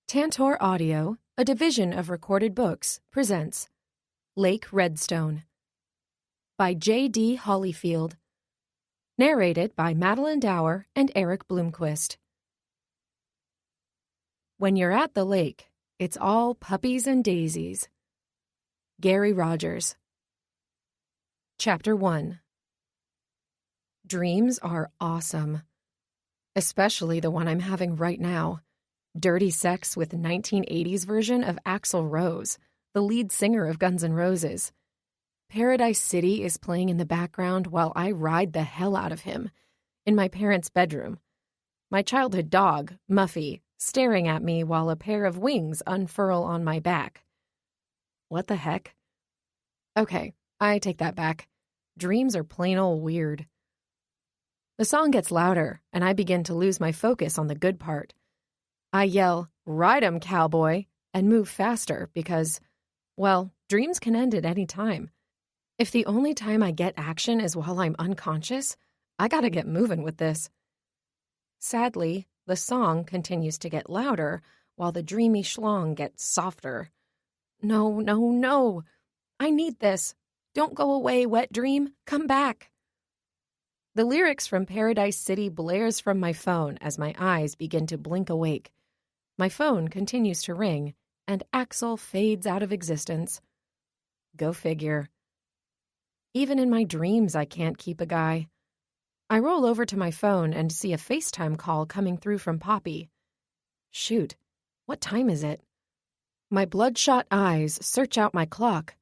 Tantor Audio, a division of Recorded Books, presents Lake Redstone by J.D. Hollyfield. Narrated by Madeline Dower and Eric Bloomquist. When you're at the lake, it's all puppies and daisies. Gary Rogers. Chapter 1. Dreams are awesome. Especially the one I'm having right now. Dirty sex with 1980s version of Axl Rose, the lead singer of Guns N' Roses. Paradise City is playing in the background while I ride the hell out of him in my parents' bedroom. My childhood dog, Muffy, staring at me while a pair of wings unfurl on my back. What the heck? Okay, I take that back. Dreams are plain old weird. The song gets louder, and I begin to lose my focus on the good part. I yell, "Ride 'em, cowboy," and move faster because, well, dreams can end at any time. If the only time I get action is while I'm unconscious, I gotta get moving with this. Sadly, the song continues to get louder while the dreamy schlong gets softer. No, no, no. I need this. Don't go away, wet dream. Come back. The lyrics from Paradise City blares from my phone as my eyes begin to blink awake. My phone continues to ring, and Axl fades out of existence. Go figure. Even in my dreams, I can't keep a guy. I roll over to my phone and see a FaceTime call coming through from Poppy. Shoot, what time is it? My bloodshot eyes search out my clock.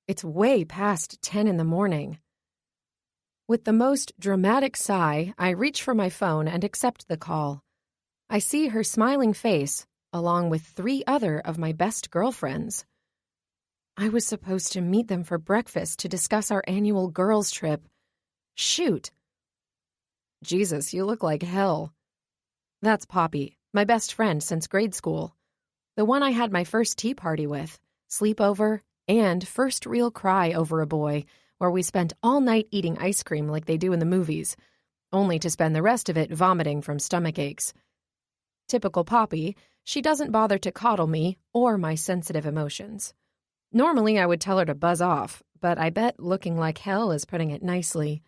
It's way past 10 in the morning. With the most dramatic sigh, I reach for my phone and accept the call. I see her smiling face, along with 3 other of my best girlfriends. I was supposed to meet them for breakfast to discuss our annual girls' trip. Shoot. Jesus, you look like hell. That's Poppy, my best friend since grade school. The one I had my first tea party with, sleepover, and first real cry over a boy, where we spent all night eating ice cream like they do in the movies, only to spend the rest of it vomiting from stomach aches. Typical Poppy, she doesn't bother to coddle me or my sensitive emotions. Normally I would tell her to buzz off, but I bet looking like hell is putting it nicely.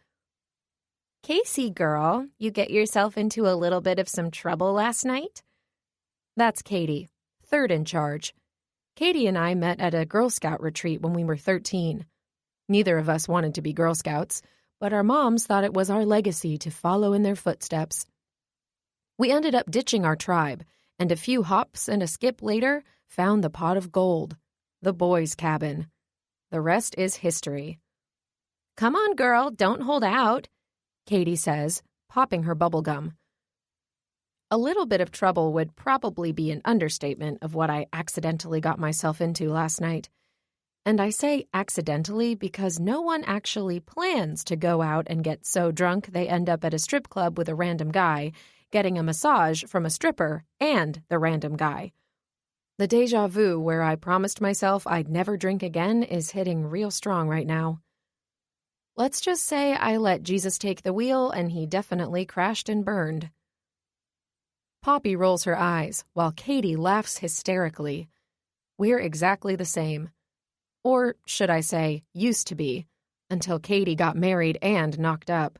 Casey, girl, you get yourself into a little bit of some trouble last night? That's Katie, third in charge. Katie and I met at a Girl Scout retreat when we were 13. Neither of us wanted to be Girl Scouts, but our moms thought it was our legacy to follow in their footsteps. We ended up ditching our tribe, and a few hops and a skip later found the pot of gold, the boys' cabin. The rest is history. Come on, girl, don't hold out, Katie says, popping her bubble gum. A little bit of trouble would probably be an understatement of what I accidentally got myself into last night. And I say accidentally because no one actually plans to go out and get so drunk they end up at a strip club with a random guy, getting a massage from a stripper and the random guy. The deja vu where I promised myself I'd never drink again is hitting real strong right now. Let's just say I let Jesus take the wheel and he definitely crashed and burned. Poppy rolls her eyes while Katie laughs hysterically. We're exactly the same. Or should I say, used to be, until Katie got married and knocked up.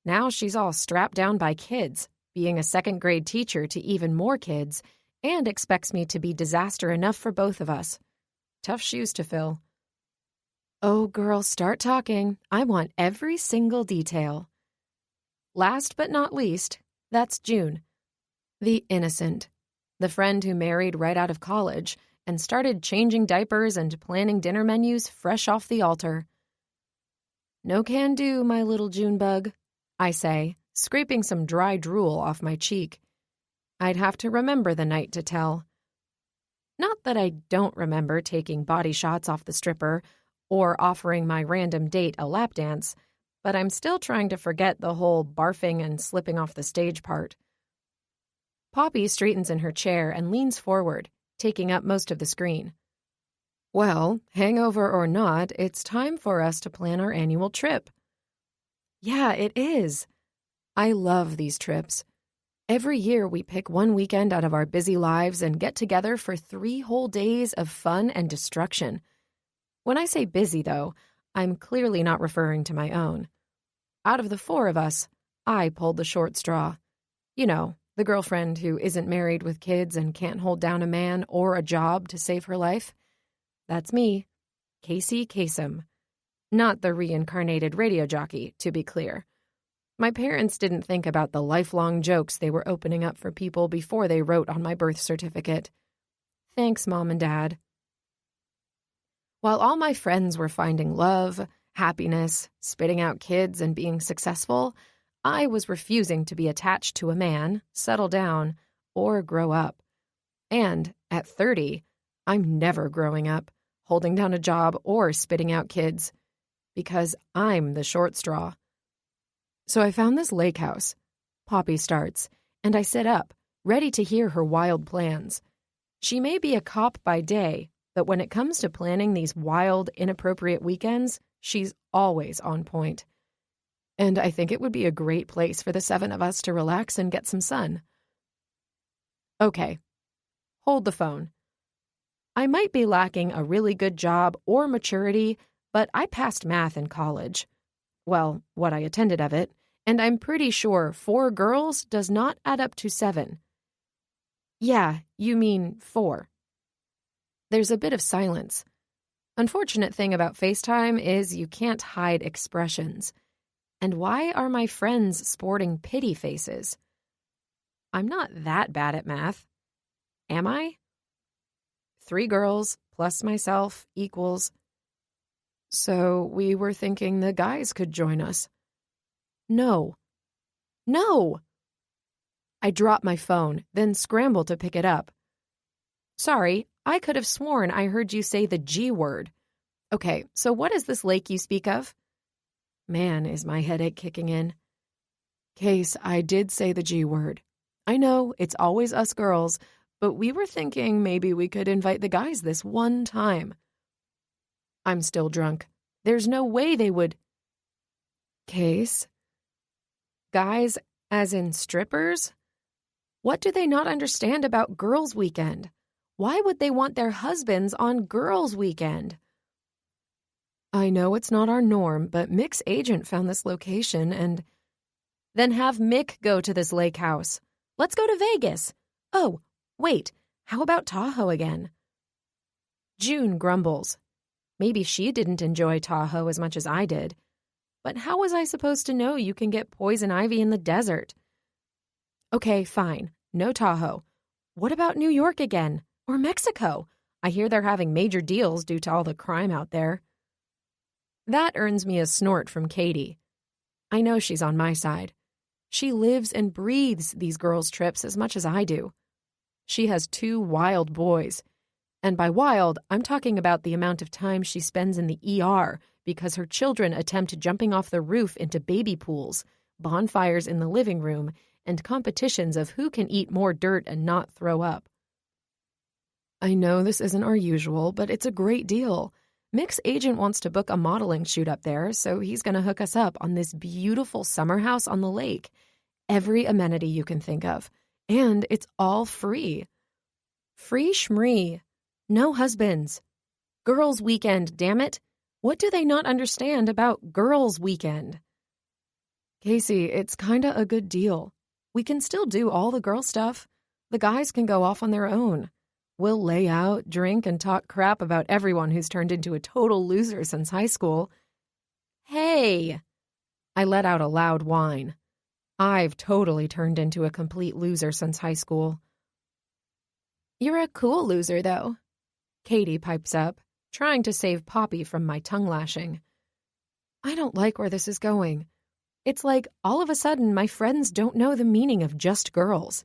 Now she's all strapped down by kids, being a second-grade teacher to even more kids, and expects me to be disaster enough for both of us. Tough shoes to fill. Oh, girl, start talking. I want every single detail. Last but not least, that's June. The innocent. The friend who married right out of college and started changing diapers and planning dinner menus fresh off the altar. No can do, my little Junebug, I say, scraping some dry drool off my cheek. I'd have to remember the night to tell. Not that I don't remember taking body shots off the stripper or offering my random date a lap dance, but I'm still trying to forget the whole barfing and slipping off the stage part. Poppy straightens in her chair and leans forward, taking up most of the screen. Well, hangover or not, it's time for us to plan our annual trip. Yeah, it is. I love these trips. Every year, we pick one weekend out of our busy lives and get together for 3 whole days of fun and destruction. When I say busy, though, I'm clearly not referring to my own. Out of the 4 of us, I pulled the short straw. You know, the girlfriend who isn't married with kids and can't hold down a man or a job to save her life. That's me, Casey Kasem. Not the reincarnated radio jockey, to be clear. My parents didn't think about the lifelong jokes they were opening up for people before they wrote on my birth certificate. Thanks, Mom and Dad. While all my friends were finding love, happiness, spitting out kids, and being successful, I was refusing to be attached to a man, settle down, or grow up. And at 30, I'm never growing up, holding down a job, or spitting out kids, because I'm the short straw. So I found this lake house. Poppy starts, and I sit up, ready to hear her wild plans. She may be a cop by day, but when it comes to planning these wild, inappropriate weekends, she's always on point. And I think it would be a great place for the 7 of us to relax and get some sun. Okay, hold the phone. I might be lacking a really good job or maturity, but I passed math in college. Well, what I attended of it, and I'm pretty sure 4 girls does not add up to 7. Yeah, you mean 4. There's a bit of silence. Unfortunate thing about FaceTime is you can't hide expressions. And why are my friends sporting pity faces? I'm not that bad at math. Am I? 3 girls plus myself equals... So we were thinking the guys could join us. No. I drop my phone, then scramble to pick it up. Sorry, I could have sworn I heard you say the G word. Okay, so what is this lake you speak of? Man, is my headache kicking in. Case, I did say the G word. I know, it's always us girls, but we were thinking maybe we could invite the guys this one time. I'm still drunk. There's no way they would... Case? Guys, as in strippers? What do they not understand about Girls' Weekend? Why would they want their husbands on Girls' Weekend? I know it's not our norm, but Mick's agent found this location and... Then have Mick go to this lake house. Let's go to Vegas. Oh, wait, how about Tahoe again? June grumbles. Maybe she didn't enjoy Tahoe as much as I did. But how was I supposed to know you can get poison ivy in the desert? Okay, fine. No Tahoe. What about New York again? Or Mexico? I hear they're having major deals due to all the crime out there. That earns me a snort from Katie. I know she's on my side. She lives and breathes these girls' trips as much as I do. She has 2 wild boys. And by wild, I'm talking about the amount of time she spends in the ER because her children attempt jumping off the roof into baby pools, bonfires in the living room, and competitions of who can eat more dirt and not throw up. I know this isn't our usual, but it's a great deal. Mick's agent wants to book a modeling shoot up there, so he's going to hook us up on this beautiful summer house on the lake. Every amenity you can think of. And it's all free. Free schmree. No husbands. Girls' Weekend, damn it. What do they not understand about Girls' Weekend? Casey, it's kinda a good deal. We can still do all the girl stuff. The guys can go off on their own. We'll lay out, drink, and talk crap about everyone who's turned into a total loser since high school. Hey! I let out a loud whine. I've totally turned into a complete loser since high school. You're a cool loser, though. Katie pipes up, trying to save Poppy from my tongue lashing. I don't like where this is going. It's like all of a sudden my friends don't know the meaning of just girls,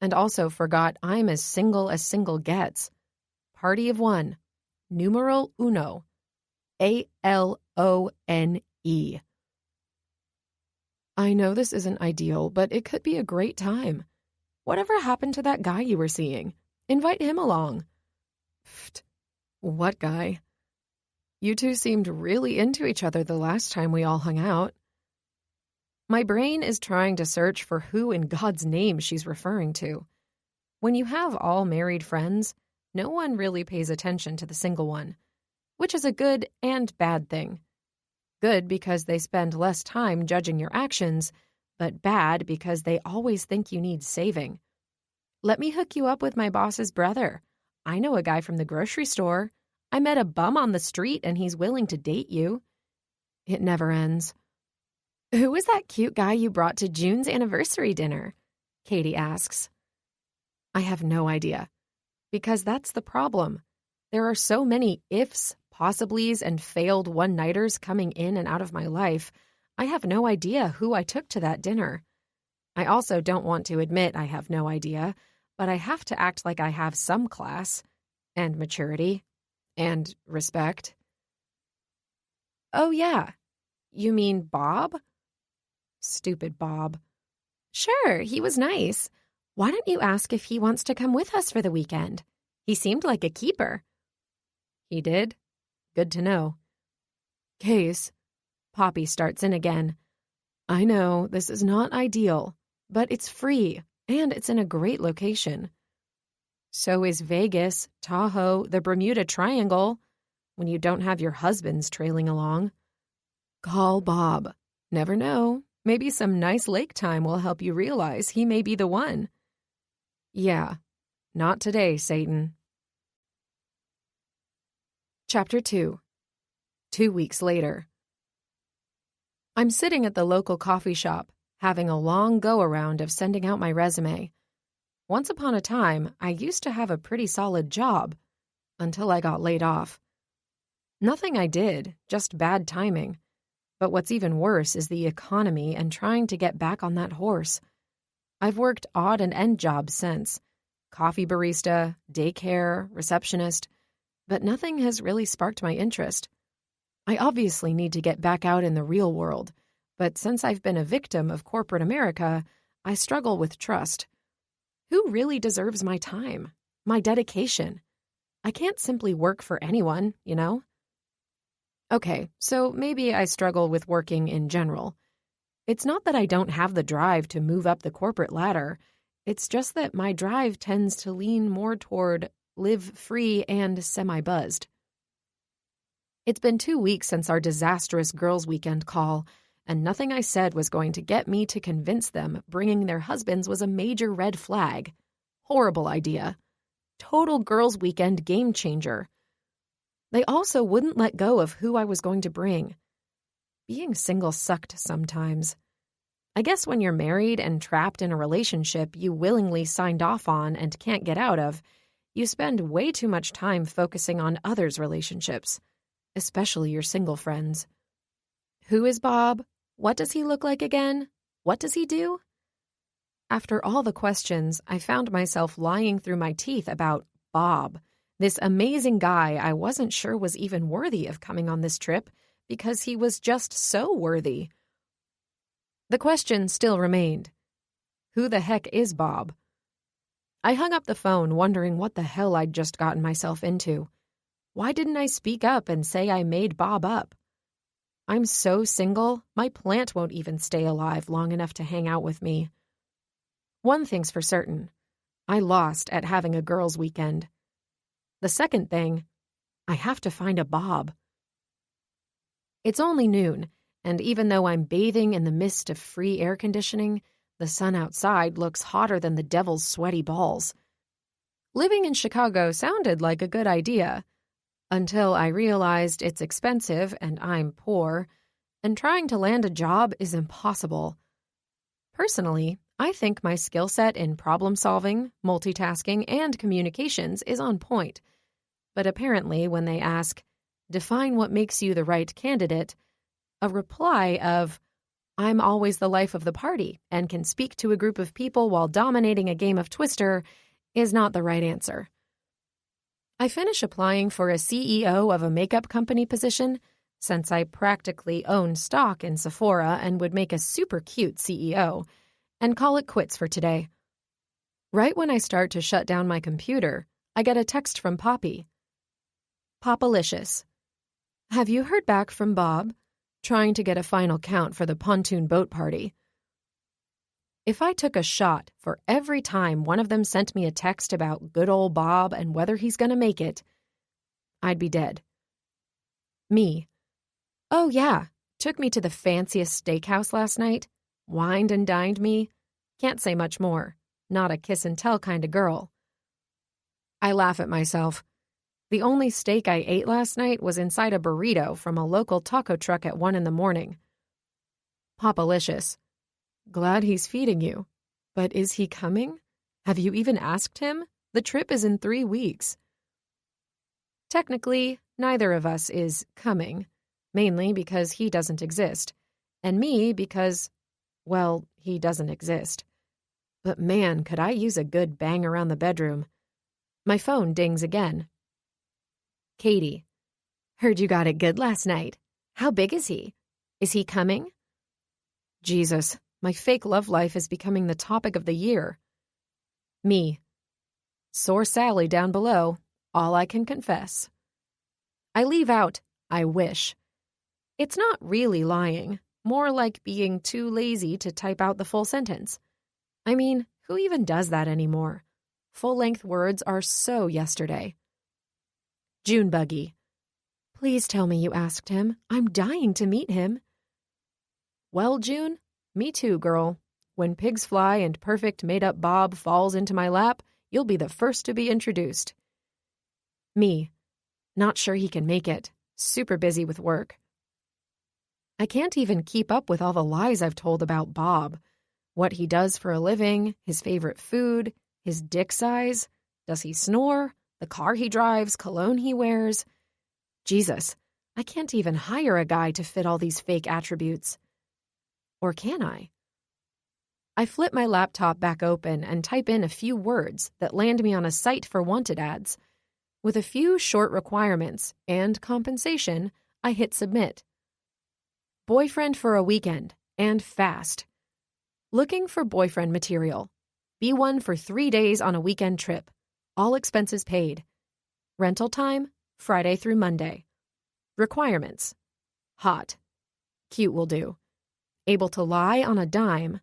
and also forgot I'm as single gets. Party of 1. Numeral uno. ALONE. I know this isn't ideal, but it could be a great time. Whatever happened to that guy you were seeing? Invite him along. Pfft. What guy? You two seemed really into each other the last time we all hung out. My brain is trying to search for who in God's name she's referring to. When you have all married friends, no one really pays attention to the single one, which is a good and bad thing. Good because they spend less time judging your actions, but bad because they always think you need saving. Let me hook you up with my boss's brother. I know a guy from the grocery store. I met a bum on the street and he's willing to date you. It never ends. Who was that cute guy you brought to June's anniversary dinner? Katie asks. I have no idea. Because that's the problem. There are so many ifs, possiblies, and failed one-nighters coming in and out of my life, I have no idea who I took to that dinner. I also don't want to admit I have no idea, but I have to act like I have some class, and maturity, and respect. Oh yeah, you mean Bob? Stupid Bob. Sure, he was nice. Why don't you ask if he wants to come with us for the weekend? He seemed like a keeper. He did? Good to know. Case. Poppy starts in again. I know, this is not ideal, but it's free, and it's in a great location. So is Vegas, Tahoe, the Bermuda Triangle, when you don't have your husbands trailing along. Call Bob. Never know. Maybe some nice lake time will help you realize he may be the one. Yeah, not today, Satan. Chapter 2. 2 weeks later. I'm sitting at the local coffee shop, having a long go-around of sending out my resume. Once upon a time, I used to have a pretty solid job, until I got laid off. Nothing I did, just bad timing. But what's even worse is the economy and trying to get back on that horse. I've worked odd and end jobs since. Coffee barista, daycare, receptionist. But nothing has really sparked my interest. I obviously need to get back out in the real world, but since I've been a victim of corporate America, I struggle with trust. Who really deserves my time, my dedication? I can't simply work for anyone, you know? Okay, so maybe I struggle with working in general. It's not that I don't have the drive to move up the corporate ladder. It's just that my drive tends to lean more toward live free and semi-buzzed. It's been 2 weeks since our disastrous girls' weekend call, and nothing I said was going to get me to convince them bringing their husbands was a major red flag. Horrible idea. Total girls' weekend game changer. They also wouldn't let go of who I was going to bring. Being single sucked sometimes. I guess when you're married and trapped in a relationship you willingly signed off on and can't get out of, you spend way too much time focusing on others' relationships, especially your single friends. Who is Bob? What does he look like again? What does he do? After all the questions, I found myself lying through my teeth about Bob, this amazing guy I wasn't sure was even worthy of coming on this trip because he was just so worthy. The question still remained. Who the heck is Bob? I hung up the phone wondering what the hell I'd just gotten myself into. Why didn't I speak up and say I made Bob up? I'm so single, my plant won't even stay alive long enough to hang out with me. One thing's for certain. I lost at having a girls' weekend. The second thing, I have to find a Bob. It's only noon, and even though I'm bathing in the mist of free air conditioning, the sun outside looks hotter than the devil's sweaty balls. Living in Chicago sounded like a good idea, until I realized it's expensive and I'm poor, and trying to land a job is impossible. Personally, I think my skill set in problem-solving, multitasking, and communications is on point. But apparently when they ask, define what makes you the right candidate, a reply of, I'm always the life of the party and can speak to a group of people while dominating a game of Twister is not the right answer. I finish applying for a CEO of a makeup company position, since I practically own stock in Sephora and would make a super cute CEO, and call it quits for today. Right when I start to shut down my computer, I get a text from Poppy. Popalicious. Have you heard back from Bob? Trying to get a final count for the pontoon boat party. If I took a shot for every time one of them sent me a text about good old Bob and whether he's going to make it, I'd be dead. Me. Oh, yeah. Took me to the fanciest steakhouse last night. Wined and dined me. Can't say much more. Not a kiss and tell kind of girl. I laugh at myself. The only steak I ate last night was inside a burrito from a local taco truck at 1 a.m. Popalicious. Glad he's feeding you. But is he coming? Have you even asked him? The trip is in 3 weeks. Technically, neither of us is coming, mainly because he doesn't exist, and me because, well, he doesn't exist. But man, could I use a good bang around the bedroom. My phone dings again. Katie. Heard you got it good last night. How big is he? Is he coming? Jesus, my fake love life is becoming the topic of the year. Me. Sore Sally down below. All I can confess. I leave out, I wish. It's not really lying, more like being too lazy to type out the full sentence. I mean, who even does that anymore? Full-length words are so yesterday. June Buggy. Please tell me you asked him. I'm dying to meet him. Well, June, me too, girl. When pigs fly and perfect made-up Bob falls into my lap, you'll be the first to be introduced. Me. Not sure he can make it. Super busy with work. I can't even keep up with all the lies I've told about Bob. What he does for a living, his favorite food, his dick size, does he snore, the car he drives, cologne he wears. Jesus, I can't even hire a guy to fit all these fake attributes. Or can I? I flip my laptop back open and type in a few words that land me on a site for wanted ads. With a few short requirements and compensation, I hit submit. Boyfriend for a weekend, and fast. Looking for boyfriend material. Be one for 3 days on a weekend trip. All expenses paid. Rental time, Friday through Monday. Requirements. Hot. Cute will do. Able to lie on a dime.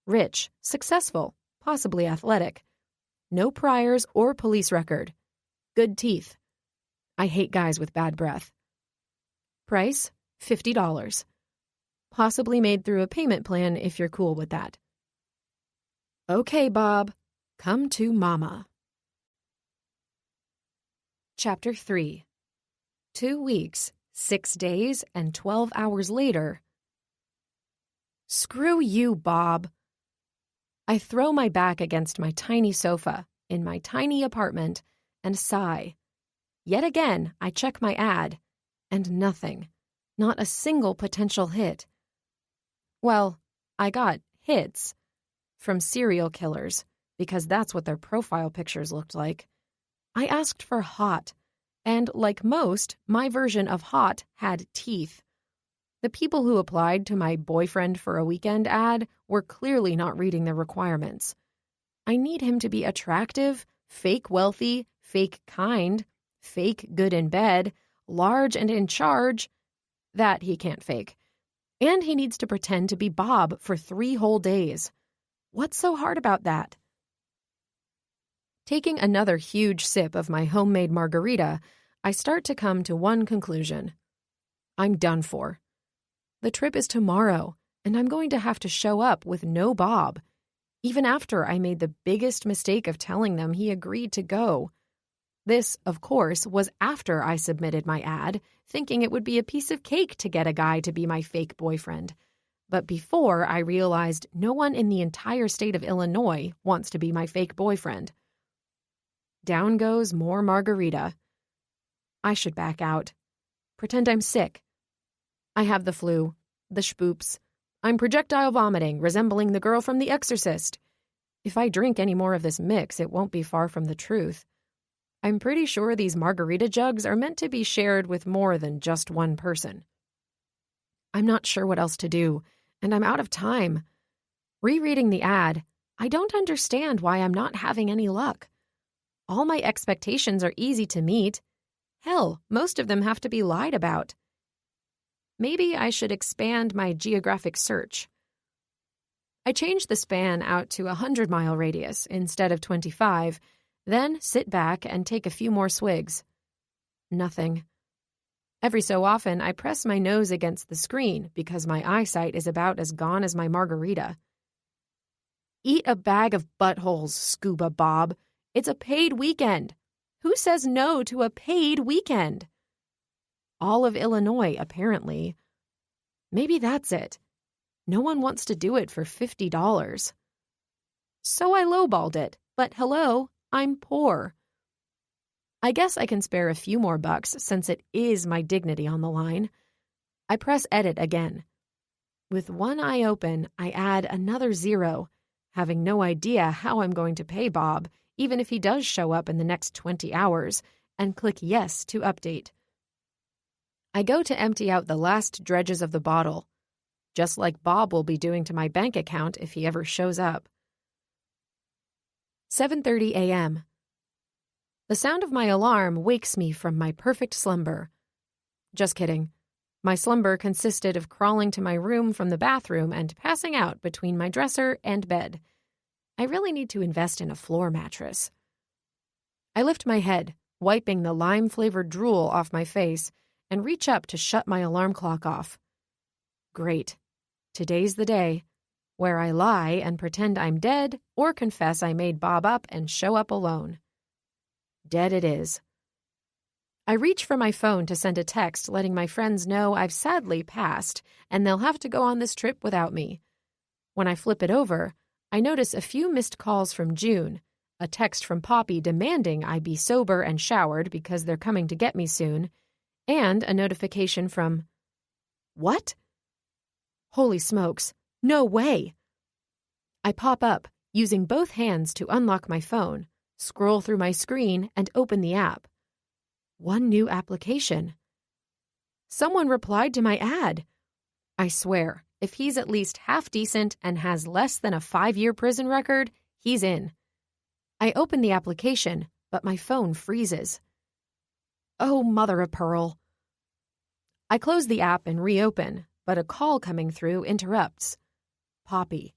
Rich, successful, possibly athletic. No priors or police record. Good teeth. I hate guys with bad breath. Price, $50. Possibly made through a payment plan if you're cool with that. Okay, Bob. Come to Mama. Chapter 3. 2 weeks, 6 days, and 12 hours later. Screw you, Bob. I throw my back against my tiny sofa in my tiny apartment and sigh. Yet again, I check my ad, and nothing. Not a single potential hit. Well, I got hits from serial killers, because that's what their profile pictures looked like. I asked for hot, and like most, my version of hot had teeth. The people who applied to my boyfriend for a weekend ad were clearly not reading the requirements. I need him to be attractive, fake wealthy, fake kind, fake good in bed, large and in charge. That he can't fake. And he needs to pretend to be Bob for 3 whole days. What's so hard about that? Taking another huge sip of my homemade margarita, I start to come to one conclusion. I'm done for. The trip is tomorrow, and I'm going to have to show up with no Bob, even after I made the biggest mistake of telling them he agreed to go. This, of course, was after I submitted my ad, thinking it would be a piece of cake to get a guy to be my fake boyfriend. But before I realized no one in the entire state of Illinois wants to be my fake boyfriend. Down goes more margarita. I should back out. Pretend I'm sick. I have the flu, the spoops. I'm projectile vomiting, resembling the girl from The Exorcist. If I drink any more of this mix, it won't be far from the truth. I'm pretty sure these margarita jugs are meant to be shared with more than just one person. I'm not sure what else to do, and I'm out of time. Rereading the ad, I don't understand why I'm not having any luck. All my expectations are easy to meet. Hell, most of them have to be lied about. Maybe I should expand my geographic search. I change the span out to a 100-mile radius instead of 25, then sit back and take a few more swigs. Nothing. Every so often, I press my nose against the screen because my eyesight is about as gone as my margarita. Eat a bag of buttholes, Scuba Bob. It's a paid weekend. Who says no to a paid weekend? All of Illinois, apparently. Maybe that's it. No one wants to do it for $50. So I lowballed it, but hello, I'm poor. I guess I can spare a few more bucks since it is my dignity on the line. I press edit again. With one eye open, I add another 0, having no idea how I'm going to pay Bob, even if he does show up in the next 20 hours, and click yes to update. I go to empty out the last dredges of the bottle, just like Bob will be doing to my bank account if he ever shows up. 7:30 a.m. The sound of my alarm wakes me from my perfect slumber. Just kidding. My slumber consisted of crawling to my room from the bathroom and passing out between my dresser and bed. I really need to invest in a floor mattress. I lift my head, wiping the lime-flavored drool off my face, and reach up to shut my alarm clock off. Great. Today's the day where I lie and pretend I'm dead or confess I made Bob up and show up alone. Dead it is. I reach for my phone to send a text letting my friends know I've sadly passed and they'll have to go on this trip without me. When I flip it over, I notice a few missed calls from June, a text from Poppy demanding I be sober and showered because they're coming to get me soon, and a notification from... What? Holy smokes, no way! I pop up, using both hands to unlock my phone, scroll through my screen, and open the app. One new application. Someone replied to my ad. I swear, if he's at least half decent and has less than a 5-year prison record, he's in. I open the application, but my phone freezes. Oh, mother of pearl. I close the app and reopen, but a call coming through interrupts. Poppy.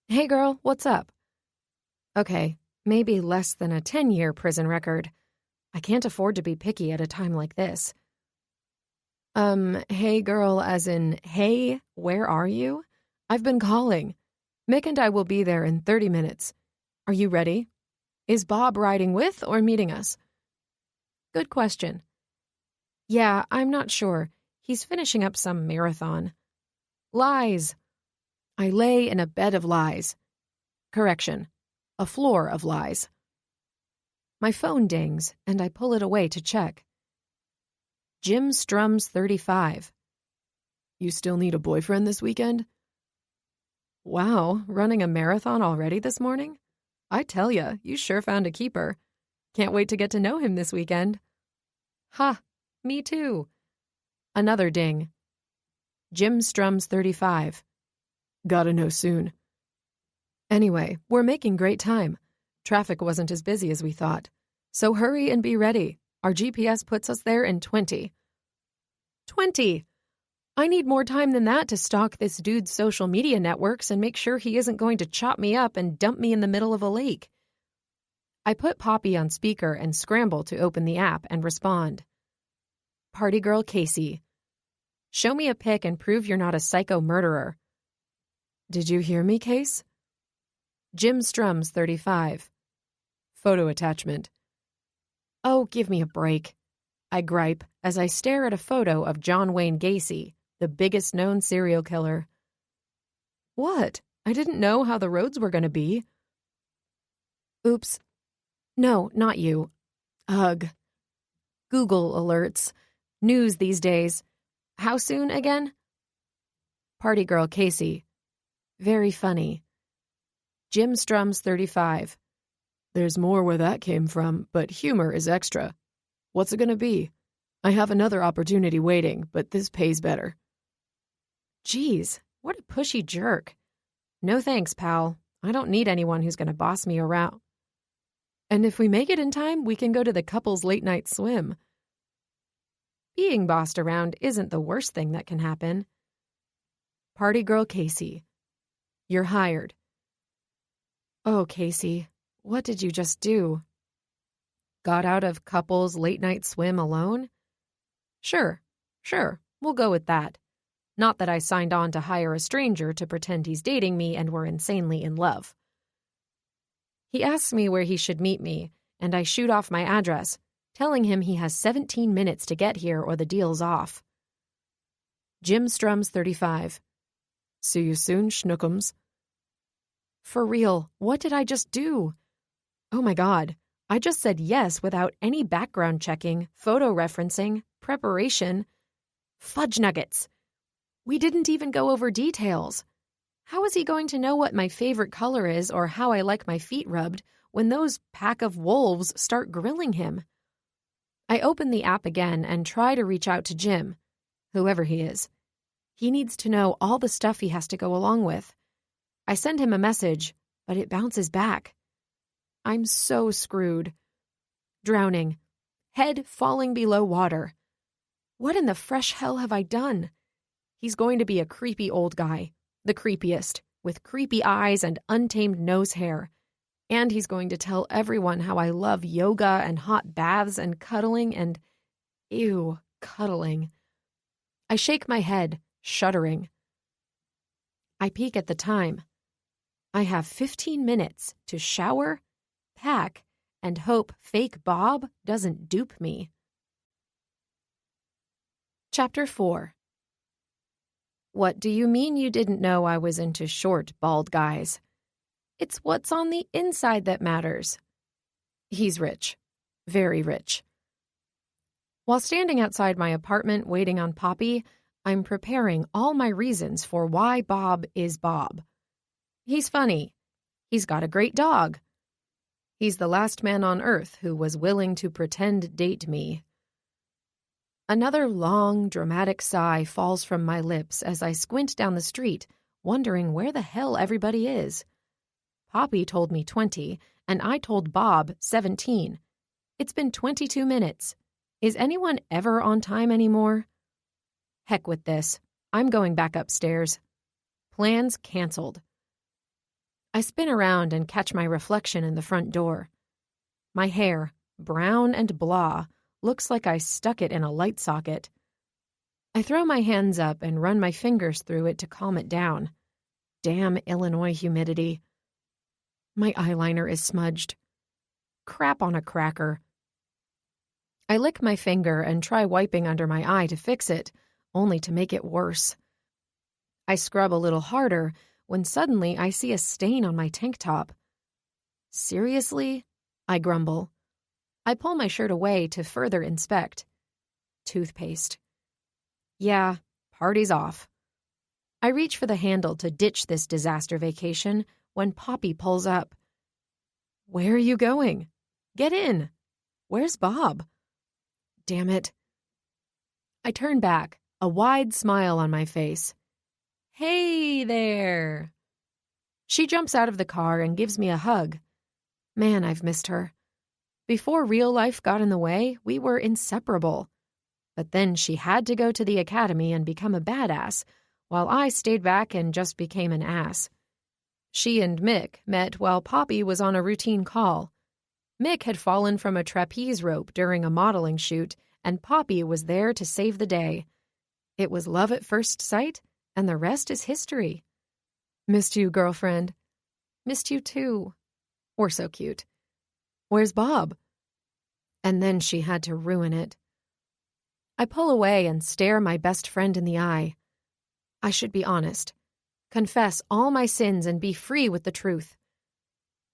Hey girl, what's up? Okay, maybe less than a 10-year prison record. I can't afford to be picky at a time like this. Hey girl, as in, hey, where are you? I've been calling. Mick and I will be there in 30 minutes. Are you ready? Is Bob riding with or meeting us? Good question. Yeah, I'm not sure. He's finishing up some marathon. Lies. I lay in a bed of lies. Correction. A floor of lies. My phone dings, and I pull it away to check. Jim Strums 35. You still need a boyfriend this weekend? Wow, running a marathon already this morning? I tell ya, you sure found a keeper. Can't wait to get to know him this weekend. Ha, me too. Another ding. Jim Strums 35. Gotta know soon. Anyway, we're making great time. Traffic wasn't as busy as we thought. So hurry and be ready. Our GPS puts us there in 20. 20! I need more time than that to stalk this dude's social media networks and make sure he isn't going to chop me up and dump me in the middle of a lake. I put Poppy on speaker and scramble to open the app and respond. Party girl Casey. Show me a pic and prove you're not a psycho murderer. Did you hear me, Case? Jim Strums 35. Photo attachment. Oh, give me a break. I gripe as I stare at a photo of John Wayne Gacy, the biggest known serial killer. What? I didn't know how the roads were going to be. Oops. No, not you. Ugh. Google alerts. News these days. How soon again? Party girl Casey. Very funny. Jim Strums 35. There's more where that came from, but humor is extra. What's it gonna be? I have another opportunity waiting, but this pays better. Geez, what a pushy jerk. No thanks, pal. I don't need anyone who's gonna boss me around. And if we make it in time, we can go to the couple's late-night swim. Being bossed around isn't the worst thing that can happen. Party girl Casey. You're hired. Oh, Casey, what did you just do? Got out of couples late-night swim alone? Sure, we'll go with that. Not that I signed on to hire a stranger to pretend he's dating me and we're insanely in love. He asks me where he should meet me, and I shoot off my address, telling him he has 17 minutes to get here or the deal's off. Jim Strums, 35. See you soon, Schnookums. For real, what did I just do? Oh my God, I just said yes without any background checking, photo referencing, preparation. Fudge nuggets. We didn't even go over details. How is he going to know what my favorite color is or how I like my feet rubbed when those pack of wolves start grilling him? I open the app again and try to reach out to Jim, whoever he is. He needs to know all the stuff he has to go along with. I send him a message, but it bounces back. I'm so screwed. Drowning. Head falling below water. What in the fresh hell have I done? He's going to be a creepy old guy, the creepiest, with creepy eyes and untamed nose hair. And he's going to tell everyone how I love yoga and hot baths and cuddling and, ew, cuddling. I shake my head, shuddering. I peek at the time. I have 15 minutes to shower, pack, and hope fake Bob doesn't dupe me. Chapter 4. What do you mean you didn't know I was into short, bald guys? It's what's on the inside that matters. He's rich. Very rich. While standing outside my apartment waiting on Poppy, I'm preparing all my reasons for why Bob is Bob. He's funny. He's got a great dog. He's the last man on earth who was willing to pretend date me. Another long, dramatic sigh falls from my lips as I squint down the street, wondering where the hell everybody is. Poppy told me 20, and I told Bob 17. It's been 22 minutes. Is anyone ever on time anymore? Heck with this. I'm going back upstairs. Plans canceled. I spin around and catch my reflection in the front door. My hair, brown and blah, looks like I stuck it in a light socket. I throw my hands up and run my fingers through it to calm it down. Damn Illinois humidity. My eyeliner is smudged. Crap on a cracker. I lick my finger and try wiping under my eye to fix it, only to make it worse. I scrub a little harder when suddenly I see a stain on my tank top. Seriously? I grumble. I pull my shirt away to further inspect. Toothpaste. Yeah, party's off. I reach for the handle to ditch this disaster vacation when Poppy pulls up. Where are you going? Get in. Where's Bob? Damn it. I turn back, a wide smile on my face. Hey there. She jumps out of the car and gives me a hug. Man, I've missed her. Before real life got in the way, we were inseparable. But then she had to go to the academy and become a badass, while I stayed back and just became an ass. She and Mick met while Poppy was on a routine call. Mick had fallen from a trapeze rope during a modeling shoot, and Poppy was there to save the day. It was love at first sight, and the rest is history. Missed you, girlfriend. Missed you too. We're so cute. Where's Bob? And then she had to ruin it. I pull away and stare my best friend in the eye. I should be honest. Confess all my sins and be free with the truth.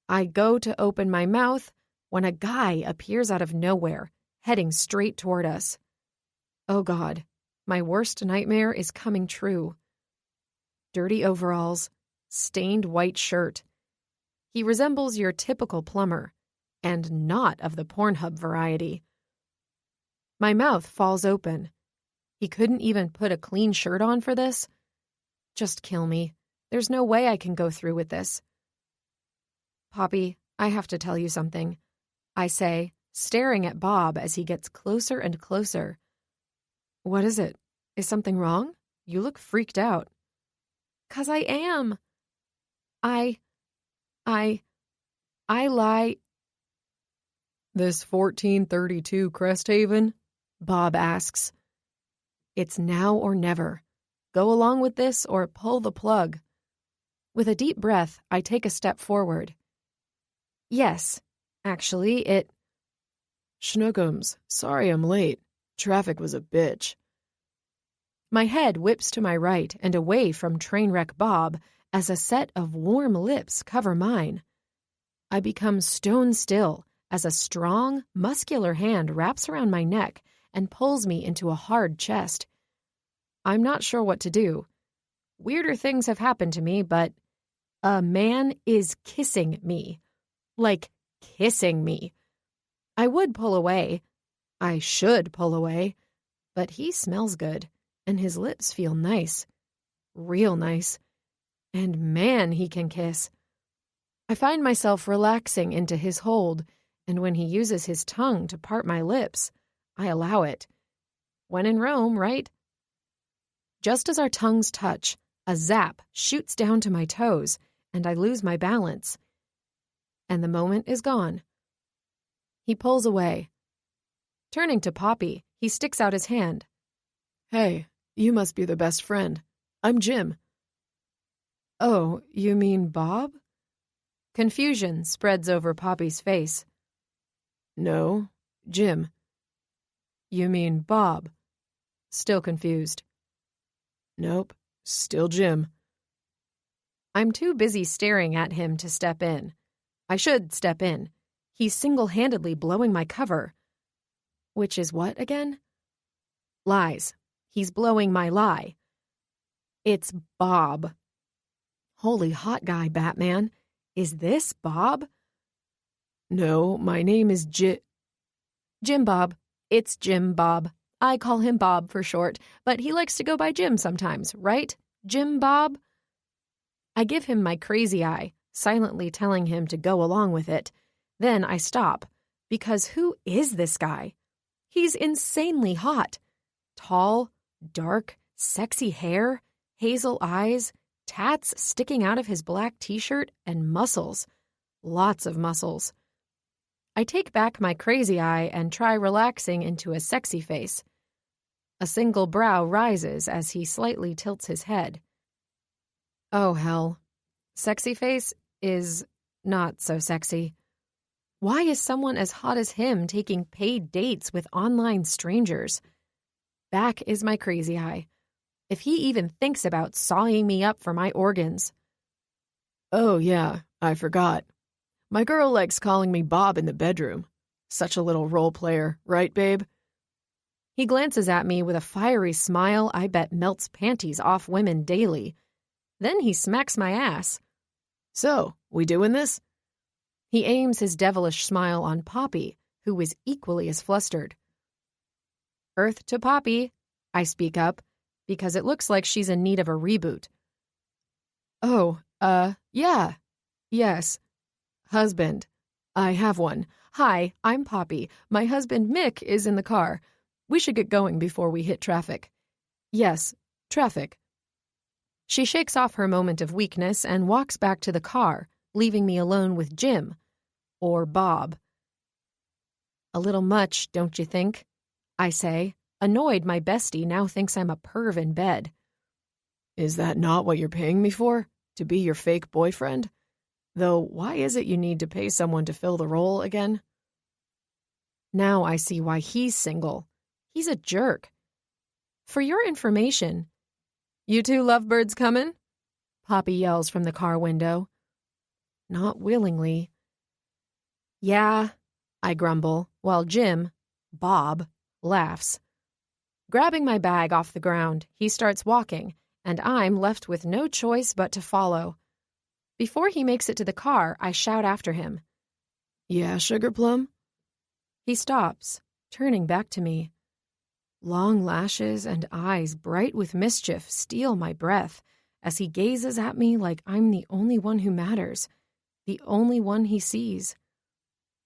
I go to open my mouth when a guy appears out of nowhere, heading straight toward us. Oh God, my worst nightmare is coming true. Dirty overalls, stained white shirt. He resembles your typical plumber, and not of the Pornhub variety. My mouth falls open. He couldn't even put a clean shirt on for this? Just kill me. There's no way I can go through with this. Poppy, I have to tell you something, I say, staring at Bob as he gets closer and closer. What is it? Is something wrong? You look freaked out. 'Cause I am. I, I, I lie. This 1432 Cresthaven? Bob asks. It's now or never. Go along with this or pull the plug. With a deep breath, I take a step forward. Yes, actually, it... Schnookums, sorry I'm late. Traffic was a bitch. My head whips to my right and away from Trainwreck Bob as a set of warm lips cover mine. I become stone still as a strong, muscular hand wraps around my neck and pulls me into a hard chest. I'm not sure what to do. Weirder things have happened to me, but a man is kissing me. Like, kissing me. I would pull away. I should pull away. But he smells good, and his lips feel nice. Real nice. And man, he can kiss. I find myself relaxing into his hold, and when he uses his tongue to part my lips, I allow it. When in Rome, right? Just as our tongues touch, a zap shoots down to my toes, and I lose my balance. And the moment is gone. He pulls away. Turning to Poppy, he sticks out his hand. Hey, you must be the best friend. I'm Jim. Oh, you mean Bob? Confusion spreads over Poppy's face. No, Jim. You mean Bob? Still confused. Nope, still Jim. I'm too busy staring at him to step in. I should step in. He's single-handedly blowing my cover. Which is what again? Lies. He's blowing my lie. It's Bob. Holy hot guy, Batman. Is this Bob? No, my name is Jim Bob. It's Jim Bob. I call him Bob for short, but he likes to go by Jim sometimes, right? Jim Bob? I give him my crazy eye, silently telling him to go along with it. Then I stop, because who is this guy? He's insanely hot. Tall, dark, sexy hair, hazel eyes, tats sticking out of his black t-shirt, and muscles. Lots of muscles. I take back my crazy eye and try relaxing into a sexy face. A single brow rises as he slightly tilts his head. Oh, hell. Sexy face is not so sexy. Why is someone as hot as him taking paid dates with online strangers? Back is my crazy eye. If he even thinks about sawing me up for my organs. Oh, yeah, I forgot. My girl likes calling me Bob in the bedroom. Such a little role player, right, babe? He glances at me with a fiery smile I bet melts panties off women daily. Then he smacks my ass. So, we doing this? He aims his devilish smile on Poppy, who is equally as flustered. Earth to Poppy, I speak up, because it looks like she's in need of a reboot. Oh, yeah. Yes. Husband. I have one. Hi, I'm Poppy. My husband Mick is in the car. We should get going before we hit traffic. Yes, traffic. She shakes off her moment of weakness and walks back to the car, leaving me alone with Jim. Or Bob. A little much, don't you think? I say, annoyed my bestie now thinks I'm a perv in bed. Is that not what you're paying me for? To be your fake boyfriend? Though, why is it you need to pay someone to fill the role again? Now I see why he's single. He's a jerk. For your information, you two lovebirds coming? Poppy yells from the car window. Not willingly. Yeah, I grumble, while Jim, Bob, laughs. Grabbing my bag off the ground, he starts walking, and I'm left with no choice but to follow. Before he makes it to the car, I shout after him. Yeah, Sugar Plum? He stops, turning back to me. Long lashes and eyes bright with mischief steal my breath as he gazes at me like I'm the only one who matters, the only one he sees.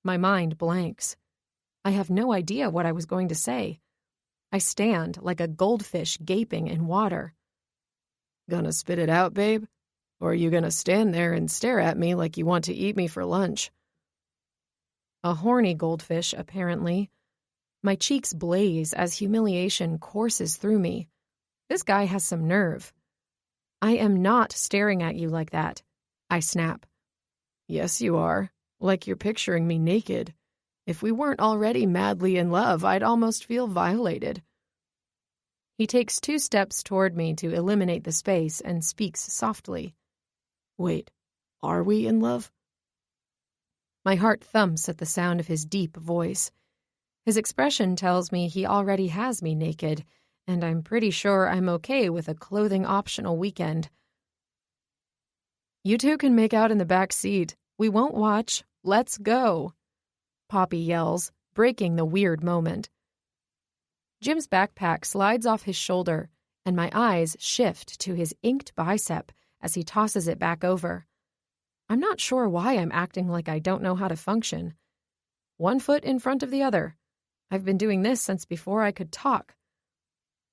My mind blanks. I have no idea what I was going to say. I stand like a goldfish gaping in water. Gonna spit it out, babe? Or are you going to stand there and stare at me like you want to eat me for lunch? A horny goldfish, apparently. My cheeks blaze as humiliation courses through me. This guy has some nerve. I am not staring at you like that, I snap. Yes, you are. Like you're picturing me naked. If we weren't already madly in love, I'd almost feel violated. He takes 2 steps toward me to eliminate the space and speaks softly. Wait, are we in love? My heart thumps at the sound of his deep voice. His expression tells me he already has me naked, and I'm pretty sure I'm okay with a clothing-optional weekend. You two can make out in the back seat. We won't watch. Let's go, Poppy yells, breaking the weird moment. Jim's backpack slides off his shoulder, and my eyes shift to his inked bicep as he tosses it back over. I'm not sure why I'm acting like I don't know how to function. 1 foot in front of the other. I've been doing this since before I could talk.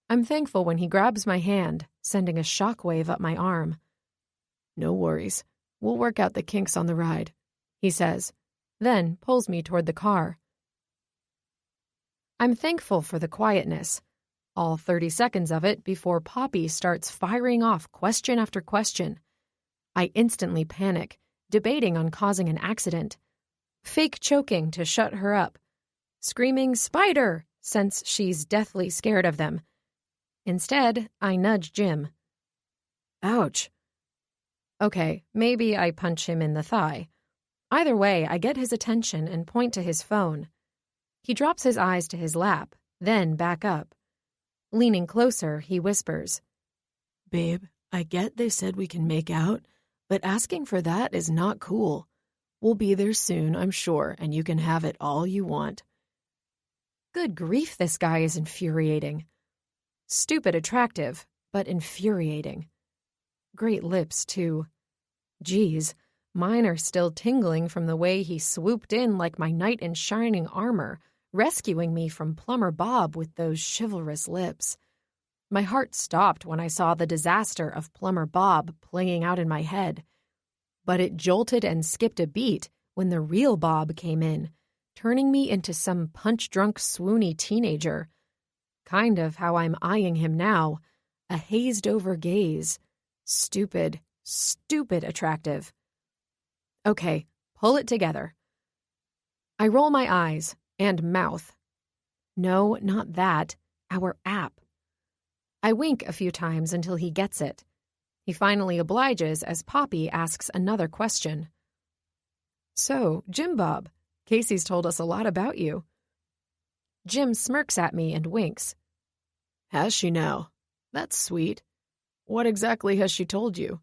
I'm thankful when he grabs my hand, sending a shockwave up my arm. No worries. We'll work out the kinks on the ride, he says, then pulls me toward the car. I'm thankful for the quietness, all 30 seconds of it before Poppy starts firing off question after question. I instantly panic, debating on causing an accident, fake choking to shut her up, screaming "Spider!" since she's deathly scared of them. Instead, I nudge Jim. Ouch. Okay, maybe I punch him in the thigh. Either way, I get his attention and point to his phone. He drops his eyes to his lap, then back up. Leaning closer, he whispers, Babe, I get they said we can make out, but asking for that is not cool. We'll be there soon, I'm sure, and you can have it all you want. Good grief, this guy is infuriating. Stupid attractive, but infuriating. Great lips, too. Geez, mine are still tingling from the way he swooped in like my knight in shining armor, rescuing me from Plumber Bob with those chivalrous lips. My heart stopped when I saw the disaster of Plumber Bob playing out in my head. But it jolted and skipped a beat when the real Bob came in, turning me into some punch-drunk, swoony teenager. Kind of how I'm eyeing him now, a hazed-over gaze. Stupid, stupid attractive. Okay, pull it together. I roll my eyes and mouth. No, not that. Our app. I wink a few times until he gets it. He finally obliges as Poppy asks another question. So, Jim Bob, Casey's told us a lot about you. Jim smirks at me and winks. Has she now? That's sweet. What exactly has she told you?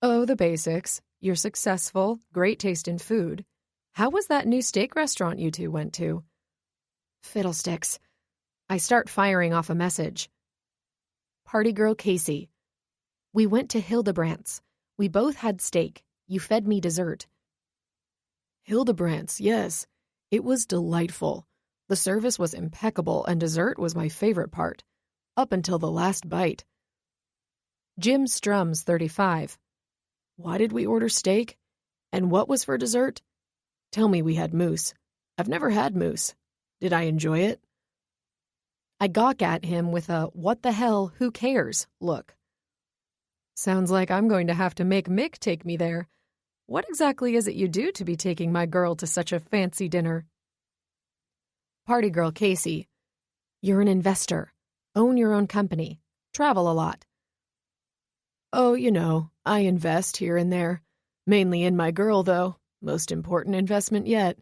Oh, the basics. You're successful, great taste in food. How was that new steak restaurant you two went to? Fiddlesticks. I start firing off a message. Party girl Casey. We went to Hildebrandt's. We both had steak. You fed me dessert. Hildebrandt's, yes. It was delightful. The service was impeccable and dessert was my favorite part. Up until the last bite. Jim strums 35. Why did we order steak? And what was for dessert? Tell me we had mousse. I've never had mousse. Did I enjoy it? I gawk at him with a what the hell, who cares look. Sounds like I'm going to have to make Mick take me there. What exactly is it you do to be taking my girl to such a fancy dinner? Party girl Casey. You're an investor. Own your own company. Travel a lot. Oh, you know, I invest here and there. Mainly in my girl, though. Most important investment yet.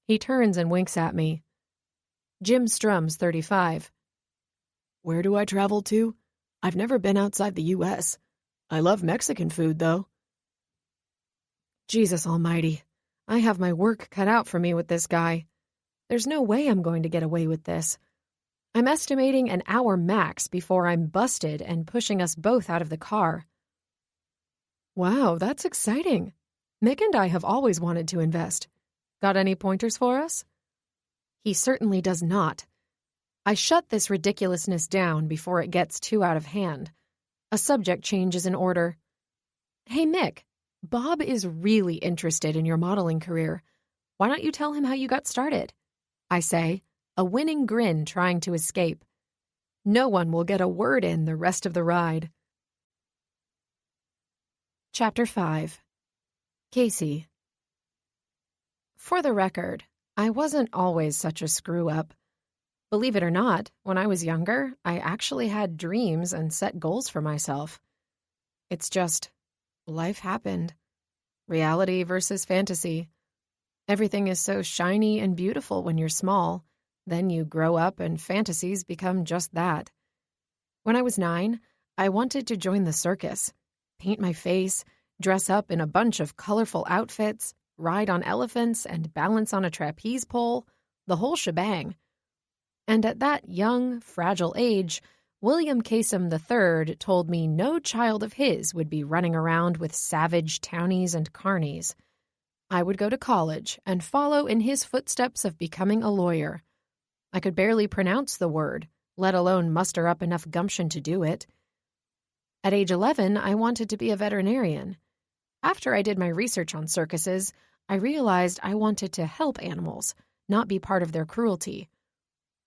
He turns and winks at me. Jim strums 35. Where do I travel to? I've never been outside the U.S. I love Mexican food, though. Jesus almighty. I have my work cut out for me with this guy. There's no way I'm going to get away with this. I'm estimating an hour max before I'm busted and pushing us both out of the car. Wow, that's exciting. Mick and I have always wanted to invest. Got any pointers for us? He certainly does not. I shut this ridiculousness down before it gets too out of hand. A subject change is in order. Hey, Mick, Bob is really interested in your modeling career. Why don't you tell him how you got started? I say, a winning grin trying to escape. No one will get a word in the rest of the ride. Chapter 5. Casey. For the record, I wasn't always such a screw-up. Believe it or not, when I was younger, I actually had dreams and set goals for myself. It's just, life happened. Reality versus fantasy. Everything is so shiny and beautiful when you're small. Then you grow up and fantasies become just that. When I was 9, I wanted to join the circus, paint my face, dress up in a bunch of colorful outfits, ride on elephants, and balance on a trapeze pole, the whole shebang. And at that young, fragile age, William Casem III told me no child of his would be running around with savage townies and carnies. I would go to college and follow in his footsteps of becoming a lawyer. I could barely pronounce the word, let alone muster up enough gumption to do it. At age 11, I wanted to be a veterinarian. After I did my research on circuses, I realized I wanted to help animals, not be part of their cruelty.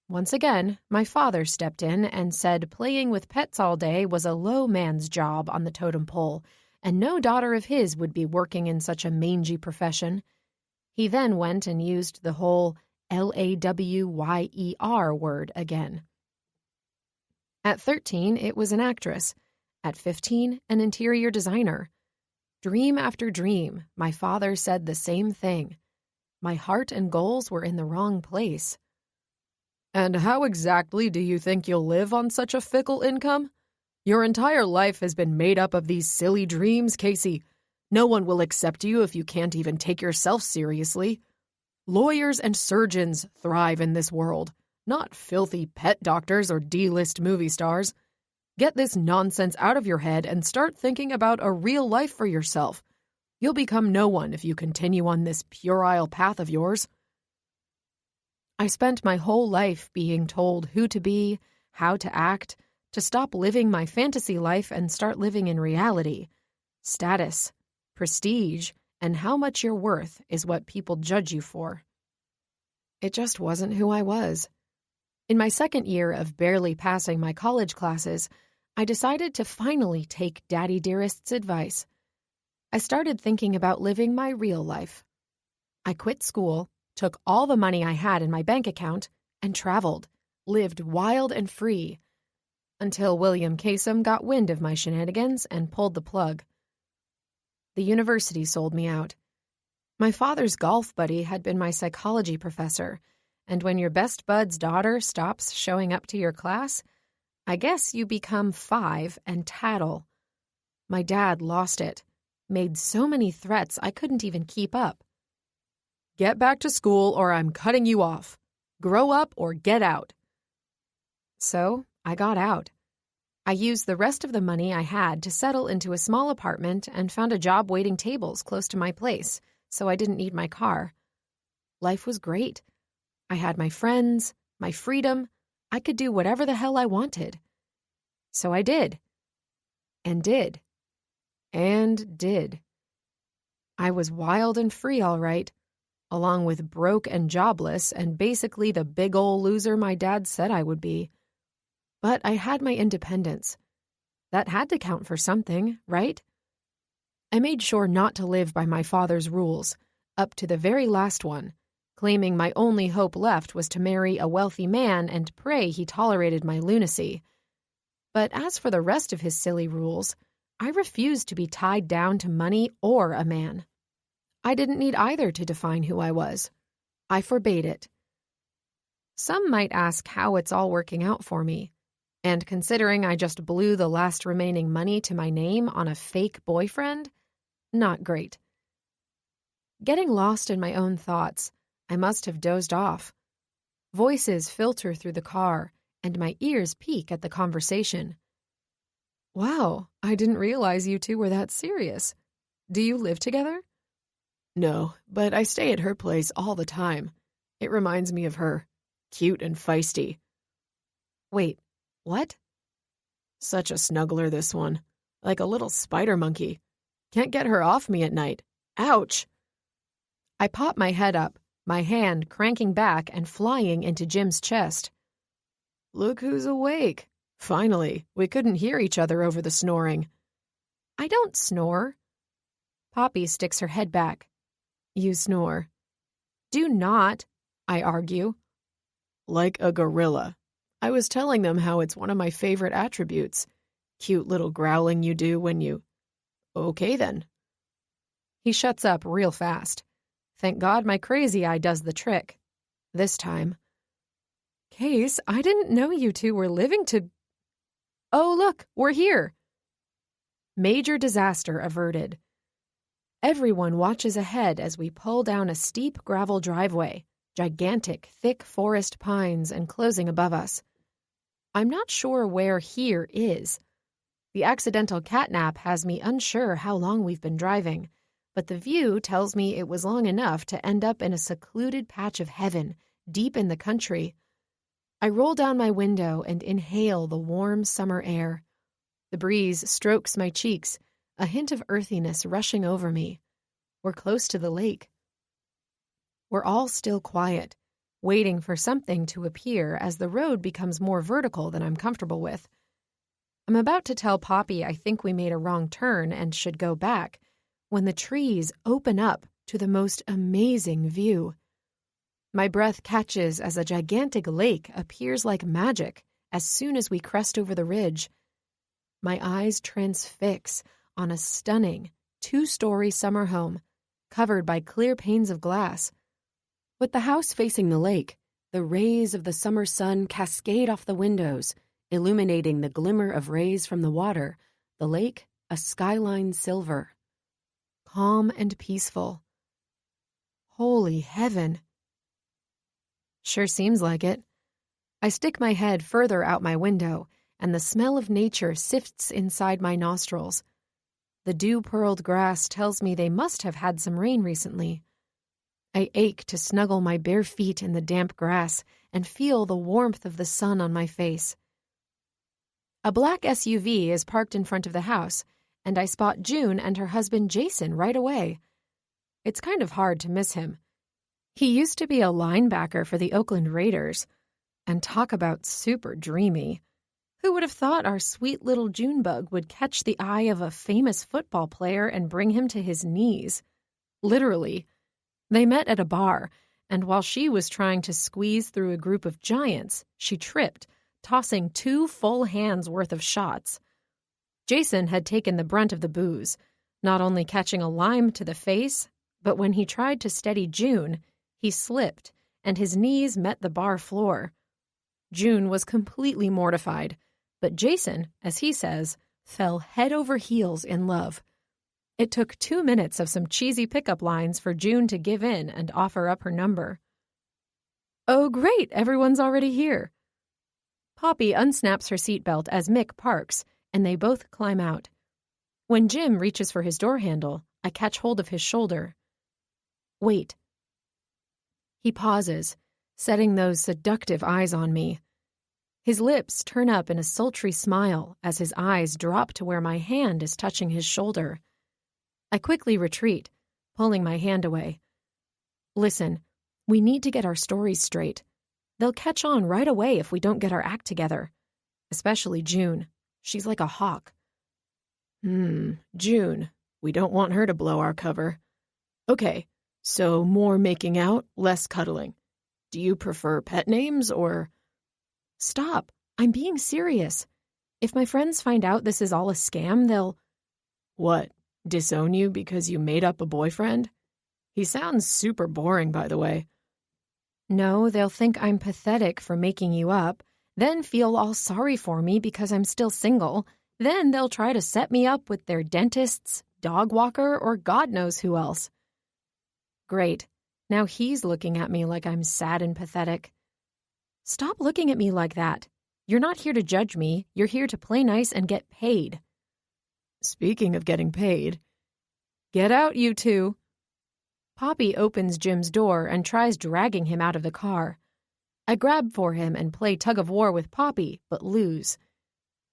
Once again, my father stepped in and said playing with pets all day was a low man's job on the totem pole, and no daughter of his would be working in such a mangy profession. He then went and used the whole LAWYER word again. At 13, it was an actress. At 15, an interior designer. Dream after dream, my father said the same thing. My heart and goals were in the wrong place. And how exactly do you think you'll live on such a fickle income? Your entire life has been made up of these silly dreams, Casey. No one will accept you if you can't even take yourself seriously. Lawyers and surgeons thrive in this world, not filthy pet doctors or D-list movie stars. Get this nonsense out of your head and start thinking about a real life for yourself. You'll become no one if you continue on this puerile path of yours. I spent my whole life being told who to be, how to act, to stop living my fantasy life and start living in reality. Status, prestige, and how much you're worth is what people judge you for. It just wasn't who I was. In my second year of barely passing my college classes, I decided to finally take Daddy Dearest's advice. I started thinking about living my real life. I quit school, took all the money I had in my bank account, and traveled, lived wild and free, until William Casem got wind of my shenanigans and pulled the plug. The university sold me out. My father's golf buddy had been my psychology professor, and when your best bud's daughter stops showing up to your class, I guess you become 5 and tattle. My dad lost it, made so many threats I couldn't even keep up. Get back to school or I'm cutting you off. Grow up or get out. So I got out. I used the rest of the money I had to settle into a small apartment and found a job waiting tables close to my place, so I didn't need my car. Life was great. I had my friends, my freedom. I could do whatever the hell I wanted. So I did. And did. And did. I was wild and free, all right, along with broke and jobless and basically the big ol' loser my dad said I would be. But I had my independence. That had to count for something, right? I made sure not to live by my father's rules, up to the very last one, claiming my only hope left was to marry a wealthy man and pray he tolerated my lunacy. But as for the rest of his silly rules, I refused to be tied down to money or a man. I didn't need either to define who I was. I forbade it. Some might ask how it's all working out for me. And considering I just blew the last remaining money to my name on a fake boyfriend, not great. Getting lost in my own thoughts, I must have dozed off. Voices filter through the car, and my ears peek at the conversation. Wow, I didn't realize you two were that serious. Do you live together? No, but I stay at her place all the time. It reminds me of her. Cute and feisty. Wait, what? Such a snuggler, this one. Like a little spider monkey. Can't get her off me at night. Ouch! I pop my head up, my hand cranking back and flying into Jim's chest. Look who's awake. Finally, we couldn't hear each other over the snoring. I don't snore. Poppy sticks her head back. You snore. Do not, I argue. Like a gorilla. I was telling them how it's one of my favorite attributes. Cute little growling you do when you... Okay then. He shuts up real fast. Thank God my crazy eye does the trick. This time. Case, I didn't know you two were living to... Oh, look, we're here. Major disaster averted. Everyone watches ahead as we pull down a steep gravel driveway, gigantic, thick forest pines enclosing above us. I'm not sure where here is. The accidental catnap has me unsure how long we've been driving, but the view tells me it was long enough to end up in a secluded patch of heaven, deep in the country. I roll down my window and inhale the warm summer air. The breeze strokes my cheeks, a hint of earthiness rushing over me. We're close to the lake. We're all still quiet, waiting for something to appear as the road becomes more vertical than I'm comfortable with. I'm about to tell Poppy I think we made a wrong turn and should go back, when the trees open up to the most amazing view. My breath catches as a gigantic lake appears like magic as soon as we crest over the ridge. My eyes transfix on a stunning 2-story summer home covered by clear panes of glass. With the house facing the lake, the rays of the summer sun cascade off the windows, illuminating the glimmer of rays from the water, the lake a skyline silver. Calm and peaceful. Holy heaven. Sure seems like it. I stick my head further out my window, and the smell of nature sifts inside my nostrils. The dew-pearled grass tells me they must have had some rain recently. I ache to snuggle my bare feet in the damp grass and feel the warmth of the sun on my face. A black SUV is parked in front of the house, and I spot June and her husband Jason right away. It's kind of hard to miss him. He used to be a linebacker for the Oakland Raiders, and talk about super dreamy. Who would have thought our sweet little Junebug would catch the eye of a famous football player and bring him to his knees? Literally. They met at a bar, and while she was trying to squeeze through a group of giants, she tripped, tossing 2 full hands' worth of shots. Jason had taken the brunt of the booze, not only catching a lime to the face, but when he tried to steady June, he slipped, and his knees met the bar floor. June was completely mortified, but Jason, as he says, fell head over heels in love. It took 2 minutes of some cheesy pickup lines for June to give in and offer up her number. Oh, great, everyone's already here. Poppy unsnaps her seatbelt as Mick parks, and they both climb out. When Jim reaches for his door handle, I catch hold of his shoulder. Wait. He pauses, setting those seductive eyes on me. His lips turn up in a sultry smile as his eyes drop to where my hand is touching his shoulder. I quickly retreat, pulling my hand away. Listen, we need to get our stories straight. They'll catch on right away if we don't get our act together. Especially June. She's like a hawk. June. We don't want her to blow our cover. Okay, so more making out, less cuddling. Do you prefer pet names or... Stop. I'm being serious. If my friends find out this is all a scam, they'll... What? Disown you because you made up a boyfriend? He sounds super boring, by the way. No, they'll think I'm pathetic for making you up, then feel all sorry for me because I'm still single. Then they'll try to set me up with their dentists, dog walker, or God knows who else. Great. Now he's looking at me like I'm sad and pathetic. Stop looking at me like that. You're not here to judge me. You're here to play nice and get paid. Speaking of getting paid, get out, you two. Poppy opens Jim's door and tries dragging him out of the car. I grab for him and play tug-of-war with Poppy, but lose.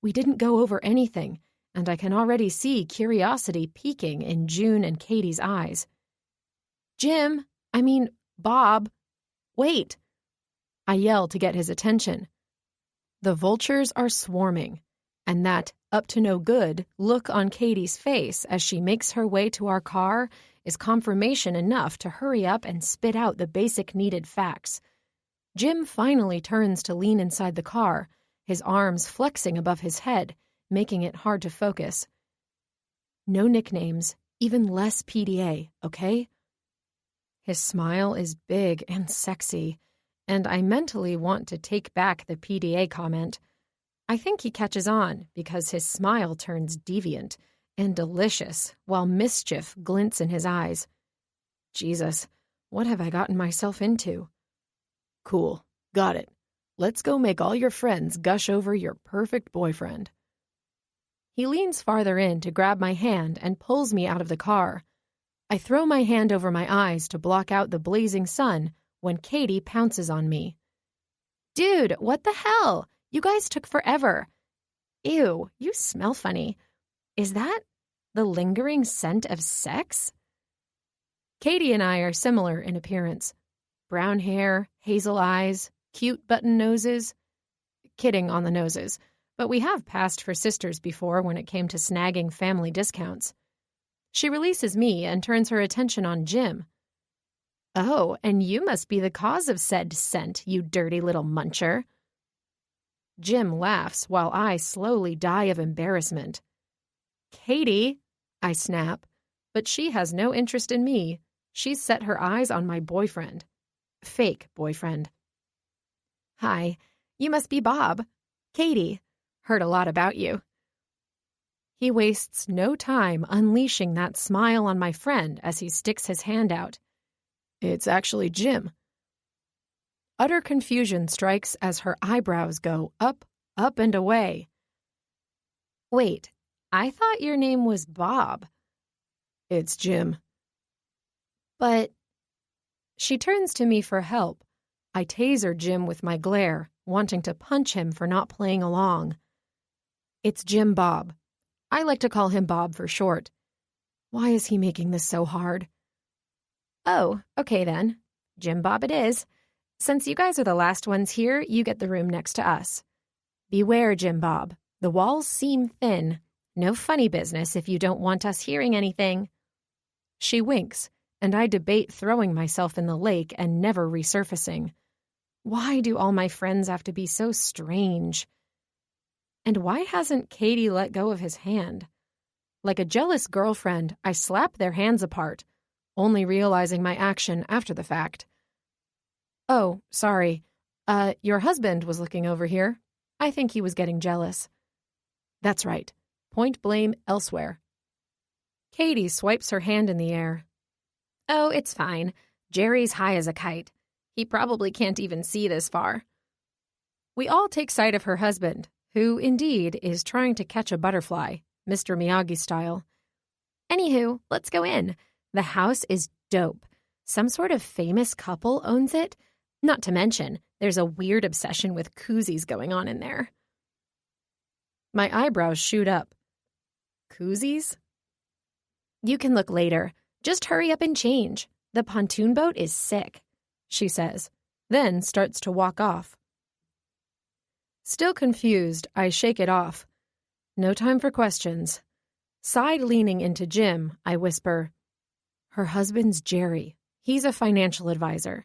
We didn't go over anything, and I can already see curiosity peeking in June and Katie's eyes. Bob, wait! I yell to get his attention. The vultures are swarming, and that up-to-no-good look on Katie's face as she makes her way to our car is confirmation enough to hurry up and spit out the basic needed facts. Jim finally turns to lean inside the car, his arms flexing above his head, making it hard to focus. No nicknames, even less PDA, okay? His smile is big and sexy, and I mentally want to take back the PDA comment. I think he catches on because his smile turns deviant and delicious while mischief glints in his eyes. Jesus, what have I gotten myself into? Cool, got it. Let's go make all your friends gush over your perfect boyfriend. He leans farther in to grab my hand and pulls me out of the car. I throw my hand over my eyes to block out the blazing sun when Katie pounces on me. Dude, what the hell? You guys took forever. Ew, you smell funny. Is that the lingering scent of sex? Katie and I are similar in appearance. Brown hair, hazel eyes, cute button noses. Kidding on the noses, but we have passed for sisters before when it came to snagging family discounts. She releases me and turns her attention on Jim. Oh, and you must be the cause of said scent, you dirty little muncher. Jim laughs while I slowly die of embarrassment. Katie, I snap, but she has no interest in me. She's set her eyes on my boyfriend. Fake boyfriend. Hi, you must be Bob. Katie, heard a lot about you. He wastes no time unleashing that smile on my friend as he sticks his hand out. It's actually Jim. Utter confusion strikes as her eyebrows go up, up, and away. Wait, I thought your name was Bob. It's Jim. But she turns to me for help. I taser Jim with my glare, wanting to punch him for not playing along. It's Jim Bob. I like to call him Bob for short. Why is he making this so hard? Oh, okay then. Jim Bob it is. Since you guys are the last ones here, you get the room next to us. Beware, Jim Bob. The walls seem thin. No funny business if you don't want us hearing anything. She winks, and I debate throwing myself in the lake and never resurfacing. Why do all my friends have to be so strange? And why hasn't Katie let go of his hand? Like a jealous girlfriend, I slap their hands apart, only realizing my action after the fact. Oh, sorry. Your husband was looking over here. I think he was getting jealous. That's right. Point blame elsewhere. Katie swipes her hand in the air. Oh, it's fine. Jerry's high as a kite. He probably can't even see this far. We all take sight of her husband, who, indeed, is trying to catch a butterfly, Mr. Miyagi style. Anywho, let's go in. The house is dope. Some sort of famous couple owns it. Not to mention, there's a weird obsession with koozies going on in there. My eyebrows shoot up. Koozies? You can look later. Just hurry up and change. The pontoon boat is sick, she says, then starts to walk off. Still confused, I shake it off. No time for questions. Side-leaning into Jim, I whisper, her husband's Jerry. He's a financial advisor.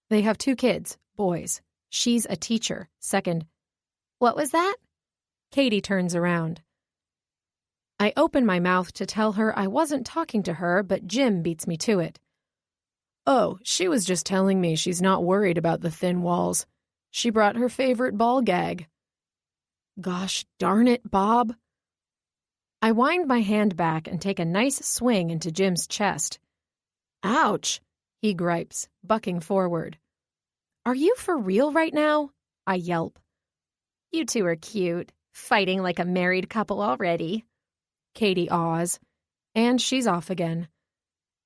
They have 2 kids, boys. She's a teacher, second. What was that? Katie turns around. I open my mouth to tell her I wasn't talking to her, but Jim beats me to it. Oh, she was just telling me she's not worried about the thin walls. She brought her favorite ball gag. Gosh darn it, Bob. I wind my hand back and take a nice swing into Jim's chest. Ouch, he gripes, bucking forward. Are you for real right now? I yelp. You two are cute, fighting like a married couple already. Katie awes, and she's off again.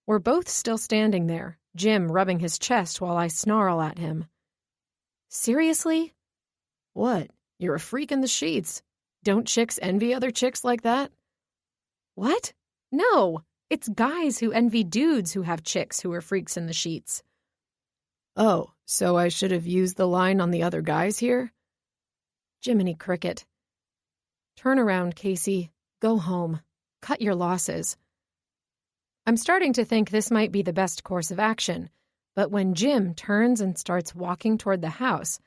We're both still standing there, Jim rubbing his chest while I snarl at him. Seriously? What? You're a freak in the sheets. Don't chicks envy other chicks like that? What? No, it's guys who envy dudes who have chicks who are freaks in the sheets. Oh, so I should have used the line on the other guys here? Jiminy Cricket. Turn around, Casey. Go home. Cut your losses. I'm starting to think this might be the best course of action, but when Jim turns and starts walking toward the house,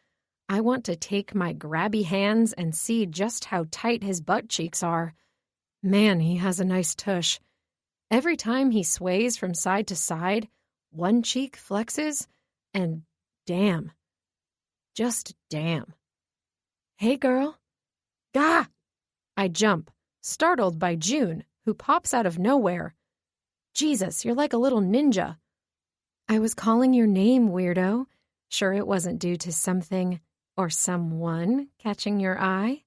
I want to take my grabby hands and see just how tight his butt cheeks are. Man, he has a nice tush. Every time he sways from side to side, one cheek flexes, and damn. Just damn. Hey, girl. Gah! I jump, startled by June, who pops out of nowhere. Jesus, you're like a little ninja. I was calling your name, weirdo. Sure it wasn't due to something or someone catching your eye?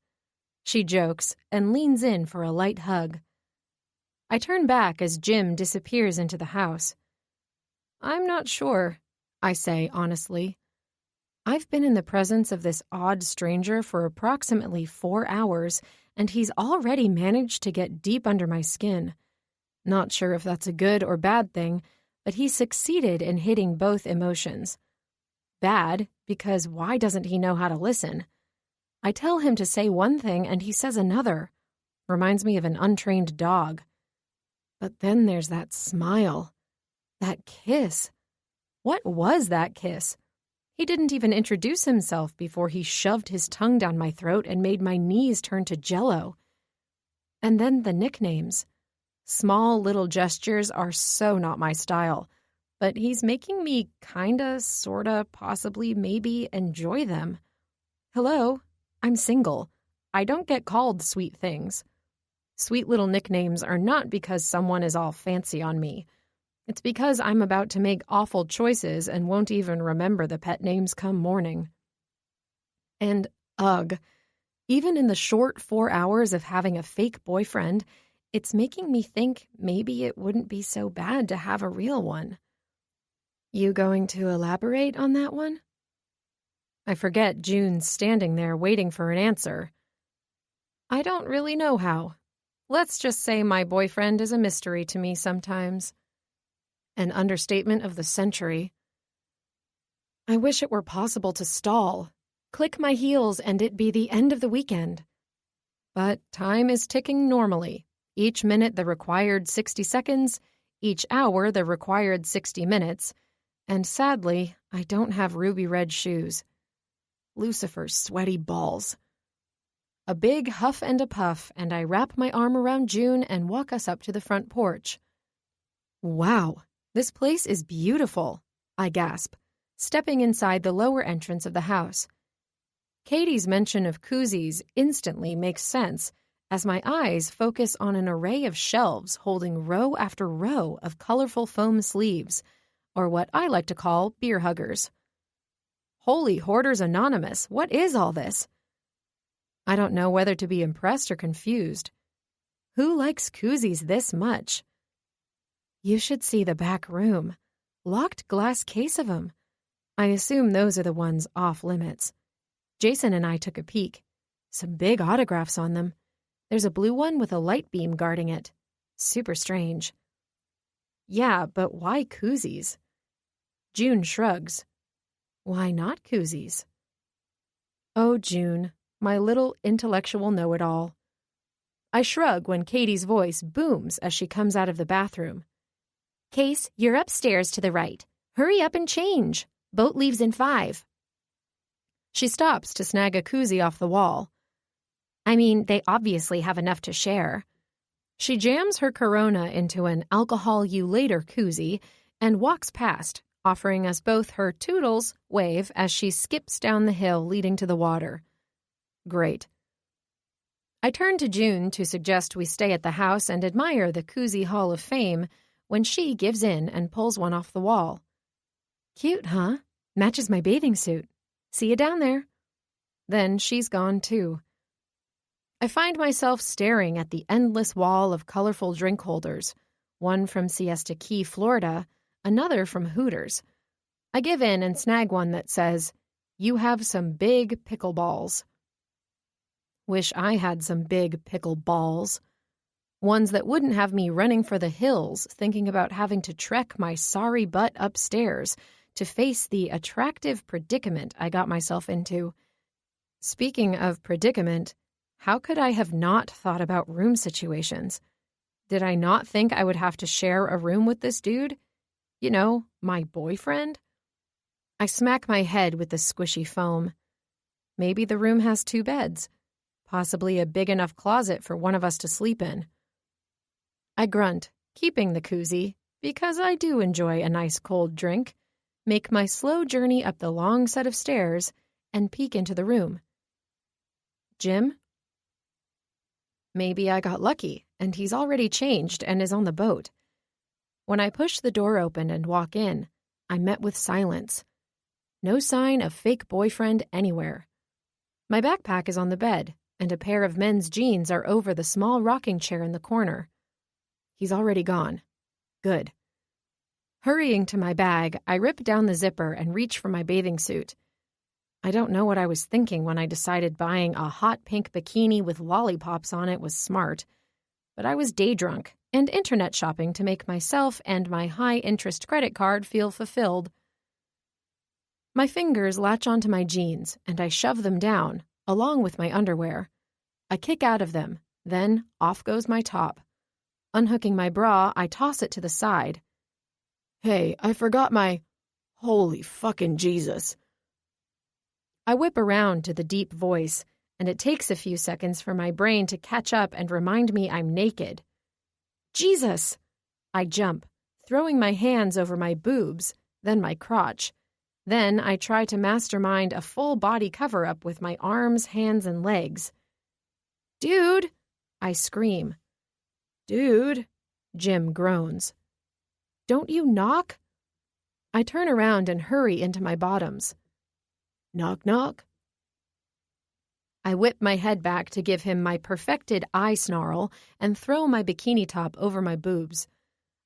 She jokes and leans in for a light hug. I turn back as Jim disappears into the house. I'm not sure, I say honestly. I've been in the presence of this odd stranger for approximately 4 hours, and he's already managed to get deep under my skin. Not sure if that's a good or bad thing, but he succeeded in hitting both emotions. Bad, because why doesn't he know how to listen? I tell him to say one thing and he says another. Reminds me of an untrained dog. But then there's that smile. That kiss. What was that kiss? He didn't even introduce himself before he shoved his tongue down my throat and made my knees turn to jello. And then the nicknames. Small little gestures are so not my style, but he's making me kinda, sorta, possibly, maybe enjoy them. Hello, I'm single. I don't get called sweet things. Sweet little nicknames are not because someone is all fancy on me. It's because I'm about to make awful choices and won't even remember the pet names come morning. And ugh, even in the short 4 hours of having a fake boyfriend, it's making me think maybe it wouldn't be so bad to have a real one. You going to elaborate on that one? I forget June's standing there waiting for an answer. I don't really know how. Let's just say my boyfriend is a mystery to me sometimes. An understatement of the century. I wish it were possible to stall, click my heels, and it be the end of the weekend. But time is ticking normally. Each minute the required 60 seconds, each hour the required 60 minutes, and sadly, I don't have ruby red shoes. Lucifer's sweaty balls. A big huff and a puff, and I wrap my arm around June and walk us up to the front porch. Wow, this place is beautiful, I gasp, stepping inside the lower entrance of the house. Katie's mention of koozies instantly makes sense, as my eyes focus on an array of shelves holding row after row of colorful foam sleeves, or what I like to call beer huggers. Holy Hoarders Anonymous, what is all this? I don't know whether to be impressed or confused. Who likes koozies this much? You should see the back room. Locked glass case of them. I assume those are the ones off limits. Jason and I took a peek. Some big autographs on them. There's a blue one with a light beam guarding it. Super strange. Yeah, but why koozies? June shrugs. Why not koozies? Oh, June, my little intellectual know-it-all. I shrug when Katie's voice booms as she comes out of the bathroom. Case, you're upstairs to the right. Hurry up and change. Boat leaves in 5. She stops to snag a koozie off the wall. I mean, they obviously have enough to share. She jams her Corona into an alcohol you later koozie and walks past, offering us both her toodles wave as she skips down the hill leading to the water. Great. I turn to June to suggest we stay at the house and admire the koozie Hall of Fame when she gives in and pulls one off the wall. Cute, huh? Matches my bathing suit. See you down there. Then she's gone too. I find myself staring at the endless wall of colorful drink holders, one from Siesta Key, Florida, another from Hooters. I give in and snag one that says, "You have some big pickleballs." Wish I had some big pickle balls. Ones that wouldn't have me running for the hills, thinking about having to trek my sorry butt upstairs to face the attractive predicament I got myself into. Speaking of predicament, how could I have not thought about room situations? Did I not think I would have to share a room with this dude? You know, my boyfriend? I smack my head with the squishy foam. Maybe the room has 2 beds, possibly a big enough closet for one of us to sleep in. I grunt, keeping the koozie, because I do enjoy a nice cold drink, make my slow journey up the long set of stairs, and peek into the room. Jim? Maybe I got lucky, and he's already changed and is on the boat. When I push the door open and walk in, I'm met with silence. No sign of fake boyfriend anywhere. My backpack is on the bed, and a pair of men's jeans are over the small rocking chair in the corner. He's already gone. Good. Hurrying to my bag, I rip down the zipper and reach for my bathing suit. I don't know what I was thinking when I decided buying a hot pink bikini with lollipops on it was smart, but I was day drunk and internet shopping to make myself and my high-interest credit card feel fulfilled. My fingers latch onto my jeans, and I shove them down, along with my underwear. I kick out of them, then off goes my top. Unhooking my bra, I toss it to the side. Hey, I forgot my... Holy fucking Jesus. I whip around to the deep voice, and it takes a few seconds for my brain to catch up and remind me I'm naked. Jesus! I jump, throwing my hands over my boobs, then my crotch. Then I try to mastermind a full-body cover-up with my arms, hands, and legs. Dude! I scream. Dude! Jim groans. Don't you knock? I turn around and hurry into my bottoms. Knock, knock. I whip my head back to give him my perfected eye snarl and throw my bikini top over my boobs.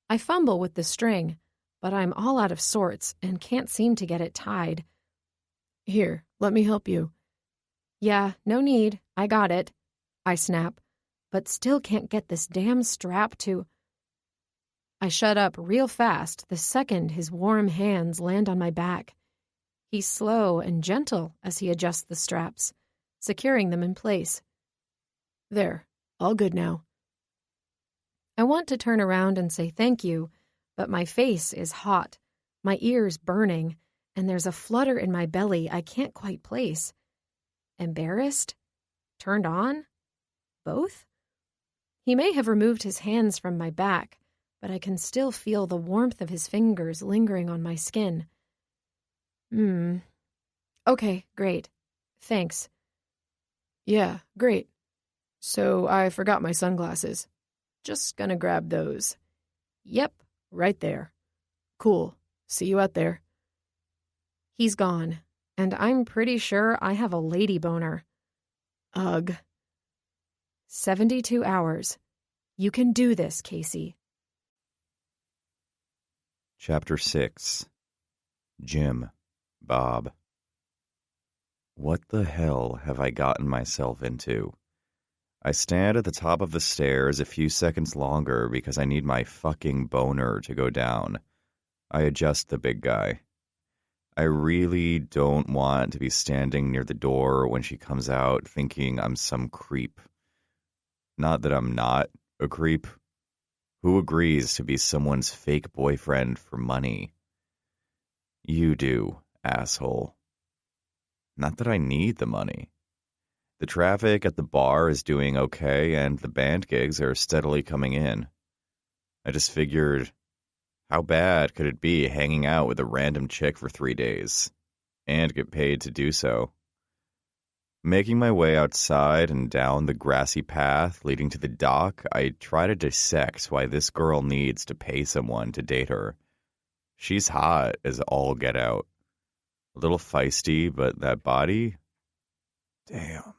I fumble with the string, but I'm all out of sorts and can't seem to get it tied. Here, let me help you. Yeah, no need. I got it. I snap, but still can't get this damn strap to... I shut up real fast the second his warm hands land on my back. He's slow and gentle as he adjusts the straps, securing them in place. There, all good now. I want to turn around and say thank you, but my face is hot, my ears burning, and there's a flutter in my belly I can't quite place. Embarrassed? Turned on? Both? He may have removed his hands from my back, but I can still feel the warmth of his fingers lingering on my skin. Okay, great. Thanks. Yeah, great. So I forgot my sunglasses. Just gonna grab those. Yep, right there. Cool. See you out there. He's gone, and I'm pretty sure I have a lady boner. Ugh. 72 hours. You can do this, Casey. Chapter 6. Jim. Bob. What the hell have I gotten myself into? I stand at the top of the stairs a few seconds longer because I need my fucking boner to go down. I adjust the big guy. I really don't want to be standing near the door when she comes out thinking I'm some creep. Not that I'm not a creep. Who agrees to be someone's fake boyfriend for money? You do, asshole. Not that I need the money. The traffic at the bar is doing okay, and the band gigs are steadily coming in. I just figured, how bad could it be hanging out with a random chick for 3 days, and get paid to do so? Making my way outside and down the grassy path leading to the dock, I try to dissect why this girl needs to pay someone to date her. She's hot as all get out. A little feisty, but that body? Damn.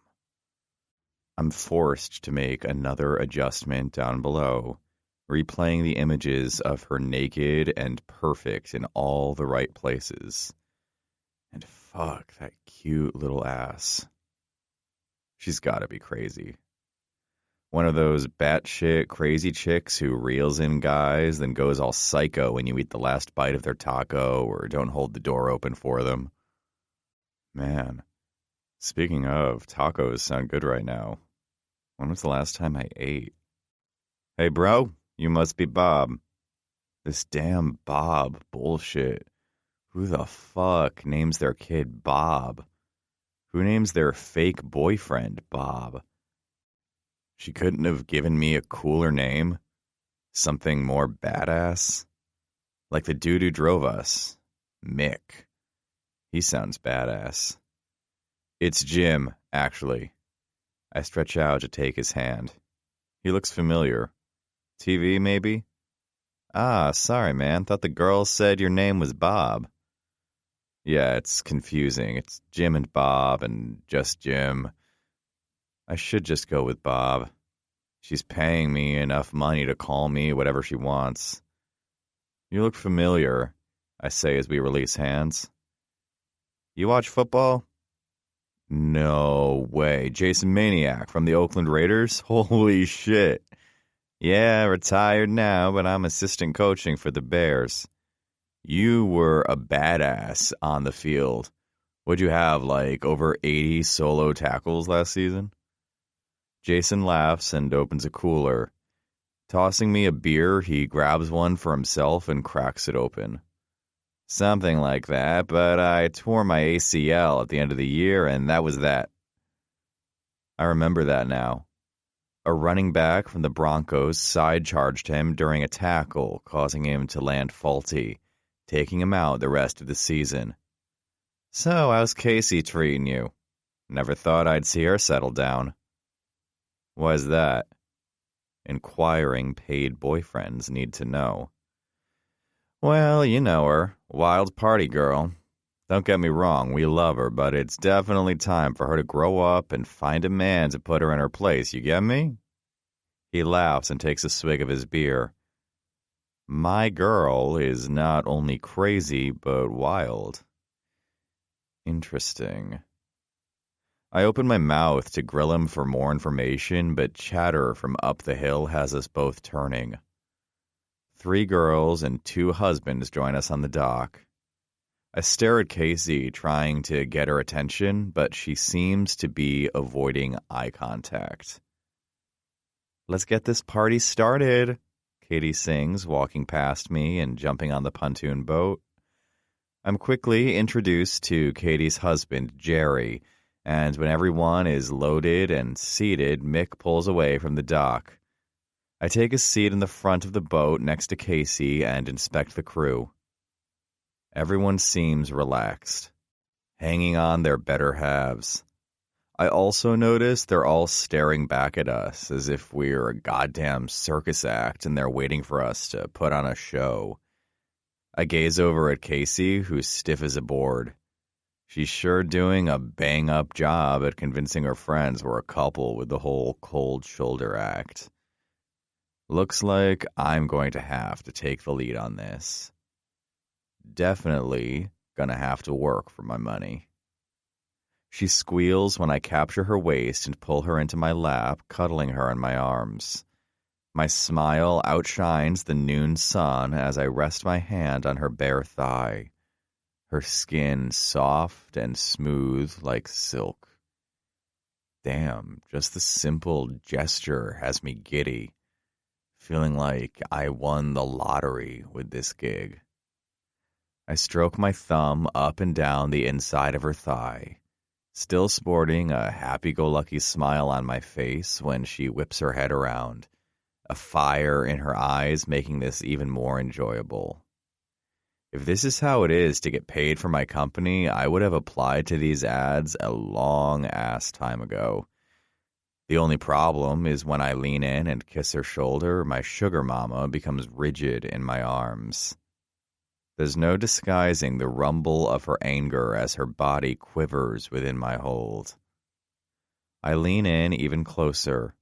I'm forced to make another adjustment down below, replaying the images of her naked and perfect in all the right places. And fuck that cute little ass. She's gotta be crazy. One of those batshit crazy chicks who reels in guys, then goes all psycho when you eat the last bite of their taco or don't hold the door open for them. Man, speaking of, tacos sound good right now. When was the last time I ate? Hey, bro, you must be Bob. This damn Bob bullshit. Who the fuck names their kid Bob? Who names their fake boyfriend Bob? She couldn't have given me a cooler name? Something more badass? Like the dude who drove us, Mick. He sounds badass. It's Jim, actually. I stretch out to take his hand. He looks familiar. TV, maybe? Ah, sorry, man. Thought the girl said your name was Bob. Yeah, it's confusing. It's Jim and Bob and just Jim. I should just go with Bob. She's paying me enough money to call me whatever she wants. You look familiar, I say as we release hands. You watch football? No way. Jason Maniac from the Oakland Raiders? Holy shit. Yeah, retired now, but I'm assistant coaching for the Bears. You were a badass on the field. What'd you have, like over 80 solo tackles last season? Jason laughs and opens a cooler. Tossing me a beer, he grabs one for himself and cracks it open. Something like that, but I tore my ACL at the end of the year, and that was that. I remember that now. A running back from the Broncos side-charged him during a tackle, causing him to land faulty, taking him out the rest of the season. So, how's Casey treating you? Never thought I'd see her settle down. Why's that? Inquiring paid boyfriends need to know. Well, you know her. Wild party girl. Don't get me wrong, we love her, but it's definitely time for her to grow up and find a man to put her in her place, you get me? He laughs and takes a swig of his beer. My girl is not only crazy, but wild. Interesting. I open my mouth to grill him for more information, but chatter from up the hill has us both turning. 3 girls and 2 husbands join us on the dock. I stare at Casey, trying to get her attention, but she seems to be avoiding eye contact. Let's get this party started, Katie sings, walking past me and jumping on the pontoon boat. I'm quickly introduced to Katie's husband, Jerry, and when everyone is loaded and seated, Mick pulls away from the dock. I take a seat in the front of the boat next to Casey and inspect the crew. Everyone seems relaxed, hanging on their better halves. I also notice they're all staring back at us as if we're a goddamn circus act and they're waiting for us to put on a show. I gaze over at Casey, who's stiff as a board. She's sure doing a bang-up job at convincing her friends we're a couple with the whole cold shoulder act. Looks like I'm going to have to take the lead on this. Definitely gonna have to work for my money. She squeals when I capture her waist and pull her into my lap, cuddling her in my arms. My smile outshines the noon sun as I rest my hand on her bare thigh, her skin soft and smooth like silk. Damn, just the simple gesture has me giddy, feeling like I won the lottery with this gig. I stroke my thumb up and down the inside of her thigh, still sporting a happy-go-lucky smile on my face when she whips her head around, a fire in her eyes making this even more enjoyable. If this is how it is to get paid for my company, I would have applied to these ads a long-ass time ago. The only problem is when I lean in and kiss her shoulder, my sugar mama becomes rigid in my arms. There's no disguising the rumble of her anger as her body quivers within my hold. I lean in even closer,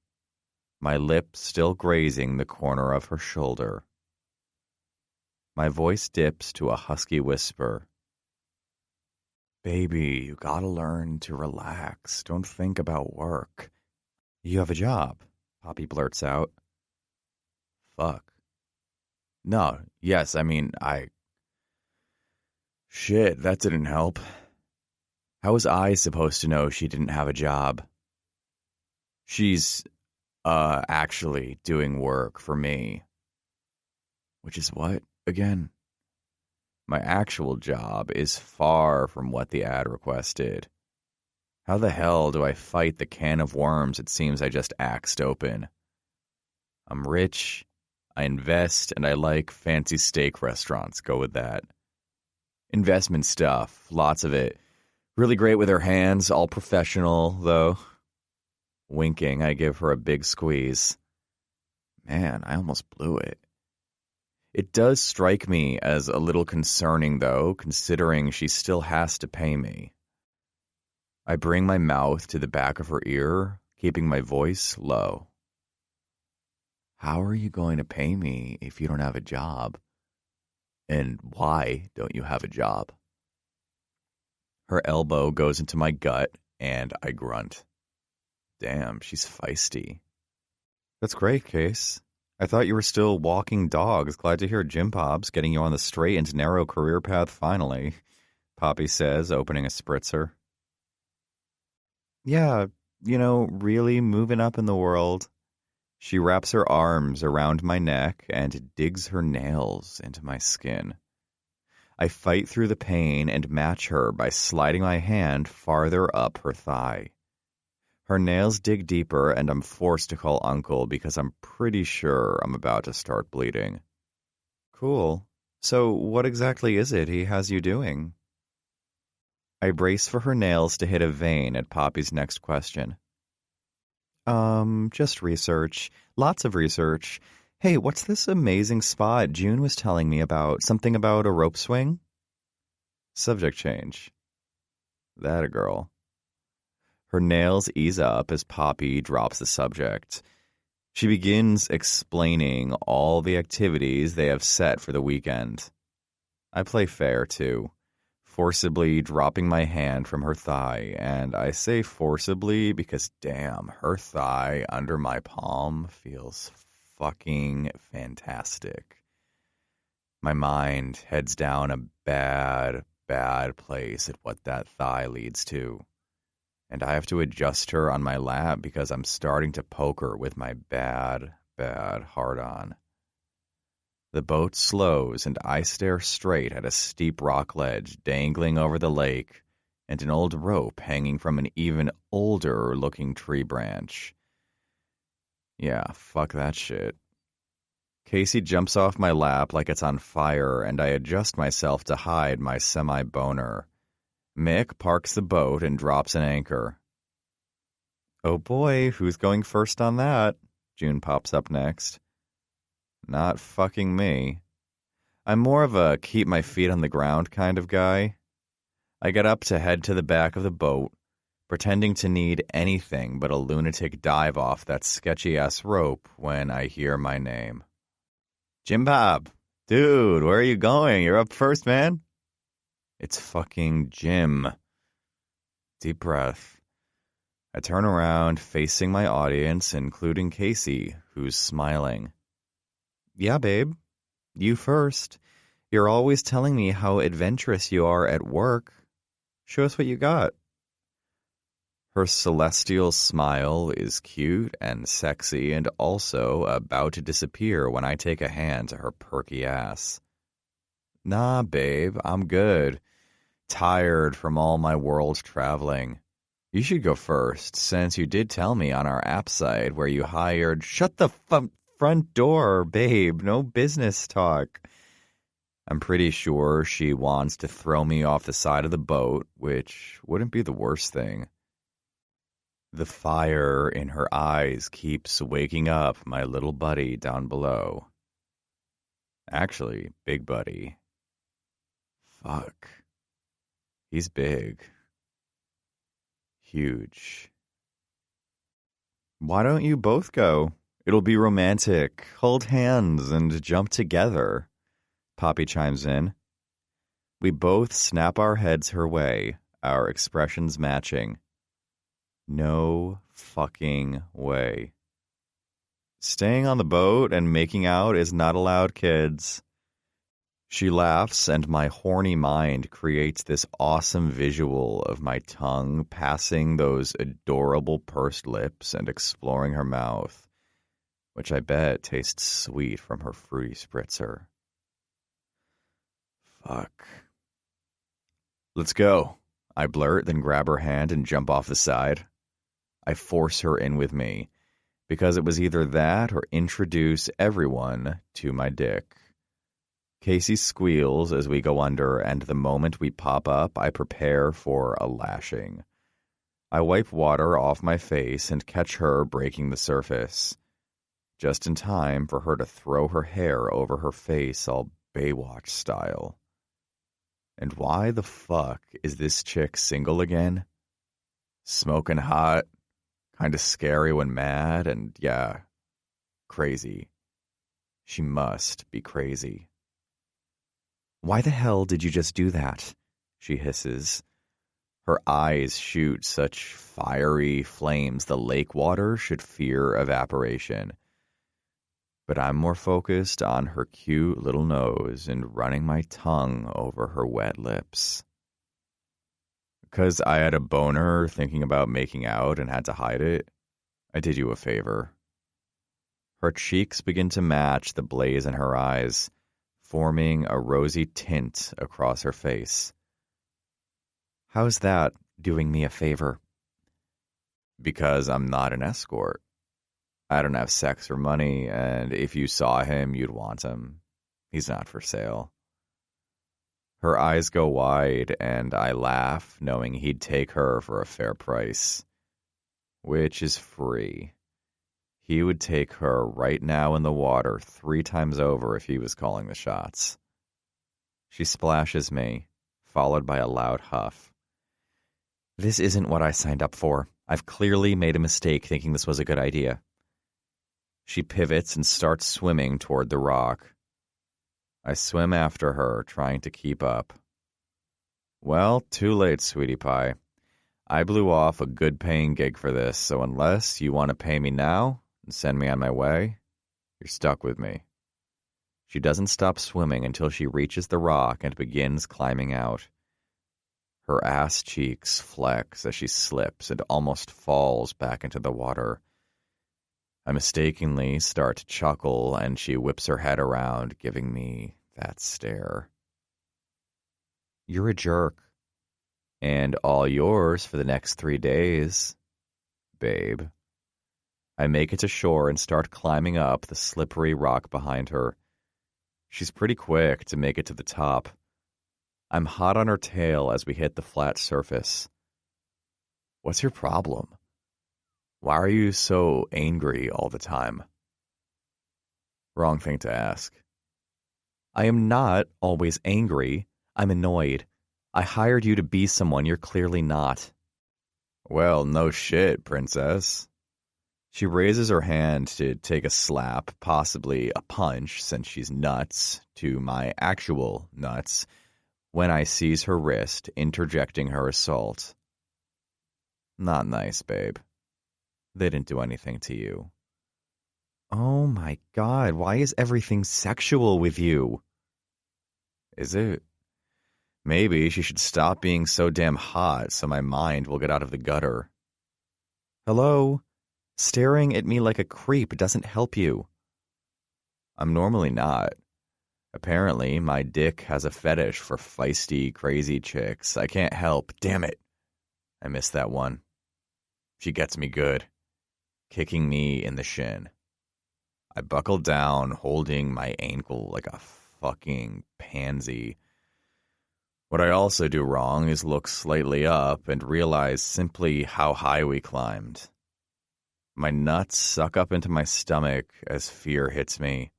my lips still grazing the corner of her shoulder. My voice dips to a husky whisper. Baby, you gotta learn to relax. Don't think about work. You have a job, Poppy blurts out. Fuck. No, yes, I mean, Shit, that didn't help. How was I supposed to know she didn't have a job? She's, actually doing work for me. Which is what, again? My actual job is far from what the ad requested. How the hell do I fight the can of worms it seems I just axed open? I'm rich, I invest, and I like fancy steak restaurants. Go with that. Investment stuff, lots of it. Really great with her hands, all professional, though. Winking, I give her a big squeeze. Man, I almost blew it. It does strike me as a little concerning, though, considering she still has to pay me. I bring my mouth to the back of her ear, keeping my voice low. How are you going to pay me if you don't have a job? And why don't you have a job? Her elbow goes into my gut, and I grunt. Damn, she's feisty. That's great, Case. I thought you were still walking dogs. Glad to hear Jim Bob's getting you on the straight and narrow career path finally, Poppy says, opening a spritzer. Yeah, really moving up in the world. She wraps her arms around my neck and digs her nails into my skin. I fight through the pain and match her by sliding my hand farther up her thigh. Her nails dig deeper, and I'm forced to call Uncle because I'm pretty sure I'm about to start bleeding. Cool. So what exactly is it he has you doing? I brace for her nails to hit a vein at Poppy's next question. Just research. Lots of research. Hey, what's this amazing spot June was telling me about? Something about a rope swing? Subject change. That a girl. Her nails ease up as Poppy drops the subject. She begins explaining all the activities they have set for the weekend. I play fair, too, forcibly dropping my hand from her thigh, and I say forcibly because, damn, her thigh under my palm feels fucking fantastic. My mind heads down a bad place at what that thigh leads to. And I have to adjust her on my lap because I'm starting to poke her with my bad hard-on. The boat slows and I stare straight at a steep rock ledge dangling over the lake and an old rope hanging from an even older-looking tree branch. Yeah, fuck that shit. Casey jumps off my lap like it's on fire and I adjust myself to hide my semi-boner. Mick parks the boat and drops an anchor. Oh boy, who's going first on that? June pops up next. Not fucking me. I'm more of a keep my feet on the ground kind of guy. I get up to head to the back of the boat, pretending to need anything but a lunatic dive off that sketchy-ass rope when I hear my name. Jim Bob! Dude, where are you going? You're up first, man. It's fucking Jim. Deep breath. I turn around, facing my audience, including Casey, who's smiling. Yeah, babe. You first. You're always telling me how adventurous you are at work. Show us what you got. Her celestial smile is cute and sexy and also about to disappear when I take a hand to her perky ass. Nah, babe, I'm good. Tired from all my world traveling. You should go first, since you did tell me on our app site where you hired... Shut the front door, babe. No business talk. I'm pretty sure she wants to throw me off the side of the boat, which wouldn't be the worst thing. The fire in her eyes keeps waking up my little buddy down below. Actually, big buddy. Fuck. He's big. Huge. Why don't you both go? It'll be romantic. Hold hands and jump together. Poppy chimes in. We both snap our heads her way, our expressions matching. No fucking way. Staying on the boat and making out is not allowed, kids. She laughs, and my horny mind creates this awesome visual of my tongue passing those adorable pursed lips and exploring her mouth, which I bet tastes sweet from her fruity spritzer. Fuck. Let's go, I blurt, then grab her hand and jump off the side. I force her in with me, because it was either that or introduce everyone to my dick. Casey squeals as we go under, and the moment we pop up, I prepare for a lashing. I wipe water off my face and catch her breaking the surface, just in time for her to throw her hair over her face all Baywatch style. And why the fuck is this chick single again? Smoking hot, kind of scary when mad, and yeah, crazy. She must be crazy. Why the hell did you just do that? She hisses. Her eyes shoot such fiery flames the lake water should fear evaporation. But I'm more focused on her cute little nose and running my tongue over her wet lips. 'Cause I had a boner thinking about making out and had to hide it, I did you a favor. Her cheeks begin to match the blaze in her eyes, forming a rosy tint across her face. How's that doing me a favor? Because I'm not an escort. I don't have sex or money, and if you saw him, you'd want him. He's not for sale. Her eyes go wide, and I laugh, knowing he'd take her for a fair price, which is free. He would take her right now in the water 3 times over if he was calling the shots. She splashes me, followed by a loud huff. This isn't what I signed up for. I've clearly made a mistake thinking this was a good idea. She pivots and starts swimming toward the rock. I swim after her, trying to keep up. Well, too late, sweetie pie. I blew off a good-paying gig for this, so unless you want to pay me now and send me on my way, you're stuck with me. She doesn't stop swimming until she reaches the rock and begins climbing out. Her ass cheeks flex as she slips and almost falls back into the water. I mistakenly start to chuckle, and she whips her head around, giving me that stare. You're a jerk. And all yours for the next 3 days, babe. I make it to shore and start climbing up the slippery rock behind her. She's pretty quick to make it to the top. I'm hot on her tail as we hit the flat surface. What's your problem? Why are you so angry all the time? Wrong thing to ask. I am not always angry. I'm annoyed. I hired you to be someone you're clearly not. Well, no shit, princess. She raises her hand to take a slap, possibly a punch, since she's nuts, to my actual nuts, when I seize her wrist, interjecting her assault. Not nice, babe. They didn't do anything to you. Oh my God, why is everything sexual with you? Is it? Maybe she should stop being so damn hot so my mind will get out of the gutter. Hello? Staring at me like a creep doesn't help you. I'm normally not. Apparently, my dick has a fetish for feisty, crazy chicks. I can't help. Damn it. I missed that one. She gets me good, kicking me in the shin. I buckle down, holding my ankle like a fucking pansy. What I also do wrong is look slightly up and realize simply how high we climbed. My nuts suck up into my stomach as fear hits me.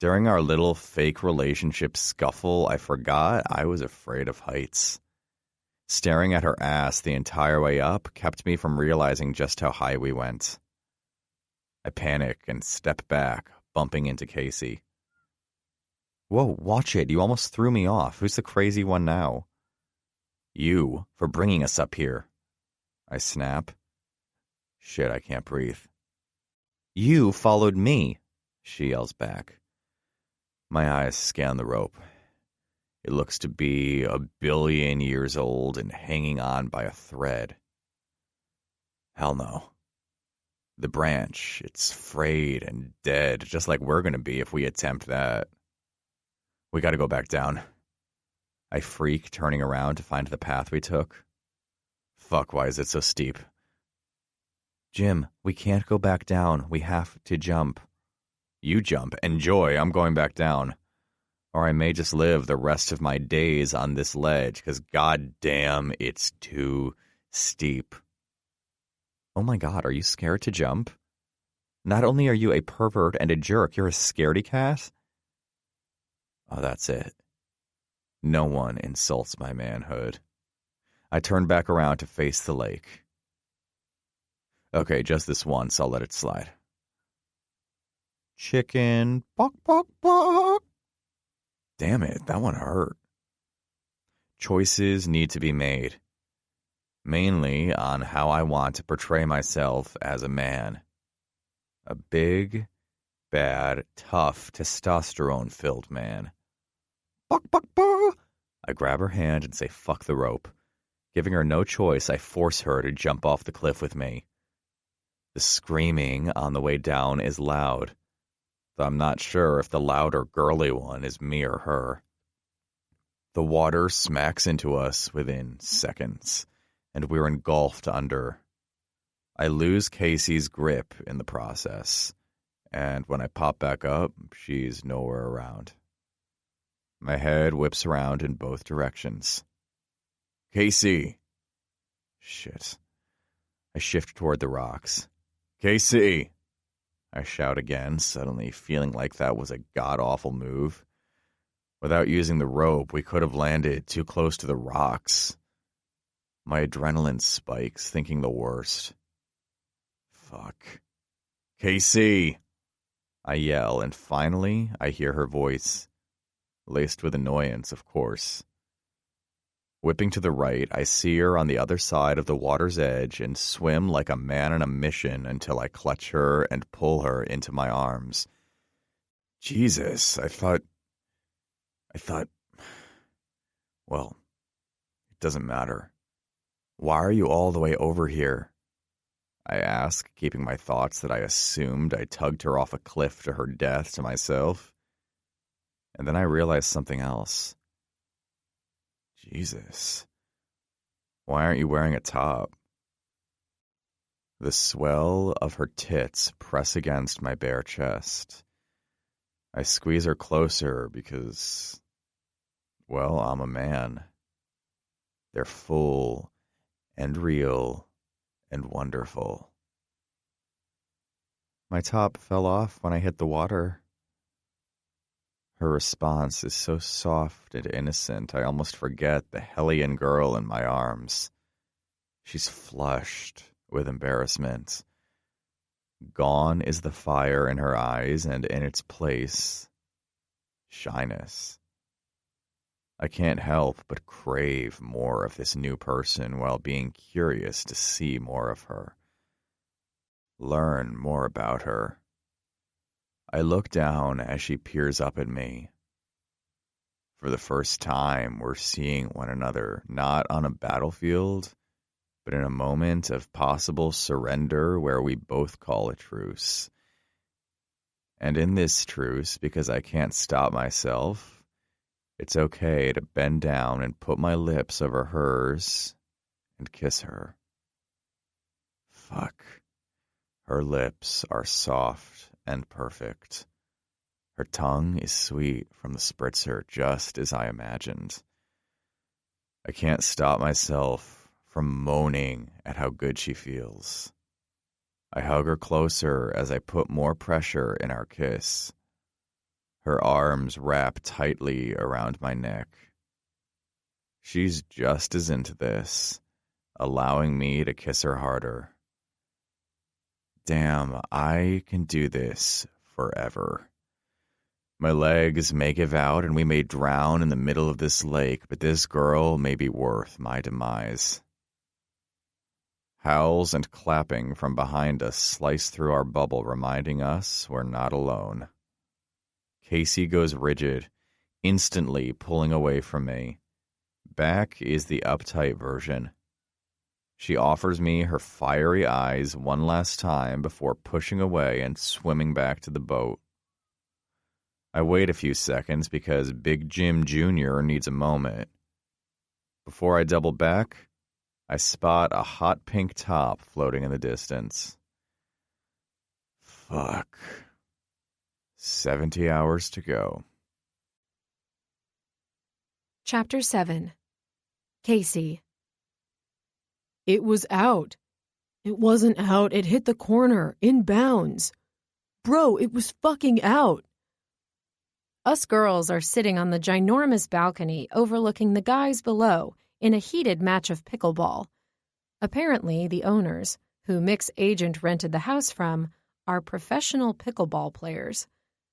During our little fake relationship scuffle, I forgot I was afraid of heights. Staring at her ass the entire way up kept me from realizing just how high we went. I panic and step back, bumping into Casey. Whoa, watch it. You almost threw me off. Who's the crazy one now? You for bringing us up here. I snap. Shit, I can't breathe. You followed me, she yells back. My eyes scan the rope. It looks to be 1,000,000,000 years old and hanging on by a thread. Hell no. The branch, it's frayed and dead, just like we're going to be if we attempt that. We got to go back down. I freak, turning around to find the path we took. Fuck, why is it so steep? Jim, we can't go back down. We have to jump. You jump. Enjoy. I'm going back down. Or I may just live the rest of my days on this ledge, because goddamn, it's too steep. Oh my god, are you scared to jump? Not only are you a pervert and a jerk, you're a scaredy cat? Oh, that's it. No one insults my manhood. I turn back around to face the lake. Okay, just this once, I'll let it slide. Chicken, bok, bok, bok. Damn it, that one hurt. Choices need to be made. Mainly on how I want to portray myself as a man. A big, bad, tough, testosterone-filled man. Bok, bok, bok. I grab her hand and say fuck the rope. Giving her no choice, I force her to jump off the cliff with me. The screaming on the way down is loud, though I'm not sure if the louder girly one is me or her. The water smacks into us within seconds, and we're engulfed under. I lose Casey's grip in the process, and when I pop back up, she's nowhere around. My head whips around in both directions. Casey! Shit. I shift toward the rocks. Casey! I shout again, suddenly feeling like that was a god-awful move. Without using the rope, we could have landed too close to the rocks. My adrenaline spikes, thinking the worst. Fuck. Casey! I yell, and finally I hear her voice. Laced with annoyance, of course. Whipping to the right, I see her on the other side of the water's edge and swim like a man on a mission until I clutch her and pull her into my arms. Jesus, I thought, well, it doesn't matter. Why are you all the way over here? I ask, keeping my thoughts that I assumed I tugged her off a cliff to her death to myself. And then I realize something else. Jesus. Why aren't you wearing a top? The swell of her tits press against my bare chest. I squeeze her closer because, well, I'm a man. They're full and real and wonderful. My top fell off when I hit the water. Her response is so soft and innocent, I almost forget the hellion girl in my arms. She's flushed with embarrassment. Gone is the fire in her eyes, and in its place, shyness. I can't help but crave more of this new person while being curious to see more of her. Learn more about her. I look down as she peers up at me. For the first time, we're seeing one another not on a battlefield, but in a moment of possible surrender where we both call a truce. And in this truce, because I can't stop myself, it's okay to bend down and put my lips over hers and kiss her. Fuck. Her lips are soft and perfect. Her tongue is sweet from the spritzer, just as I imagined. I can't stop myself from moaning at how good she feels. I hug her closer as I put more pressure in our kiss. Her arms wrap tightly around my neck. She's just as into this, allowing me to kiss her harder. Damn, I can do this forever. My legs may give out and we may drown in the middle of this lake, but this girl may be worth my demise. Howls and clapping from behind us slice through our bubble, reminding us we're not alone. Casey goes rigid, instantly pulling away from me. Back is the uptight version. She offers me her fiery eyes one last time before pushing away and swimming back to the boat. I wait a few seconds because Big Jim Jr. needs a moment. Before I double back, I spot a hot pink top floating in the distance. Fuck. 70 hours to go. Chapter 7. Casey. It was out. It wasn't out. It hit the corner, in bounds. Bro, it was fucking out. Us girls are sitting on the ginormous balcony overlooking the guys below in a heated match of pickleball. Apparently, the owners, who Mick's agent rented the house from, are professional pickleball players.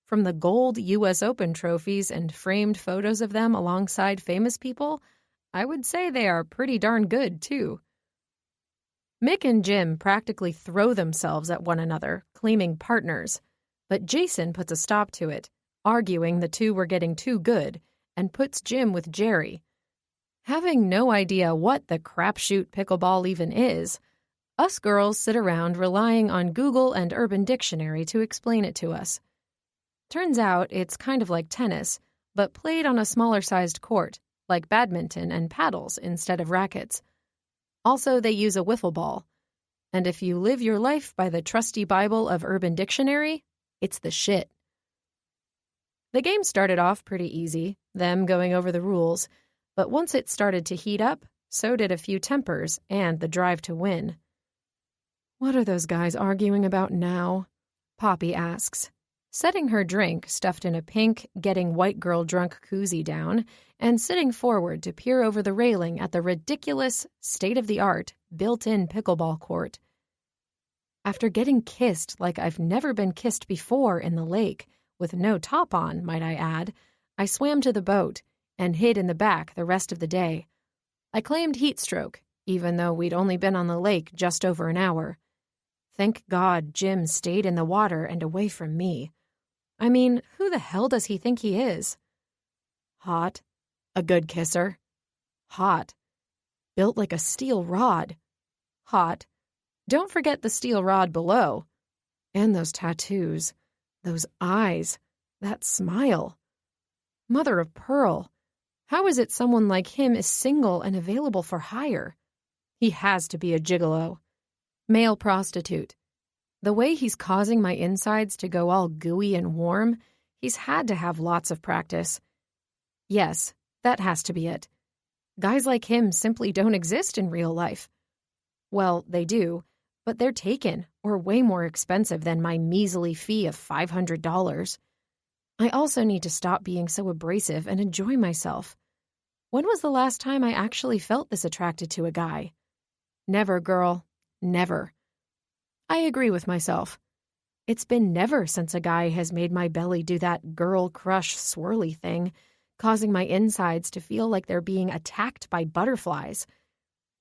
From the gold U.S. Open trophies and framed photos of them alongside famous people, I would say they are pretty darn good, too. Mick and Jim practically throw themselves at one another, claiming partners, but Jason puts a stop to it, arguing the two were getting too good, and puts Jim with Jerry. Having no idea what the crapshoot pickleball even is, us girls sit around relying on Google and Urban Dictionary to explain it to us. Turns out it's kind of like tennis, but played on a smaller-sized court, like badminton and paddles instead of rackets. Also, they use a wiffle ball. And if you live your life by the trusty Bible of Urban Dictionary, it's the shit. The game started off pretty easy, them going over the rules, but once it started to heat up, so did a few tempers and the drive to win. What are those guys arguing about now? Poppy asks, setting her drink stuffed in a pink, getting white girl drunk koozie down and sitting forward to peer over the railing at the ridiculous, state-of-the-art, built-in pickleball court. After getting kissed like I've never been kissed before in the lake, with no top on, might I add, I swam to the boat and hid in the back the rest of the day. I claimed heat stroke, even though we'd only been on the lake just over an hour. Thank God Jim stayed in the water and away from me. I mean, who the hell does he think he is? Hot. A good kisser. Hot. Built like a steel rod. Hot. Don't forget the steel rod below. And those tattoos. Those eyes, that smile. Mother of pearl, how is it someone like him is single and available for hire? He has to be a gigolo. Male prostitute. The way he's causing my insides to go all gooey and warm, he's had to have lots of practice. Yes, that has to be it. Guys like him simply don't exist in real life. Well, they do, but they're taken or way more expensive than my measly fee of $500. I also need to stop being so abrasive and enjoy myself. When was the last time I actually felt this attracted to a guy? Never, girl. Never. I agree with myself. It's been never since a guy has made my belly do that girl crush swirly thing, causing my insides to feel like they're being attacked by butterflies.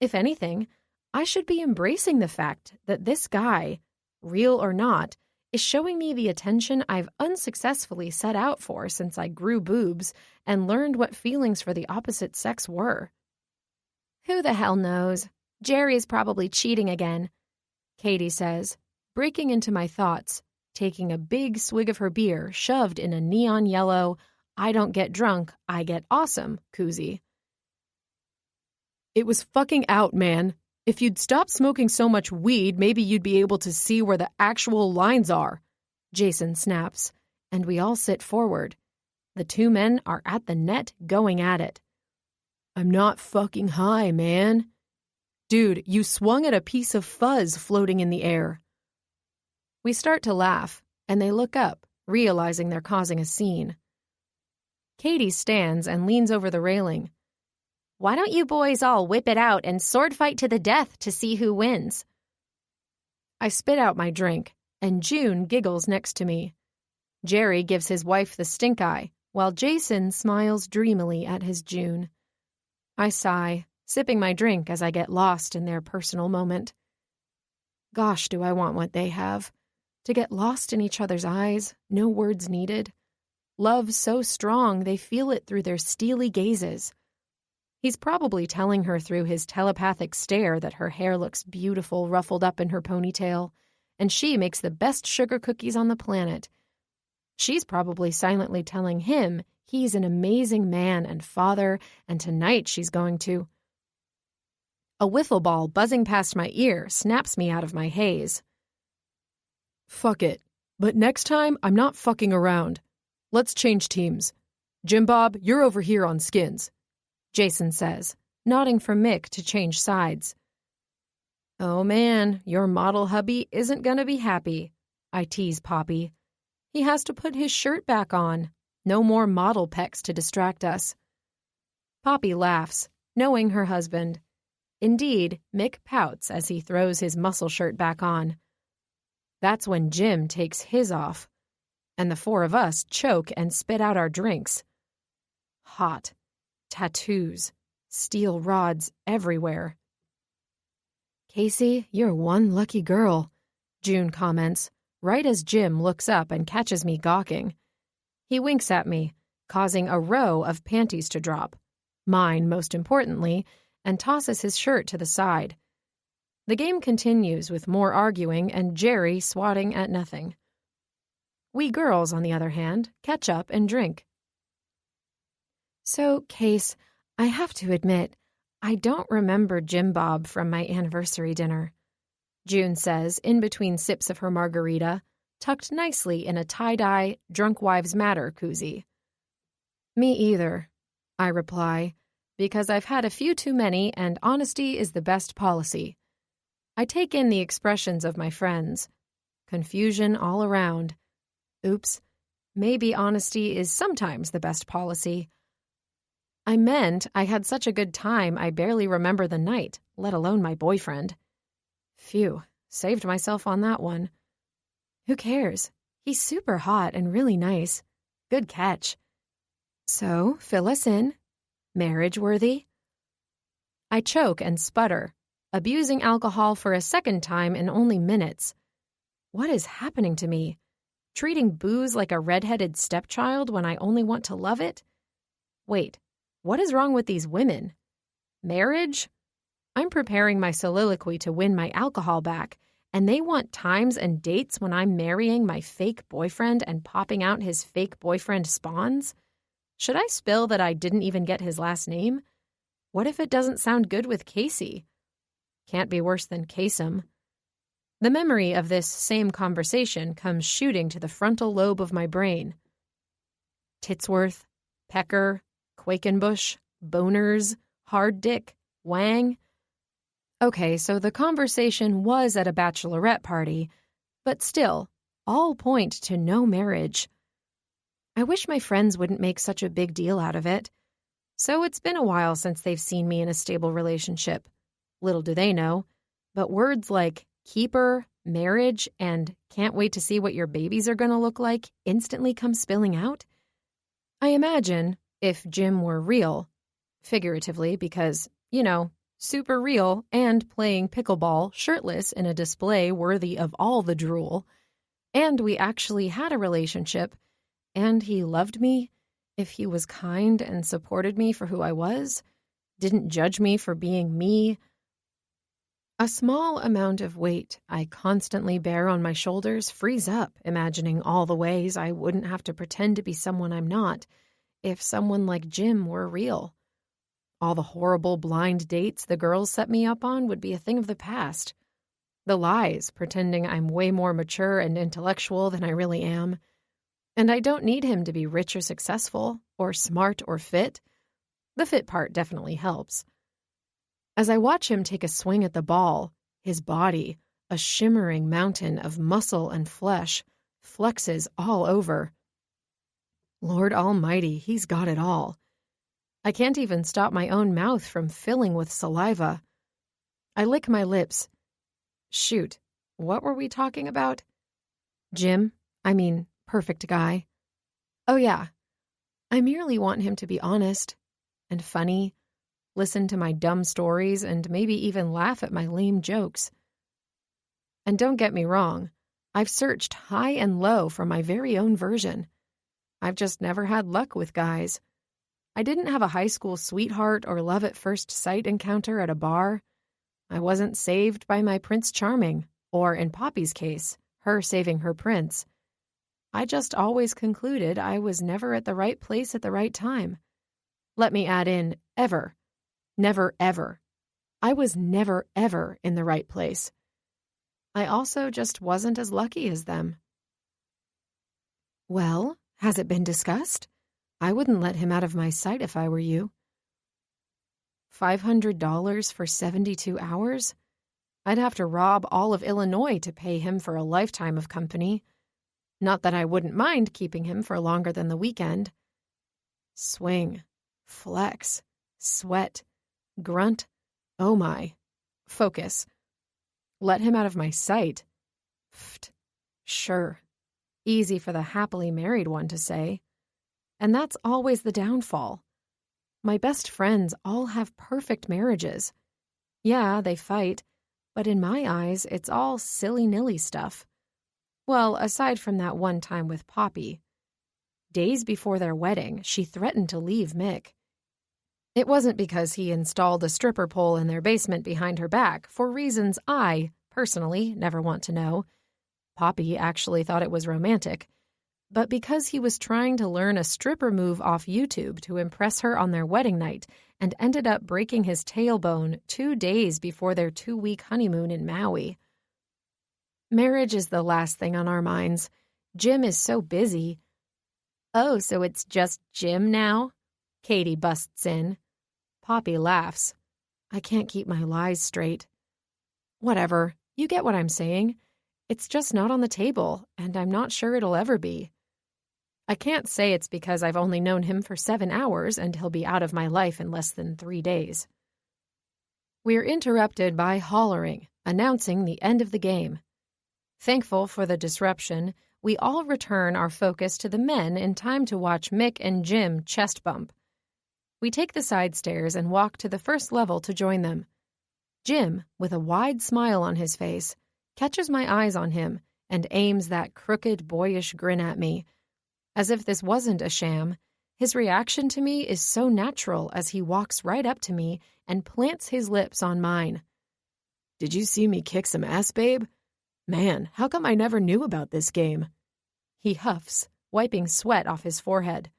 If anything, I should be embracing the fact that this guy, real or not, is showing me the attention I've unsuccessfully set out for since I grew boobs and learned what feelings for the opposite sex were. Who the hell knows? Jerry's probably cheating again, Katie says, breaking into my thoughts, taking a big swig of her beer shoved in a neon yellow, I don't get drunk, I get awesome koozie. It was fucking out, man. If you'd stop smoking so much weed, maybe you'd be able to see where the actual lines are, Jason snaps, and we all sit forward. The two men are at the net going at it. I'm not fucking high, man. Dude, you swung at a piece of fuzz floating in the air. We start to laugh, and they look up, realizing they're causing a scene. Katie stands and leans over the railing. Why don't you boys all whip it out and sword fight to the death to see who wins? I spit out my drink, and June giggles next to me. Jerry gives his wife the stink eye, while Jason smiles dreamily at his June. I sigh, sipping my drink as I get lost in their personal moment. Gosh, do I want what they have. To get lost in each other's eyes, no words needed. Love so strong they feel it through their steely gazes. He's probably telling her through his telepathic stare that her hair looks beautiful ruffled up in her ponytail, and she makes the best sugar cookies on the planet. She's probably silently telling him he's an amazing man and father, and tonight she's going to. A wiffle ball buzzing past my ear snaps me out of my haze. Fuck it. But next time, I'm not fucking around. Let's change teams. Jim Bob, you're over here on skins, Jason says, nodding for Mick to change sides. Oh man, your model hubby isn't gonna be happy, I tease Poppy. He has to put his shirt back on. No more model pecs to distract us. Poppy laughs, knowing her husband. Indeed, Mick pouts as he throws his muscle shirt back on. That's when Jim takes his off, and the four of us choke and spit out our drinks. Hot. Tattoos. Steel rods everywhere. Casey, you're one lucky girl, June comments, right as Jim looks up and catches me gawking. He winks at me, causing a row of panties to drop, mine most importantly, and tosses his shirt to the side. The game continues with more arguing and Jerry swatting at nothing. We girls, on the other hand, catch up and drink. So, Case, I have to admit, I don't remember Jim Bob from my anniversary dinner, June says in between sips of her margarita, tucked nicely in a tie-dye Drunk Wives Matter koozie. Me either, I reply, because I've had a few too many and honesty is the best policy. I take in the expressions of my friends. Confusion all around. Oops, maybe honesty is sometimes the best policy. I meant I had such a good time I barely remember the night, let alone my boyfriend. Phew, saved myself on that one. Who cares? He's super hot and really nice. Good catch. So, fill us in. Marriage-worthy? I choke and sputter, abusing alcohol for a second time in only minutes. What is happening to me? Treating booze like a red-headed stepchild when I only want to love it? Wait, what is wrong with these women? Marriage? I'm preparing my soliloquy to win my alcohol back, and they want times and dates when I'm marrying my fake boyfriend and popping out his fake boyfriend spawns? Should I spill that I didn't even get his last name? What if it doesn't sound good with Casey? Can't be worse than Kasem. The memory of this same conversation comes shooting to the frontal lobe of my brain. Titsworth, Pecker, Quakenbush, Boners, Hard Dick, Wang. Okay, so the conversation was at a bachelorette party, but still, all point to no marriage. I wish my friends wouldn't make such a big deal out of it. So it's been a while since they've seen me in a stable relationship. Little do they know, but words like keeper, marriage, and can't wait to see what your babies are going to look like instantly come spilling out. I imagine, if Jim were real, figuratively because, super real and playing pickleball shirtless in a display worthy of all the drool, and we actually had a relationship, and he loved me, if he was kind and supported me for who I was, didn't judge me for being me. A small amount of weight I constantly bear on my shoulders frees up, imagining all the ways I wouldn't have to pretend to be someone I'm not, if someone like Jim were real. All the horrible blind dates the girls set me up on would be a thing of the past. The lies, pretending I'm way more mature and intellectual than I really am. And I don't need him to be rich or successful, or smart or fit. The fit part definitely helps. As I watch him take a swing at the ball, his body, a shimmering mountain of muscle and flesh, flexes all over. Lord Almighty, he's got it all. I can't even stop my own mouth from filling with saliva. I lick my lips. Shoot, what were we talking about? perfect guy. Oh yeah, I merely want him to be honest and funny, listen to my dumb stories, and maybe even laugh at my lame jokes. And don't get me wrong, I've searched high and low for my very own version. I've just never had luck with guys. I didn't have a high school sweetheart or love at first sight encounter at a bar. I wasn't saved by my Prince Charming, or in Poppy's case, her saving her prince. I just always concluded I was never at the right place at the right time. Let me add in, ever. Never, ever. I was never, ever in the right place. I also just wasn't as lucky as them. Well, has it been discussed? I wouldn't let him out of my sight if I were you. $500 for 72 hours? I'd have to rob all of Illinois to pay him for a lifetime of company. Not that I wouldn't mind keeping him for longer than the weekend. Swing, flex, sweat, grunt, oh my. Focus. Let him out of my sight. Pfft. Sure. Easy for the happily married one to say. And that's always the downfall. My best friends all have perfect marriages. Yeah, they fight, but in my eyes, it's all silly-nilly stuff. Well, aside from that one time with Poppy. Days before their wedding, she threatened to leave Mick. It wasn't because he installed a stripper pole in their basement behind her back, for reasons I, personally, never want to know. Poppy actually thought it was romantic. But because he was trying to learn a stripper move off YouTube to impress her on their wedding night and ended up breaking his tailbone 2 days before their 2-week honeymoon in Maui. Marriage is the last thing on our minds. Jim is so busy. Oh, so it's just Jim now? Katie busts in. Poppy laughs. I can't keep my lies straight. Whatever, you get what I'm saying. It's just not on the table, and I'm not sure it'll ever be. I can't say it's because I've only known him for 7 hours and he'll be out of my life in less than 3 days. We're interrupted by hollering, announcing the end of the game. Thankful for the disruption, we all return our focus to the men in time to watch Mick and Jim chest bump. We take the side stairs and walk to the first level to join them. Jim, with a wide smile on his face, catches my eyes on him and aims that crooked, boyish grin at me. As if this wasn't a sham, his reaction to me is so natural as he walks right up to me and plants his lips on mine. Did you see me kick some ass, babe? Man, how come I never knew about this game? He huffs, wiping sweat off his forehead.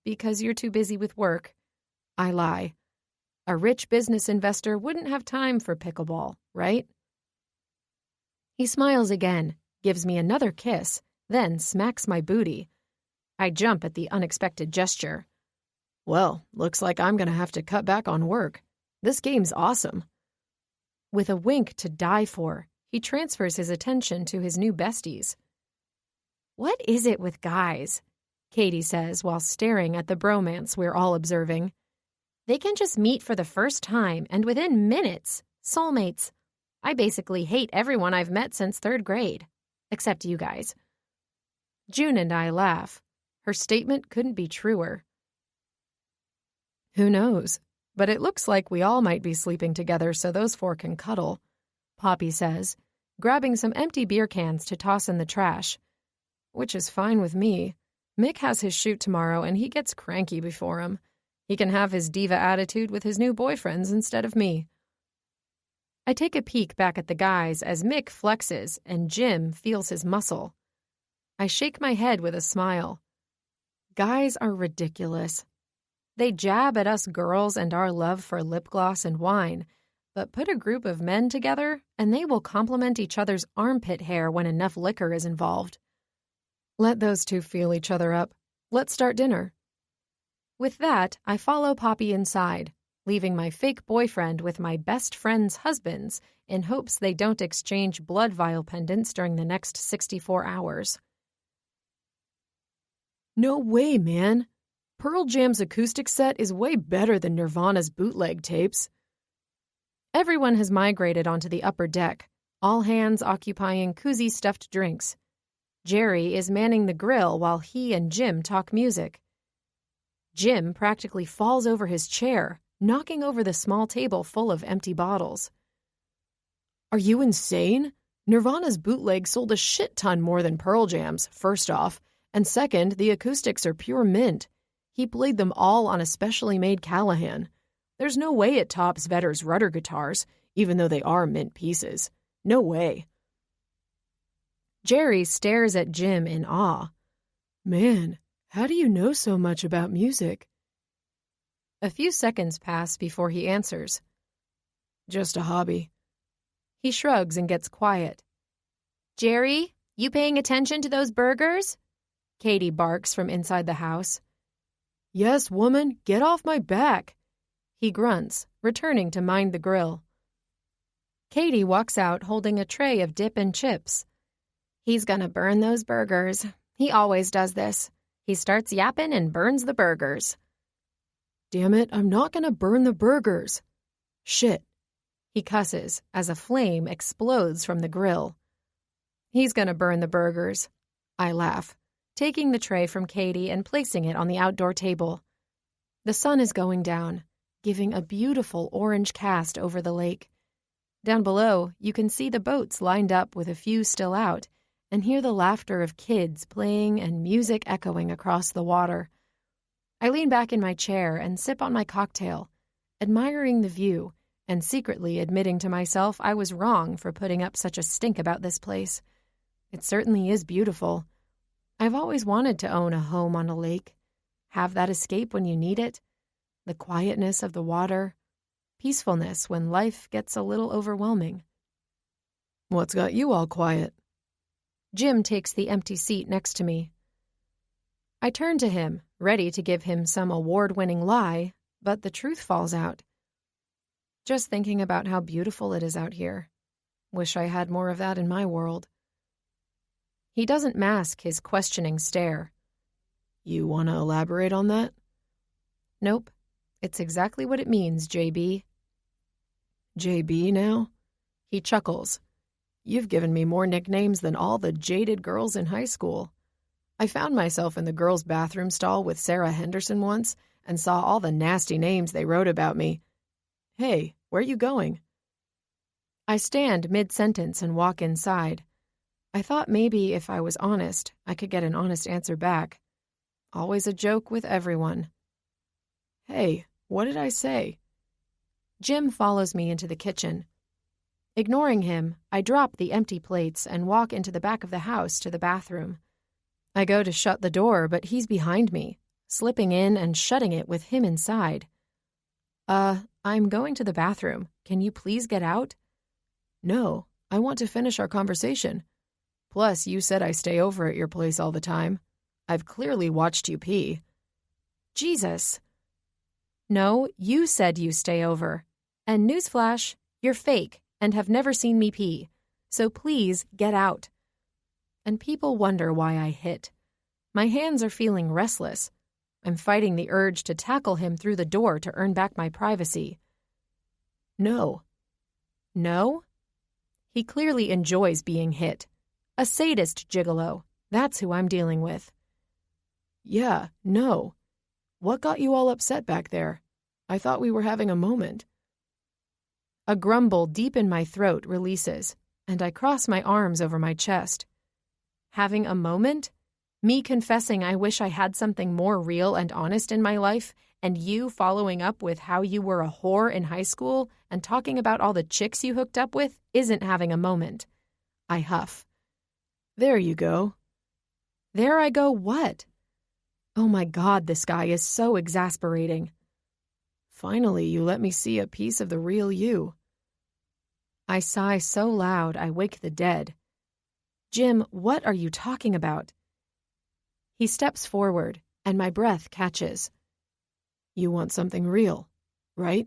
Because you're too busy with work. I lie. A rich business investor wouldn't have time for pickleball, right? He smiles again, gives me another kiss, then smacks my booty. I jump at the unexpected gesture. Well, looks like I'm gonna have to cut back on work. This game's awesome. With a wink to die for, he transfers his attention to his new besties. What is it with guys? Katie says while staring at the bromance we're all observing. They can just meet for the first time and within minutes. Soulmates. I basically hate everyone I've met since 3rd grade. Except you guys. June and I laugh. Her statement couldn't be truer. Who knows? But it looks like we all might be sleeping together so those 4 can cuddle, Poppy says, grabbing some empty beer cans to toss in the trash. Which is fine with me. Mick has his shoot tomorrow and he gets cranky before him. He can have his diva attitude with his new boyfriends instead of me. I take a peek back at the guys as Mick flexes and Jim feels his muscle. I shake my head with a smile. Guys are ridiculous. They jab at us girls and our love for lip gloss and wine, but put a group of men together and they will compliment each other's armpit hair when enough liquor is involved. Let those 2 feel each other up. Let's start dinner. With that, I follow Poppy inside, leaving my fake boyfriend with my best friend's husbands in hopes they don't exchange blood vial pendants during the next 64 hours. No way, man. Pearl Jam's acoustic set is way better than Nirvana's bootleg tapes. Everyone has migrated onto the upper deck, all hands occupying koozie stuffed drinks. Jerry is manning the grill while he and Jim talk music. Jim practically falls over his chair, knocking over the small table full of empty bottles. Are you insane? Nirvana's bootleg sold a shit ton more than Pearl Jam's, first off, and second, the acoustics are pure mint. He played them all on a specially made Callahan. There's no way it tops Vedder's Rudder guitars, even though they are mint pieces. No way. Jerry stares at Jim in awe. Man, how do you know so much about music? A few seconds pass before he answers. Just a hobby. He shrugs and gets quiet. Jerry, you paying attention to those burgers? Katie barks from inside the house. Yes, woman, get off my back. He grunts, returning to mind the grill. Katie walks out holding a tray of dip and chips. He's gonna burn those burgers. He always does this. He starts yapping and burns the burgers. Damn it, I'm not gonna burn the burgers. Shit. He cusses as a flame explodes from the grill. He's gonna burn the burgers. I laugh, taking the tray from Katie and placing it on the outdoor table. The sun is going down, giving a beautiful orange cast over the lake. Down below, you can see the boats lined up with a few still out, and hear the laughter of kids playing and music echoing across the water. I lean back in my chair and sip on my cocktail, admiring the view and secretly admitting to myself I was wrong for putting up such a stink about this place. It certainly is beautiful. I've always wanted to own a home on a lake, have that escape when you need it, the quietness of the water, peacefulness when life gets a little overwhelming. What's got you all quiet? Jim takes the empty seat next to me. I turn to him, ready to give him some award-winning lie, but the truth falls out. Just thinking about how beautiful it is out here. Wish I had more of that in my world. He doesn't mask his questioning stare. You want to elaborate on that? Nope. It's exactly what it means, JB. JB now? He chuckles. You've given me more nicknames than all the jaded girls in high school. I found myself in the girls' bathroom stall with Sarah Henderson once and saw all the nasty names they wrote about me. Hey, where you going? I stand mid-sentence and walk inside. I thought maybe if I was honest, I could get an honest answer back. Always a joke with everyone. Hey, what did I say? Jim follows me into the kitchen. Ignoring him, I drop the empty plates and walk into the back of the house to the bathroom. I go to shut the door, but he's behind me, slipping in and shutting it with him inside. I'm going to the bathroom. Can you please get out? No, I want to finish our conversation. Plus, you said I stay over at your place all the time. I've clearly watched you pee. Jesus. No, you said you stay over. And newsflash, you're fake and have never seen me pee. So please get out. And people wonder why I hit. My hands are feeling restless. I'm fighting the urge to tackle him through the door to earn back my privacy. No. No? He clearly enjoys being hit. A sadist gigolo. That's who I'm dealing with. Yeah, no. What got you all upset back there? I thought we were having a moment. A grumble deep in my throat releases, and I cross my arms over my chest. Having a moment? Me confessing I wish I had something more real and honest in my life, and you following up with how you were a whore in high school and talking about all the chicks you hooked up with isn't having a moment. I huff. There you go. There I go what? Oh my God, this guy is so exasperating. Finally, you let me see a piece of the real you. I sigh so loud I wake the dead. Jim, what are you talking about? He steps forward, and my breath catches. You want something real, right?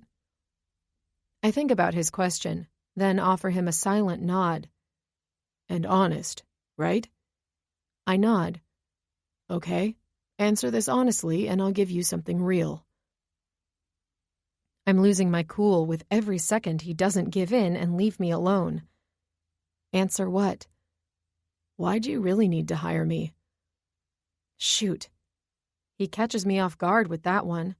I think about his question, then offer him a silent nod. And honest, right? I nod. Okay, answer this honestly, and I'll give you something real. I'm losing my cool with every second he doesn't give in and leave me alone. Answer what? Why'd you really need to hire me? Shoot. He catches me off guard with that one.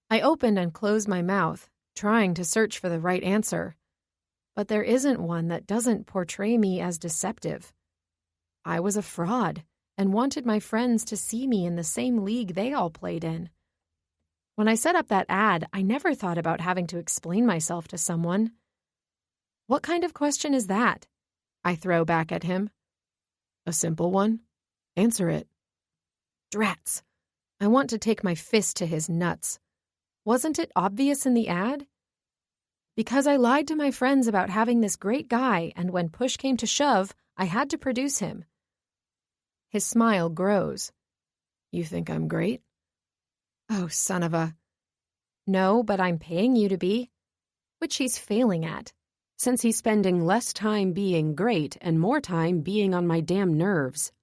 I opened and closed my mouth, trying to search for the right answer. But there isn't one that doesn't portray me as deceptive. I was a fraud and wanted my friends to see me in the same league they all played in. When I set up that ad, I never thought about having to explain myself to someone. What kind of question is that? I throw back at him. A simple one. Answer it. Drats. I want to take my fist to his nuts. Wasn't it obvious in the ad? Because I lied to my friends about having this great guy, and when push came to shove, I had to produce him. His smile grows. You think I'm great? Oh, son of a... No, but I'm paying you to be. Which he's failing at, since he's spending less time being great and more time being on my damn nerves.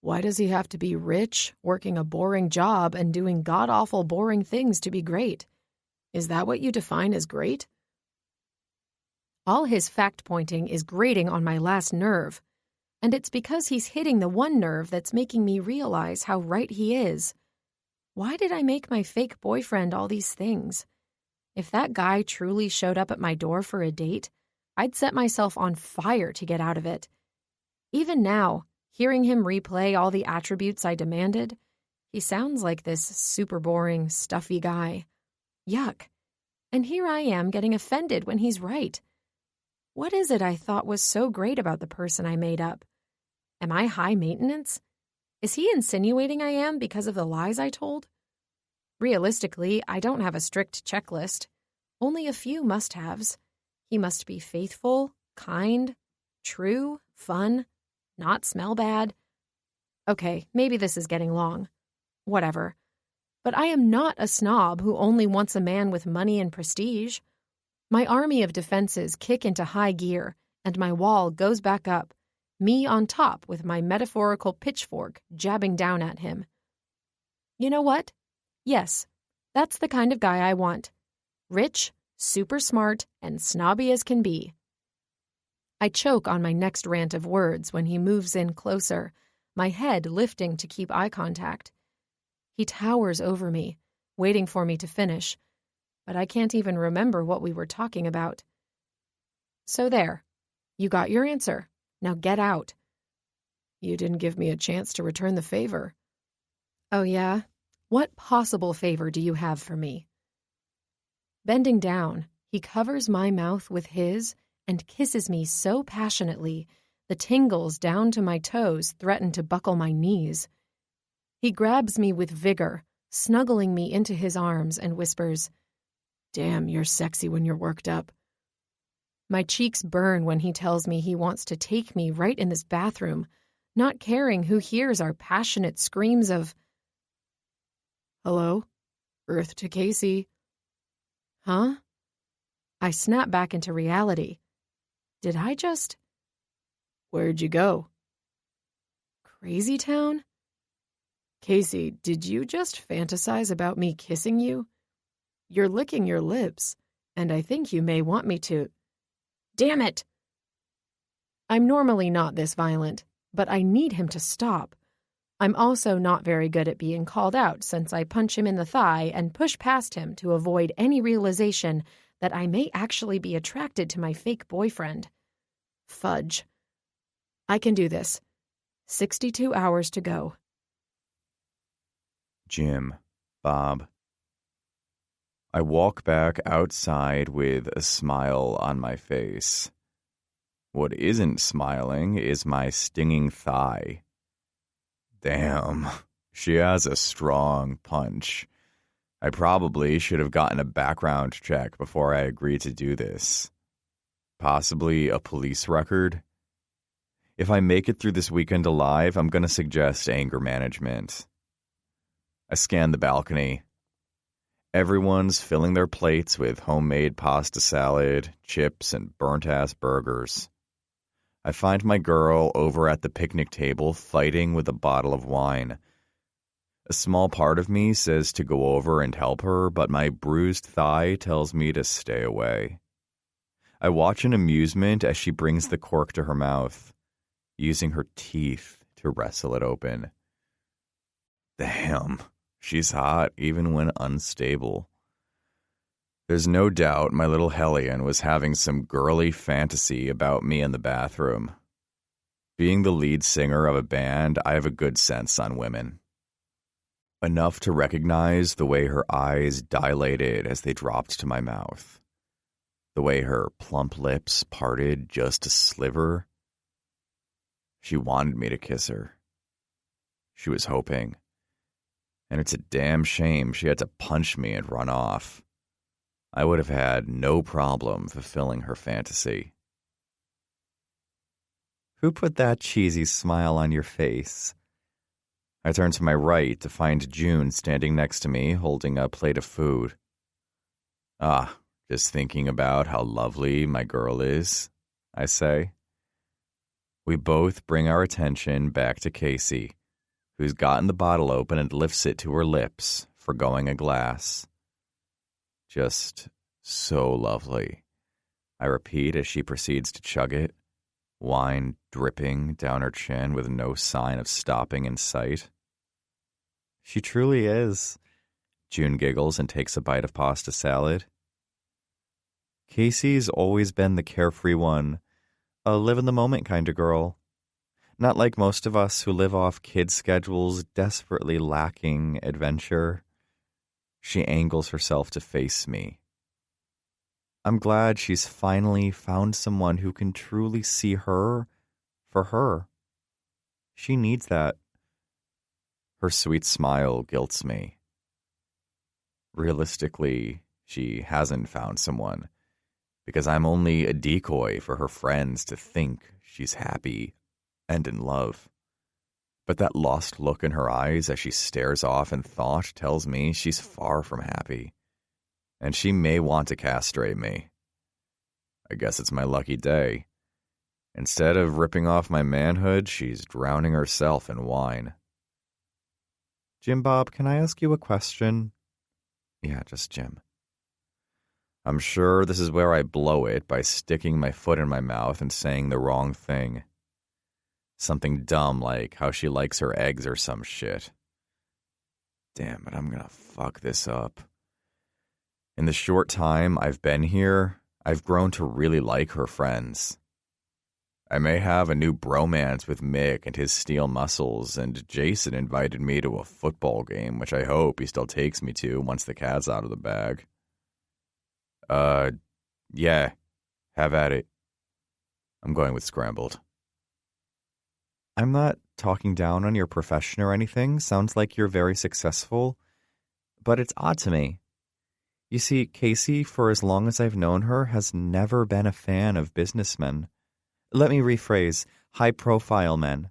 Why does he have to be rich, working a boring job, and doing god-awful boring things to be great? Is that what you define as great? All his fact-pointing is grating on my last nerve, and it's because he's hitting the one nerve that's making me realize how right he is. Why did I make my fake boyfriend all these things? If that guy truly showed up at my door for a date, I'd set myself on fire to get out of it. Even now, hearing him replay all the attributes I demanded, he sounds like this super boring, stuffy guy. Yuck. And here I am getting offended when he's right. What is it I thought was so great about the person I made up? Am I high maintenance? Is he insinuating I am because of the lies I told? Realistically, I don't have a strict checklist. Only a few must-haves. He must be faithful, kind, true, fun, not smell bad. Okay, maybe this is getting long. Whatever. But I am not a snob who only wants a man with money and prestige. My army of defenses kick into high gear, and my wall goes back up, me on top with my metaphorical pitchfork jabbing down at him. You know what? Yes, that's the kind of guy I want. Rich, super smart, and snobby as can be. I choke on my next rant of words when he moves in closer, my head lifting to keep eye contact. He towers over me, waiting for me to finish, but I can't even remember what we were talking about. So there, you got your answer. Now get out. You didn't give me a chance to return the favor. Oh yeah? What possible favor do you have for me? Bending down, he covers my mouth with his and kisses me so passionately, the tingles down to my toes threaten to buckle my knees. He grabs me with vigor, snuggling me into his arms, and whispers, "Damn, you're sexy when you're worked up." My cheeks burn when he tells me he wants to take me right in this bathroom, not caring who hears our passionate screams of, "Hello? Earth to Casey." Huh? I snap back into reality. Did I just... Where'd you go? Crazy Town? Casey, did you just fantasize about me kissing you? You're licking your lips, and I think you may want me to... Damn it! I'm normally not this violent, but I need him to stop. I'm also not very good at being called out since I punch him in the thigh and push past him to avoid any realization that I may actually be attracted to my fake boyfriend. Fudge. I can do this. 62 hours to go. Jim, Bob. I walk back outside with a smile on my face. What isn't smiling is my stinging thigh. Damn, she has a strong punch. I probably should have gotten a background check before I agreed to do this. Possibly a police record? If I make it through this weekend alive, I'm going to suggest anger management. I scan the balcony. Everyone's filling their plates with homemade pasta salad, chips, and burnt-ass burgers. I find my girl over at the picnic table fighting with a bottle of wine. A small part of me says to go over and help her, but my bruised thigh tells me to stay away. I watch in amusement as she brings the cork to her mouth. using her teeth to wrestle it open. Damn, she's hot even when unstable. There's no doubt my little hellion was having some girly fantasy about me in the bathroom. Being the lead singer of a band, I have a good sense on women. Enough to recognize the way her eyes dilated as they dropped to my mouth. The way her plump lips parted just a sliver. She wanted me to kiss her. She was hoping. And it's a damn shame she had to punch me and run off. I would have had no problem fulfilling her fantasy. Who put that cheesy smile on your face? I turned to my right to find June standing next to me, holding a plate of food. Just thinking about how lovely my girl is, I say. We both bring our attention back to Casey, who's gotten the bottle open and lifts it to her lips, forgoing a glass. Just so lovely, I repeat as she proceeds to chug it, wine dripping down her chin with no sign of stopping in sight. She truly is, June giggles and takes a bite of pasta salad. Casey's always been the carefree one, a live-in-the-moment kind of girl. Not like most of us who live off kids' schedules, desperately lacking adventure. She angles herself to face me. I'm glad she's finally found someone who can truly see her for her. She needs that. Her sweet smile guilts me. Realistically, she hasn't found someone, because I'm only a decoy for her friends to think she's happy and in love. But that lost look in her eyes as she stares off in thought tells me she's far from happy, and she may want to castrate me. I guess it's my lucky day. Instead of ripping off my manhood, she's drowning herself in wine. Jim Bob, can I ask you a question? Yeah, just Jim. I'm sure this is where I blow it by sticking my foot in my mouth and saying the wrong thing. Something dumb like how she likes her eggs or some shit. Damn it, I'm gonna fuck this up. In the short time I've been here, I've grown to really like her friends. I may have a new bromance with Mick and his steel muscles, and Jason invited me to a football game, which I hope he still takes me to once the cat's out of the bag. Yeah, have at it. I'm going with scrambled. I'm not talking down on your profession or anything. Sounds like you're very successful. But it's odd to me. You see, Casey, for as long as I've known her, has never been a fan of businessmen. Let me rephrase, high-profile men.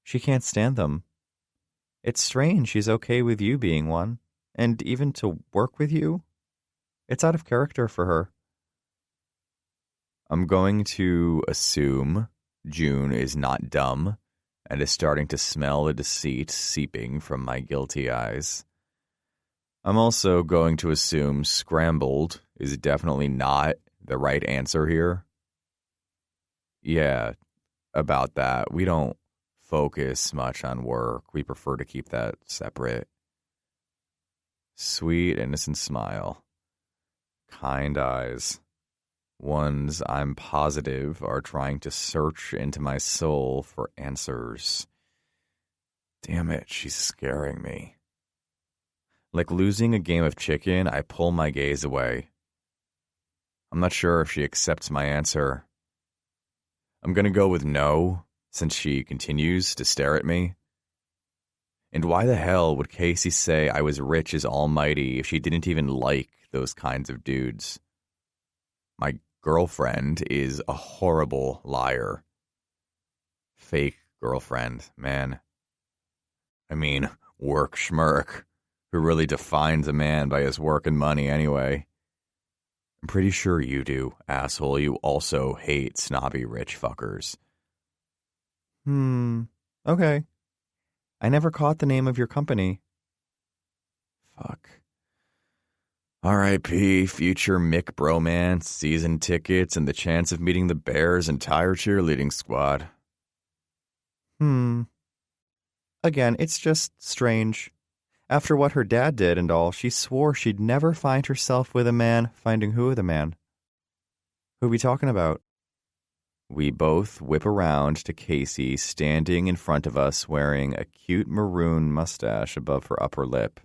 She can't stand them. It's strange she's okay with you being one, and even to work with you. It's out of character for her. I'm going to assume June is not dumb and is starting to smell the deceit seeping from my guilty eyes. I'm also going to assume scrambled is definitely not the right answer here. Yeah, about that. We don't focus much on work. We prefer to keep that separate. Sweet, innocent smile. Kind eyes. Ones I'm positive are trying to search into my soul for answers. Damn it, she's scaring me. Like losing a game of chicken, I pull my gaze away. I'm not sure if she accepts my answer. I'm going to go with no, since she continues to stare at me. And why the hell would Casey say I was rich as almighty if she didn't even like those kinds of dudes? My girlfriend is a horrible liar. Fake girlfriend, man. I mean, work schmirk, who really defines a man by his work and money anyway. I'm pretty sure you do, asshole. You also hate snobby rich fuckers. Okay. I never caught the name of your company. Fuck. R.I.P. future Mick bromance, season tickets, and the chance of meeting the Bears' entire cheerleading squad. Again, it's just strange. After what her dad did and all, she swore she'd never find herself with a man. Finding who with a man? Who we talking about? We both whip around to Casey standing in front of us wearing a cute maroon mustache above her upper lip.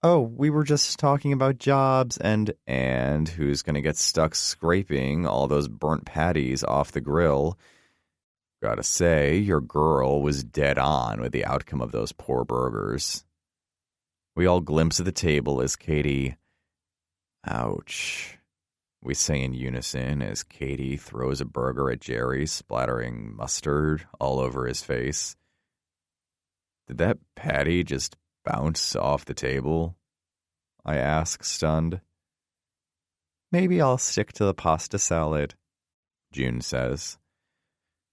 Oh, we were just talking about jobs and who's going to get stuck scraping all those burnt patties off the grill. Gotta say, your girl was dead on with the outcome of those poor burgers. We all glimpse at the table as Katie... Ouch. We say in unison as Katie throws a burger at Jerry, splattering mustard all over his face. Did that patty just bounce off the table? I ask, stunned. Maybe I'll stick to the pasta salad, June says.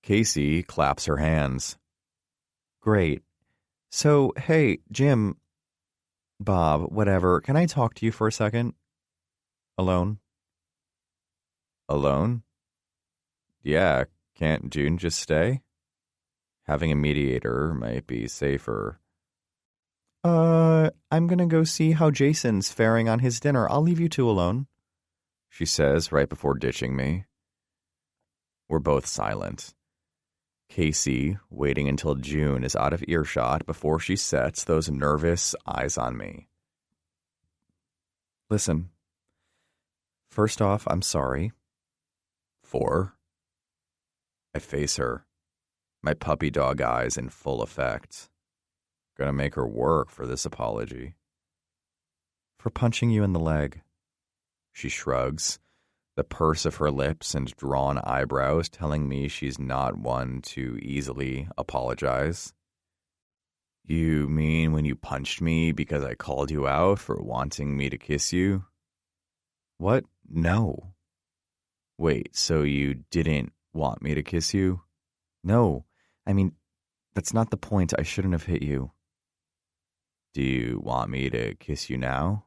Casey claps her hands. Great. So, hey, Jim, Bob, whatever, can I talk to you for a second? Alone? Alone? Yeah, can't June just stay? Having a mediator might be safer. I'm gonna go see how Jason's faring on his dinner. I'll leave you two alone, she says right before ditching me. We're both silent. Casey waiting until June is out of earshot before she sets those nervous eyes on me. Listen, first off, I'm sorry. For? I face her, my puppy dog eyes in full effect. Gonna make her work for this apology. For punching you in the leg. She shrugs, the purse of her lips and drawn eyebrows telling me she's not one to easily apologize. You mean when you punched me because I called you out for wanting me to kiss you? What? No. Wait, so you didn't want me to kiss you? No. I mean, that's not the point. I shouldn't have hit you. Do you want me to kiss you now?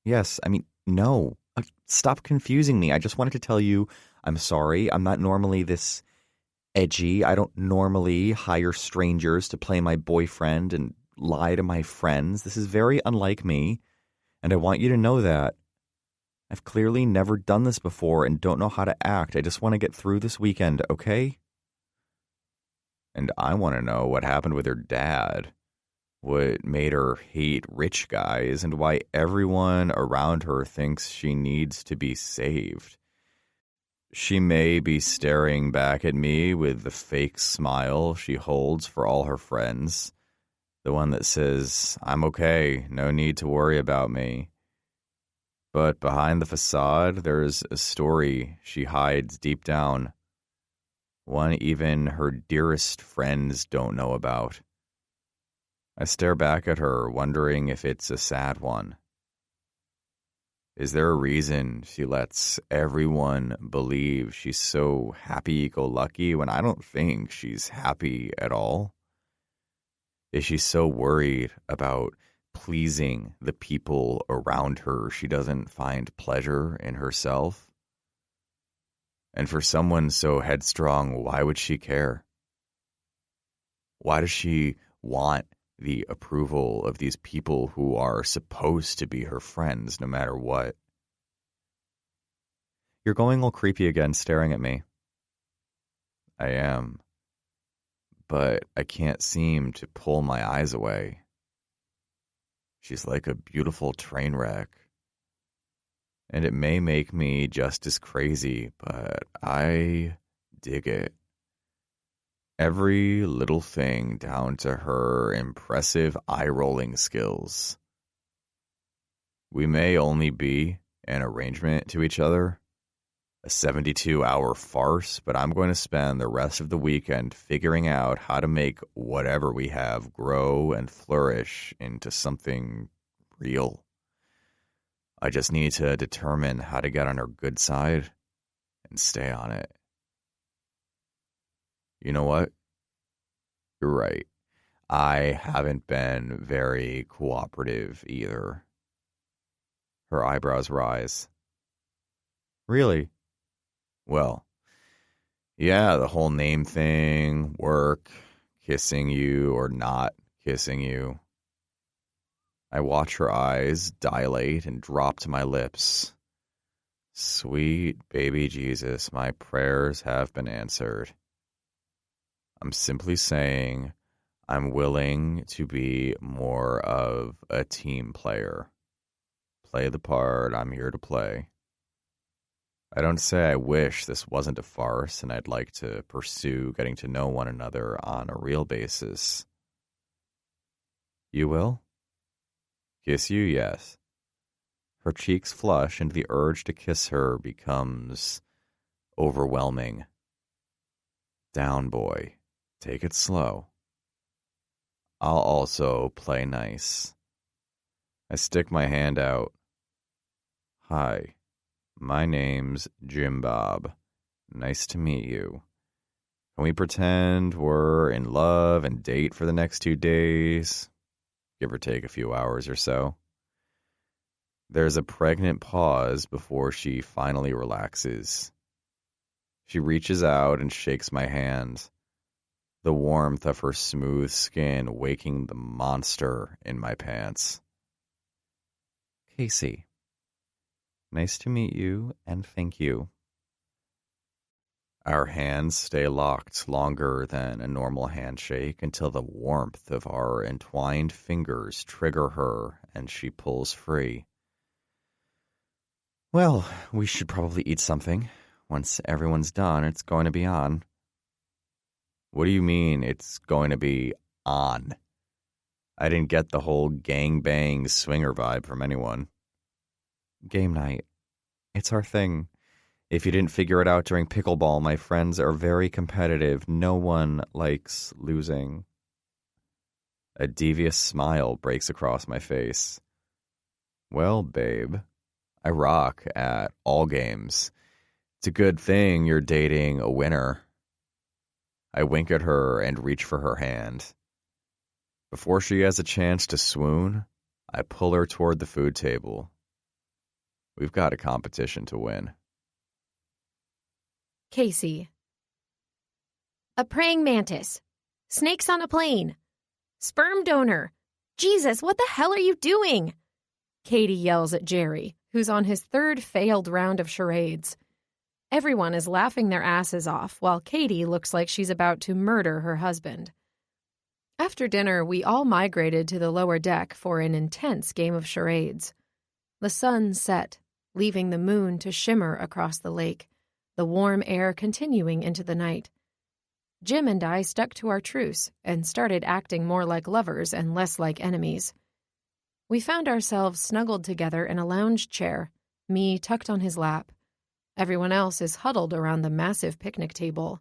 Yes. I mean, no. Stop confusing me. I just wanted to tell you I'm sorry. I'm not normally this edgy. I don't normally hire strangers to play my boyfriend and lie to my friends. This is very unlike me, and I want you to know that. I've clearly never done this before and don't know how to act. I just want to get through this weekend, okay? And I want to know what happened with her dad. What made her hate rich guys and why everyone around her thinks she needs to be saved. She may be staring back at me with the fake smile she holds for all her friends. The one that says, I'm okay, no need to worry about me. But behind the facade, there's a story she hides deep down. One even her dearest friends don't know about. I stare back at her, wondering if it's a sad one. Is there a reason she lets everyone believe she's so happy-go-lucky when I don't think she's happy at all? Is she so worried about pleasing the people around her she doesn't find pleasure in herself? And for someone so headstrong, why would she care? Why does she want the approval of these people who are supposed to be her friends no matter what? You're going all creepy again, staring at me. I am. But I can't seem to pull my eyes away. She's like a beautiful train wreck. And it may make me just as crazy, but I dig it. Every little thing down to her impressive eye-rolling skills. We may only be an arrangement to each other, a 72-hour farce, but I'm going to spend the rest of the weekend figuring out how to make whatever we have grow and flourish into something real. I just need to determine how to get on her good side and stay on it. You know what? You're right. I haven't been very cooperative either. Her eyebrows rise. Really? Well, Yeah, the whole name thing, work, kissing you or not kissing you. I watch her eyes dilate and drop to my lips. Sweet baby Jesus, my prayers have been answered. I'm simply saying I'm willing to be more of a team player. Play the part I'm here to play. I don't say I wish this wasn't a farce and I'd like to pursue getting to know one another on a real basis. You will? Kiss you, yes. Her cheeks flush and the urge to kiss her becomes overwhelming. Down, boy. Take it slow. I'll also play nice. I stick my hand out. Hi, my name's Jim Bob. Nice to meet you. Can we pretend we're in love and date for the next 2 days? Give or take a few hours or so. There's a pregnant pause before she finally relaxes. She reaches out and shakes my hand, the warmth of her smooth skin waking the monster in my pants. Casey, nice to meet you and thank you. Our hands stay locked longer than a normal handshake until the warmth of our entwined fingers trigger her and she pulls free. Well, we should probably eat something. Once everyone's done, it's going to be on. What do you mean it's going to be on? I didn't get the whole gangbang swinger vibe from anyone. Game night. It's our thing. If you didn't figure it out during pickleball, my friends are very competitive. No one likes losing. A devious smile breaks across my face. Well, babe, I rock at all games. It's a good thing you're dating a winner. I wink at her and reach for her hand. Before she has a chance to swoon, I pull her toward the food table. We've got a competition to win. Casey. A praying mantis. Snakes on a plane. Sperm donor. Jesus, what the hell are you doing? Katie yells at Jerry, who's on his third failed round of charades. Everyone is laughing their asses off, while Katie looks like she's about to murder her husband. After dinner, we all migrated to the lower deck for an intense game of charades. The sun set, leaving the moon to shimmer across the lake, the warm air continuing into the night. Jim and I stuck to our truce and started acting more like lovers and less like enemies. We found ourselves snuggled together in a lounge chair, me tucked on his lap. Everyone else is huddled around the massive picnic table.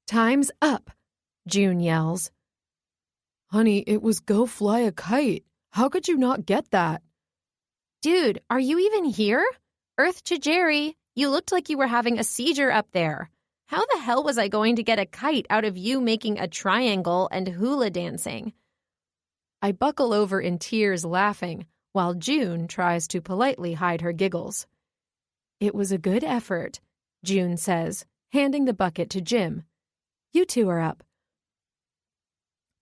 Time's up, June yells. Honey, it was go fly a kite. How could you not get that? Dude, are you even here? Earth to Jerry, you looked like you were having a seizure up there. How the hell was I going to get a kite out of you making a triangle and hula dancing? I buckle over in tears laughing, while June tries to politely hide her giggles. It was a good effort, June says, handing the bucket to Jim. You two are up.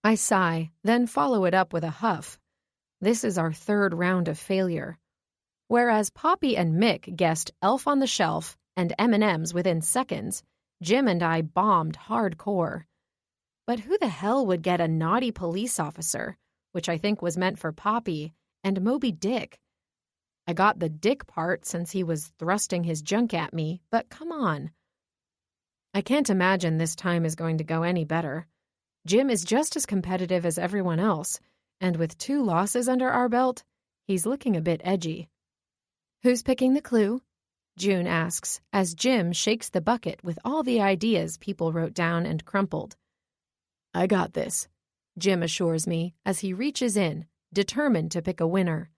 I sigh, then follow it up with a huff. This is our third round of failure. Whereas Poppy and Mick guessed Elf on the Shelf and M&Ms within seconds, Jim and I bombed hardcore. But who the hell would get a naughty police officer, which I think was meant for Poppy, and Moby Dick? I got the dick part since he was thrusting his junk at me, but come on. I can't imagine this time is going to go any better. Jim is just as competitive as everyone else, and with 2 losses under our belt, he's looking a bit edgy. Who's picking the clue? June asks, as Jim shakes the bucket with all the ideas people wrote down and crumpled. I got this, Jim assures me as he reaches in, determined to pick a winner.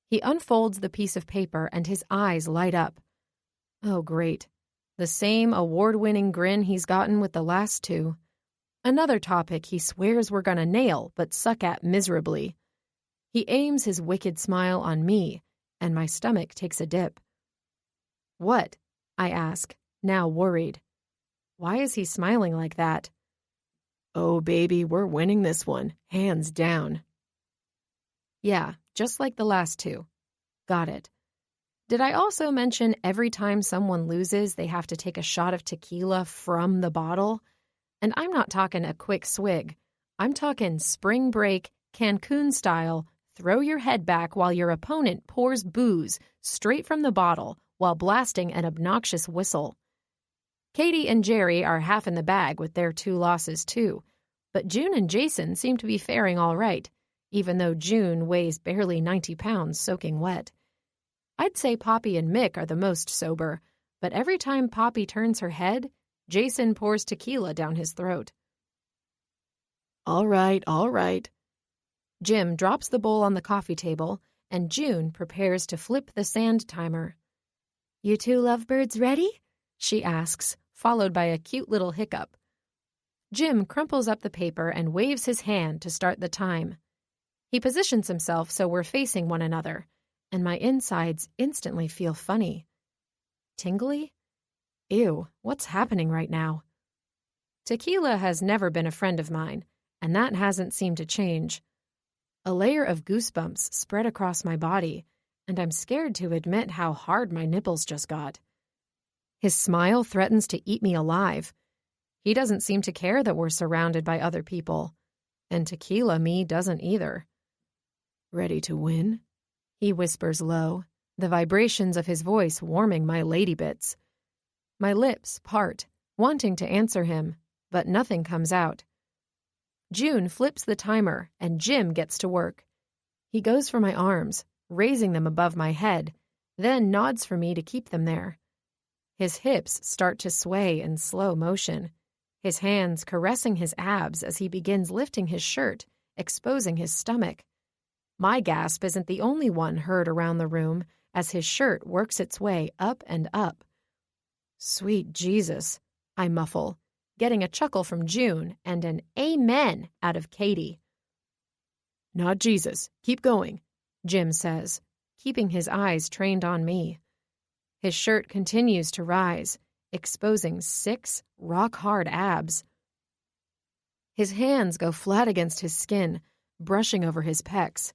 He unfolds the piece of paper and his eyes light up. Oh, great. The same award-winning grin he's gotten with the last 2. Another topic he swears we're gonna nail but suck at miserably. He aims his wicked smile on me, and my stomach takes a dip. What? I ask, now worried. Why is he smiling like that? Oh, baby, we're winning this one, hands down. Yeah, just like the last two. Got it. Did I also mention every time someone loses, they have to take a shot of tequila from the bottle? And I'm not talking a quick swig. I'm talking spring break, Cancun style, throw your head back while your opponent pours booze straight from the bottle while blasting an obnoxious whistle. Katie and Jerry are half in the bag with their 2 losses too, but June and Jason seem to be faring all right, even though June weighs barely 90 pounds soaking wet. I'd say Poppy and Mick are the most sober, but every time Poppy turns her head, Jason pours tequila down his throat. All right. Jim drops the bowl on the coffee table, and June prepares to flip the sand timer. You 2 lovebirds ready? She asks, followed by a cute little hiccup. Jim crumples up the paper and waves his hand to start the time. He positions himself so we're facing one another, and my insides instantly feel funny. Tingly? Ew, what's happening right now? Tequila has never been a friend of mine, and that hasn't seemed to change. A layer of goosebumps spread across my body, and I'm scared to admit how hard my nipples just got. His smile threatens to eat me alive. He doesn't seem to care that we're surrounded by other people, and tequila me doesn't either. Ready to win? He whispers low, the vibrations of his voice warming my lady bits. My lips part, wanting to answer him, but nothing comes out. June flips the timer, and Jim gets to work. He goes for my arms, raising them above my head, then nods for me to keep them there. His hips start to sway in slow motion, his hands caressing his abs as he begins lifting his shirt, exposing his stomach. My gasp isn't the only one heard around the room as his shirt works its way up and up. Sweet Jesus, I muffle, getting a chuckle from June and an amen out of Katie. Not Jesus. Keep going, Jim says, keeping his eyes trained on me. His shirt continues to rise, exposing 6 rock-hard abs. His hands go flat against his skin, brushing over his pecs.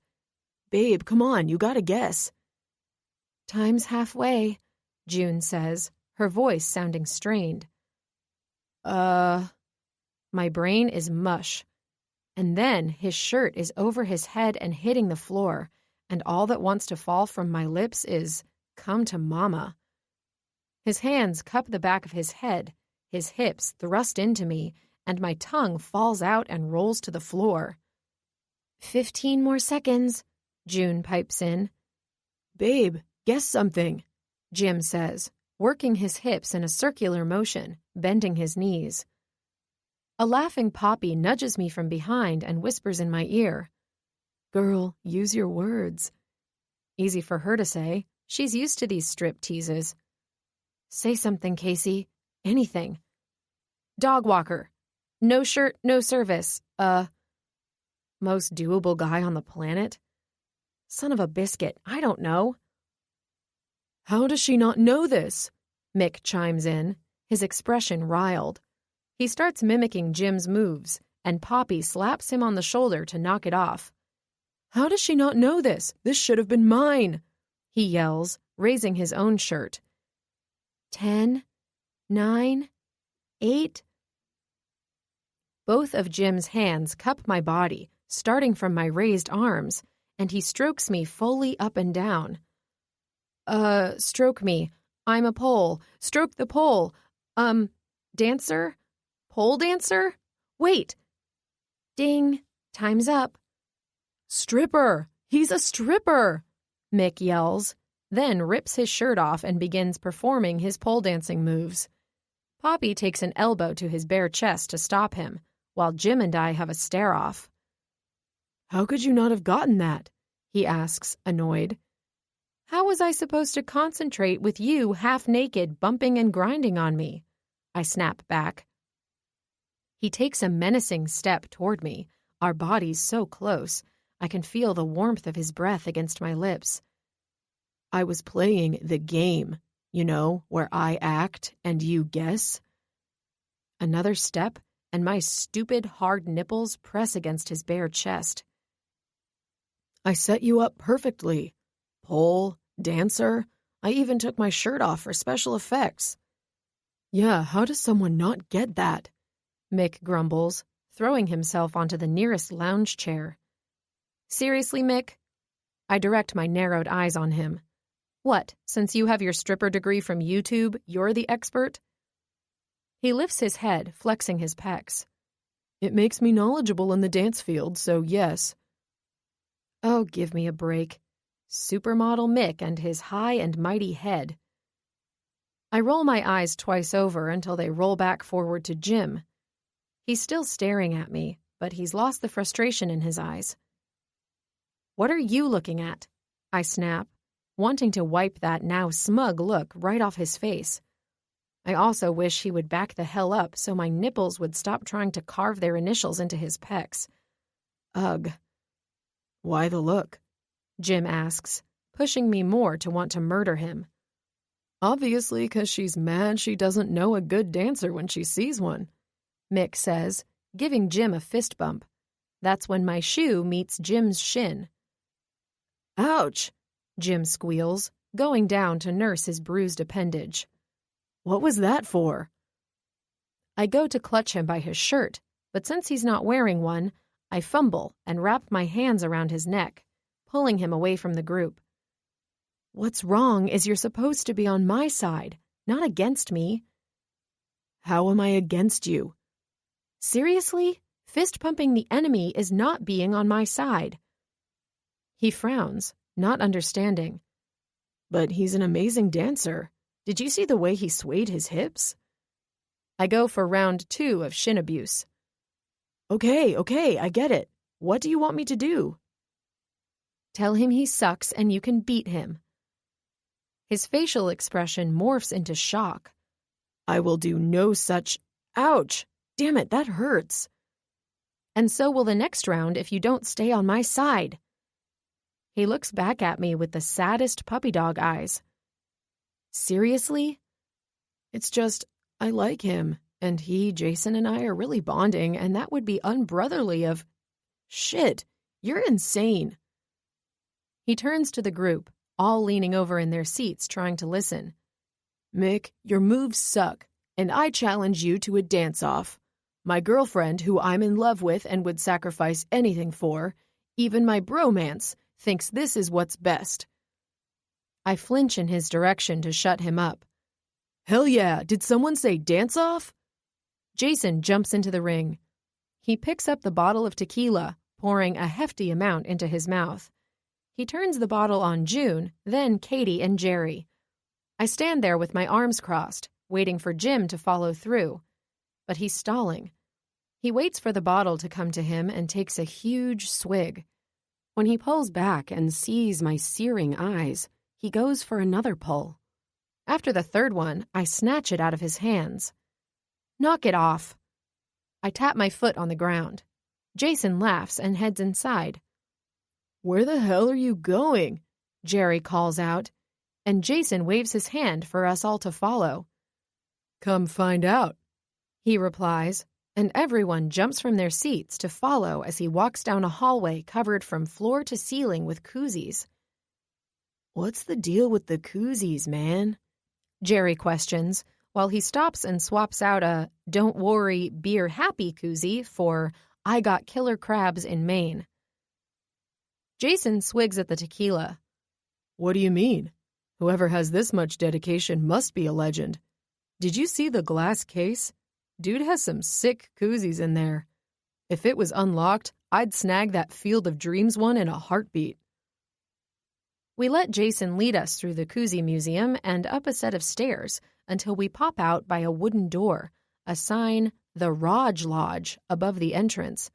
Babe, come on, you gotta guess. Time's halfway, June says, her voice sounding strained. My brain is mush. And then his shirt is over his head and hitting the floor, and all that wants to fall from my lips is, come to mama. His hands cup the back of his head, his hips thrust into me, and my tongue falls out and rolls to the floor. 15 more seconds, June pipes in. Babe, guess something, Jim says, working his hips in a circular motion, bending his knees. A laughing Poppy nudges me from behind and whispers in my ear. Girl, use your words. Easy for her to say. She's used to these strip teases. Say something, Casey. Anything. Dog walker. No shirt, no service. Most doable guy on the planet? Son of a biscuit, I don't know. How does she not know this? Mick chimes in, his expression riled. He starts mimicking Jim's moves, and Poppy slaps him on the shoulder to knock it off. How does she not know this? This should have been mine, he yells, raising his own shirt. 10, 9, 8. Both of Jim's hands cup my body, starting from my raised arms, and he strokes me fully up and down. Stroke me. I'm a pole. Stroke the pole. Dancer? Pole dancer? Wait. Ding. Time's up. Stripper! He's a stripper! Mick yells, then rips his shirt off and begins performing his pole dancing moves. Poppy takes an elbow to his bare chest to stop him, while Jim and I have a stare-off. How could you not have gotten that? He asks, annoyed. How was I supposed to concentrate with you half-naked bumping and grinding on me? I snap back. He takes a menacing step toward me, our bodies so close. I can feel the warmth of his breath against my lips. I was playing the game, you know, where I act and you guess. Another step, and my stupid, hard nipples press against his bare chest. I set you up perfectly. Pole, dancer, I even took my shirt off for special effects. Yeah, how does someone not get that? Mick grumbles, throwing himself onto the nearest lounge chair. Seriously, Mick? I direct my narrowed eyes on him. What, since you have your stripper degree from YouTube, you're the expert? He lifts his head, flexing his pecs. It makes me knowledgeable in the dance field, so yes. Oh, give me a break. Supermodel Mick and his high and mighty head. I roll my eyes twice over until they roll back forward to Jim. He's still staring at me, but he's lost the frustration in his eyes. What are you looking at? I snap, wanting to wipe that now smug look right off his face. I also wish he would back the hell up so my nipples would stop trying to carve their initials into his pecs. Ugh. Why the look? Jim asks, pushing me more to want to murder him. Obviously, 'cause she's mad she doesn't know a good dancer when she sees one, Mick says, giving Jim a fist bump. That's when my shoe meets Jim's shin. Ouch, Jim squeals, going down to nurse his bruised appendage. What was that for? I go to clutch him by his shirt, but since he's not wearing one, I fumble and wrap my hands around his neck, pulling him away from the group. What's wrong is you're supposed to be on my side, not against me. How am I against you? Seriously? Fist-pumping the enemy is not being on my side. He frowns, not understanding. But he's an amazing dancer. Did you see the way he swayed his hips? I go for round 2 of shin abuse. Okay, I get it. What do you want me to do? Tell him he sucks and you can beat him. His facial expression morphs into shock. I will do no such... Ouch! Damn it, that hurts. And so will the next round if you don't stay on my side. He looks back at me with the saddest puppy dog eyes. Seriously? It's just, I like him, and he, Jason, and I are really bonding, and that would be unbrotherly of... Shit, you're insane. He turns to the group, all leaning over in their seats trying to listen. Mick, your moves suck, and I challenge you to a dance-off. My girlfriend, who I'm in love with and would sacrifice anything for, even my bromance, thinks this is what's best. I flinch in his direction to shut him up. Hell yeah, did someone say dance-off? Jason jumps into the ring. He picks up the bottle of tequila, pouring a hefty amount into his mouth. He turns the bottle on June, then Katie and Jerry. I stand there with my arms crossed, waiting for Jim to follow through. But he's stalling. He waits for the bottle to come to him and takes a huge swig. When he pulls back and sees my searing eyes, he goes for another pull. After the third one, I snatch it out of his hands. Knock it off. I tap my foot on the ground. Jason laughs and heads inside. Where the hell are you going? Jerry calls out, and Jason waves his hand for us all to follow. Come find out, he replies, and everyone jumps from their seats to follow as he walks down a hallway covered from floor to ceiling with koozies. What's the deal with the koozies, man? Jerry questions, while he stops and swaps out a "Don't worry, beer happy" koozie for "I got killer crabs in Maine." Jason swigs at the tequila. What do you mean? Whoever has this much dedication must be a legend. Did you see the glass case? Dude has some sick koozies in there. If it was unlocked, I'd snag that Field of Dreams one in a heartbeat. We let Jason lead us through the koozie museum and up a set of stairs until we pop out by a wooden door, a sign, "The Raj Lodge," above the entrance.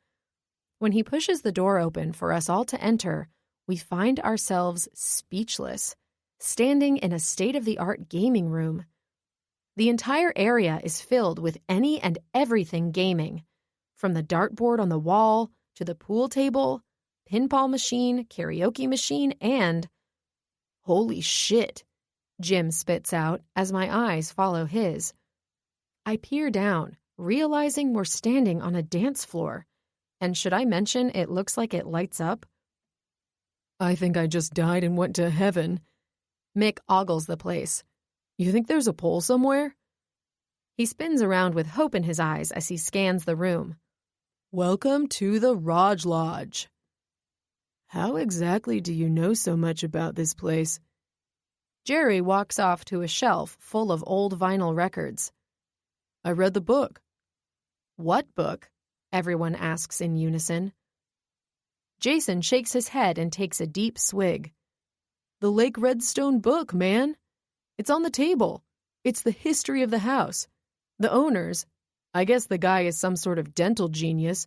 When he pushes the door open for us all to enter, we find ourselves speechless, standing in a state-of-the-art gaming room. The entire area is filled with any and everything gaming, from the dartboard on the wall to the pool table, pinball machine, karaoke machine, and... Holy shit, Jim spits out as my eyes follow his. I peer down, realizing we're standing on a dance floor. And should I mention it looks like it lights up? I think I just died and went to heaven. Mick ogles the place. You think there's a pole somewhere? He spins around with hope in his eyes as he scans the room. Welcome to the Raj Lodge. How exactly do you know so much about this place? Jerry walks off to a shelf full of old vinyl records. I read the book. What book? Everyone asks in unison. Jason shakes his head and takes a deep swig. The Lake Redstone book, man. It's on the table. It's the history of the house. The owners, I guess the guy is some sort of dental genius,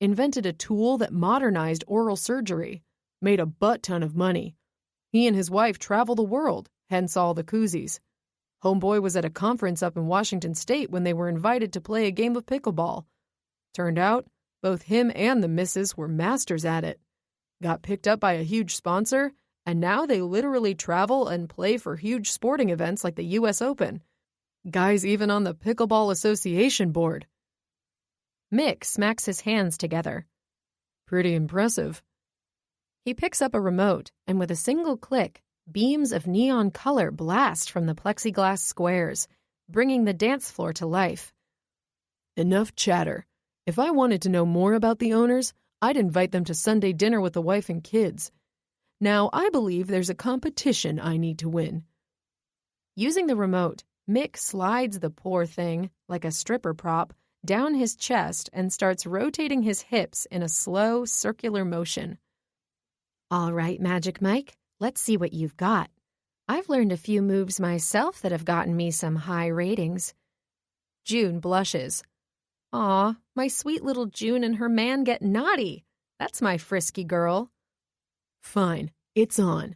invented a tool that modernized oral surgery, made a butt-ton of money. He and his wife travel the world, hence all the koozies. Homeboy was at a conference up in Washington State when they were invited to play a game of pickleball. Turned out, both him and the missus were masters at it. Got picked up by a huge sponsor, and now they literally travel and play for huge sporting events like the U.S. Open. Guy's even on the Pickleball Association board. Mick smacks his hands together. Pretty impressive. He picks up a remote, and with a single click, beams of neon color blast from the plexiglass squares, bringing the dance floor to life. Enough chatter. If I wanted to know more about the owners, I'd invite them to Sunday dinner with the wife and kids. Now, I believe there's a competition I need to win. Using the remote, Mick slides the poor thing, like a stripper prop, down his chest and starts rotating his hips in a slow, circular motion. All right, Magic Mike, let's see what you've got. I've learned a few moves myself that have gotten me some high ratings. June blushes. Aw, my sweet little June and her man get naughty. That's my frisky girl. Fine, it's on.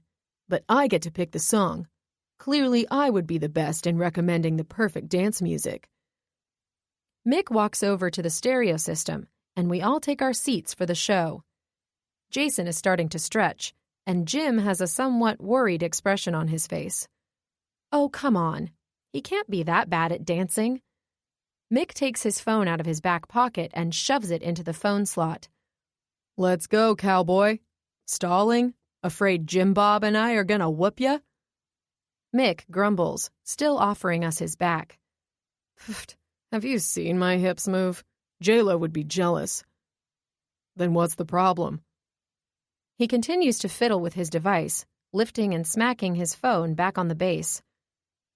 But I get to pick the song. Clearly, I would be the best in recommending the perfect dance music. Mick walks over to the stereo system, and we all take our seats for the show. Jason is starting to stretch, and Jim has a somewhat worried expression on his face. Oh, come on. He can't be that bad at dancing. Mick takes his phone out of his back pocket and shoves it into the phone slot. Let's go, cowboy. Stalling? Afraid Jim Bob and I are gonna whoop ya? Mick grumbles, still offering us his back. Have you seen my hips move? J-Lo would be jealous. Then what's the problem? He continues to fiddle with his device, lifting and smacking his phone back on the base.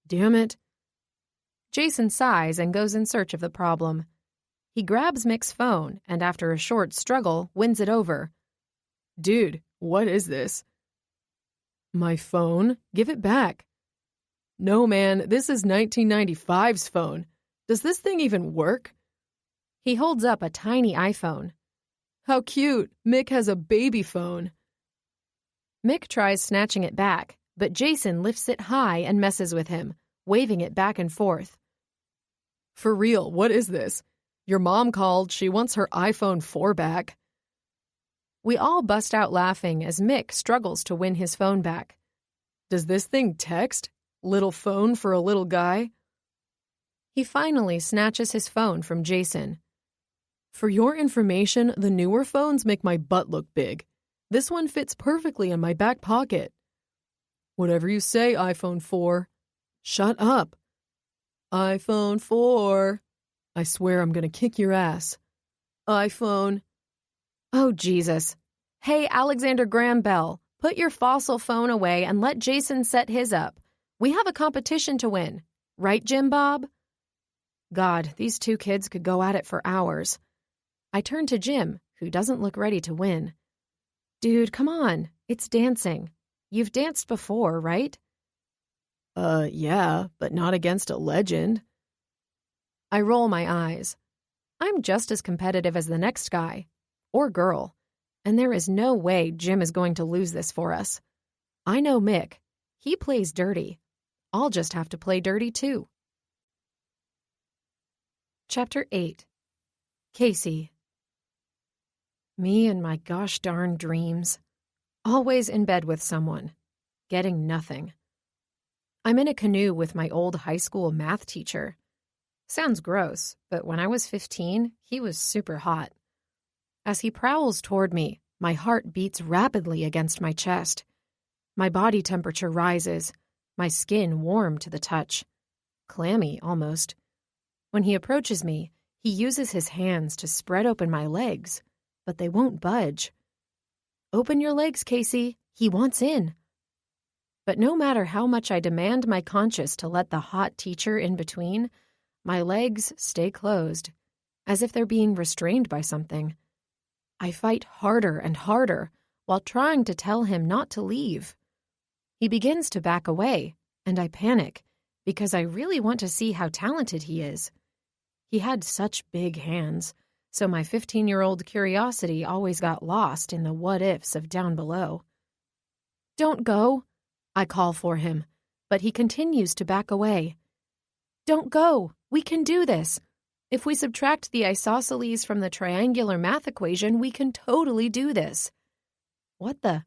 Damn it. Jason sighs and goes in search of the problem. He grabs Mick's phone and after a short struggle, wins it over. Dude, what is this? My phone? Give it back. No, man, this is 1995's phone. Does this thing even work? He holds up a tiny iPhone. How cute. Mick has a baby phone. Mick tries snatching it back, but Jason lifts it high and messes with him, waving it back and forth. For real, what is this? Your mom called. She wants her iPhone 4 back. We all bust out laughing as Mick struggles to win his phone back. Does this thing text? Little phone for a little guy? He finally snatches his phone from Jason. For your information, the newer phones make my butt look big. This one fits perfectly in my back pocket. Whatever you say, iPhone 4. Shut up. iPhone 4. I swear I'm gonna kick your ass. iPhone. Oh, Jesus. Hey, Alexander Graham Bell, put your fossil phone away and let Jason set his up. We have a competition to win. Right, Jim Bob? God, these two kids could go at it for hours. I turn to Jim, who doesn't look ready to win. Dude, come on. It's dancing. You've danced before, right? Yeah, but not against a legend. I roll my eyes. I'm just as competitive as the next guy. Or girl. And there is no way Jim is going to lose this for us. I know Mick. He plays dirty. I'll just have to play dirty too. Chapter 8. Casey. Me and my gosh darn dreams. Always in bed with someone. Getting nothing. I'm in a canoe with my old high school math teacher. Sounds gross, but when I was 15, he was super hot. As he prowls toward me, my heart beats rapidly against my chest. My body temperature rises, my skin warm to the touch. Clammy, almost. When he approaches me, he uses his hands to spread open my legs, but they won't budge. Open your legs, Casey. He wants in. But no matter how much I demand my conscience to let the hot teacher in between, my legs stay closed, as if they're being restrained by something. I fight harder and harder while trying to tell him not to leave. He begins to back away, and I panic because I really want to see how talented he is. He had such big hands, so my 15-year-old curiosity always got lost in the what-ifs of down below. Don't go, I call for him, but he continues to back away. Don't go, we can do this. If we subtract the isosceles from the triangular math equation, we can totally do this. What the?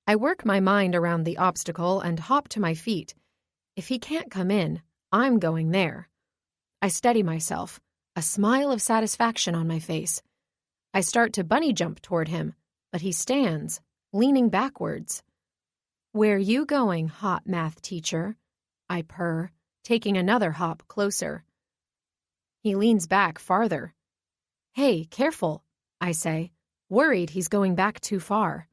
I work my mind around the obstacle and hop to my feet. If he can't come in, I'm going there. I steady myself, a smile of satisfaction on my face. I start to bunny jump toward him, but he stands, leaning backwards. Where you going, hot math teacher? I purr, taking another hop closer. He leans back farther. Hey, careful, I say, worried he's going back too far.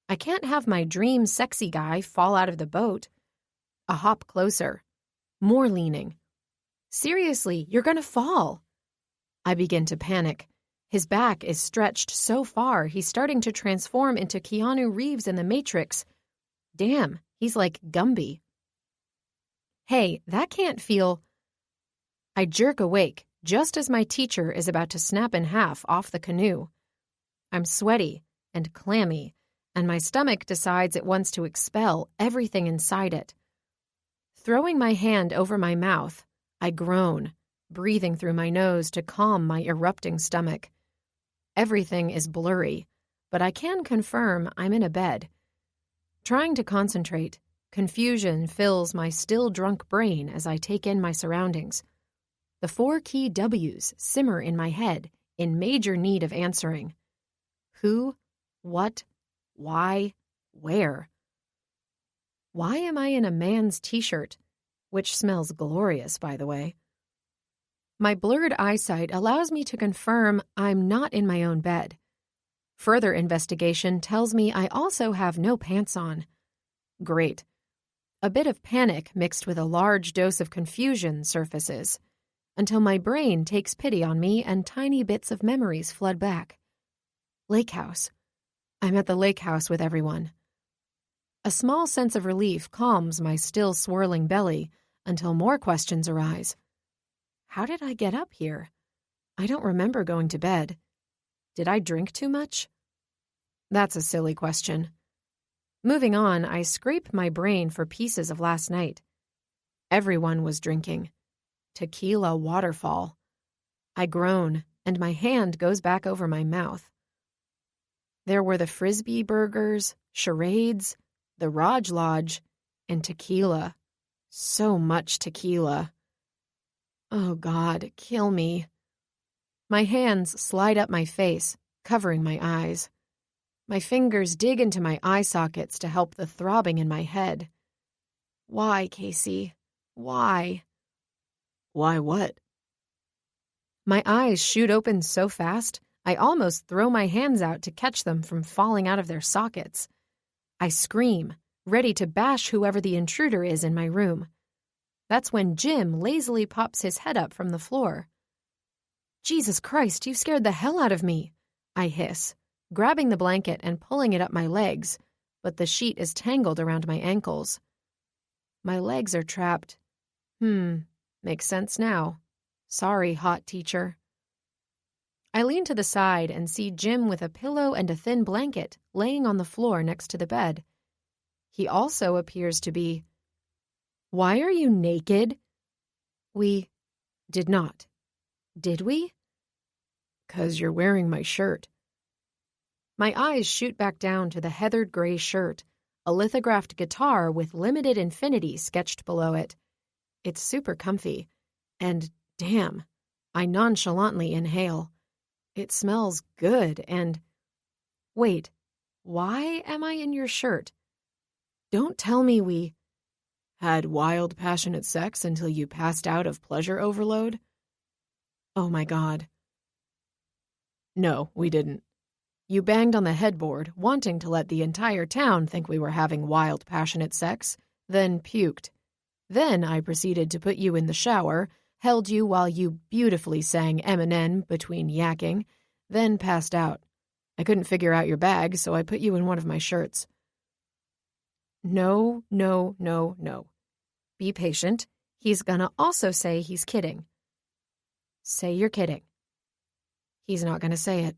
I can't have my dream sexy guy fall out of the boat. A hop closer. More leaning. Seriously, you're gonna fall. I begin to panic. His back is stretched so far he's starting to transform into Keanu Reeves in The Matrix. Damn, he's like Gumby. Hey, that can't feel... I jerk awake just as my teacher is about to snap in half off the canoe. I'm sweaty and clammy, and my stomach decides it wants to expel everything inside it. Throwing my hand over my mouth, I groan, breathing through my nose to calm my erupting stomach. Everything is blurry, but I can confirm I'm in a bed. Trying to concentrate, confusion fills my still-drunk brain as I take in my surroundings. The 4 key W's simmer in my head, in major need of answering. Who? What? Why? Where? Why am I in a man's t-shirt? Which smells glorious, by the way. My blurred eyesight allows me to confirm I'm not in my own bed. Further investigation tells me I also have no pants on. Great. A bit of panic mixed with a large dose of confusion surfaces, until my brain takes pity on me and tiny bits of memories flood back. Lake house. I'm at the lake house with everyone. A small sense of relief calms my still swirling belly until more questions arise. How did I get up here? I don't remember going to bed. Did I drink too much? That's a silly question. Moving on, I scrape my brain for pieces of last night. Everyone was drinking. Tequila waterfall. I groan, and my hand goes back over my mouth. There were the Frisbee burgers, charades, the Raj Lodge, and tequila. So much tequila. Oh God, kill me. My hands slide up my face, covering my eyes. My fingers dig into my eye sockets to help the throbbing in my head. Why, Casey? Why? Why what? My eyes shoot open so fast, I almost throw my hands out to catch them from falling out of their sockets. I scream, ready to bash whoever the intruder is in my room. That's when Jim lazily pops his head up from the floor. Jesus Christ, you scared the hell out of me, I hiss, grabbing the blanket and pulling it up my legs, but the sheet is tangled around my ankles. My legs are trapped. Makes sense now. Sorry, hot teacher. I lean to the side and see Jim with a pillow and a thin blanket laying on the floor next to the bed. He also appears to be... Why are you naked? We did not. Did we? 'Cause you're wearing my shirt. My eyes shoot back down to the heathered gray shirt, a lithographed guitar with limited infinity sketched below it. It's super comfy. And damn, I nonchalantly inhale. It smells good and... Wait, why am I in your shirt? Don't tell me we... Had wild, passionate sex until you passed out of pleasure overload? Oh my God. No, we didn't. You banged on the headboard, wanting to let the entire town think we were having wild, passionate sex, then puked. Then I proceeded to put you in the shower, held you while you beautifully sang Eminem between yakking, then passed out. I couldn't figure out your bag, so I put you in one of my shirts. No, no, no, no. Be patient. He's gonna also say he's kidding. Say you're kidding. He's not gonna say it.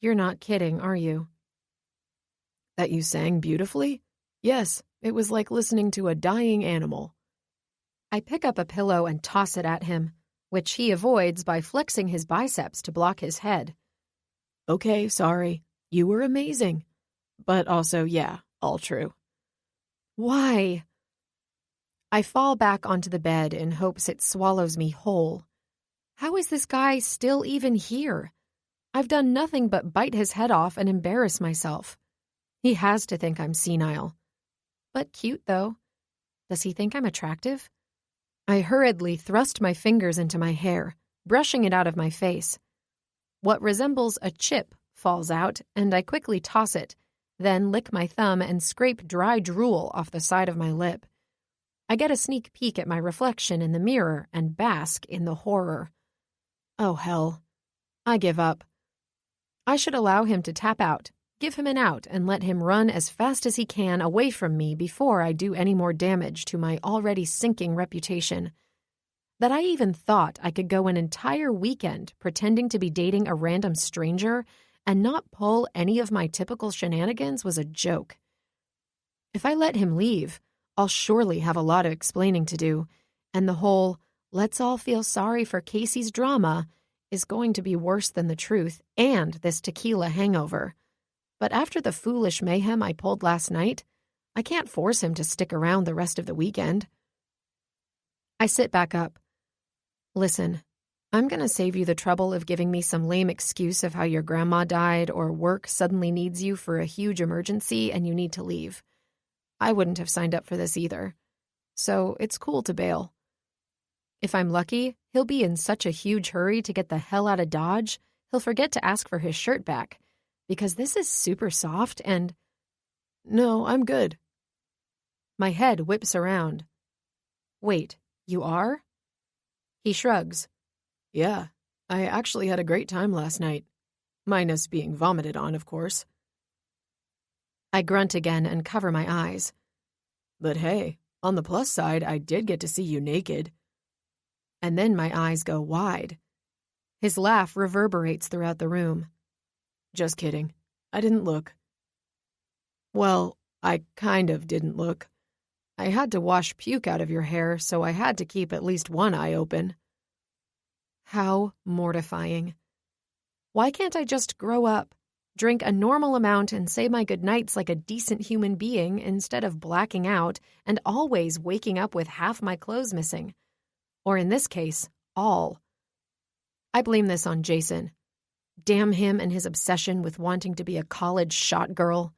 You're not kidding, are you? That you sang beautifully? Yes, it was like listening to a dying animal. I pick up a pillow and toss it at him, which he avoids by flexing his biceps to block his head. Okay, sorry. You were amazing. But also, yeah, all true. Why? I fall back onto the bed in hopes it swallows me whole. How is this guy still even here? I've done nothing but bite his head off and embarrass myself. He has to think I'm senile. But cute, though. Does he think I'm attractive? I hurriedly thrust my fingers into my hair, brushing it out of my face. What resembles a chip falls out, and I quickly toss it, then lick my thumb and scrape dry drool off the side of my lip. I get a sneak peek at my reflection in the mirror and bask in the horror. Oh, hell. I give up. I should allow him to tap out, give him an out, and let him run as fast as he can away from me before I do any more damage to my already sinking reputation. That I even thought I could go an entire weekend pretending to be dating a random stranger and not pull any of my typical shenanigans was a joke. If I let him leave, I'll surely have a lot of explaining to do, and the whole let's all feel sorry for Casey's drama is going to be worse than the truth and this tequila hangover. But after the foolish mayhem I pulled last night, I can't force him to stick around the rest of the weekend. I sit back up. Listen, I'm going to save you the trouble of giving me some lame excuse of how your grandma died or work suddenly needs you for a huge emergency and you need to leave. I wouldn't have signed up for this either. So it's cool to bail. If I'm lucky, he'll be in such a huge hurry to get the hell out of Dodge, he'll forget to ask for his shirt back. Because this is super soft and... No, I'm good. My head whips around. Wait, you are? He shrugs. Yeah, I actually had a great time last night. Minus being vomited on, of course. I grunt again and cover my eyes. But hey, on the plus side, I did get to see you naked. And then my eyes go wide. His laugh reverberates throughout the room. Just kidding. I didn't look. Well, I kind of didn't look. I had to wash puke out of your hair, so I had to keep at least one eye open. How mortifying. Why can't I just grow up, drink a normal amount and say my goodnights like a decent human being instead of blacking out and always waking up with half my clothes missing? Or in this case, all. I blame this on Jason. Damn him and his obsession with wanting to be a college shot girl.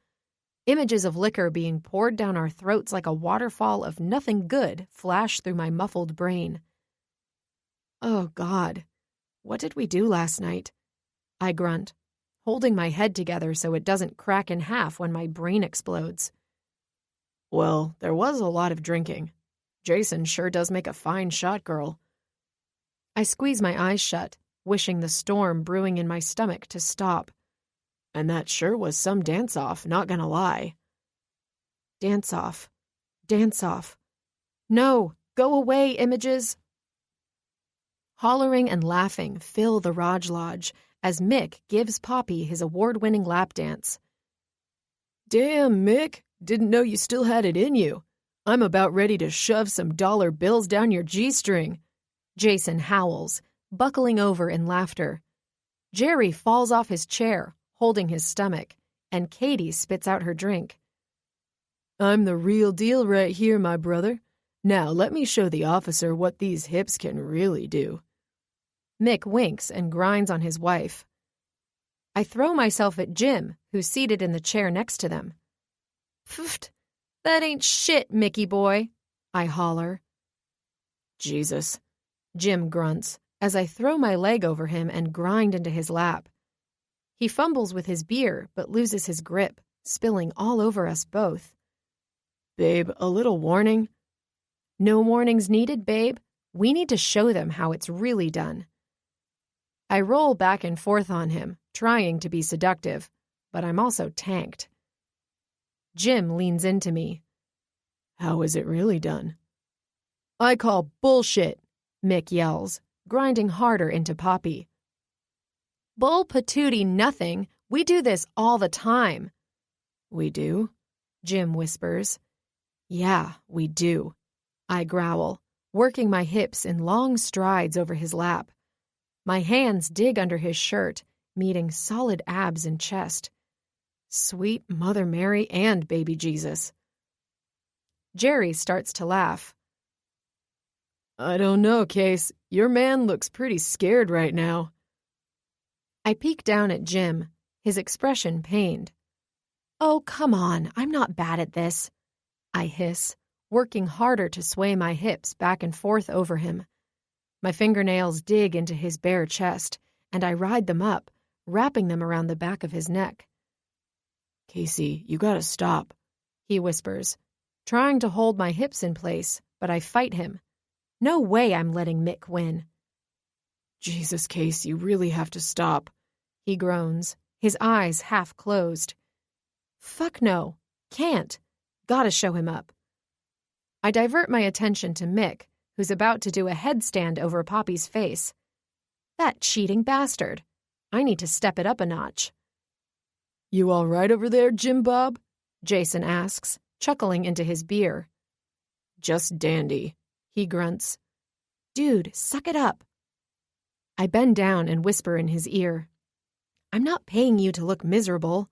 Images of liquor being poured down our throats like a waterfall of nothing good flash through my muffled brain. Oh, God. What did we do last night? I grunt, holding my head together so it doesn't crack in half when my brain explodes. Well, there was a lot of drinking. Jason sure does make a fine shot girl. I squeeze my eyes shut, wishing the storm brewing in my stomach to stop. And that sure was some dance-off, not gonna lie. Dance-off. Dance-off. No, go away, images. Hollering and laughing fill the Raj Lodge as Mick gives Poppy his award-winning lap dance. Damn, Mick, didn't know you still had it in you. I'm about ready to shove some dollar bills down your G-string. Jason howls, buckling over in laughter. Jerry falls off his chair, holding his stomach, and Katie spits out her drink. I'm the real deal right here, my brother, Now let me show the officer what these hips can really do. Mick winks and grinds on his wife. I throw myself at Jim, who's seated in the chair next to them. Pfft, that ain't shit, Mickey boy, I holler. Jesus, Jim grunts as I throw my leg over him and grind into his lap. He fumbles with his beer but loses his grip, spilling all over us both. Babe, a little warning? No warnings needed, babe. We need to show them how it's really done. I roll back and forth on him, trying to be seductive, but I'm also tanked. Jim leans into me. How is it really done? I call bullshit, Mick yells, grinding harder into Poppy. Bull patootie nothing. We do this all the time. We do? Jim whispers. Yeah, we do. I growl, working my hips in long strides over his lap. My hands dig under his shirt, meeting solid abs and chest. Sweet Mother Mary and baby Jesus. Jerry starts to laugh. I don't know, Case. Your man looks pretty scared right now. I peek down at Jim, his expression pained. Oh, come on, I'm not bad at this, I hiss, working harder to sway my hips back and forth over him. My fingernails dig into his bare chest, and I ride them up, wrapping them around the back of his neck. Casey, you gotta stop, he whispers, trying to hold my hips in place, but I fight him. No way I'm letting Mick win. Jesus, Case, you really have to stop, he groans, his eyes half closed. Fuck no, can't. Gotta show him up. I divert my attention to Mick, who's about to do a headstand over Poppy's face. That cheating bastard. I need to step it up a notch. You all right over there, Jim Bob? Jason asks, chuckling into his beer. Just dandy, he grunts. Dude, suck it up. I bend down and whisper in his ear. I'm not paying you to look miserable.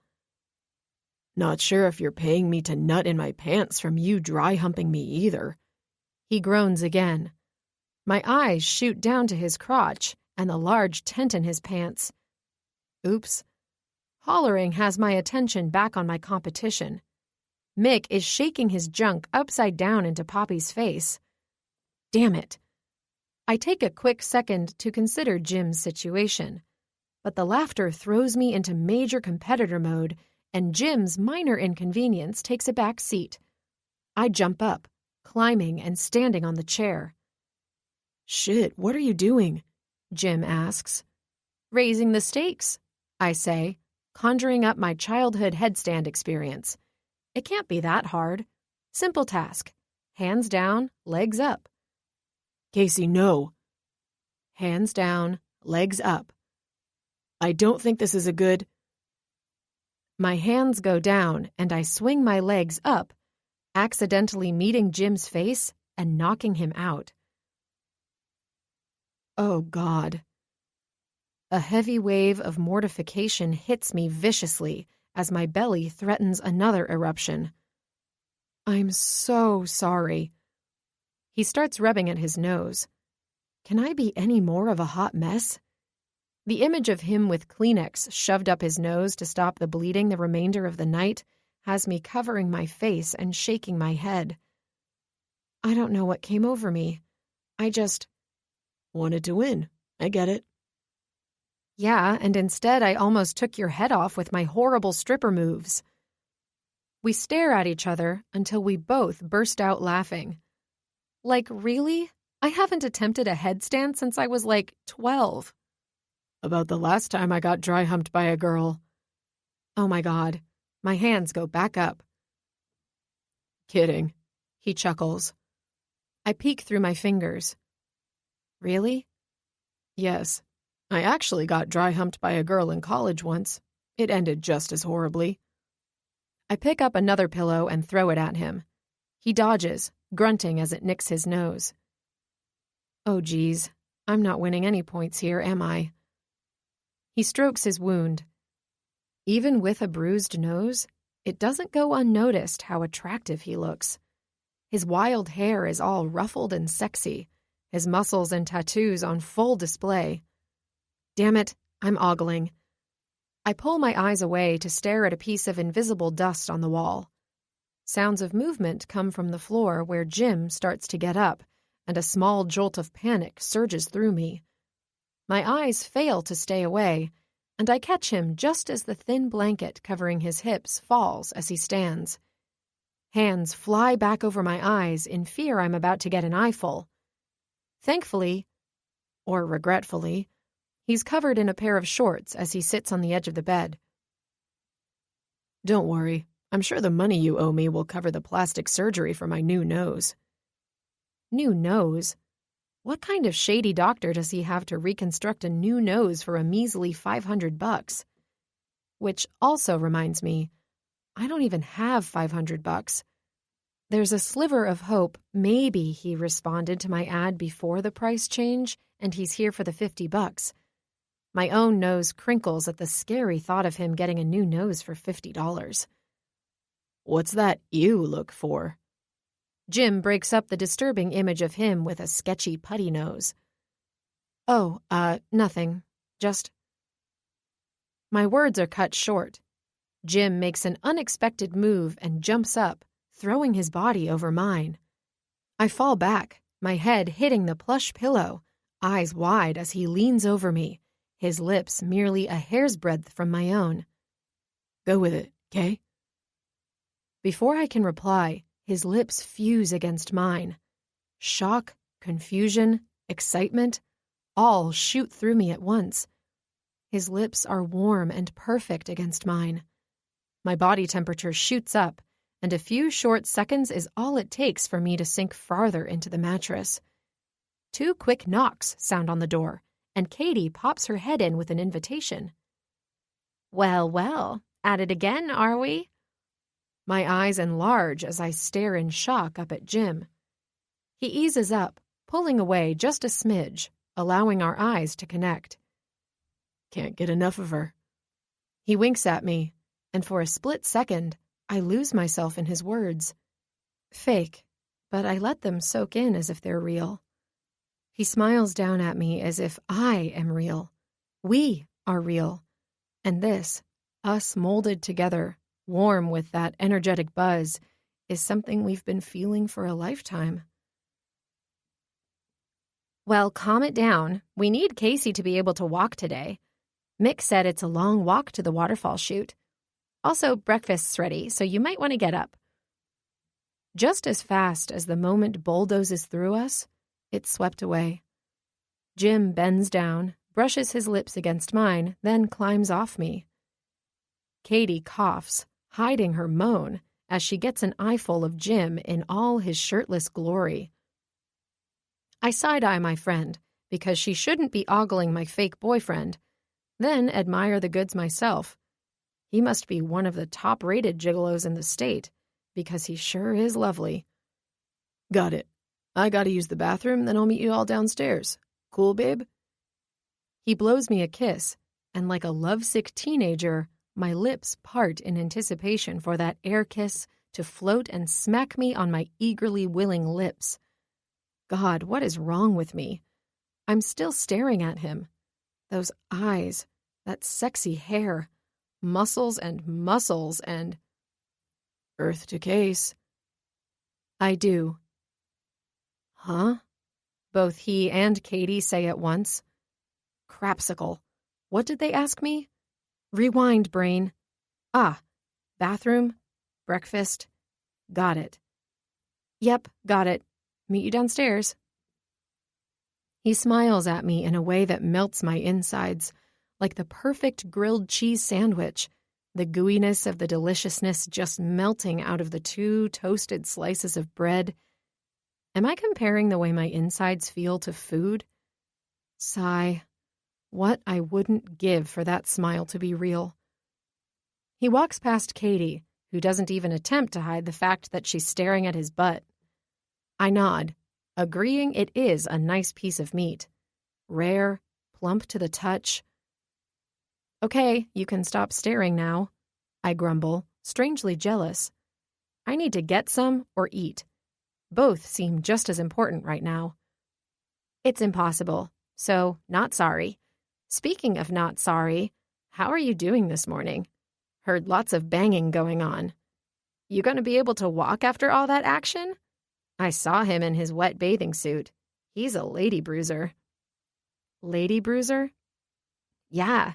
Not sure if you're paying me to nut in my pants from you dry humping me either. He groans again. My eyes shoot down to his crotch and the large tent in his pants. Oops. Hollering has my attention back on my competition. Mick is shaking his junk upside down into Poppy's face. Damn it. I take a quick second to consider Jim's situation, but the laughter throws me into major competitor mode, and Jim's minor inconvenience takes a back seat. I jump up, climbing and standing on the chair. Shit, what are you doing? Jim asks. Raising the stakes, I say, conjuring up my childhood headstand experience. It can't be that hard. Simple task. Hands down, legs up. Casey, no. Hands down, legs up. I don't think this is a good... My hands go down and I swing my legs up, accidentally meeting Jim's face and knocking him out. Oh, God. A heavy wave of mortification hits me viciously as my belly threatens another eruption. I'm so sorry. He starts rubbing at his nose. Can I be any more of a hot mess? The image of him with Kleenex shoved up his nose to stop the bleeding the remainder of the night has me covering my face and shaking my head. I don't know what came over me. I just wanted to win. I get it. Yeah, and instead I almost took your head off with my horrible stripper moves. We stare at each other until we both burst out laughing. Like, really? I haven't attempted a headstand since I was like 12. About the last time I got dry humped by a girl. Oh my God. My hands go back up. Kidding. He chuckles. I peek through my fingers. Really? Yes. I actually got dry humped by a girl in college once. It ended just as horribly. I pick up another pillow and throw it at him. He dodges, grunting as it nicks his nose. Oh geez, I'm not winning any points here, am I? He strokes his wound. Even with a bruised nose, it doesn't go unnoticed how attractive he looks. His wild hair is all ruffled and sexy, his muscles and tattoos on full display. Damn it, I'm ogling. I pull my eyes away to stare at a piece of invisible dust on the wall. Sounds of movement come from the floor where Jim starts to get up, and a small jolt of panic surges through me. My eyes fail to stay away, and I catch him just as the thin blanket covering his hips falls as he stands. Hands fly back over my eyes in fear I'm about to get an eyeful. Thankfully, or regretfully, he's covered in a pair of shorts as he sits on the edge of the bed. Don't worry. I'm sure the money you owe me will cover the plastic surgery for my new nose. New nose? What kind of shady doctor does he have to reconstruct a new nose for a measly $500? Which also reminds me, I don't even have $500. There's a sliver of hope maybe he responded to my ad before the price change and he's here for the $50. My own nose crinkles at the scary thought of him getting a new nose for $50. What's that you look for? Jim breaks up the disturbing image of him with a sketchy putty nose. Oh, nothing. Just... My words are cut short. Jim makes an unexpected move and jumps up, throwing his body over mine. I fall back, my head hitting the plush pillow, eyes wide as he leans over me, his lips merely a hair's breadth from my own. Go with it, 'kay? Before I can reply, his lips fuse against mine. Shock, confusion, excitement, all shoot through me at once. His lips are warm and perfect against mine. My body temperature shoots up, and a few short seconds is all it takes for me to sink farther into the mattress. 2 quick knocks sound on the door, and Katie pops her head in with an invitation. Well, well, at it again, are we? My eyes enlarge as I stare in shock up at Jim. He eases up, pulling away just a smidge, allowing our eyes to connect. Can't get enough of her. He winks at me, and for a split second, I lose myself in his words. Fake, but I let them soak in as if they're real. He smiles down at me as if I am real. We are real. And this, us molded together, warm with that energetic buzz, is something we've been feeling for a lifetime. Well, calm it down. We need Casey to be able to walk today. Mick said it's a long walk to the waterfall chute. Also, breakfast's ready, so you might want to get up. Just as fast as the moment bulldozes through us, it's swept away. Jim bends down, brushes his lips against mine, then climbs off me. Katie coughs, hiding her moan, as she gets an eyeful of Jim in all his shirtless glory. I side-eye my friend, because she shouldn't be ogling my fake boyfriend, then admire the goods myself. He must be one of the top-rated gigolos in the state, because he sure is lovely. Got it. I gotta use the bathroom, then I'll meet you all downstairs. Cool, babe? He blows me a kiss, and like a lovesick teenager, my lips part in anticipation for that air kiss to float and smack me on my eagerly willing lips. God, what is wrong with me? I'm still staring at him. Those eyes, that sexy hair, muscles and... Earth to case. I do. Huh? Both he and Katie say at once. Crapsicle. What did they ask me? Rewind, brain. Ah, bathroom, breakfast. Got it. Yep, got it. Meet you downstairs. He smiles at me in a way that melts my insides, like the perfect grilled cheese sandwich, the gooiness of the deliciousness just melting out of the 2 toasted slices of bread. Am I comparing the way my insides feel to food? Sigh. What I wouldn't give for that smile to be real. He walks past Katie, who doesn't even attempt to hide the fact that she's staring at his butt. I nod, agreeing it is a nice piece of meat. Rare, plump to the touch. Okay, you can stop staring now, I grumble, strangely jealous. I need to get some or eat. Both seem just as important right now. It's impossible, so not sorry. Speaking of not sorry, how are you doing this morning? Heard lots of banging going on. You gonna be able to walk after all that action? I saw him in his wet bathing suit. He's a lady bruiser. Lady bruiser? Yeah,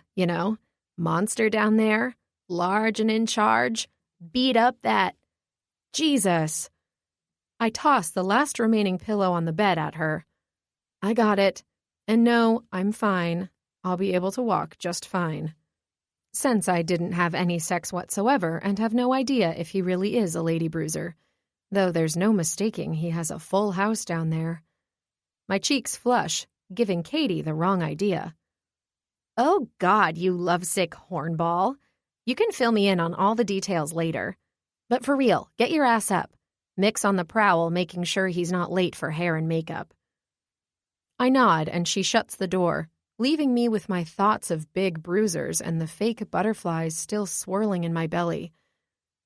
monster down there, large and in charge. Beat up that. Jesus. I tossed the last remaining pillow on the bed at her. I got it. And no, I'm fine. I'll be able to walk just fine. Since I didn't have any sex whatsoever and have no idea if he really is a lady bruiser, though there's no mistaking he has a full house down there. My cheeks flush, giving Katie the wrong idea. Oh, God, you lovesick hornball. You can fill me in on all the details later. But for real, get your ass up. Mick's on the prowl, making sure he's not late for hair and makeup. I nod, and she shuts the door, leaving me with my thoughts of big bruisers and the fake butterflies still swirling in my belly.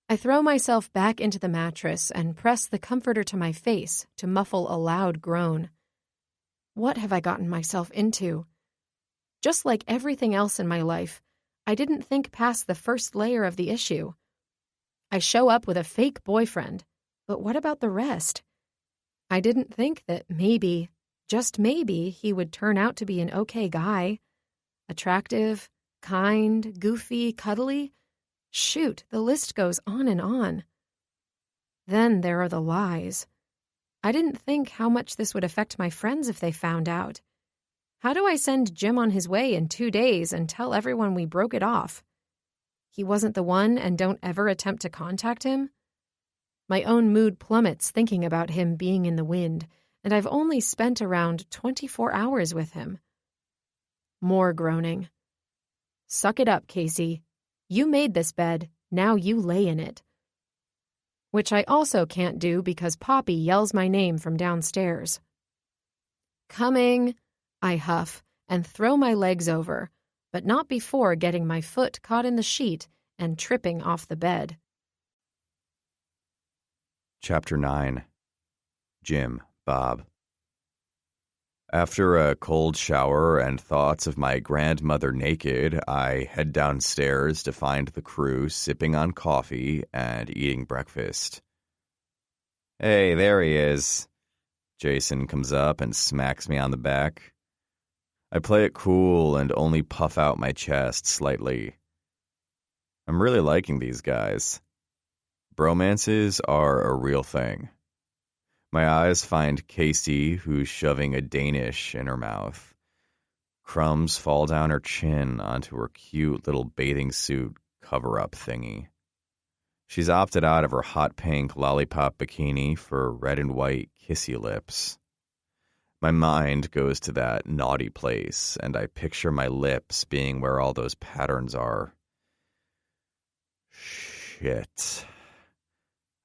I throw myself back into the mattress and press the comforter to my face to muffle a loud groan. What have I gotten myself into? Just like everything else in my life, I didn't think past the first layer of the issue. I show up with a fake boyfriend, but what about the rest? I didn't think that maybe, just maybe, he would turn out to be an okay guy. Attractive, kind, goofy, cuddly. Shoot, the list goes on and on. Then there are the lies. I didn't think how much this would affect my friends if they found out. How do I send Jim on his way in 2 days and tell everyone we broke it off? He wasn't the one and don't ever attempt to contact him? My own mood plummets thinking about him being in the wind, and I've only spent around 24 hours with him. More groaning. Suck it up, Casey. You made this bed, now you lay in it. Which I also can't do because Poppy yells my name from downstairs. Coming, I huff and throw my legs over, but not before getting my foot caught in the sheet and tripping off the bed. Chapter 9. Jim, Bob. After a cold shower and thoughts of my grandmother naked, I head downstairs to find the crew sipping on coffee and eating breakfast. Hey, there he is. Jason comes up and smacks me on the back. I play it cool and only puff out my chest slightly. I'm really liking these guys. Bromances are a real thing. My eyes find Casey, who's shoving a Danish in her mouth. Crumbs fall down her chin onto her cute little bathing suit cover-up thingy. She's opted out of her hot pink lollipop bikini for red and white kissy lips. My mind goes to that naughty place, and I picture my lips being where all those patterns are. Shit.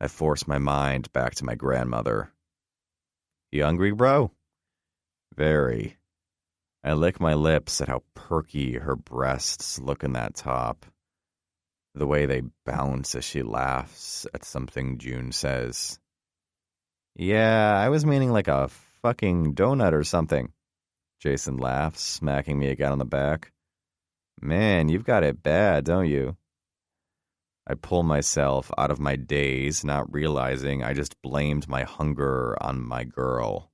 I force my mind back to my grandmother. You hungry, bro? Very. I lick my lips at how perky her breasts look in that top. The way they bounce as she laughs at something June says. Yeah, I was meaning like a fucking donut or something. Jason laughs, smacking me again on the back. Man, you've got it bad, don't you? I pull myself out of my daze, not realizing I just blamed my hunger on my girl.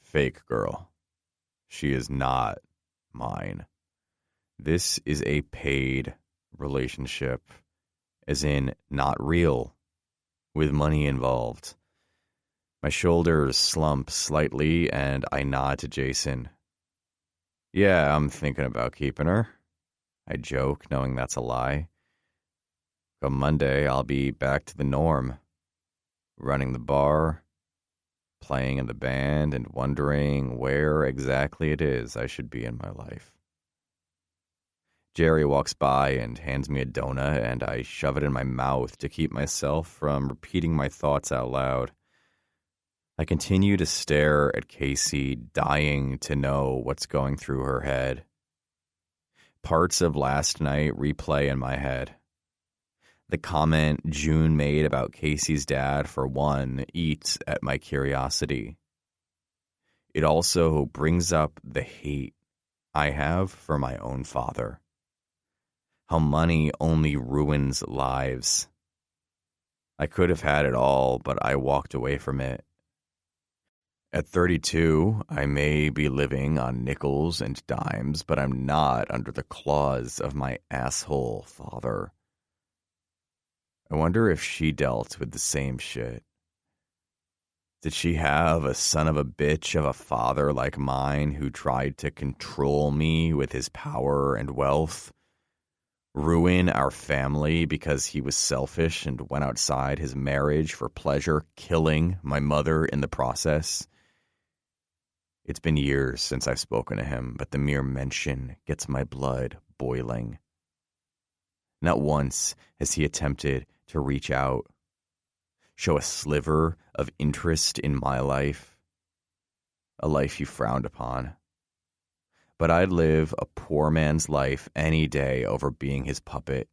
Fake girl. She is not mine. This is a paid relationship, as in not real, with money involved. My shoulders slump slightly, and I nod to Jason. Yeah, I'm thinking about keeping her. I joke, knowing that's a lie. Come Monday, I'll be back to the norm. Running the bar, playing in the band, and wondering where exactly it is I should be in my life. Jerry walks by and hands me a donut, and I shove it in my mouth to keep myself from repeating my thoughts out loud. I continue to stare at Casey, dying to know what's going through her head. Parts of last night replay in my head. The comment June made about Casey's dad, for one, eats at my curiosity. It also brings up the hate I have for my own father. How money only ruins lives. I could have had it all, but I walked away from it. At 32, I may be living on nickels and dimes, but I'm not under the claws of my asshole father. I wonder if she dealt with the same shit. Did she have a son of a bitch of a father like mine who tried to control me with his power and wealth? Ruin our family because he was selfish and went outside his marriage for pleasure, killing my mother in the process? It's been years since I've spoken to him, but the mere mention gets my blood boiling. Not once has he attempted to reach out, show a sliver of interest in my life, a life you frowned upon. But I'd live a poor man's life any day over being his puppet.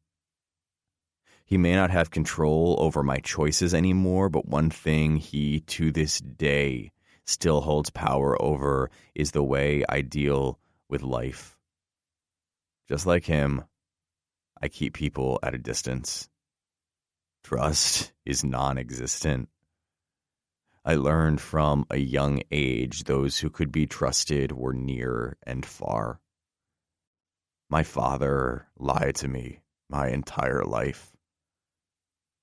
He may not have control over my choices anymore, but one thing he, to this day, still holds power over is the way I deal with life. Just like him, I keep people at a distance. Trust is non-existent. I learned from a young age those who could be trusted were near and far. My father lied to me my entire life.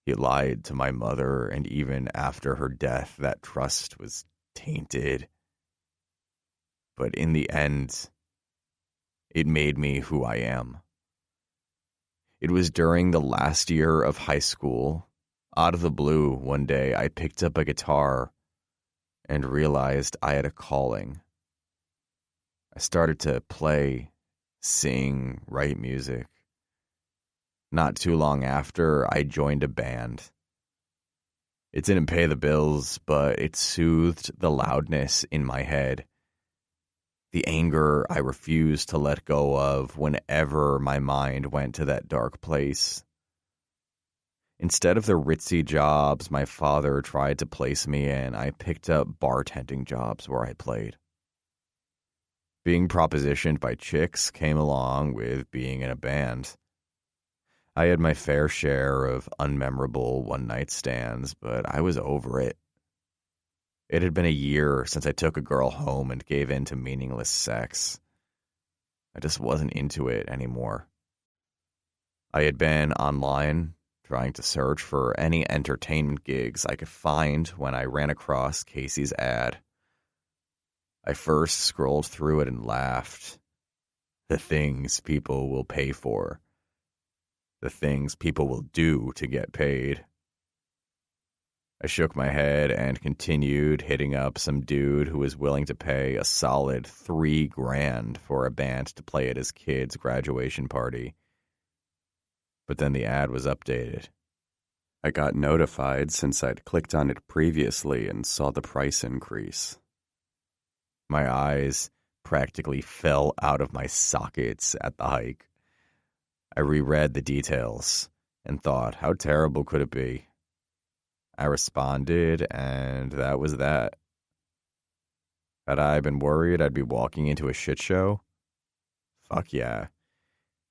He lied to my mother, and even after her death, that trust was tainted. But in the end, it made me who I am. It was during the last year of high school. Out of the blue, one day, I picked up a guitar and realized I had a calling. I started to play, sing, write music. Not too long after, I joined a band. It didn't pay the bills, but it soothed the loudness in my head. The anger I refused to let go of whenever my mind went to that dark place. Instead of the ritzy jobs my father tried to place me in, I picked up bartending jobs where I played. Being propositioned by chicks came along with being in a band. I had my fair share of unmemorable one-night stands, but I was over it. It had been a year since I took a girl home and gave in to meaningless sex. I just wasn't into it anymore. I had been online, trying to search for any entertainment gigs I could find when I ran across Casey's ad. I first scrolled through it and laughed. The things people will pay for. The things people will do to get paid. I shook my head and continued hitting up some dude who was willing to pay a solid $3,000 for a band to play at his kid's graduation party. But then the ad was updated. I got notified since I'd clicked on it previously and saw the price increase. My eyes practically fell out of my sockets at the hike. I reread the details and thought, how terrible could it be? I responded, and that was that. Had I been worried I'd be walking into a shit show? Fuck yeah.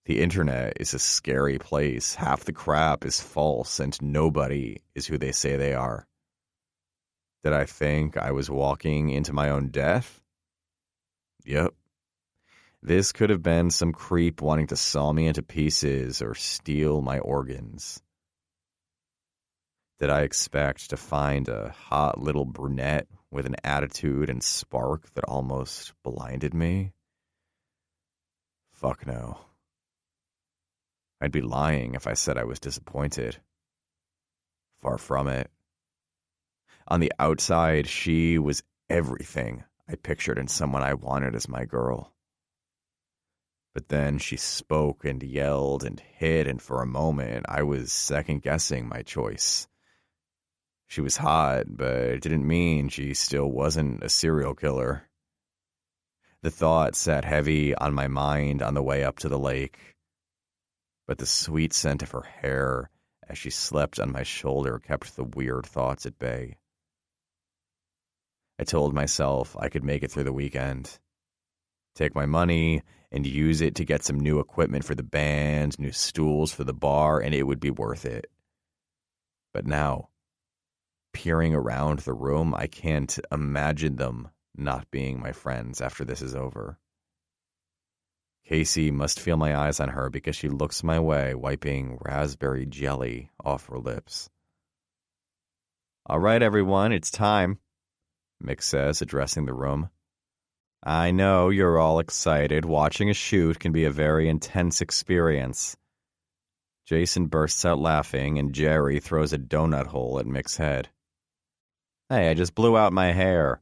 The internet is a scary place. Half the crap is false, and nobody is who they say they are. Did I think I was walking into my own death? Yep. This could have been some creep wanting to saw me into pieces or steal my organs. Did I expect to find a hot little brunette with an attitude and spark that almost blinded me? Fuck no. I'd be lying if I said I was disappointed. Far from it. On the outside, she was everything I pictured in someone I wanted as my girl. But then she spoke and yelled and hit, and for a moment I was second-guessing my choice. She was hot, but it didn't mean she still wasn't a serial killer. The thought sat heavy on my mind on the way up to the lake. But the sweet scent of her hair as she slept on my shoulder kept the weird thoughts at bay. I told myself I could make it through the weekend. Take my money and use it to get some new equipment for the band, new stools for the bar, and it would be worth it. But now, peering around the room, I can't imagine them not being my friends after this is over. Casey must feel my eyes on her because she looks my way, wiping raspberry jelly off her lips. "All right, everyone, it's time," Mick says, addressing the room. "I know you're all excited. Watching a shoot can be a very intense experience." Jason bursts out laughing, and Jerry throws a donut hole at Mick's head. "Hey, I just blew out my hair."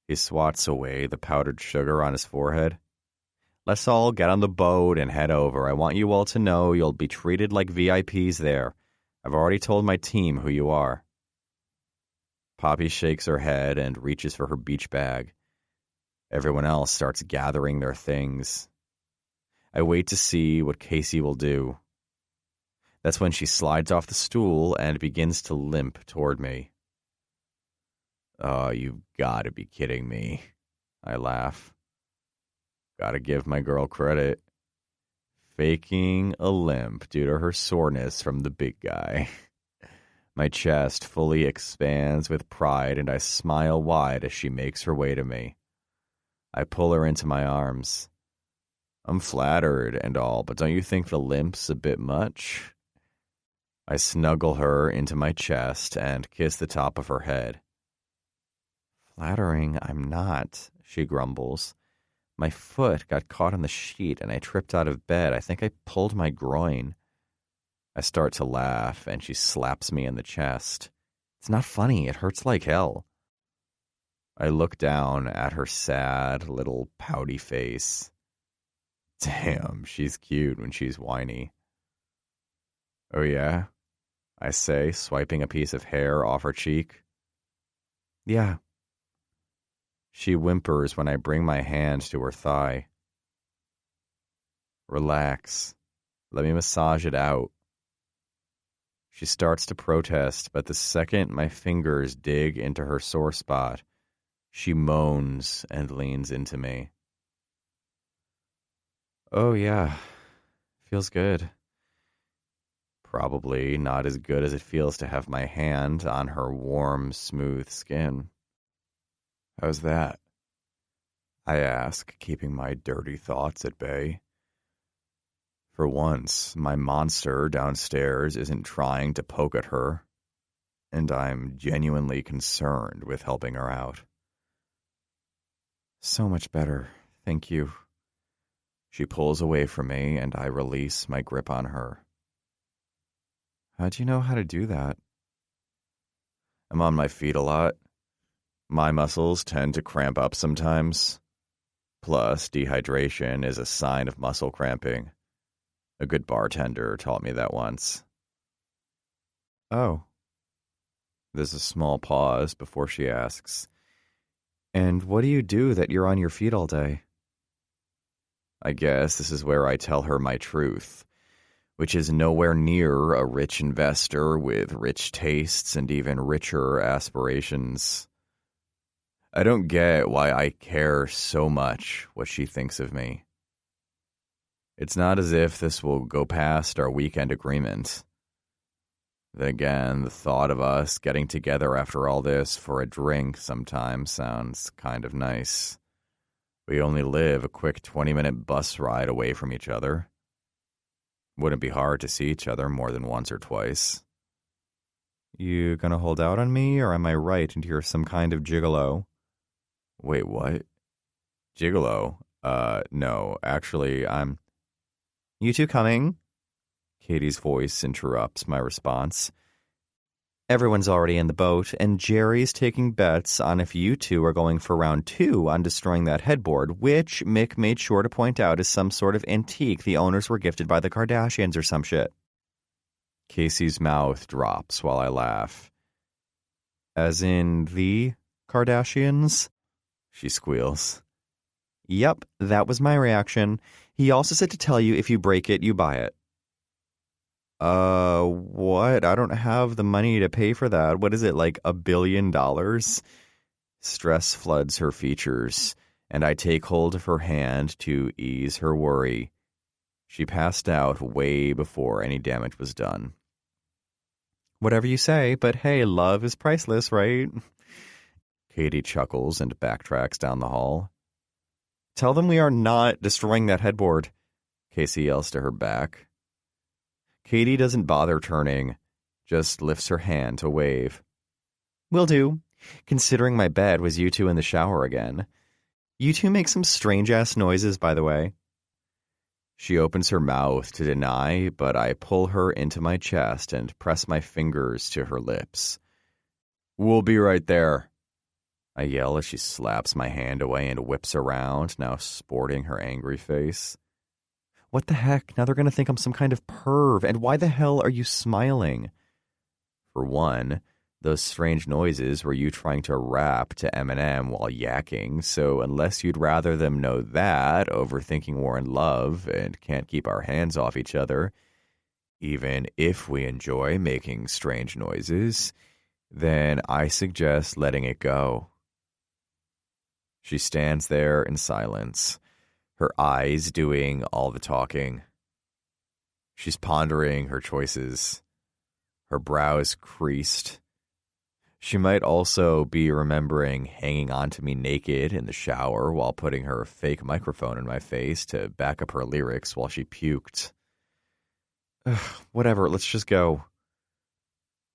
He swats away the powdered sugar on his forehead. "Let's all get on the boat and head over. I want you all to know you'll be treated like VIPs there. I've already told my team who you are." Poppy shakes her head and reaches for her beach bag. Everyone else starts gathering their things. I wait to see what Casey will do. That's when she slides off the stool and begins to limp toward me. "Oh, you've got to be kidding me," I laugh. Gotta give my girl credit. Faking a limp due to her soreness from the big guy. My chest fully expands with pride and I smile wide as she makes her way to me. I pull her into my arms. "I'm flattered and all, but don't you think the limp's a bit much?" I snuggle her into my chest and kiss the top of her head. "Flattering, I'm not," she grumbles. "My foot got caught on the sheet and I tripped out of bed. I think I pulled my groin." I start to laugh and she slaps me in the chest. "It's not funny. It hurts like hell." I look down at her sad little pouty face. Damn, she's cute when she's whiny. "Oh yeah?" I say, swiping a piece of hair off her cheek. "Yeah." She whimpers when I bring my hand to her thigh. "Relax. Let me massage it out." She starts to protest, but the second my fingers dig into her sore spot, she moans and leans into me. "Oh yeah, feels good." Probably not as good as it feels to have my hand on her warm, smooth skin. "How's that?" I ask, keeping my dirty thoughts at bay. For once, my monster downstairs isn't trying to poke at her, and I'm genuinely concerned with helping her out. "So much better, thank you." She pulls away from me, and I release my grip on her. "How'd you know how to do that?" "I'm on my feet a lot. My muscles tend to cramp up sometimes. Plus, dehydration is a sign of muscle cramping. A good bartender taught me that once." "Oh." There's a small pause before she asks, "And what do you do that you're on your feet all day?" I guess this is where I tell her my truth, which is nowhere near a rich investor with rich tastes and even richer aspirations. I don't get why I care so much what she thinks of me. It's not as if this will go past our weekend agreement. Then again, the thought of us getting together after all this for a drink sometimes sounds kind of nice. We only live a quick 20-minute bus ride away from each other. Wouldn't be hard to see each other more than once or twice. "You gonna hold out on me, or am I right and you're some kind of gigolo?" "Wait, what? Gigolo? No, actually, I'm..." "You two coming?" Katie's voice interrupts my response. "Everyone's already in the boat, and Jerry's taking bets on if you two are going for round 2 on destroying that headboard, which Mick made sure to point out is some sort of antique the owners were gifted by the Kardashians or some shit." Casey's mouth drops while I laugh. "As in the Kardashians?" she squeals. "Yep, that was my reaction. He also said to tell you if you break it, you buy it." What? I don't have the money to pay for that. What is it, like $1 billion? Stress floods her features, and I take hold of her hand to ease her worry. She passed out way before any damage was done. Whatever you say, but hey, love is priceless, right? Katie chuckles and backtracks down the hall. Tell them we are not destroying that headboard, Casey yells to her back. Katie doesn't bother turning, just lifts her hand to wave. Will do, considering my bed was you two in the shower again. You two make some strange-ass noises, by the way. She opens her mouth to deny, but I pull her into my chest and press my fingers to her lips. We'll be right there, I yell as she slaps my hand away and whips around, now sporting her angry face. What the heck? Now they're going to think I'm some kind of perv, and why the hell are you smiling? For one, those strange noises were you trying to rap to Eminem while yakking, so unless you'd rather them know that over thinking we're in love and can't keep our hands off each other, even if we enjoy making strange noises, then I suggest letting it go. She stands there in silence, her eyes doing all the talking. She's pondering her choices, her brows creased. She might also be remembering hanging onto me naked in the shower while putting her fake microphone in my face to back up her lyrics while she puked. Ugh, whatever, let's just go.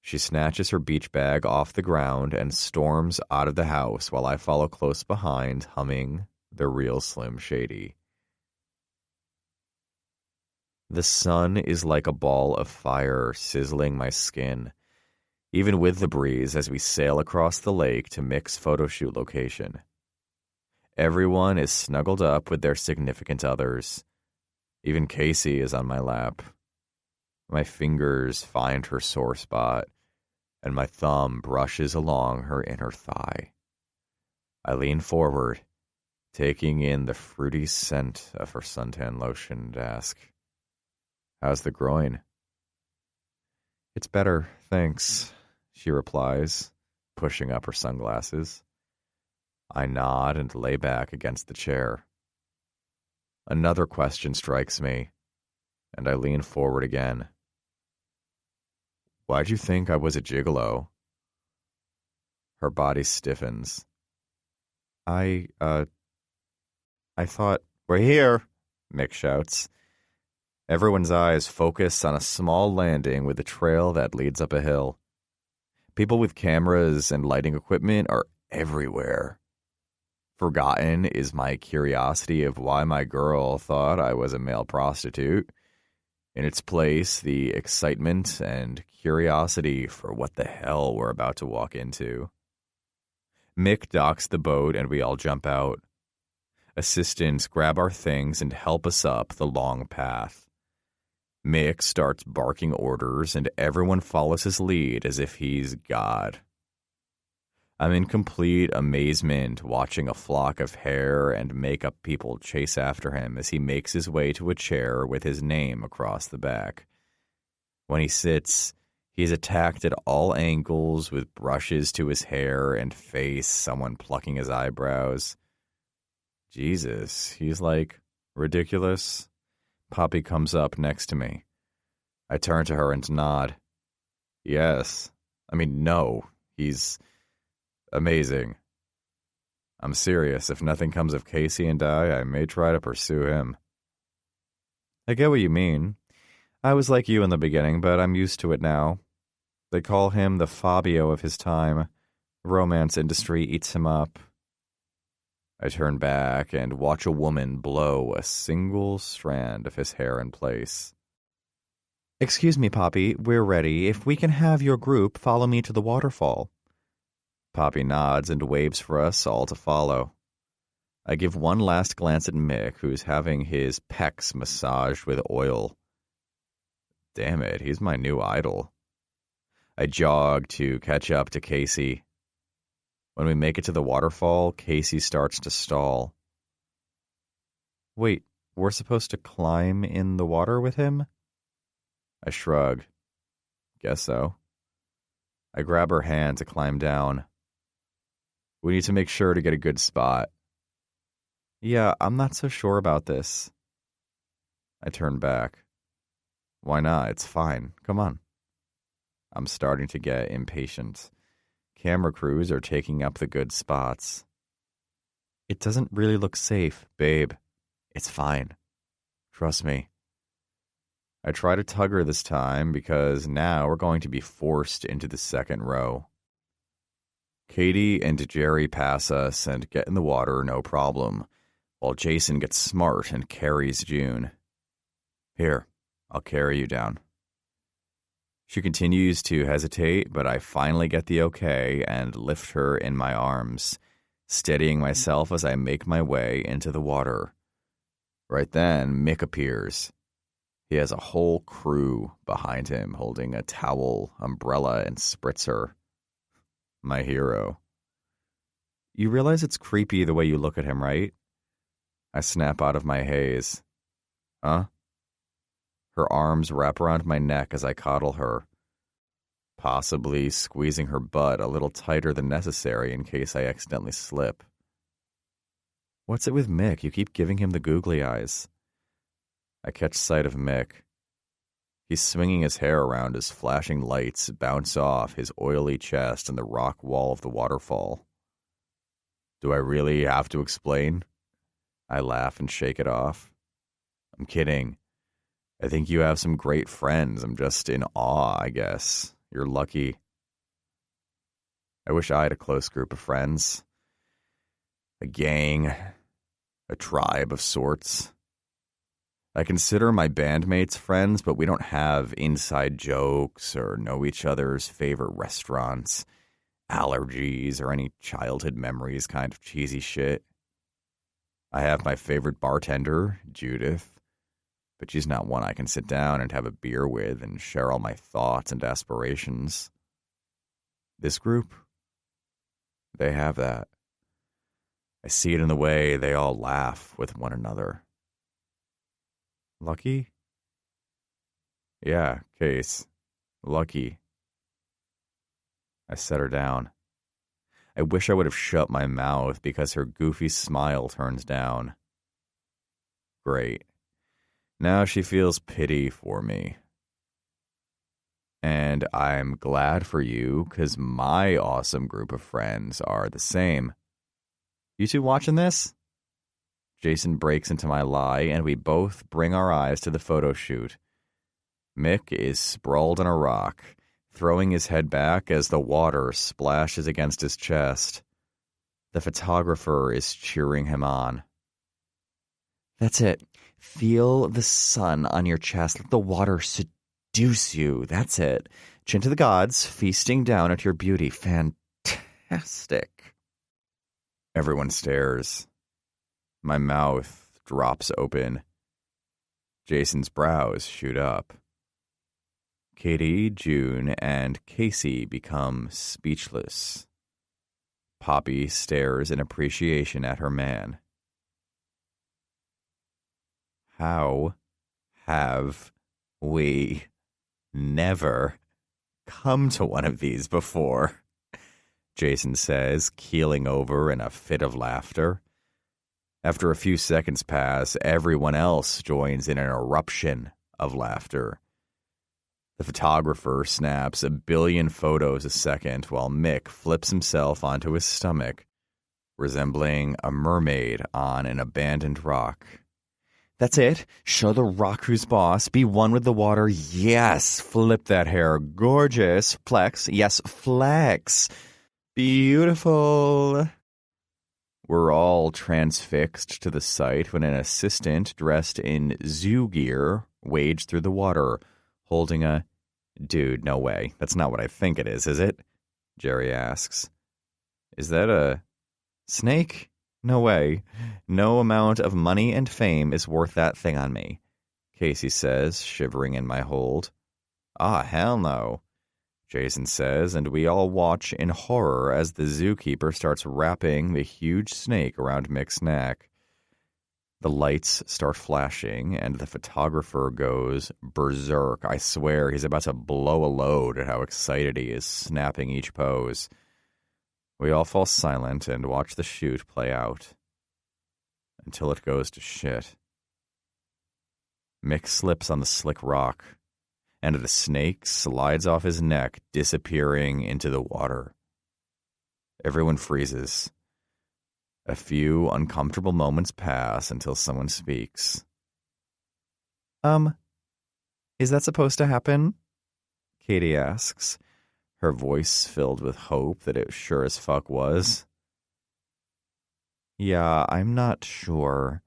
She snatches her beach bag off the ground and storms out of the house while I follow close behind, humming The Real Slim Shady. The sun is like a ball of fire sizzling my skin, even with the breeze as we sail across the lake to Mick's photo shoot location. Everyone is snuggled up with their significant others. Even Casey is on my lap. My fingers find her sore spot, and my thumb brushes along her inner thigh. I lean forward, taking in the fruity scent of her suntan lotion, and ask, "How's the groin?" "It's better, thanks," she replies, pushing up her sunglasses. I nod and lay back against the chair. Another question strikes me, and I lean forward again. "Why'd you think I was a gigolo?" Her body stiffens. I thought, "We're here," Mick shouts. Everyone's eyes focus on a small landing with a trail that leads up a hill. People with cameras and lighting equipment are everywhere. Forgotten is my curiosity of why my girl thought I was a male prostitute. In its place, the excitement and curiosity for what the hell we're about to walk into. Mick docks the boat and we all jump out. Assistants grab our things and help us up the long path. Mick starts barking orders and everyone follows his lead as if he's God. I'm in complete amazement watching a flock of hair and makeup people chase after him as he makes his way to a chair with his name across the back. When he sits, he's attacked at all angles with brushes to his hair and face, someone plucking his eyebrows. Jesus, he's like ridiculous. Poppy comes up next to me. I turn to her and nod. No, he's amazing. I'm serious. If nothing comes of Casey and I may try to pursue him. I get what you mean. I was like you in the beginning, but I'm used to it now. They call him the Fabio of his time. The romance industry eats him up. I turn back and watch a woman blow a single strand of his hair in place. "Excuse me, Poppy, we're ready. If we can have your group follow me to the waterfall." Poppy nods and waves for us all to follow. I give one last glance at Mick, who's having his pecs massaged with oil. Damn it, he's my new idol. I jog to catch up to Casey. When we make it to the waterfall, Casey starts to stall. "Wait, we're supposed to climb in the water with him?" I shrug. Guess so. I grab her hand to climb down. We need to make sure to get a good spot. Yeah, I'm not so sure about this. I turn back. Why not? It's fine. Come on. I'm starting to get impatient. Camera crews are taking up the good spots. It doesn't really look safe, babe. It's fine. Trust me. I try to tug her this time because now we're going to be forced into the second row. Katie and Jerry pass us and get in the water no problem, while Jason gets smart and carries June. Here, I'll carry you down. She continues to hesitate, but I finally get the okay and lift her in my arms, steadying myself as I make my way into the water. Right then, Mick appears. He has a whole crew behind him holding a towel, umbrella, and spritzer. My hero. You realize it's creepy the way you look at him, right? I snap out of my haze. Huh? Her arms wrap around my neck as I coddle her, possibly squeezing her butt a little tighter than necessary in case I accidentally slip. What's it with Mick? You keep giving him the googly eyes. I catch sight of Mick. He's swinging his hair around as flashing lights bounce off his oily chest and the rock wall of the waterfall. Do I really have to explain? I laugh and shake it off. I'm kidding. I think you have some great friends. I'm just in awe, I guess. You're lucky. I wish I had a close group of friends. A gang. A tribe of sorts. I consider my bandmates friends, but we don't have inside jokes or know each other's favorite restaurants, allergies, or any childhood memories kind of cheesy shit. I have my favorite bartender, Judith, but she's not one I can sit down and have a beer with and share all my thoughts and aspirations. This group, they have that. I see it in the way they all laugh with one another. Lucky? Yeah, Case. Lucky. I set her down. I wish I would have shut my mouth because her goofy smile turns down. Great. Now she feels pity for me. And I'm glad for you because my awesome group of friends are the same. You two watching this? Jason breaks into my lie, and we both bring our eyes to the photo shoot. Mick is sprawled on a rock, throwing his head back as the water splashes against his chest. The photographer is cheering him on. That's it. Feel the sun on your chest. Let the water seduce you. That's it. Chin to the gods, feasting down at your beauty. Fantastic. Everyone stares. My mouth drops open. Jason's brows shoot up. Katie, June, and Casey become speechless. Poppy stares in appreciation at her man. How have we never come to one of these before? Jason says, keeling over in a fit of laughter. After a few seconds pass, everyone else joins in an eruption of laughter. The photographer snaps 1 billion photos a second while Mick flips himself onto his stomach, resembling a mermaid on an abandoned rock. That's it. Show the rock who's boss. Be one with the water. Yes. Flip that hair. Gorgeous. Flex. Yes, flex. Beautiful. We're all transfixed to the sight when an assistant dressed in zoo gear wades through the water, holding a... Dude, no way. That's not what I think it is it? Jerry asks. Is that a snake? No way. No amount of money and fame is worth that thing on me, Casey says, shivering in my hold. Ah, hell no, Jason says, and we all watch in horror as the zookeeper starts wrapping the huge snake around Mick's neck. The lights start flashing, and the photographer goes berserk. I swear he's about to blow a load at how excited he is, snapping each pose. We all fall silent and watch the shoot play out. Until it goes to shit. Mick slips on the slick rock, and the snake slides off his neck, disappearing into the water. Everyone freezes. A few uncomfortable moments pass until someone speaks. Is that supposed to happen? Katie asks, her voice filled with hope that it sure as fuck was. Yeah, I'm not sure,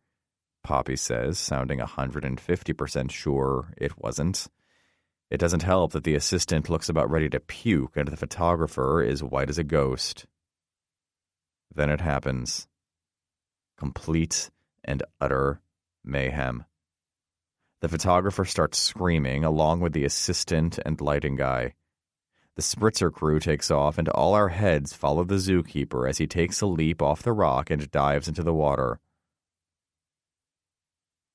Poppy says, sounding 150% sure it wasn't. It doesn't help that the assistant looks about ready to puke and the photographer is white as a ghost. Then it happens. Complete and utter mayhem. The photographer starts screaming along with the assistant and lighting guy. The spritzer crew takes off and all our heads follow the zookeeper as he takes a leap off the rock and dives into the water.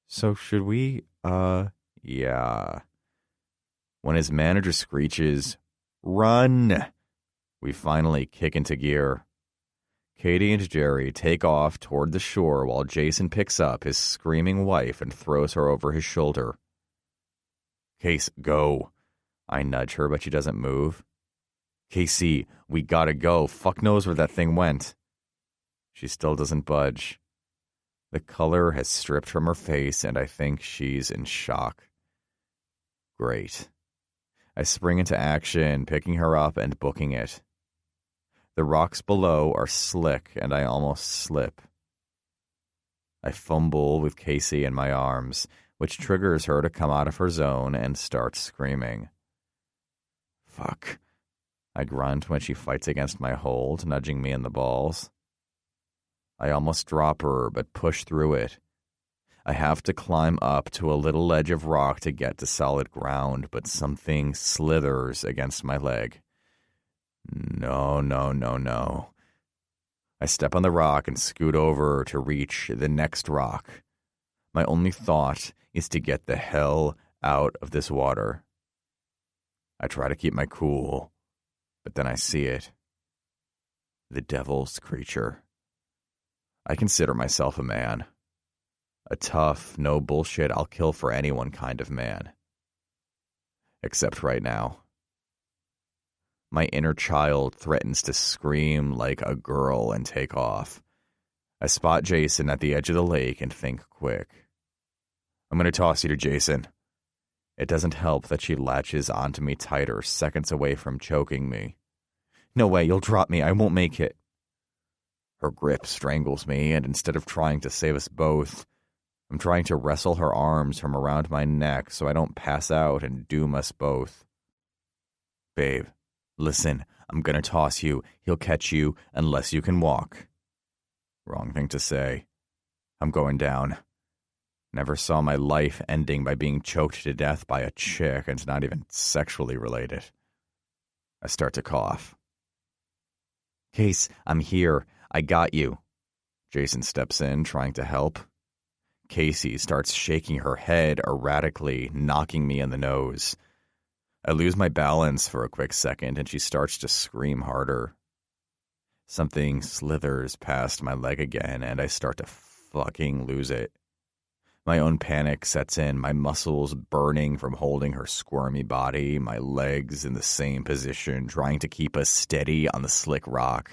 So should we, yeah. When his manager screeches, "Run!" we finally kick into gear. Katie and Jerry take off toward the shore while Jason picks up his screaming wife and throws her over his shoulder. Case, go. I nudge her, but she doesn't move. Casey, we gotta go. Fuck knows where that thing went. She still doesn't budge. The color has stripped from her face, and I think she's in shock. Great. I spring into action, picking her up and booking it. The rocks below are slick, and I almost slip. I fumble with Casey in my arms, which triggers her to come out of her zone and start screaming. Fuck. I grunt when she fights against my hold, nudging me in the balls. I almost drop her, but push through it. I have to climb up to a little ledge of rock to get to solid ground, but something slithers against my leg. No. I step on the rock and scoot over to reach the next rock. My only thought is to get the hell out of this water. I try to keep my cool, but then I see it. The devil's creature. I consider myself a man. A tough, no bullshit, I'll kill for anyone kind of man. Except right now. My inner child threatens to scream like a girl and take off. I spot Jason at the edge of the lake and think quick. I'm going to toss you to Jason. It doesn't help that she latches onto me tighter, seconds away from choking me. No way, you'll drop me. I won't make it. Her grip strangles me, and instead of trying to save us both, I'm trying to wrestle her arms from around my neck so I don't pass out and doom us both. Babe, listen, I'm gonna toss you. He'll catch you unless you can walk. Wrong thing to say. I'm going down. Never saw my life ending by being choked to death by a chick, and not even sexually related. I start to cough. Case, I'm here. I got you. Jason steps in, trying to help. Casey starts shaking her head erratically, knocking me in the nose. I lose my balance for a quick second, and she starts to scream harder. Something slithers past my leg again, and I start to fucking lose it. My own panic sets in, my muscles burning from holding her squirmy body, my legs in the same position, trying to keep us steady on the slick rock.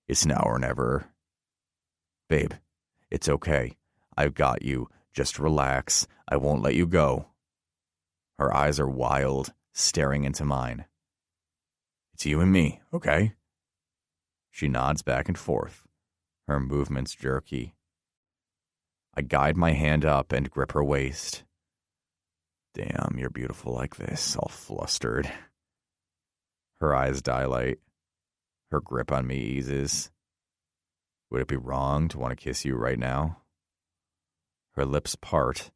It's now or never. Babe, it's okay. I've got you. Just relax. I won't let you go. Her eyes are wild, staring into mine. It's you and me, okay? She nods back and forth, her movements jerky. I guide my hand up and grip her waist. Damn, you're beautiful like this, all flustered. Her eyes dilate. Her grip on me eases. Would it be wrong to want to kiss you right now? Her lips part,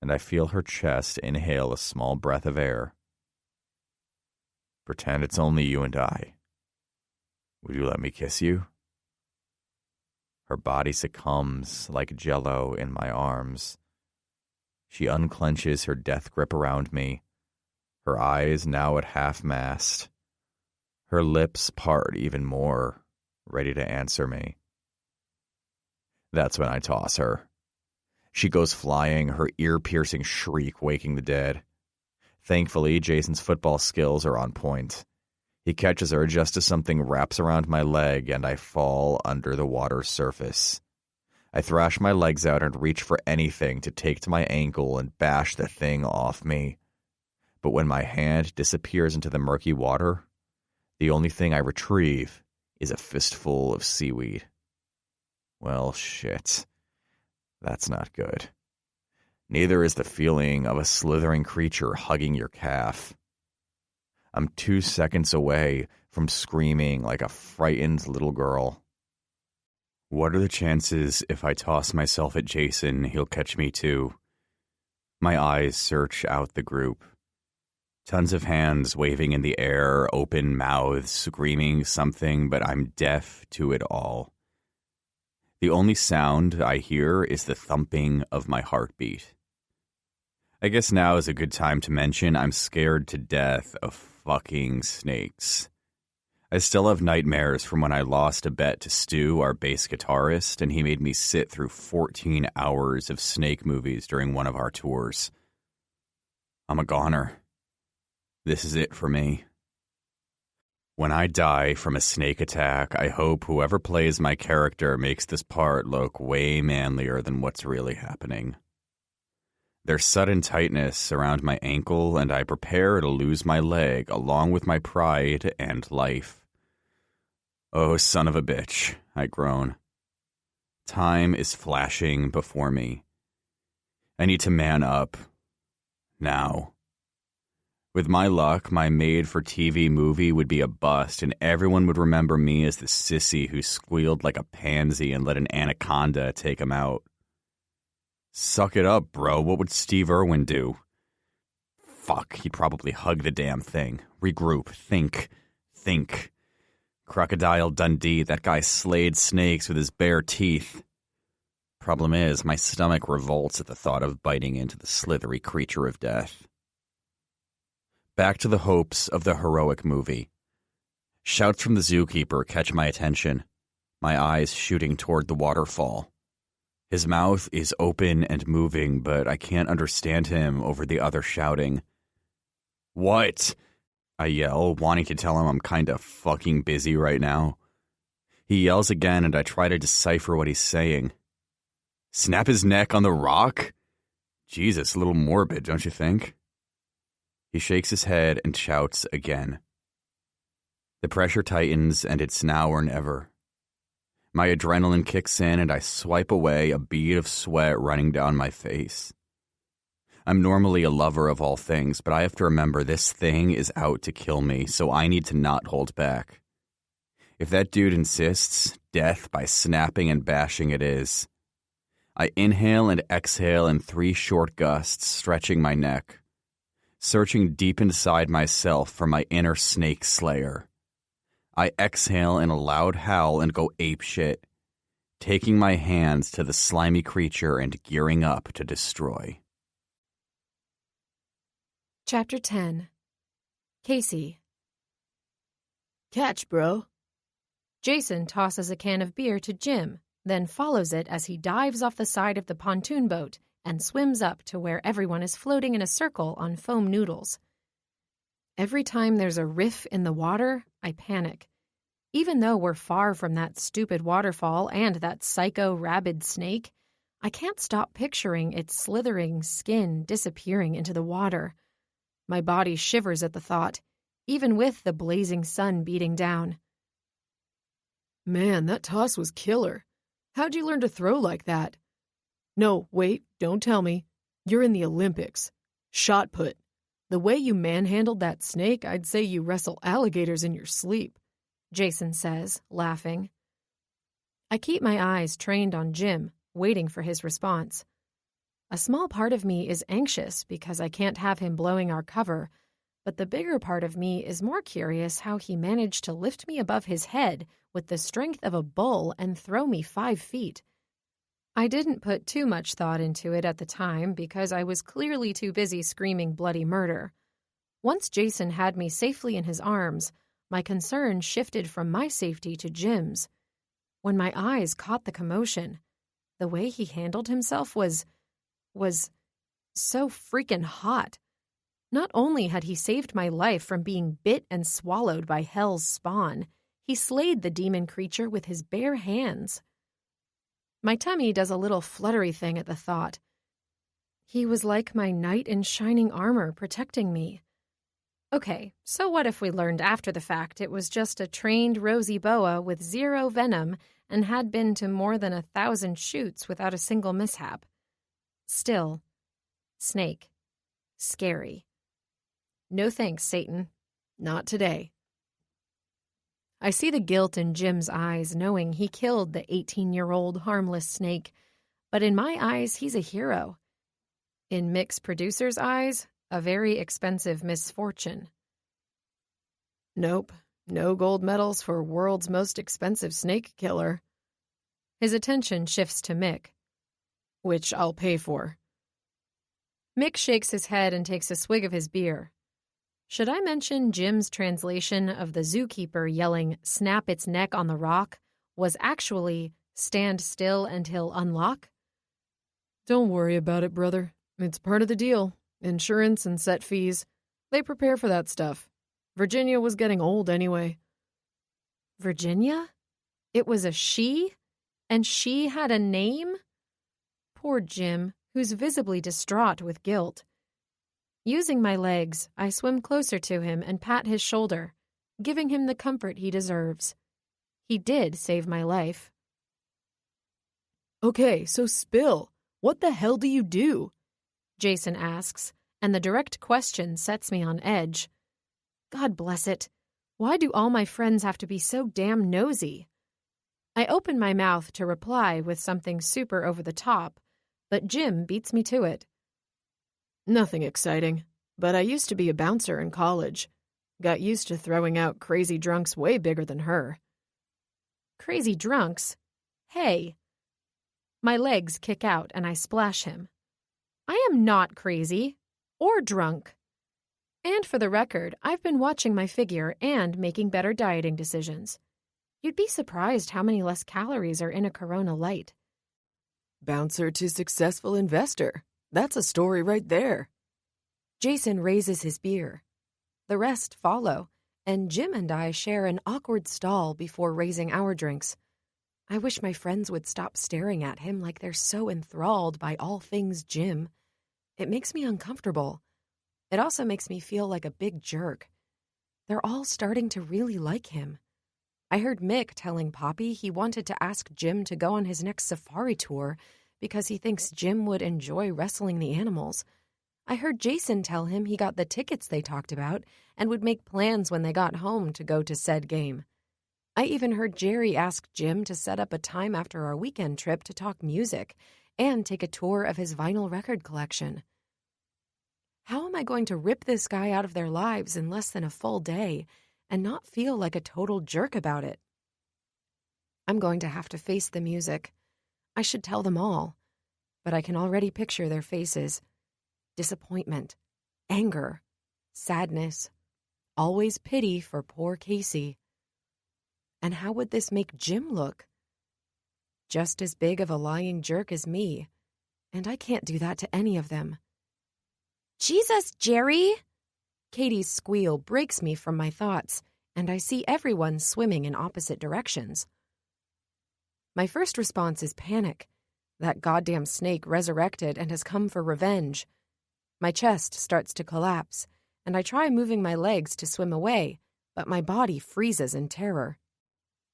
and I feel her chest inhale a small breath of air. Pretend it's only you and I. Would you let me kiss you? Her body succumbs like jello in my arms. She unclenches her death grip around me, her eyes now at half-mast. Her lips part even more, ready to answer me. That's when I toss her. She goes flying, her ear-piercing shriek waking the dead. Thankfully, Jason's football skills are on point. He catches her just as something wraps around my leg and I fall under the water's surface. I thrash my legs out and reach for anything to take to my ankle and bash the thing off me. But when my hand disappears into the murky water, the only thing I retrieve is a fistful of seaweed. Well, shit. That's not good. Neither is the feeling of a slithering creature hugging your calf. I'm 2 seconds away from screaming like a frightened little girl. What are the chances if I toss myself at Jason, he'll catch me too? My eyes search out the group. Tons of hands waving in the air, open mouths screaming something, but I'm deaf to it all. The only sound I hear is the thumping of my heartbeat. I guess now is a good time to mention I'm scared to death of fucking snakes. I still have nightmares from when I lost a bet to Stu, our bass guitarist, and he made me sit through 14 hours of snake movies during one of our tours. I'm a goner. This is it for me. When I die from a snake attack, I hope whoever plays my character makes this part look way manlier than what's really happening. There's sudden tightness around my ankle, and I prepare to lose my leg along with my pride and life. Oh, son of a bitch, I groan. Time is flashing before me. I need to man up. Now. With my luck, my made-for-TV movie would be a bust, and everyone would remember me as the sissy who squealed like a pansy and let an anaconda take him out. Suck it up, bro. What would Steve Irwin do? Fuck, he'd probably hug the damn thing. Regroup. Think. Crocodile Dundee, that guy slayed snakes with his bare teeth. Problem is, my stomach revolts at the thought of biting into the slithery creature of death. Back to the hopes of the heroic movie. Shouts from the zookeeper catch my attention, my eyes shooting toward the waterfall. His mouth is open and moving, but I can't understand him over the other shouting. What? I yell, wanting to tell him I'm kinda fucking busy right now. He yells again, and I try to decipher what he's saying. Snap his neck on the rock? Jesus, a little morbid, don't you think? He shakes his head and shouts again. The pressure tightens, and it's now or never. My adrenaline kicks in, and I swipe away, a bead of sweat running down my face. I'm normally a lover of all things, but I have to remember this thing is out to kill me, so I need to not hold back. If that dude insists, death by snapping and bashing it is. I inhale and exhale in 3 short gusts, stretching my neck, searching deep inside myself for my inner snake slayer. I exhale in a loud howl and go apeshit, taking my hands to the slimy creature and gearing up to destroy. Chapter 10. Casey. Catch, bro. Jason tosses a can of beer to Jim, then follows it as he dives off the side of the pontoon boat and swims up to where everyone is floating in a circle on foam noodles. Every time there's a riff in the water, I panic. Even though we're far from that stupid waterfall and that psycho rabid snake, I can't stop picturing its slithering skin disappearing into the water. My body shivers at the thought, even with the blazing sun beating down. Man, that toss was killer. How'd you learn to throw like that? No, wait, don't tell me. You're in the Olympics. Shot put. The way you manhandled that snake, I'd say you wrestle alligators in your sleep, Jason says, laughing. I keep my eyes trained on Jim, waiting for his response. A small part of me is anxious because I can't have him blowing our cover, But the bigger part of me is more curious how he managed to lift me above his head with the strength of a bull and throw me 5 feet. I didn't put too much thought into it at the time because I was clearly too busy screaming bloody murder. Once Jason had me safely in his arms, my concern shifted from my safety to Jim's. When my eyes caught the commotion, the way he handled himself was so freaking hot. Not only had he saved my life from being bit and swallowed by hell's spawn, he slayed the demon creature with his bare hands. My tummy does a little fluttery thing at the thought. He was like my knight in shining armor protecting me. Okay, so what if we learned after the fact it was just a trained rosy boa with 0 venom and had been to more than 1,000 shoots without a single mishap? Still, snake. Scary. No thanks, Satan. Not today. I see the guilt in Jim's eyes, knowing he killed the 18-year-old harmless snake, but in my eyes, he's a hero. In Mick's producer's eyes, a very expensive misfortune. Nope, no gold medals for world's most expensive snake killer. His attention shifts to Mick. Which I'll pay for. Mick shakes his head and takes a swig of his beer. Should I mention Jim's translation of the zookeeper yelling, "Snap its neck on the rock," was actually, "Stand still and he'll unlock"? Don't worry about it, brother. It's part of the deal. Insurance and set fees. They prepare for that stuff. Virginia was getting old anyway. Virginia? It was a she? And she had a name? Poor Jim, who's visibly distraught with guilt. Using my legs, I swim closer to him and pat his shoulder, giving him the comfort he deserves. He did save my life. Okay, so spill. What the hell do you do? Jason asks, and the direct question sets me on edge. God bless it. Why do all my friends have to be so damn nosy? I open my mouth to reply with something super over the top, but Jim beats me to it. Nothing exciting, but I used to be a bouncer in college. Got used to throwing out crazy drunks way bigger than her. Crazy drunks? Hey. My legs kick out and I splash him. I am not crazy or drunk. And for the record, I've been watching my figure and making better dieting decisions. You'd be surprised how many less calories are in a Corona Light. Bouncer to successful investor. That's a story right there. Jason raises his beer. The rest follow, and Jim and I share an awkward stall before raising our drinks. I wish my friends would stop staring at him like they're so enthralled by all things Jim. It makes me uncomfortable. It also makes me feel like a big jerk. They're all starting to really like him. I heard Mick telling Poppy he wanted to ask Jim to go on his next safari tour because he thinks Jim would enjoy wrestling the animals. I heard Jason tell him he got the tickets they talked about and would make plans when they got home to go to said game. I even heard Jerry ask Jim to set up a time after our weekend trip to talk music and take a tour of his vinyl record collection. How am I going to rip this guy out of their lives in less than a full day and not feel like a total jerk about it? I'm going to have to face the music. I should tell them all, but I can already picture their faces. Disappointment, anger, sadness, always pity for poor Casey. And how would this make Jim look? Just as big of a lying jerk as me, and I can't do that to any of them. Jesus, Jerry! Katie's squeal breaks me from my thoughts, and I see everyone swimming in opposite directions. My first response is panic. That goddamn snake resurrected and has come for revenge. My chest starts to collapse, and I try moving my legs to swim away, but my body freezes in terror.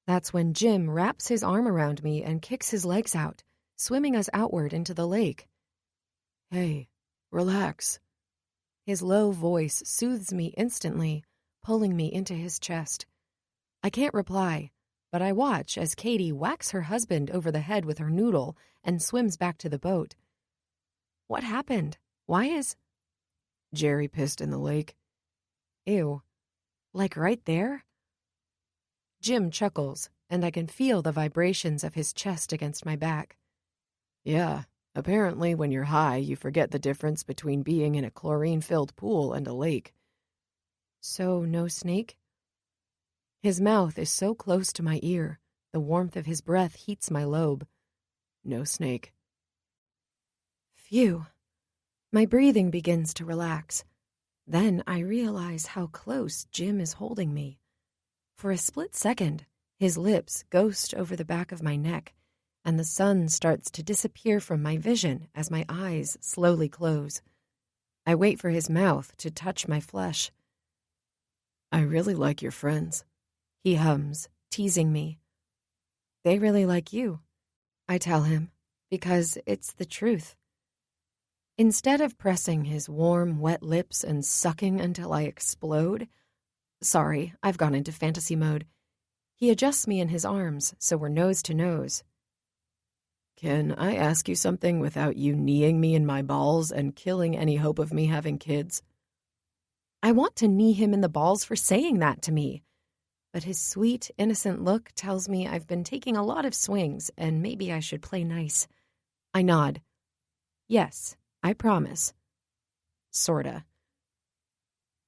That's when Jim wraps his arm around me and kicks his legs out, swimming us outward into the lake. Hey, relax. His low voice soothes me instantly, pulling me into his chest. I can't reply, but I watch as Katie whacks her husband over the head with her noodle and swims back to the boat. What happened? Why is... Jerry pissed in the lake. Ew. Like right there? Jim chuckles, and I can feel the vibrations of his chest against my back. Yeah, apparently when you're high, you forget the difference between being in a chlorine-filled pool and a lake. So, no snake? His mouth is so close to my ear, the warmth of his breath heats my lobe. No snake. Phew. My breathing begins to relax. Then I realize how close Jim is holding me. For a split second, his lips ghost over the back of my neck, and the sun starts to disappear from my vision as my eyes slowly close. I wait for his mouth to touch my flesh. I really like your friends, he hums, teasing me. They really like you, I tell him, because it's the truth. Instead of pressing his warm, wet lips and sucking until I explode, sorry, I've gone into fantasy mode, he adjusts me in his arms so we're nose to nose. Can I ask you something without you kneeing me in my balls and killing any hope of me having kids? I want to knee him in the balls for saying that to me, but his sweet, innocent look tells me I've been taking a lot of swings and maybe I should play nice. I nod. Yes, I promise. Sorta.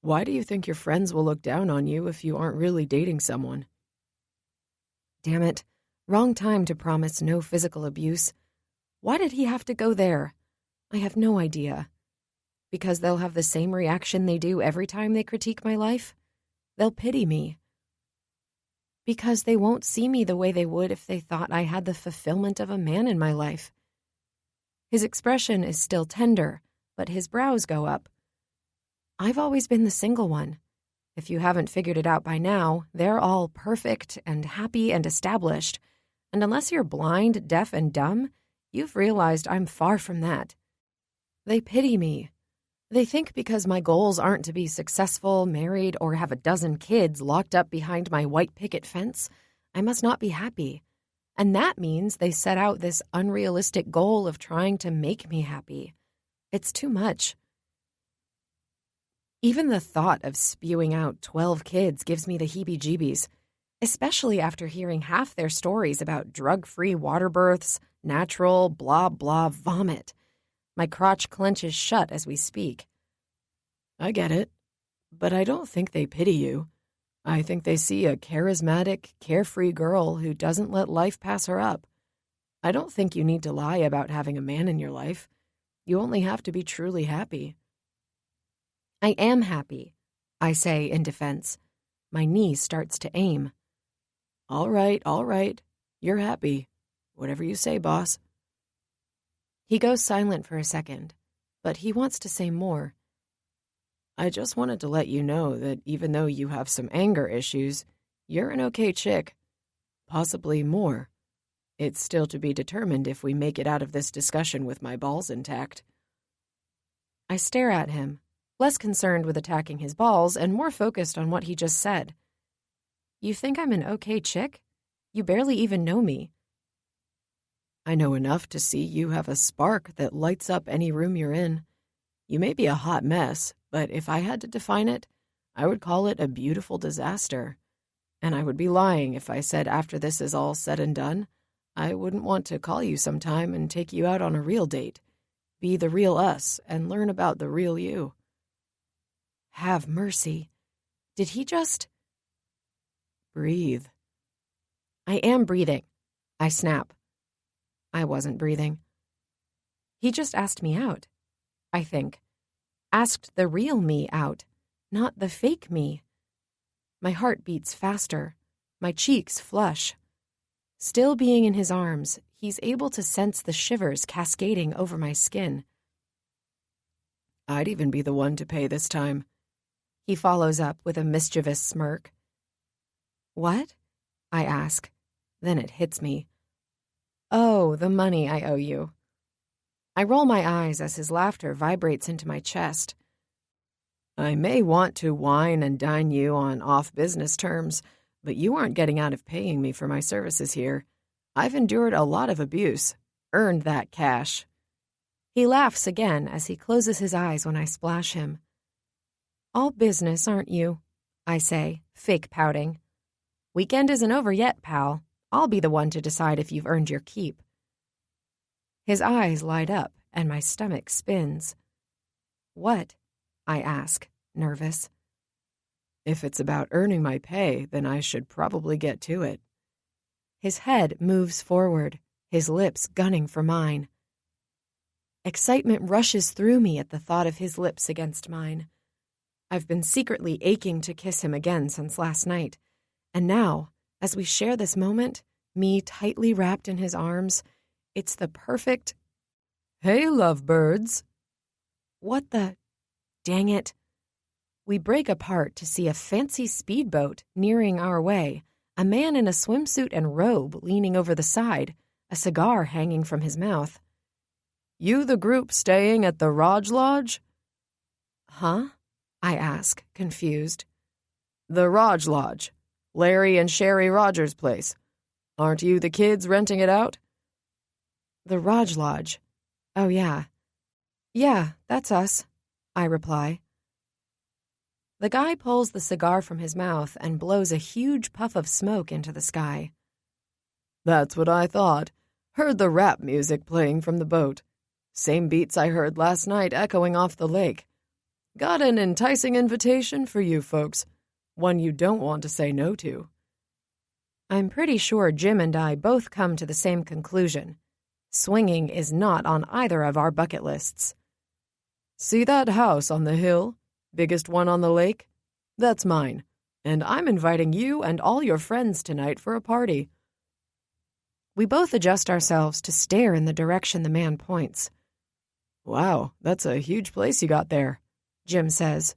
Why do you think your friends will look down on you if you aren't really dating someone? Damn it. Wrong time to promise no physical abuse. Why did he have to go there? I have no idea. Because they'll have the same reaction they do every time they critique my life? They'll pity me. Because they won't see me the way they would if they thought I had the fulfillment of a man in my life. His expression is still tender, but his brows go up. I've always been the single one. If you haven't figured it out by now, they're all perfect and happy and established. And unless you're blind, deaf, and dumb, you've realized I'm far from that. They pity me. They think because my goals aren't to be successful, married, or have a dozen kids locked up behind my white picket fence, I must not be happy. And that means they set out this unrealistic goal of trying to make me happy. It's too much. Even the thought of spewing out 12 kids gives me the heebie-jeebies, especially after hearing half their stories about drug-free water births, natural, blah, blah, vomit. My crotch clenches shut as we speak. I get it, but I don't think they pity you. I think they see a charismatic, carefree girl who doesn't let life pass her up. I don't think you need to lie about having a man in your life. You only have to be truly happy. I am happy, I say in defense. My knee starts to aim. All right. You're happy. Whatever you say, boss. He goes silent for a second, but he wants to say more. I just wanted to let you know that even though you have some anger issues, you're an okay chick. Possibly more. It's still to be determined if we make it out of this discussion with my balls intact. I stare at him, less concerned with attacking his balls and more focused on what he just said. You think I'm an okay chick? You barely even know me. I know enough to see you have a spark that lights up any room you're in. You may be a hot mess, but if I had to define it, I would call it a beautiful disaster. And I would be lying if I said after this is all said and done, I wouldn't want to call you sometime and take you out on a real date. Be the real us and learn about the real you. Have mercy. Did he just... Breathe. I am breathing. I snap. I wasn't breathing. He just asked me out, I think. Asked the real me out, not the fake me. My heart beats faster. My cheeks flush. Still being in his arms, he's able to sense the shivers cascading over my skin. I'd even be the one to pay this time. He follows up with a mischievous smirk. What? I ask. Then it hits me. Oh, the money I owe you. I roll my eyes as his laughter vibrates into my chest. I may want to wine and dine you on off-business terms, but you aren't getting out of paying me for my services here. I've endured a lot of abuse. Earned that cash. He laughs again as he closes his eyes when I splash him. All business, aren't you? I say, fake pouting. Weekend isn't over yet, pal. I'll be the one to decide if you've earned your keep. His eyes light up, and my stomach spins. What? I ask, nervous. If it's about earning my pay, then I should probably get to it. His head moves forward, his lips gunning for mine. Excitement rushes through me at the thought of his lips against mine. I've been secretly aching to kiss him again since last night, and now, as we share this moment, me tightly wrapped in his arms, it's the perfect... Hey, lovebirds. What the... Dang it. We break apart to see a fancy speedboat nearing our way, a man in a swimsuit and robe leaning over the side, a cigar hanging from his mouth. You the group staying at the Raj Lodge? Huh? I ask, confused. The Raj Lodge. Larry and Sherry Rogers' place. Aren't you the kids renting it out? The Raj Lodge. Oh, yeah. Yeah, that's us, I reply. The guy pulls the cigar from his mouth and blows a huge puff of smoke into the sky. That's what I thought. Heard the rap music playing from the boat. Same beats I heard last night echoing off the lake. Got an enticing invitation for you folks. One you don't want to say no to. I'm pretty sure Jim and I both come to the same conclusion. Swinging is not on either of our bucket lists. See that house on the hill? Biggest one on the lake? That's mine. And I'm inviting you and all your friends tonight for a party. We both adjust ourselves to stare in the direction the man points. Wow, that's a huge place you got there, Jim says.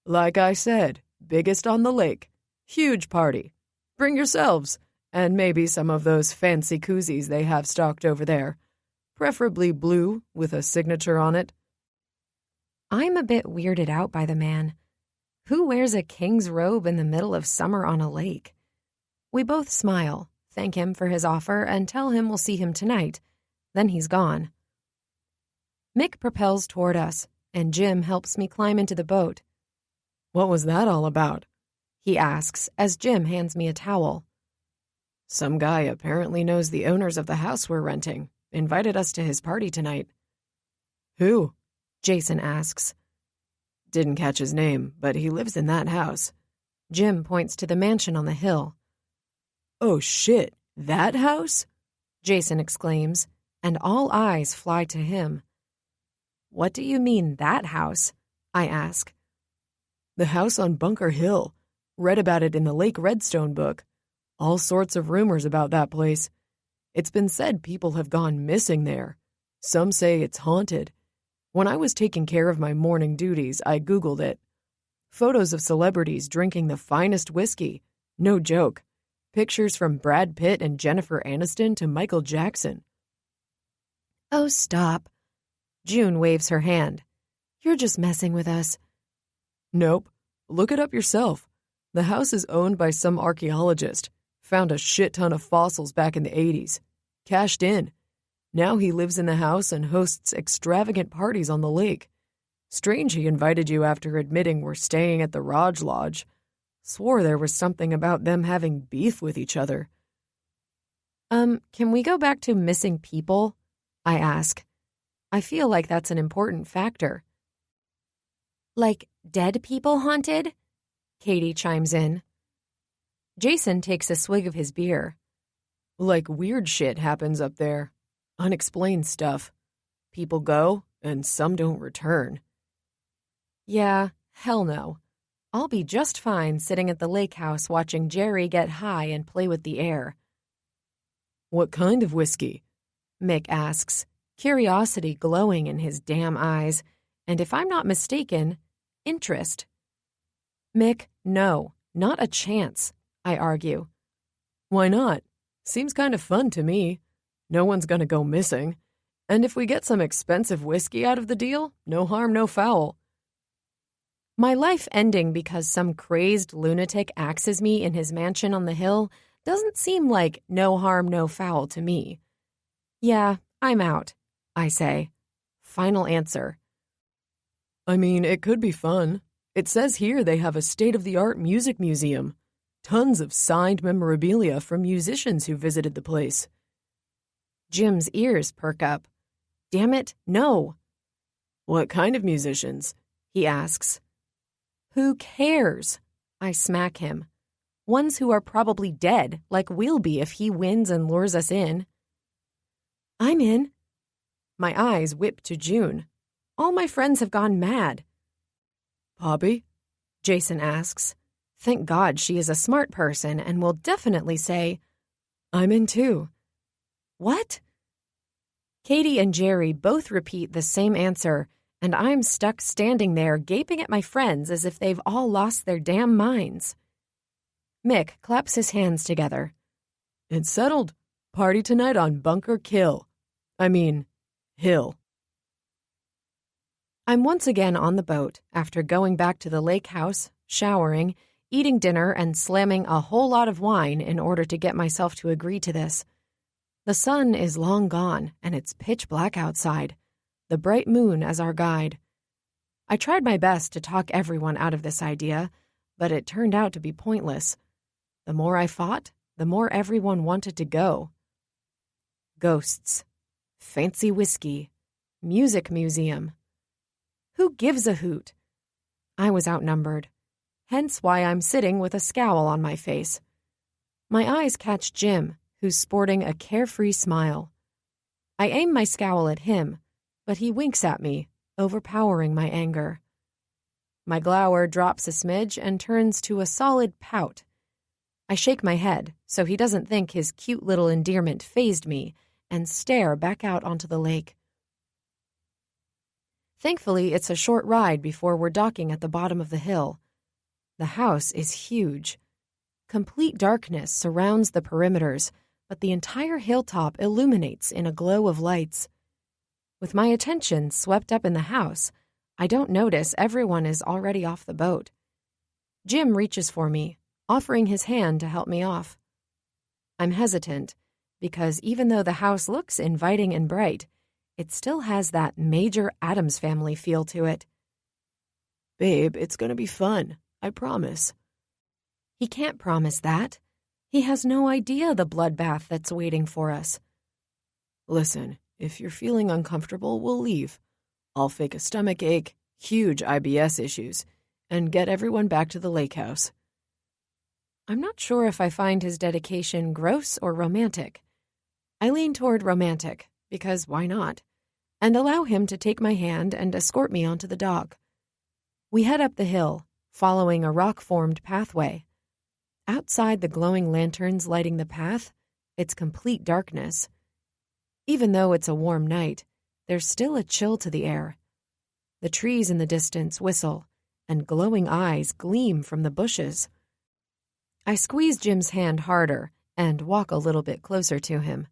Like I said, biggest on the lake. Huge party. Bring yourselves, and maybe some of those fancy koozies they have stocked over there. Preferably blue with a signature on it. I'm a bit weirded out by the man. Who wears a king's robe in the middle of summer on a lake? We both smile, thank him for his offer, and tell him we'll see him tonight. Then he's gone. Mick propels toward us, and Jim helps me climb into the boat. What was that all about? He asks as Jim hands me a towel. Some guy apparently knows the owners of the house we're renting. Invited us to his party tonight. Who? Jason asks. Didn't catch his name, but he lives in that house. Jim points to the mansion on the hill. Oh shit, that house? Jason exclaims, and all eyes fly to him. What do you mean, that house? I ask. The house on Bunker Hill. Read about it in the Lake Redstone book. All sorts of rumors about that place. It's been said people have gone missing there. Some say it's haunted. When I was taking care of my morning duties, I Googled it. Photos of celebrities drinking the finest whiskey. No joke. Pictures from Brad Pitt and Jennifer Aniston to Michael Jackson. Oh, stop. June waves her hand. You're just messing with us. Nope. Look it up yourself. The house is owned by some archaeologist. Found a shit ton of fossils back in the 80s. Cashed in. Now he lives in the house and hosts extravagant parties on the lake. Strange he invited you after admitting we're staying at the Raj Lodge. Swore there was something about them having beef with each other. Can we go back to missing people? I ask. I feel like that's an important factor. Like dead people haunted? Katie chimes in. Jason takes a swig of his beer. Like weird shit happens up there. Unexplained stuff. People go, and some don't return. Yeah, hell no. I'll be just fine sitting at the lake house watching Jerry get high and play with the air. What kind of whiskey? Mick asks, curiosity glowing in his damn eyes, and if I'm not mistaken, interest. Mick, no, not a chance, I argue. Why not? Seems kind of fun to me. No one's gonna go missing. And if we get some expensive whiskey out of the deal, no harm, no foul. My life ending because some crazed lunatic axes me in his mansion on the hill doesn't seem like no harm, no foul to me. Yeah, I'm out, I say. Final answer. I mean, it could be fun. It says here they have a state-of-the-art music museum. Tons of signed memorabilia from musicians who visited the place. Jim's ears perk up. Damn it, no. What kind of musicians? He asks. Who cares? I smack him. Ones who are probably dead, like we'll be if he wins and lures us in. I'm in. My eyes whip to June. All my friends have gone mad. Poppy? Jason asks. Thank God she is a smart person and will definitely say, I'm in too. What? Katie and Jerry both repeat the same answer, and I'm stuck standing there gaping at my friends as if they've all lost their damn minds. Mick claps his hands together. It's settled. Party tonight on Bunker Hill. I'm once again on the boat after going back to the lake house, showering, eating dinner, and slamming a whole lot of wine in order to get myself to agree to this. The sun is long gone, and it's pitch black outside, the bright moon as our guide. I tried my best to talk everyone out of this idea, but it turned out to be pointless. The more I fought, the more everyone wanted to go. Ghosts, fancy whiskey, music museum. Who gives a hoot? I was outnumbered, hence why I'm sitting with a scowl on my face. My eyes catch Jim, who's sporting a carefree smile. I aim my scowl at him, but he winks at me, overpowering my anger. My glower drops a smidge and turns to a solid pout. I shake my head so he doesn't think his cute little endearment fazed me and stare back out onto the lake. Thankfully, it's a short ride before we're docking at the bottom of the hill. The house is huge. Complete darkness surrounds the perimeters, but the entire hilltop illuminates in a glow of lights. With my attention swept up in the house, I don't notice everyone is already off the boat. Jim reaches for me, offering his hand to help me off. I'm hesitant, because even though the house looks inviting and bright, it still has that major Addams Family feel to it. Babe, it's gonna be fun, I promise. He can't promise that. He has no idea the bloodbath that's waiting for us. Listen, if you're feeling uncomfortable, we'll leave. I'll fake a stomach ache, huge IBS issues, and get everyone back to the lake house. I'm not sure if I find his dedication gross or romantic. I lean toward romantic, because why not, and allow him to take my hand and escort me onto the dock. We head up the hill, following a rock-formed pathway. Outside the glowing lanterns lighting the path, it's complete darkness. Even though it's a warm night, there's still a chill to the air. The trees in the distance whistle, and glowing eyes gleam from the bushes. I squeeze Jim's hand harder and walk a little bit closer to him.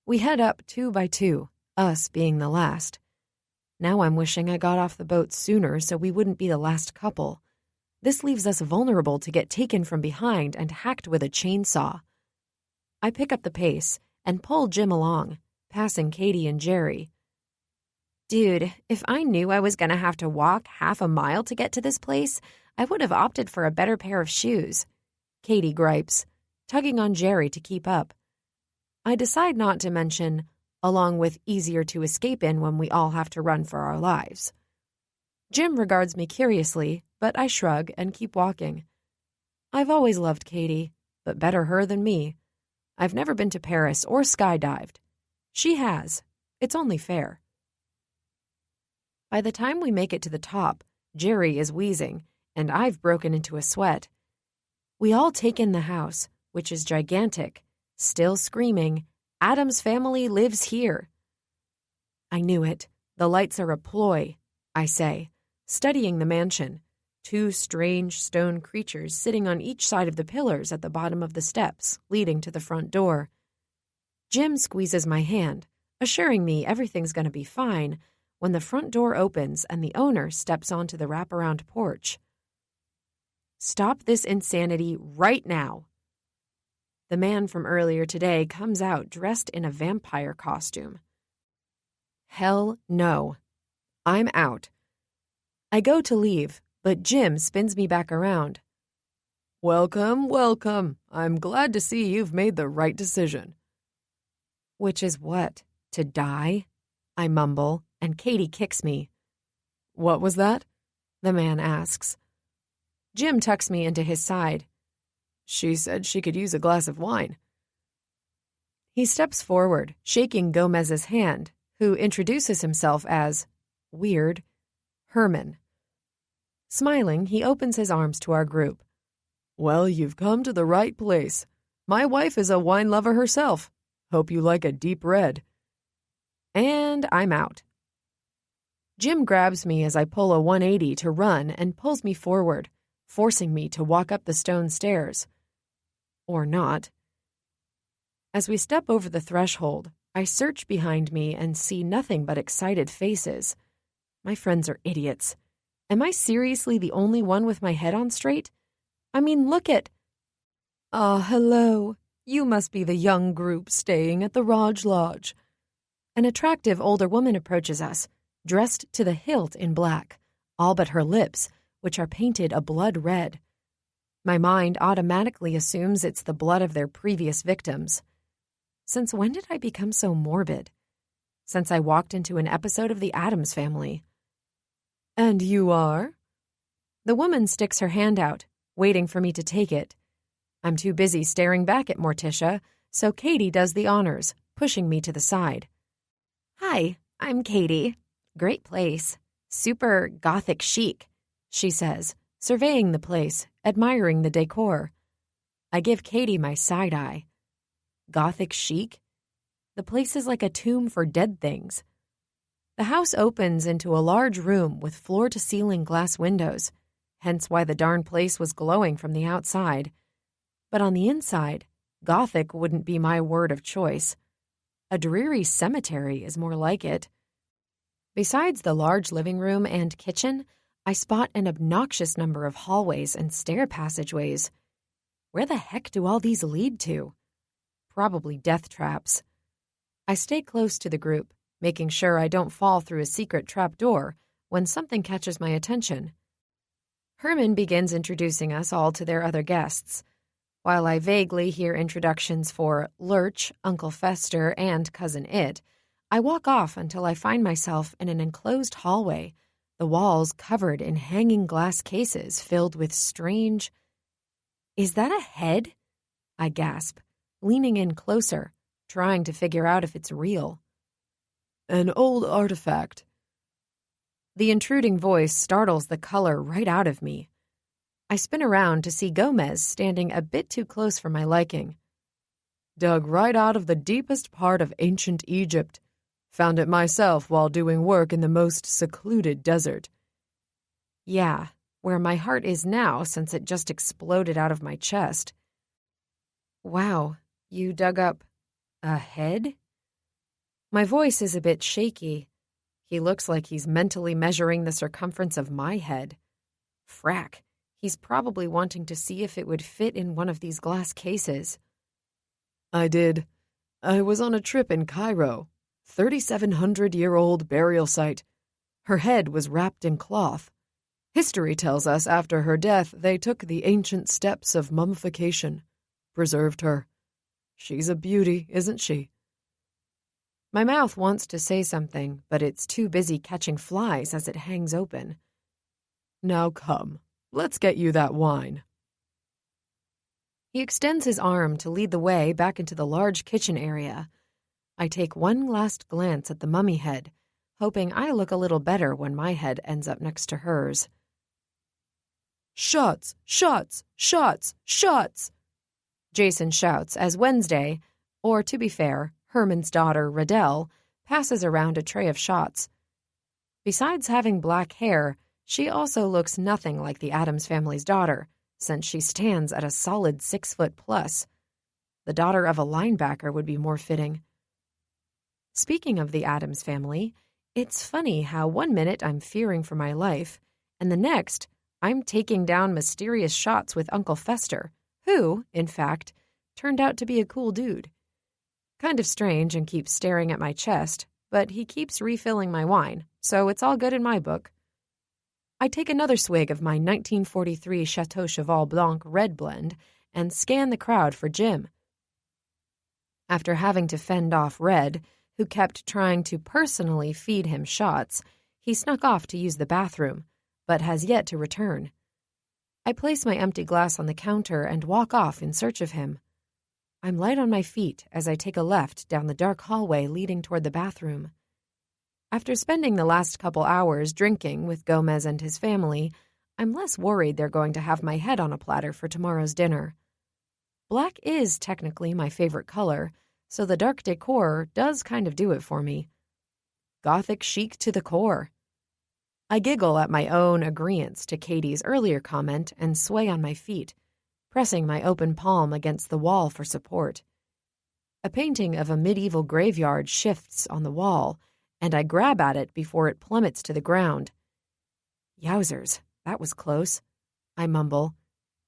We head up 2 by 2, us being the last. Now I'm wishing I got off the boat sooner so we wouldn't be the last couple. This leaves us vulnerable to get taken from behind and hacked with a chainsaw. I pick up the pace and pull Jim along, passing Katie and Jerry. Dude, if I knew I was going to have to walk half a mile to get to this place, I would have opted for a better pair of shoes. Katie gripes, tugging on Jerry to keep up. I decide not to mention, along with easier to escape in when we all have to run for our lives. Jim regards me curiously, but I shrug and keep walking. I've always loved Katie, but better her than me. I've never been to Paris or skydived. She has. It's only fair. By the time we make it to the top, Jerry is wheezing, and I've broken into a sweat. We all take in the house, which is gigantic, still screaming, "Addams Family lives here." I knew it. The lights are a ploy, I say, studying the mansion. 2 strange stone creatures sitting on each side of the pillars at the bottom of the steps leading to the front door. Jim squeezes my hand, assuring me everything's going to be fine, when the front door opens and the owner steps onto the wraparound porch. Stop this insanity right now. The man from earlier today comes out dressed in a vampire costume. Hell no. I'm out. I go to leave, But Jim spins me back around. Welcome, welcome. I'm glad to see you've made the right decision. Which is what? To die? I mumble, and Katie kicks me. What was that? The man asks. Jim tucks me into his side. She said she could use a glass of wine. He steps forward, shaking Gomez's hand, who introduces himself as, weird, Herman. Smiling, he opens his arms to our group. Well, you've come to the right place. My wife is a wine lover herself. Hope you like a deep red. And I'm out. Jim grabs me as I pull a 180 to run and pulls me forward, forcing me to walk up the stone stairs. Or not. As we step over the threshold, I search behind me and see nothing but excited faces. My friends are idiots. Am I seriously the only one with my head on straight? I mean, look at... Ah, hello. You must be the young group staying at the Raj Lodge. An attractive older woman approaches us, dressed to the hilt in black, all but her lips, which are painted a blood red. My mind automatically assumes it's the blood of their previous victims. Since when did I become so morbid? Since I walked into an episode of The Addams Family. And you are? The woman sticks her hand out, waiting for me to take it. I'm too busy staring back at Morticia, so Katie does the honors, pushing me to the side. Hi, I'm Katie. Great place. Super gothic chic, she says, surveying the place, admiring the decor. I give Katie my side eye. Gothic chic? The place is like a tomb for dead things. The house opens into a large room with floor-to-ceiling glass windows, hence why the darn place was glowing from the outside. But on the inside, Gothic wouldn't be my word of choice. A dreary cemetery is more like it. Besides the large living room and kitchen, I spot an obnoxious number of hallways and stair passageways. Where the heck do all these lead to? Probably death traps. I stay close to the group, making sure I don't fall through a secret trap door when something catches my attention. Herman begins introducing us all to their other guests. While I vaguely hear introductions for Lurch, Uncle Fester, and Cousin It, I walk off until I find myself in an enclosed hallway, the walls covered in hanging glass cases filled with strange... Is that a head? I gasp, leaning in closer, trying to figure out if it's real. An old artifact. The intruding voice startles the color right out of me. I spin around to see Gomez standing a bit too close for my liking. Dug right out of the deepest part of ancient Egypt. Found it myself while doing work in the most secluded desert. Yeah, where my heart is now since it just exploded out of my chest. Wow, you dug up a head? My voice is a bit shaky. He looks like he's mentally measuring the circumference of my head. Frack, he's probably wanting to see if it would fit in one of these glass cases. I did. I was on a trip in Cairo. 3,700-year-old burial site. Her head was wrapped in cloth. History tells us after her death they took the ancient steps of mummification, preserved her. She's a beauty, isn't she? My mouth wants to say something, but it's too busy catching flies as it hangs open. Now come, let's get you that wine. He extends his arm to lead the way back into the large kitchen area. I take one last glance at the mummy head, hoping I look a little better when my head ends up next to hers. Shots! Shots! Shots! Shots! Jason shouts as Wednesday, or to be fair, Herman's daughter, Riddell, passes around a tray of shots. Besides having black hair, she also looks nothing like the Addams family's daughter, since she stands at a solid 6'+". The daughter of a linebacker would be more fitting. Speaking of the Addams family, it's funny how 1 minute I'm fearing for my life, and the next, I'm taking down mysterious shots with Uncle Fester, who, in fact, turned out to be a cool dude. Kind of strange and keeps staring at my chest, but he keeps refilling my wine, so it's all good in my book. I take another swig of my 1943 Chateau Cheval Blanc red blend and scan the crowd for Jim. After having to fend off Red, who kept trying to personally feed him shots, he snuck off to use the bathroom, but has yet to return. I place my empty glass on the counter and walk off in search of him. I'm light on my feet as I take a left down the dark hallway leading toward the bathroom. After spending the last couple hours drinking with Gomez and his family, I'm less worried they're going to have my head on a platter for tomorrow's dinner. Black is technically my favorite color, so the dark decor does kind of do it for me. Gothic chic to the core. I giggle at my own agreeance to Katie's earlier comment and sway on my feet, pressing my open palm against the wall for support. A painting of a medieval graveyard shifts on the wall, and I grab at it before it plummets to the ground. Yowzers, that was close, I mumble,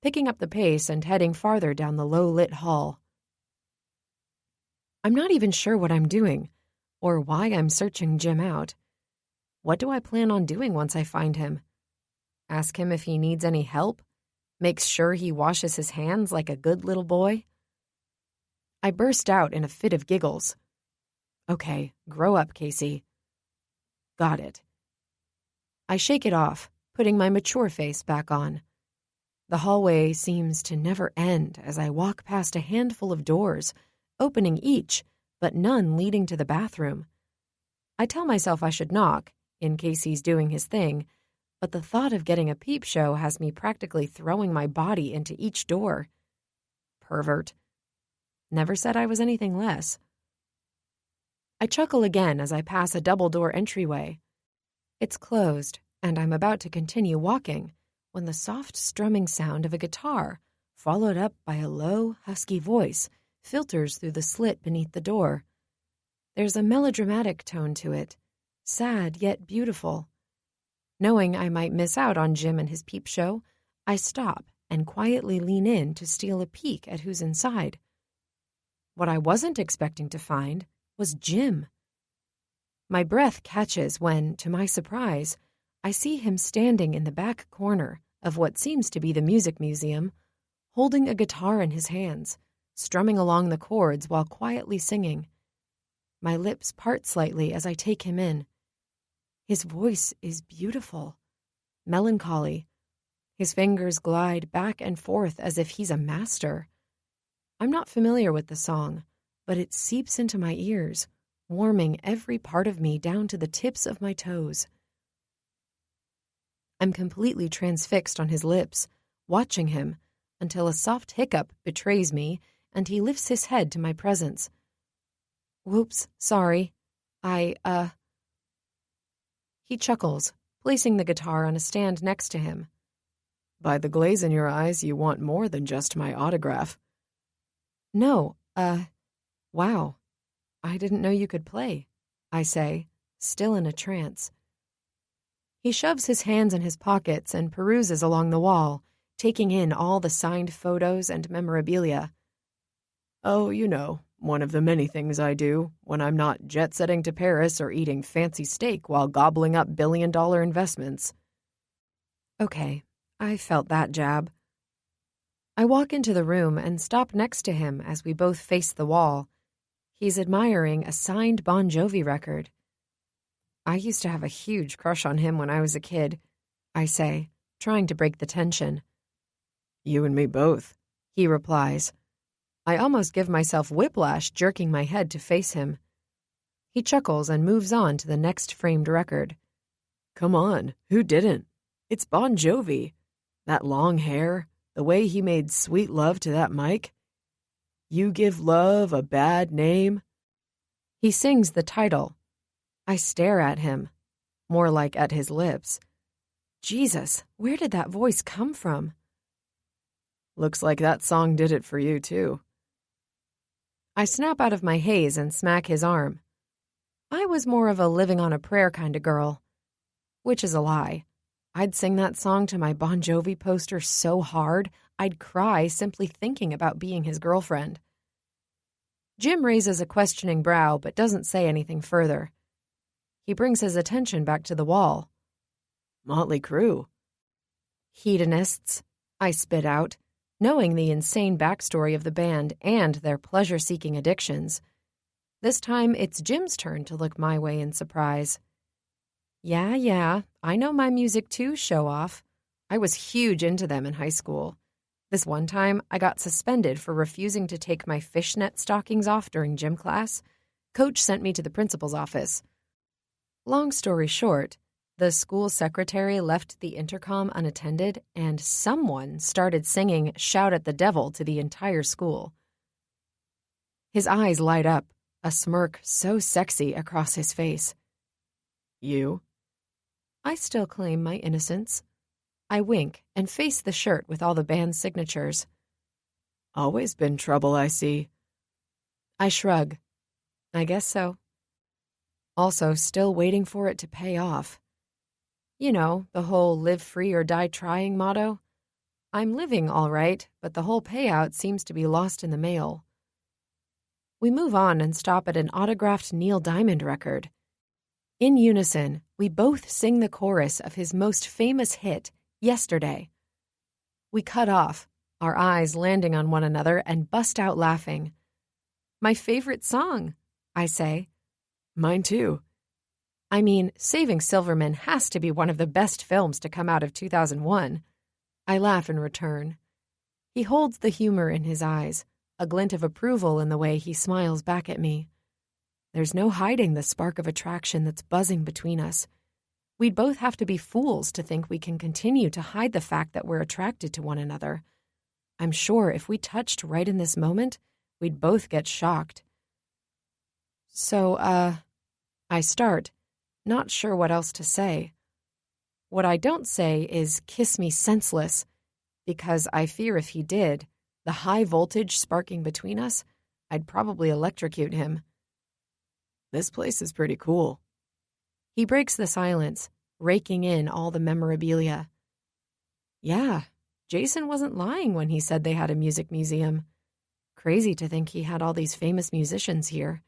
picking up the pace and heading farther down the low-lit hall. I'm not even sure what I'm doing, or why I'm searching Jim out. What do I plan on doing once I find him? Ask him if he needs any help? Make sure he washes his hands like a good little boy? I burst out in a fit of giggles. Okay, grow up, Casey. Got it. I shake it off, putting my mature face back on. The hallway seems to never end as I walk past a handful of doors, opening each, but none leading to the bathroom. I tell myself I should knock, in case he's doing his thing, but the thought of getting a peep show has me practically throwing my body into each door. Pervert. Never said I was anything less. I chuckle again as I pass a double-door entryway. It's closed, and I'm about to continue walking when the soft strumming sound of a guitar, followed up by a low, husky voice, filters through the slit beneath the door. There's a melodramatic tone to it, sad yet beautiful. Knowing I might miss out on Jim and his peep show, I stop and quietly lean in to steal a peek at who's inside. What I wasn't expecting to find was Jim. My breath catches when, to my surprise, I see him standing in the back corner of what seems to be the music museum, holding a guitar in his hands, strumming along the chords while quietly singing. My lips part slightly as I take him in. His voice is beautiful, melancholy. His fingers glide back and forth as if he's a master. I'm not familiar with the song, but it seeps into my ears, warming every part of me down to the tips of my toes. I'm completely transfixed on his lips, watching him, until a soft hiccup betrays me and he lifts his head to my presence. Whoops, sorry. He chuckles, placing the guitar on a stand next to him. By the glaze in your eyes, you want more than just my autograph. No, wow. I didn't know you could play, I say, still in a trance. He shoves his hands in his pockets and peruses along the wall, taking in all the signed photos and memorabilia. Oh, you know, one of the many things I do when I'm not jet-setting to Paris or eating fancy steak while gobbling up billion-dollar investments. Okay, I felt that jab. I walk into the room and stop next to him as we both face the wall. He's admiring a signed Bon Jovi record. I used to have a huge crush on him when I was a kid, I say, trying to break the tension. You and me both, he replies. I almost give myself whiplash jerking my head to face him. He chuckles and moves on to the next framed record. Come on, who didn't? It's Bon Jovi. That long hair, the way he made sweet love to that mic. You give love a bad name. He sings the title. I stare at him, more like at his lips. Jesus, where did that voice come from? Looks like that song did it for you, too. I snap out of my haze and smack his arm. I was more of a living on a prayer kind of girl. Which is a lie. I'd sing that song to my Bon Jovi poster so hard, I'd cry simply thinking about being his girlfriend. Jim raises a questioning brow but doesn't say anything further. He brings his attention back to the wall. Motley Crue. Hedonists, I spit out, knowing the insane backstory of the band and their pleasure-seeking addictions. This time, it's Jim's turn to look my way in surprise. Yeah, I know my music too, show-off. I was huge into them in high school. This one time, I got suspended for refusing to take my fishnet stockings off during gym class. Coach sent me to the principal's office. Long story short, the school secretary left the intercom unattended, and someone started singing Shout at the Devil to the entire school. His eyes light up, a smirk so sexy across his face. You? I still claim my innocence. I wink and face the shirt with all the band's signatures. Always been trouble, I see. I shrug. I guess so. Also, still waiting for it to pay off. You know, the whole live free or die trying motto. I'm living all right, but the whole payout seems to be lost in the mail. We move on and stop at an autographed Neil Diamond record. In unison, we both sing the chorus of his most famous hit, Yesterday. We cut off, our eyes landing on one another, and bust out laughing. My favorite song, I say. Mine too. I mean, Saving Silverman has to be one of the best films to come out of 2001. I laugh in return. He holds the humor in his eyes, a glint of approval in the way he smiles back at me. There's no hiding the spark of attraction that's buzzing between us. We'd both have to be fools to think we can continue to hide the fact that we're attracted to one another. I'm sure if we touched right in this moment, we'd both get shocked. So, I start, not sure what else to say. What I don't say is kiss me senseless, because I fear if he did, the high voltage sparking between us, I'd probably electrocute him. This place is pretty cool. He breaks the silence, raking in all the memorabilia. Yeah, Jason wasn't lying when he said they had a music museum. Crazy to think he had all these famous musicians here.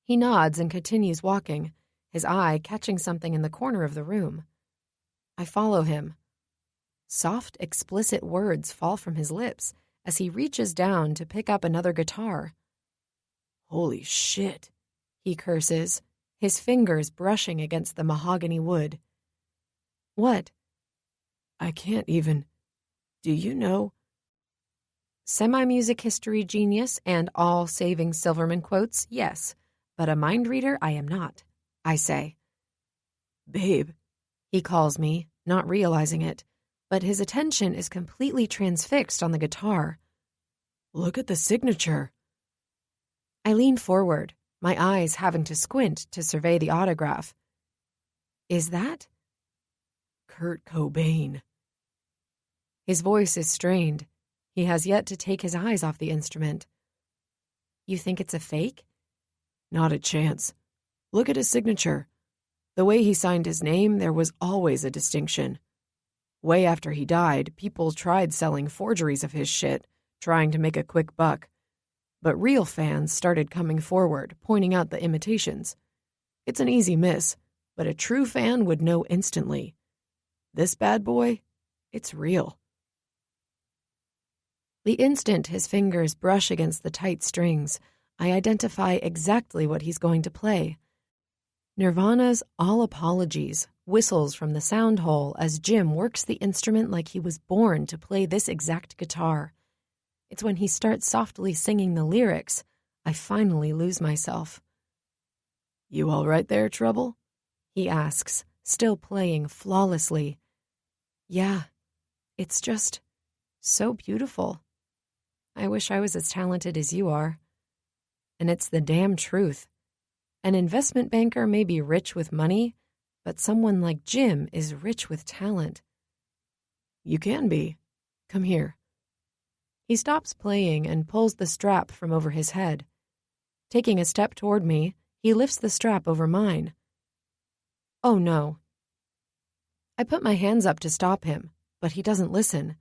He nods and continues walking, his eye catching something in the corner of the room. I follow him. Soft, explicit words fall from his lips as he reaches down to pick up another guitar. Holy shit, he curses, his fingers brushing against the mahogany wood. What? I can't even. Do you know? Semi-music history genius and all Saving Silverman quotes, yes, but a mind reader I am not, I say. Babe, he calls me, not realizing it, but his attention is completely transfixed on the guitar. Look at the signature. I lean forward, my eyes having to squint to survey the autograph. Is that? Kurt Cobain. His voice is strained. He has yet to take his eyes off the instrument. You think it's a fake? Not a chance. Look at his signature. The way he signed his name, there was always a distinction. Way after he died, people tried selling forgeries of his shit, trying to make a quick buck. But real fans started coming forward, pointing out the imitations. It's an easy miss, but a true fan would know instantly. This bad boy, it's real. The instant his fingers brush against the tight strings, I identify exactly what he's going to play. Nirvana's All Apologies whistles from the sound hole as Jim works the instrument like he was born to play this exact guitar. It's when he starts softly singing the lyrics, I finally lose myself. You all right there, Trouble? He asks, still playing flawlessly. Yeah, it's just so beautiful. I wish I was as talented as you are. And it's the damn truth. An investment banker may be rich with money, but someone like Jim is rich with talent. You can be. Come here. He stops playing and pulls the strap from over his head. Taking a step toward me, he lifts the strap over mine. Oh no. I put my hands up to stop him, but he doesn't listen.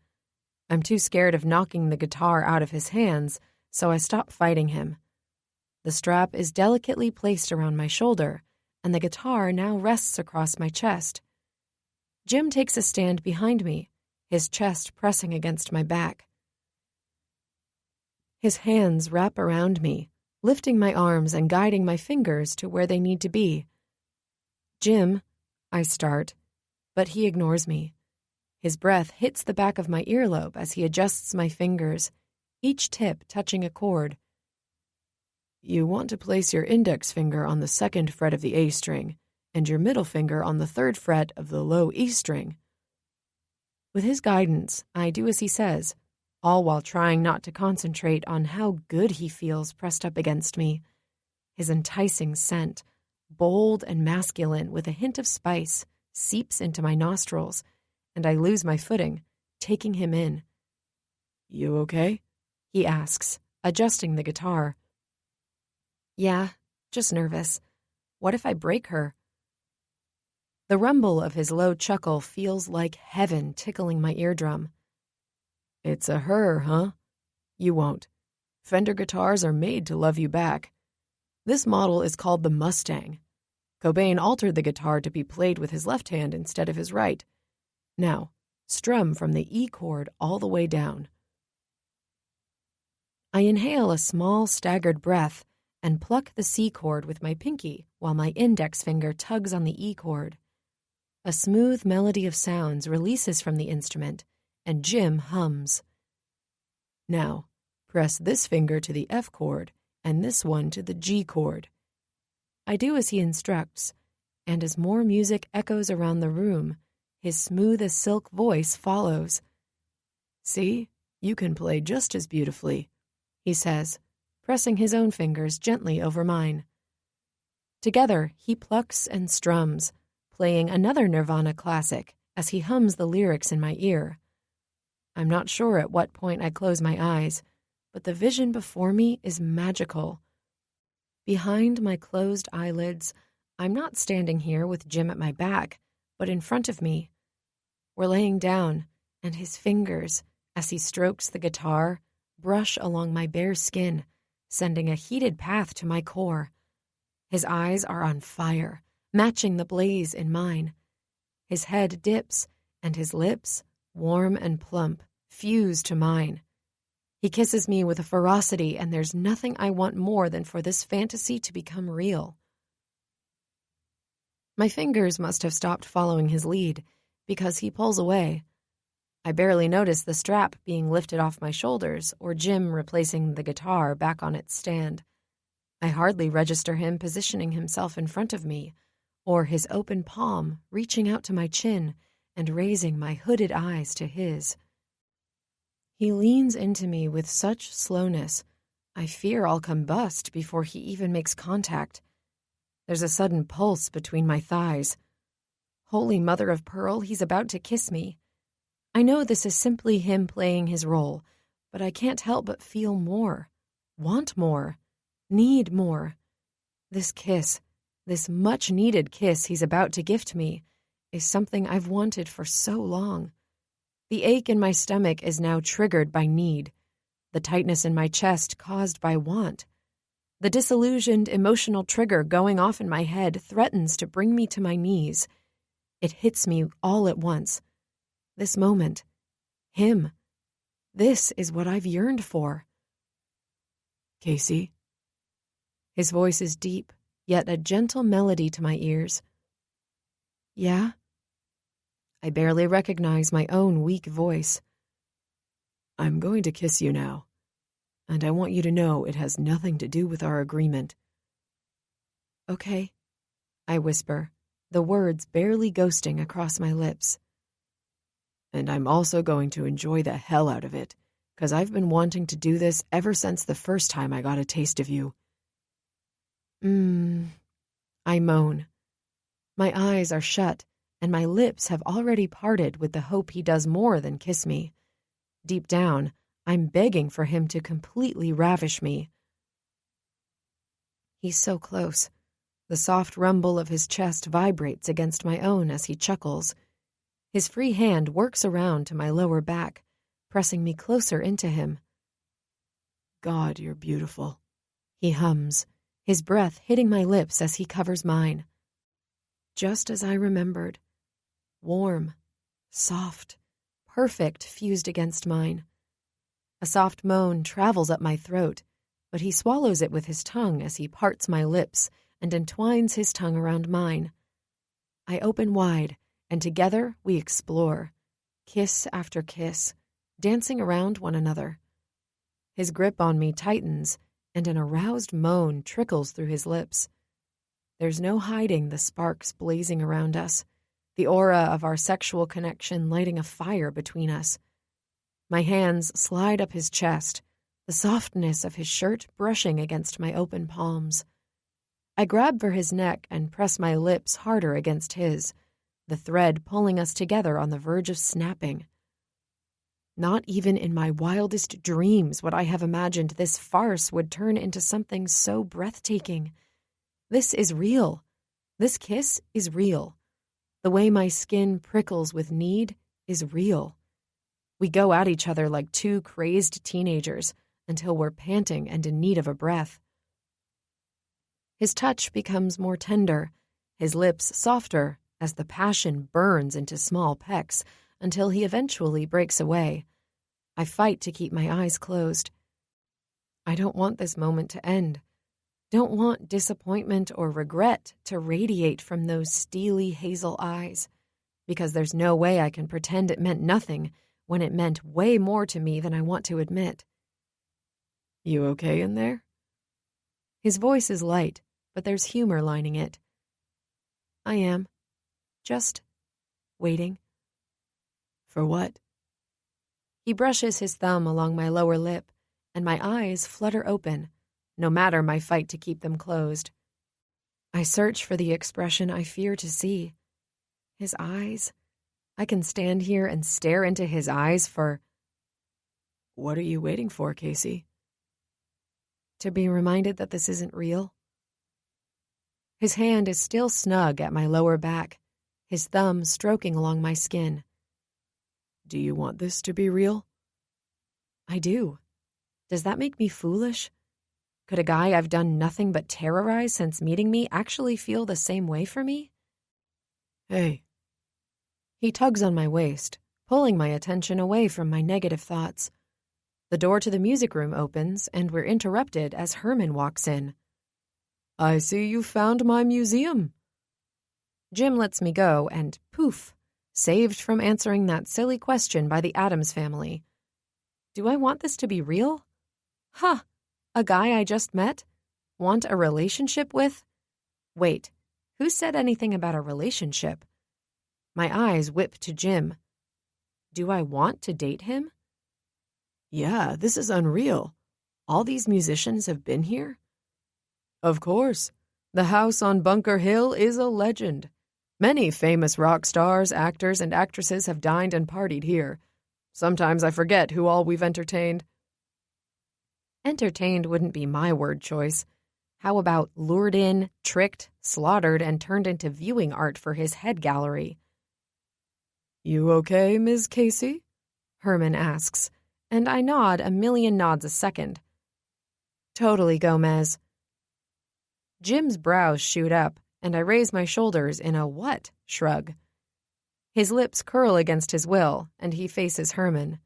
I'm too scared of knocking the guitar out of his hands, so I stop fighting him. The strap is delicately placed around my shoulder, and the guitar now rests across my chest. Jim takes a stand behind me, his chest pressing against my back. His hands wrap around me, lifting my arms and guiding my fingers to where they need to be. "Jim," I start, but he ignores me. His breath hits the back of my earlobe as he adjusts my fingers, each tip touching a chord. "You want to place your index finger on the 2nd fret of the A string and your middle finger on the 3rd fret of the low E string." With his guidance, I do as he says, all while trying not to concentrate on how good he feels pressed up against me. His enticing scent, bold and masculine with a hint of spice, seeps into my nostrils, and I lose my footing, taking him in. "You okay?" he asks, adjusting the guitar. "Yeah, just nervous. What if I break her?" The rumble of his low chuckle feels like heaven tickling my eardrum. "It's a her, huh? You won't. Fender guitars are made to love you back. This model is called the Mustang. Cobain altered the guitar to be played with his left hand instead of his right. Now, strum from the E chord all the way down." I inhale a small, staggered breath and pluck the C chord with my pinky while my index finger tugs on the E chord. A smooth melody of sounds releases from the instrument, and Jim hums. "Now, press this finger to the F chord and this one to the G chord." I do as he instructs, and as more music echoes around the room, his smooth-as-silk voice follows. "See, you can play just as beautifully," he says, pressing his own fingers gently over mine. Together, he plucks and strums, playing another Nirvana classic as he hums the lyrics in my ear. I'm not sure at what point I close my eyes, but the vision before me is magical. Behind my closed eyelids, I'm not standing here with Jim at my back, but in front of me. We're laying down, and his fingers, as he strokes the guitar, brush along my bare skin, sending a heated path to my core. His eyes are on fire, matching the blaze in mine. His head dips, and his lips, warm and plump, fuse to mine. He kisses me with a ferocity, and there's nothing I want more than for this fantasy to become real. My fingers must have stopped following his lead, because he pulls away. I barely notice the strap being lifted off my shoulders or Jim replacing the guitar back on its stand. I hardly register him positioning himself in front of me, or his open palm reaching out to my chin and raising my hooded eyes to his. He leans into me with such slowness, I fear I'll combust before he even makes contact. There's a sudden pulse between my thighs. Holy mother of pearl, he's about to kiss me. I know this is simply him playing his role, but I can't help but feel more, want more, need more. This kiss, this much-needed kiss he's about to gift me, is something I've wanted for so long. The ache in my stomach is now triggered by need, the tightness in my chest caused by want. The disillusioned emotional trigger going off in my head threatens to bring me to my knees. It hits me all at once. This moment. Him. This is what I've yearned for. "Casey?" His voice is deep, yet a gentle melody to my ears. "Yeah?" I barely recognize my own weak voice. "I'm going to kiss you now, and I want you to know it has nothing to do with our agreement." "Okay," I whisper, the words barely ghosting across my lips. "And I'm also going to enjoy the hell out of it, 'cause I've been wanting to do this ever since the first time I got a taste of you." I moan. My eyes are shut, and my lips have already parted with the hope he does more than kiss me. Deep down, I'm begging for him to completely ravish me. He's so close. The soft rumble of his chest vibrates against my own as he chuckles. His free hand works around to my lower back, pressing me closer into him. "God, you're beautiful," he hums, his breath hitting my lips as he covers mine. Just as I remembered. warm, soft, perfect fused against mine. A soft moan travels up my throat, but he swallows it with his tongue as he parts my lips and entwines his tongue around mine. I open wide, and together we explore, kiss after kiss, dancing around one another. His grip on me tightens, and an aroused moan trickles through his lips. There's no hiding the sparks blazing around us, the aura of our sexual connection lighting a fire between us. My hands slide up his chest, the softness of his shirt brushing against my open palms. I grab for his neck and press my lips harder against his, the thread pulling us together on the verge of snapping. Not even in my wildest dreams would I have imagined this farce would turn into something so breathtaking. This is real. This kiss is real. The way my skin prickles with need is real. We go at each other like two crazed teenagers until we're panting and in need of a breath. His touch becomes more tender, his lips softer as the passion burns into small pecks until he eventually breaks away. I fight to keep my eyes closed. I don't want this moment to end. Don't want disappointment or regret to radiate from those steely hazel eyes, because there's no way I can pretend it meant nothing when it meant way more to me than I want to admit. You okay in there? His voice is light, but there's humor lining it. I am. Just waiting. For what? He brushes his thumb along my lower lip, and my eyes flutter open, no matter my fight to keep them closed. I search for the expression I fear to see. His eyes. I can stand here and stare into his eyes for... What are you waiting for, Casey? To be reminded that this isn't real. His hand is still snug at my lower back, his thumb stroking along my skin. Do you want this to be real? I do. Does that make me foolish? Could a guy I've done nothing but terrorize since meeting me actually feel the same way for me? Hey. He tugs on my waist, pulling my attention away from my negative thoughts. The door to the music room opens, and we're interrupted as Herman walks in. I see you found my museum. Jim lets me go, and poof, saved from answering that silly question by the Addams family. Do I want this to be real? Huh, a guy I just met? Want a relationship with? Wait, who said anything about a relationship? My eyes whip to Jim. Do I want to date him? Yeah, this is unreal. All these musicians have been here? Of course. The house on Bunker Hill is a legend. Many famous rock stars, actors, and actresses have dined and partied here. Sometimes I forget who all we've entertained. Entertained wouldn't be my word choice. How about lured in, tricked, slaughtered, and turned into viewing art for his head gallery? You okay, Ms. Casey? Herman asks, and I nod a million nods a second. Totally, Gomez. Jim's brows shoot up, and I raise my shoulders in a what shrug. His lips curl against his will, and he faces Herman.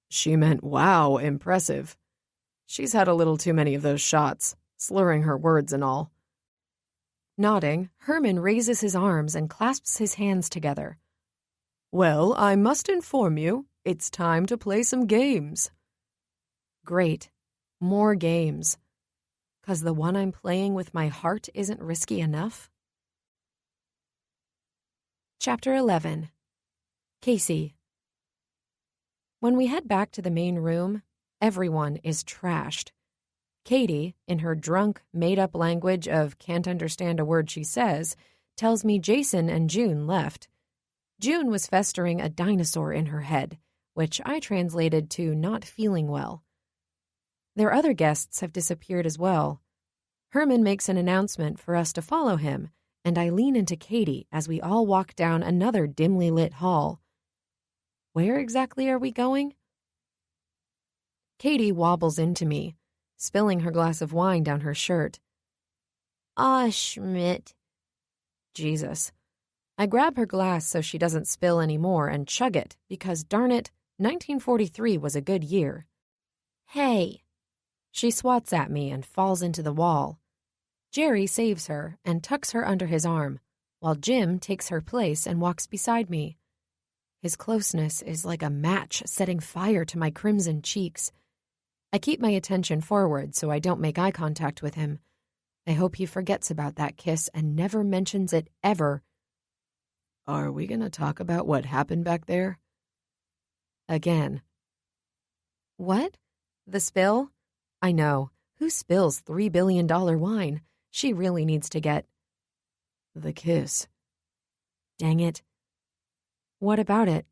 She meant, wow, impressive. She's had a little too many of those shots, slurring her words and all. Nodding, Herman raises his arms and clasps his hands together. Well, I must inform you, it's time to play some games. Great. More games. 'Cause the one I'm playing with my heart isn't risky enough? Chapter 11. Casey. When we head back to the main room, everyone is trashed. Katie, in her drunk, made-up language of can't understand a word she says, tells me Jason and June left. June was festering a dinosaur in her head, which I translated to not feeling well. Their other guests have disappeared as well. Herman makes an announcement for us to follow him, and I lean into Katie as we all walk down another dimly lit hall. Where exactly are we going? Katie wobbles into me, spilling her glass of wine down her shirt. Schmidt. Jesus. I grab her glass so she doesn't spill any more and chug it because, darn it, 1943 was a good year. Hey! She swats at me and falls into the wall. Jerry saves her and tucks her under his arm, while Jim takes her place and walks beside me. His closeness is like a match setting fire to my crimson cheeks. I keep my attention forward so I don't make eye contact with him. I hope he forgets about that kiss and never mentions it ever. Are we going to talk about what happened back there? Again. What? The spill? I know. Who spills $3 billion wine? She really needs to get... The kiss. Dang it. What about it?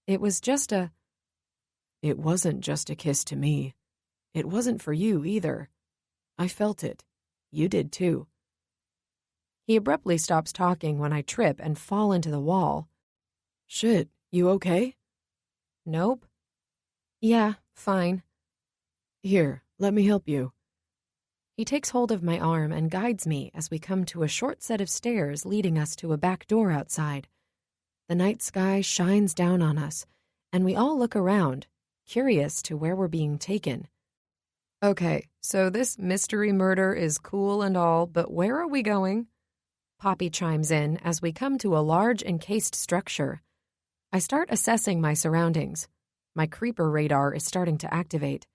It was just a... It wasn't just a kiss to me. It wasn't for you either. I felt it. You did too. He abruptly stops talking when I trip and fall into the wall. Shit, you okay? Nope. Yeah, fine. Here, let me help you. He takes hold of my arm and guides me as we come to a short set of stairs leading us to a back door outside. The night sky shines down on us, and we all look around, curious to where we're being taken. Okay, so this mystery murder is cool and all, but where are we going? Poppy chimes in as we come to a large encased structure. I start assessing my surroundings. My creeper radar is starting to activate.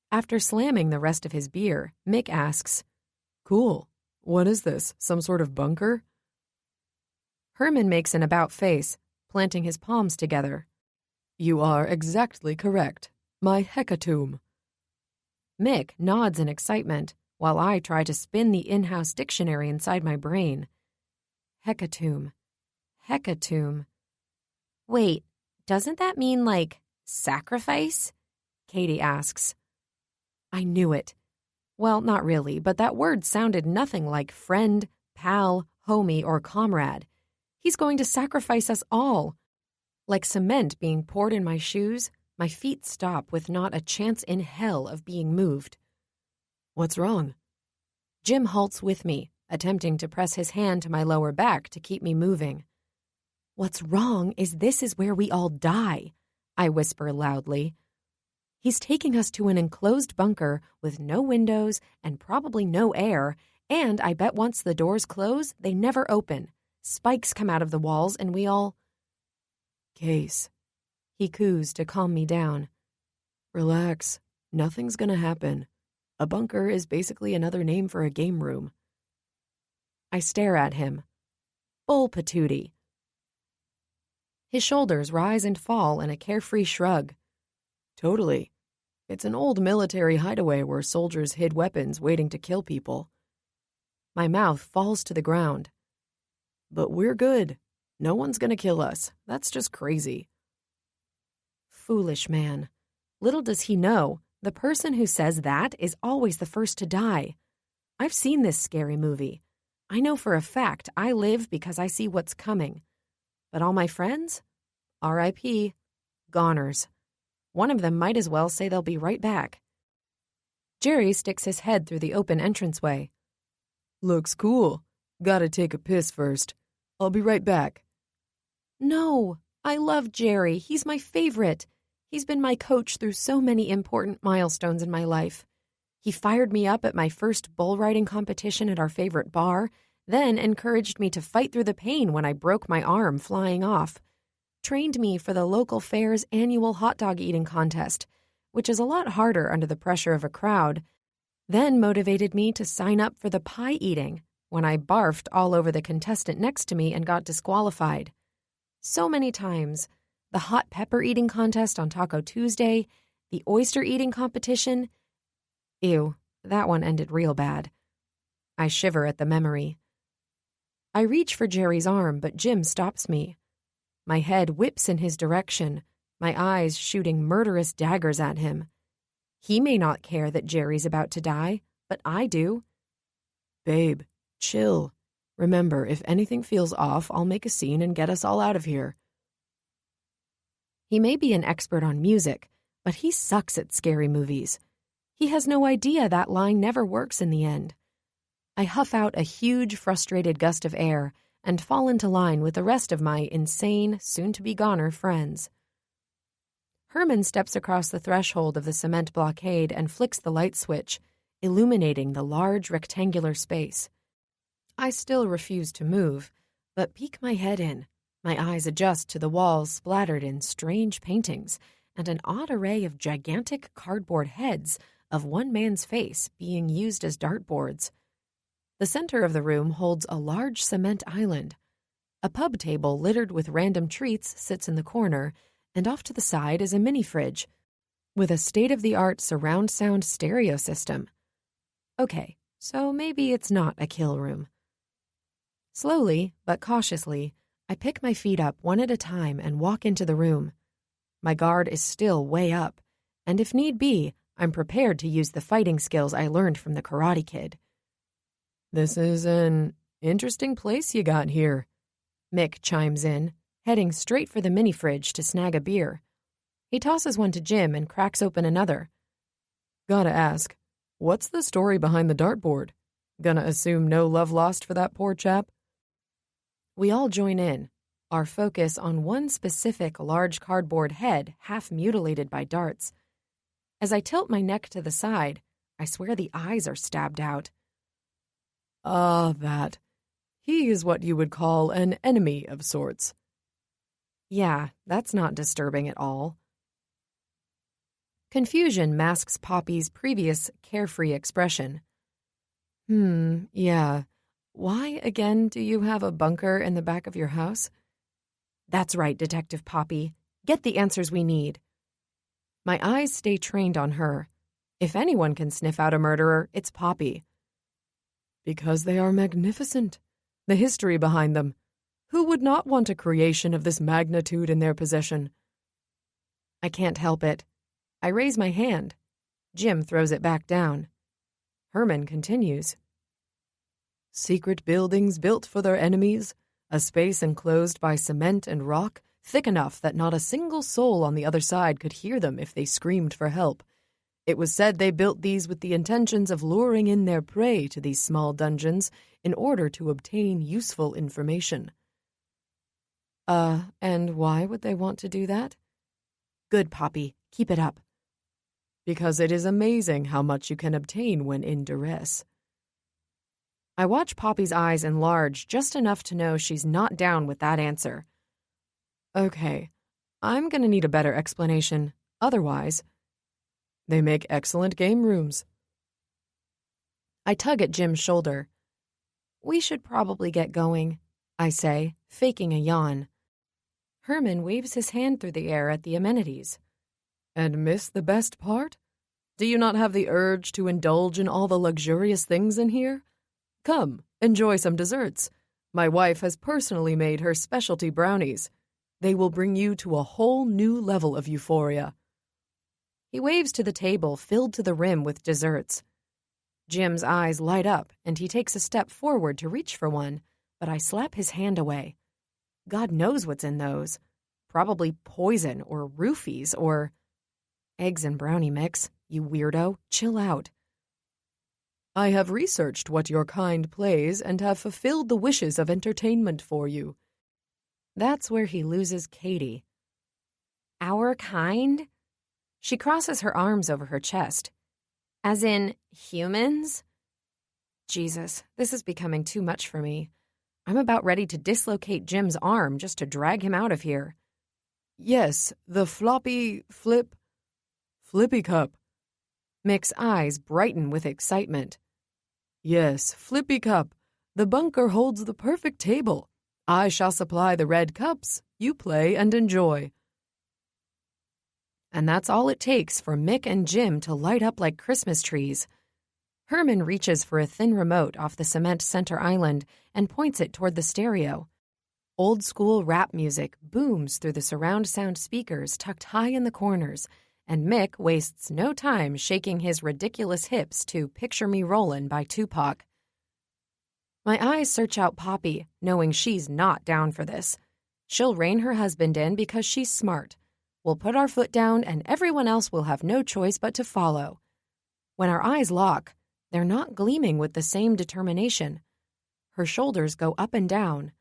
After slamming the rest of his beer, Mick asks, Cool. What is this, some sort of bunker? Herman makes an about face, planting his palms together. You are exactly correct. My hecatomb. Mick nods in excitement, while I try to spin the in-house dictionary inside my brain. Hecatomb. Hecatomb. Wait, doesn't that mean, like, sacrifice? Katie asks. I knew it. Well, not really, but that word sounded nothing like friend, pal, homie, or comrade. He's going to sacrifice us all. Like cement being poured in my shoes, my feet stop with not a chance in hell of being moved. What's wrong? Jim halts with me, attempting to press his hand to my lower back to keep me moving. What's wrong is this is where we all die, I whisper loudly. He's taking us to an enclosed bunker with no windows and probably no air, and I bet once the doors close, they never open. Spikes come out of the walls and we all... Case. He coos to calm me down. Relax. Nothing's gonna happen. A bunker is basically another name for a game room. I stare at him. Bull patootie. His shoulders rise and fall in a carefree shrug. Totally. It's an old military hideaway where soldiers hid weapons waiting to kill people. My mouth falls to the ground. But we're good. No one's gonna kill us. That's just crazy. Foolish man. Little does he know, the person who says that is always the first to die. I've seen this scary movie. I know for a fact I live because I see what's coming. But all my friends? R.I.P. Goners. One of them might as well say they'll be right back. Jerry sticks his head through the open entranceway. Looks cool. Gotta take a piss first. I'll be right back. No, I love Jerry. He's my favorite. He's been my coach through so many important milestones in my life. He fired me up at my first bull riding competition at our favorite bar, then encouraged me to fight through the pain when I broke my arm flying off. Trained me for the local fair's annual hot dog eating contest, which is a lot harder under the pressure of a crowd, then motivated me to sign up for the pie eating when I barfed all over the contestant next to me and got disqualified. So many times, the hot pepper eating contest on Taco Tuesday, the oyster eating competition. Ew, that one ended real bad. I shiver at the memory. I reach for Jerry's arm, but Jim stops me. My head whips in his direction, my eyes shooting murderous daggers at him. He may not care that Jerry's about to die, but I do. Babe, chill. Remember, if anything feels off, I'll make a scene and get us all out of here. He may be an expert on music, but he sucks at scary movies. He has no idea that line never works in the end. I huff out a huge, frustrated gust of air and fall into line with the rest of my insane, soon-to-be-goner friends. Herman steps across the threshold of the cement blockade and flicks the light switch, illuminating the large rectangular space. I still refuse to move, but peek my head in. My eyes adjust to the walls splattered in strange paintings and an odd array of gigantic cardboard heads of one man's face being used as dartboards. The center of the room holds a large cement island. A pub table littered with random treats sits in the corner, and off to the side is a mini-fridge with a state-of-the-art surround sound stereo system. Okay, so maybe it's not a kill room. Slowly, but cautiously, I pick my feet up one at a time and walk into the room. My guard is still way up, and if need be, I'm prepared to use the fighting skills I learned from the Karate Kid. "This is an interesting place you got here," Mick chimes in, heading straight for the mini-fridge to snag a beer. He tosses one to Jim and cracks open another. "Gotta ask, what's the story behind the dartboard? Gonna assume no love lost for that poor chap?" We all join in, our focus on one specific large cardboard head half mutilated by darts. As I tilt my neck to the side, I swear the eyes are stabbed out. That. He is what you would call an enemy of sorts." Yeah, that's not disturbing at all. Confusion masks Poppy's previous carefree expression. Yeah. Why, again, do you have a bunker in the back of your house?" That's right, Detective Poppy. Get the answers we need. My eyes stay trained on her. If anyone can sniff out a murderer, it's Poppy. "Because they are magnificent. The history behind them. Who would not want a creation of this magnitude in their possession?" I can't help it. I raise my hand. Jim throws it back down. Herman continues. "Secret buildings built for their enemies, a space enclosed by cement and rock, thick enough that not a single soul on the other side could hear them if they screamed for help. It was said they built these with the intentions of luring in their prey to these small dungeons in order to obtain useful information." And why would they want to do that?" Good, Poppy. Keep it up. "Because it is amazing how much you can obtain when in duress." I watch Poppy's eyes enlarge just enough to know she's not down with that answer. "Okay, I'm gonna need a better explanation. Otherwise, they make excellent game rooms." I tug at Jim's shoulder. We should probably get going, I say, faking a yawn. Herman waves his hand through the air at the amenities. "And miss the best part? Do you not have the urge to indulge in all the luxurious things in here? Come, enjoy some desserts. My wife has personally made her specialty brownies. They will bring you to a whole new level of euphoria." He waves to the table filled to the rim with desserts. Jim's eyes light up, and he takes a step forward to reach for one, but I slap his hand away. God knows what's in those. Probably poison or roofies or eggs and brownie mix. You weirdo, chill out. "I have researched what your kind plays and have fulfilled the wishes of entertainment for you." That's where he loses Katie. Our kind? She crosses her arms over her chest. As in, humans? Jesus, this is becoming too much for me. I'm about ready to dislocate Jim's arm just to drag him out of here. "Yes, the flippy cup." Mick's eyes brighten with excitement. "Yes, flippy cup. The bunker holds the perfect table. I shall supply the red cups. You play and enjoy." And that's all it takes for Mick and Jim to light up like Christmas trees. Herman reaches for a thin remote off the cement center island and points it toward the stereo. Old-school rap music booms through the surround sound speakers tucked high in the corners, and Mick wastes no time shaking his ridiculous hips to Picture Me Rollin' by Tupac. My eyes search out Poppy, knowing she's not down for this. She'll rein her husband in because she's smart. We'll put our foot down and everyone else will have no choice but to follow. When our eyes lock, they're not gleaming with the same determination. Her shoulders go up and down,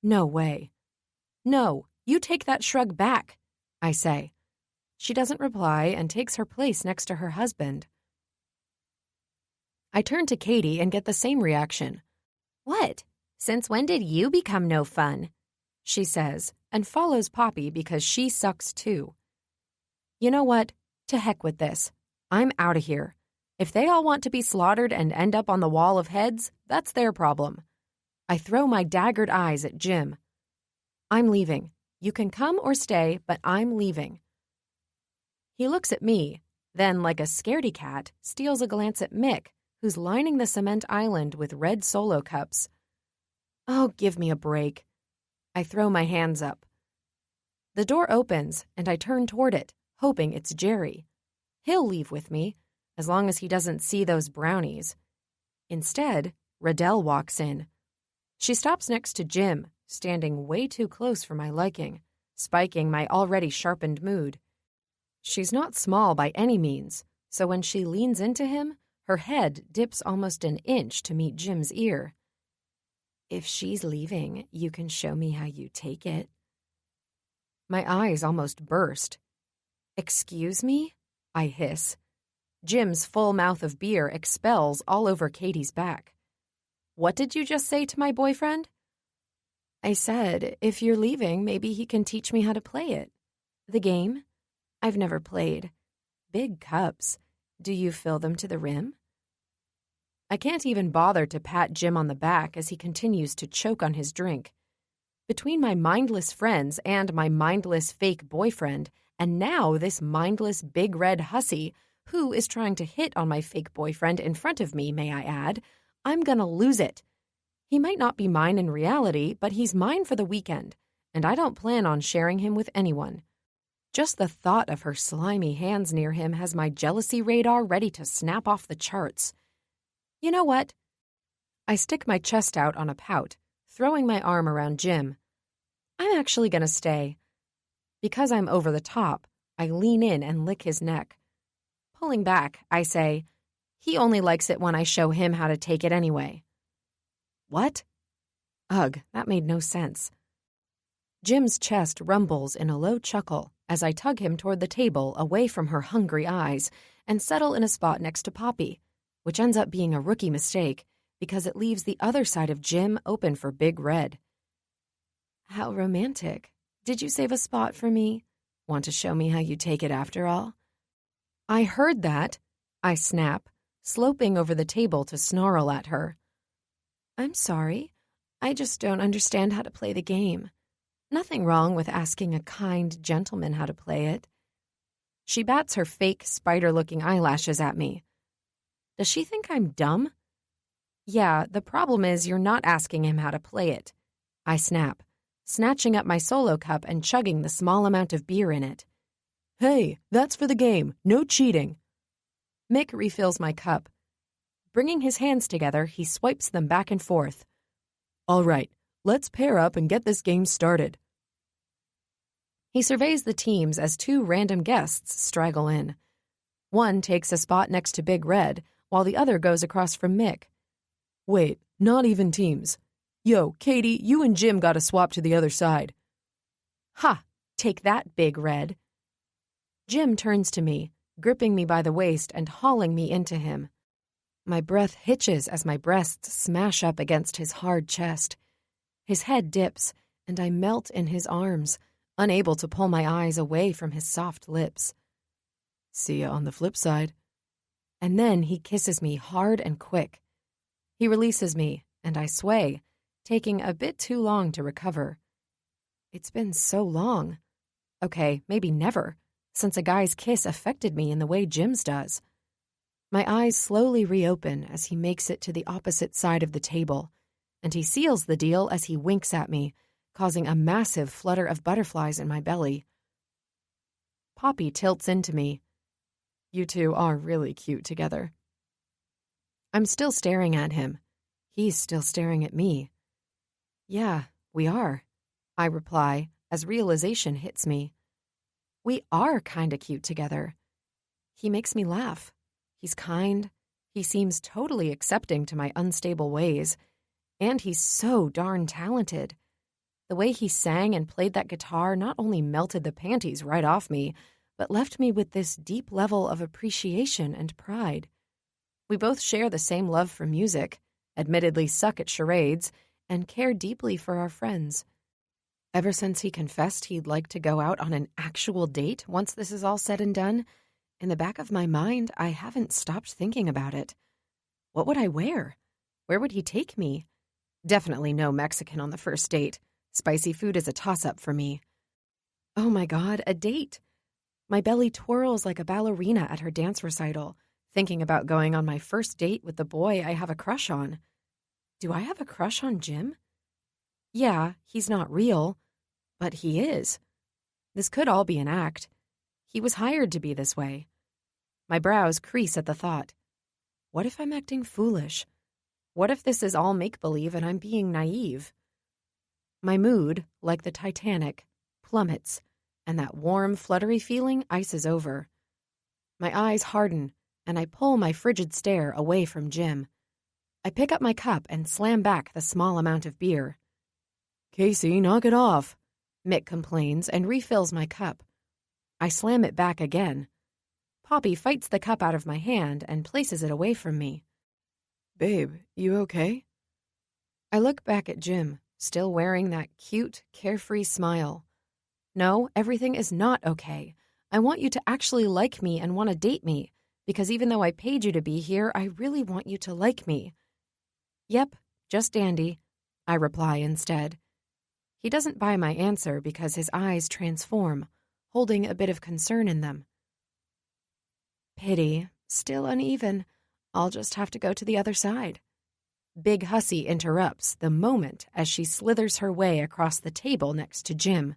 No way. No, you take that shrug back, I say. She doesn't reply and takes her place next to her husband. I turn to Katie and get the same reaction. What? Since when did you become no fun? She says, and follows Poppy because she sucks too. You know what? To heck with this. I'm out of here. If they all want to be slaughtered and end up on the wall of heads, that's their problem. I throw my daggered eyes at Jim. I'm leaving. You can come or stay, but I'm leaving. He looks at me, then, like a scaredy cat, steals a glance at Mick, who's lining the cement island with red Solo cups. Oh, give me a break. I throw my hands up. The door opens, and I turn toward it, hoping it's Jerry. He'll leave with me, as long as he doesn't see those brownies. Instead, Riddell walks in. She stops next to Jim, standing way too close for my liking, spiking my already sharpened mood. She's not small by any means, so when she leans into him, her head dips almost an inch to meet Jim's ear. If she's leaving, you can show me how you take it. My eyes almost burst. Excuse me? I hiss. Jim's full mouth of beer expels all over Katie's back. What did you just say to my boyfriend? I said, if you're leaving, maybe he can teach me how to play it. The game? I've never played. Big cups. Do you fill them to the rim? I can't even bother to pat Jim on the back as he continues to choke on his drink. Between my mindless friends and my mindless fake boyfriend, and now this mindless big red hussy, who is trying to hit on my fake boyfriend in front of me, may I add, I'm gonna lose it. He might not be mine in reality, but he's mine for the weekend, and I don't plan on sharing him with anyone. Just the thought of her slimy hands near him has my jealousy radar ready to snap off the charts. You know what? I stick my chest out on a pout, throwing my arm around Jim. I'm actually gonna stay. Because I'm over the top, I lean in and lick his neck. Pulling back, I say, he only likes it when I show him how to take it anyway. What? Ugh, that made no sense. Jim's chest rumbles in a low chuckle as I tug him toward the table away from her hungry eyes and settle in a spot next to Poppy, which ends up being a rookie mistake because it leaves the other side of Jim open for Big Red. How romantic. Did you save a spot for me? Want to show me how you take it after all? I heard that, I snap, sloping over the table to snarl at her. I'm sorry. I just don't understand how to play the game. Nothing wrong with asking a kind gentleman how to play it. She bats her fake spider-looking eyelashes at me. Does she think I'm dumb? Yeah, the problem is you're not asking him how to play it. I snap, snatching up my Solo cup and chugging the small amount of beer in it. Hey, that's for the game. No cheating. Mick refills my cup. Bringing his hands together, he swipes them back and forth. All right, let's pair up and get this game started. He surveys the teams as two random guests straggle in. One takes a spot next to Big Red, while the other goes across from Mick. Wait, not even teams. Yo, Katie, you and Jim gotta swap to the other side. Ha! Take that, Big Red. Jim turns to me, gripping me by the waist and hauling me into him. My breath hitches as my breasts smash up against his hard chest. His head dips, and I melt in his arms, unable to pull my eyes away from his soft lips. See ya on the flip side. And then he kisses me hard and quick. He releases me, and I sway, taking a bit too long to recover. It's been so long. Okay, maybe never, since a guy's kiss affected me in the way Jim's does. My eyes slowly reopen as he makes it to the opposite side of the table, and he seals the deal as he winks at me, causing a massive flutter of butterflies in my belly. Poppy tilts into me. You two are really cute together. I'm still staring at him. He's still staring at me. Yeah, we are, I reply as realization hits me. We are kinda cute together. He makes me laugh. He's kind. He seems totally accepting to my unstable ways. And he's so darn talented. The way he sang and played that guitar not only melted the panties right off me, but left me with this deep level of appreciation and pride. We both share the same love for music, admittedly suck at charades, and care deeply for our friends. Ever since he confessed he'd like to go out on an actual date once this is all said and done, in the back of my mind, I haven't stopped thinking about it. What would I wear? Where would he take me? Definitely no Mexican on the first date. Spicy food is a toss-up for me. Oh my God, a date! My belly twirls like a ballerina at her dance recital, thinking about going on my first date with the boy I have a crush on. Do I have a crush on Jim? Yeah, he's not real, but he is. This could all be an act. He was hired to be this way. My brows crease at the thought. What if I'm acting foolish? What if this is all make-believe and I'm being naive? My mood, like the Titanic, plummets, and that warm, fluttery feeling ices over. My eyes harden, and I pull my frigid stare away from Jim. I pick up my cup and slam back the small amount of beer. "Casey, knock it off," Mick complains and refills my cup. I slam it back again. Poppy fights the cup out of my hand and places it away from me. "Babe, you okay?" I look back at Jim, still wearing that cute, carefree smile. No, everything is not okay. I want you to actually like me and want to date me, because even though I paid you to be here, I really want you to like me. Yep, just dandy, I reply instead. He doesn't buy my answer because his eyes transform, holding a bit of concern in them. Pity, still uneven. I'll just have to go to the other side. Big Hussy interrupts the moment as she slithers her way across the table next to Jim.